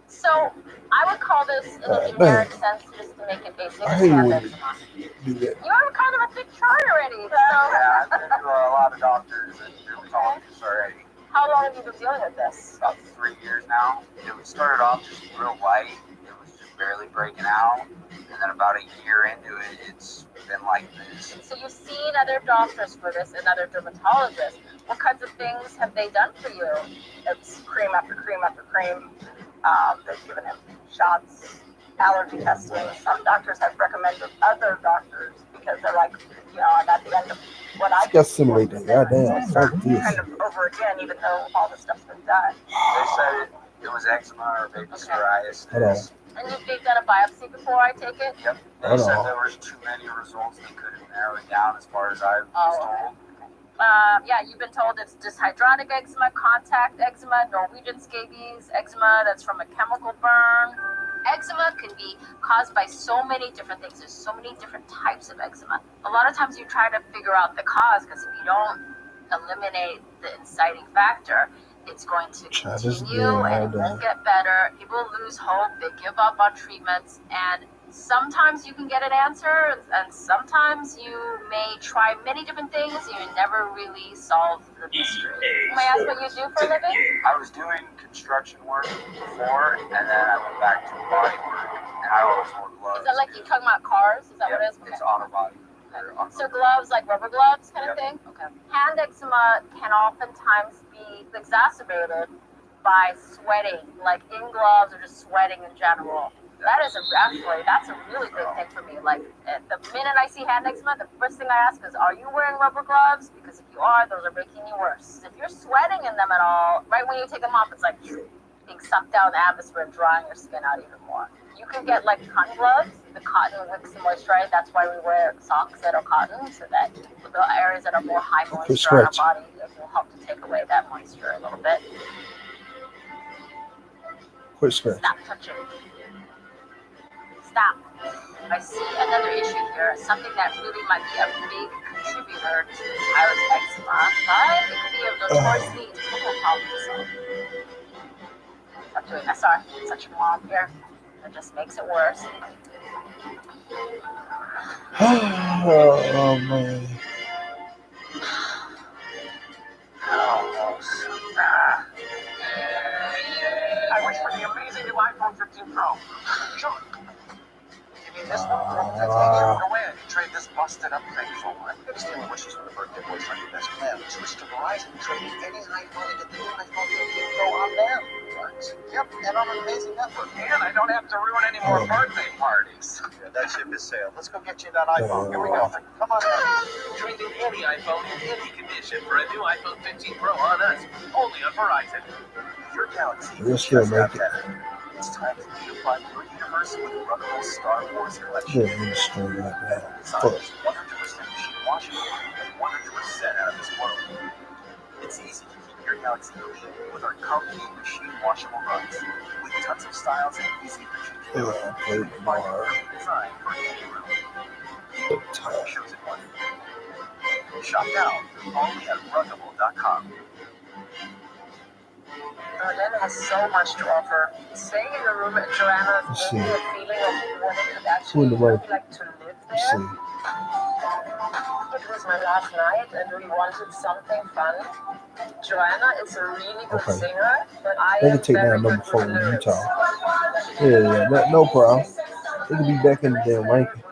So I would call this in a generic sense, just to make it basic. I hate hand when eczema. you do that. You have kind of a thick chart already. So. Yeah, I've been to a lot of doctors and dermatologists already. How long have you been dealing with this? About 3 years now. It started off just real light. It was just barely breaking out. And then about a year into it, it's been like this. So you've seen other doctors for this and other dermatologists. What kinds of things have they done for you? It's cream after cream after cream. They've given him shots, allergy testing. Some doctors have recommended other doctors because they're like, you know, I'm at the end of what I Got simulate that. Goddamn, fuck this. kind of over again, even though all the stuff's been done. They said it was eczema or maybe psoriasis. Hold on. And they've done a biopsy before, I take it? Yep. They Hold said on. there was too many results. They couldn't narrow it down as far as I was told. Yeah, you've been told it's just hydrotic eczema, contact eczema, Norwegian scabies, eczema that's from a chemical burn. Eczema can be caused by so many different things. There's so many different types of eczema. A lot of times you try to figure out the cause because if you don't eliminate the inciting factor, it's going to Try this continue again and it all won't day. get better. People lose hope. They give up on treatments. And sometimes you can get an answer, and sometimes you may try many different things and you never really solve the mystery. May I ask what you do for a living? I was doing construction work before, and then I went back to body work, and I always wore gloves. Is that like you talking about cars? Is that what it is? Okay. It's auto body. So gloves, like rubber gloves kind of thing? Okay. Hand eczema can oftentimes be exacerbated by sweating, like in gloves or just sweating in general. That's a really big thing for me. Like the minute I see hand eczema, the first thing I ask is, are you wearing rubber gloves? Because if you are, those are making you worse. If you're sweating in them at all, right when you take them off, it's like being sucked down the atmosphere and drying your skin out even more. You can get like cotton gloves. The cotton wicks the moisture. That's why we wear socks that are cotton, so that the areas that are more high moisture on our body, it will help to take away that moisture a little bit. Quit scratching. Stop touching. Stop. I see another issue here, something that really might be a big contributor to Tyler's eczema, but it could be a notoriously difficult problem to solve. Stop doing that. Sorry, such a mom here. It just makes it worse. Oh man. I wish for the amazing new iPhone 15 Pro. Sure. You mean this one? No way I can trade this busted up thing for one. Maybe stealing wishes from the birthday boys on your best plan. Switch to Verizon and trade any iPhone and get the new iPhone 15 Pro on them. Yep, and on an amazing network. And I don't have to ruin any more birthday parties. Yeah, that ship is sailed. Let's go get you that iPhone. Here we go. Come on in. Trading any iPhone in any condition for a new iPhone 15 Pro on us, only on Verizon. Your Galaxy We'll still make it. It's time to unify your universe with the rugged Star Wars collection. Yeah, we just straight like that. It's 100% machine washable and 100% out of this world. It's easy to keep your Galaxy clean with our comfy machine washable rugs. With tons of styles and easy to Yeah, I played tomorrow. design for any room. The time. Shows it one. Shop now only at ruggable.com. Berlin has so much to offer. Staying in the room at Joanna's gives me a feeling of what it could actually look like to live there. It was my last night and we wanted something fun. Joanna is a really good singer, but I They can take down number 4 in Utah. Yeah, no problem. They can be back in the damn ranking.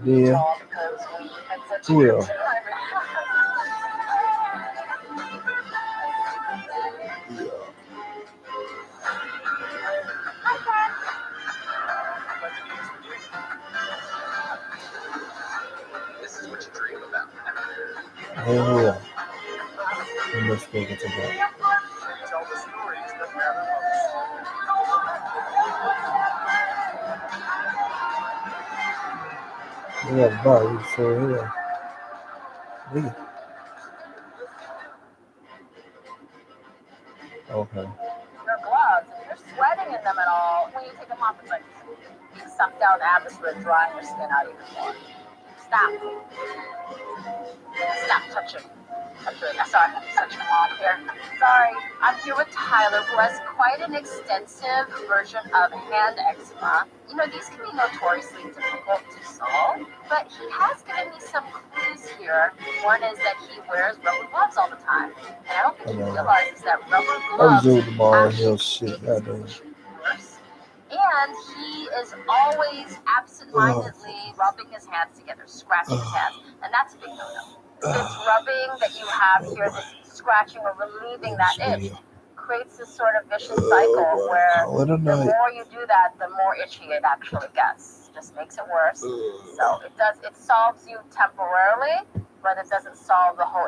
Yeah. Who else? This is what you dream about. Yeah. Let's go get to that. Tell the stories that matter most. Yeah, body for here. Yeah. Okay. Your gloves, if you're sweating in them at all, when you take them off, it's like being sucked down the atmosphere and drying your skin out even more. Stop. Stop touching. Sorry, I'm such a mom here. Sorry, I'm here with Tyler, who has quite an extensive version of hand eczema. You know, these can be notoriously difficult to solve, but he has given me some clues here. One is that he wears rubber gloves all the time. And I don't think he realizes that rubber gloves actually worse. And he is always absent-mindedly rubbing his hands together, scratching his hands. And that's a big no-no. This rubbing that you have here, this scratching or relieving that itch, creates this sort of vicious cycle where the more you do that, the more itchy it actually gets. Just makes it worse. So it solves you temporarily, but it doesn't solve the whole issue.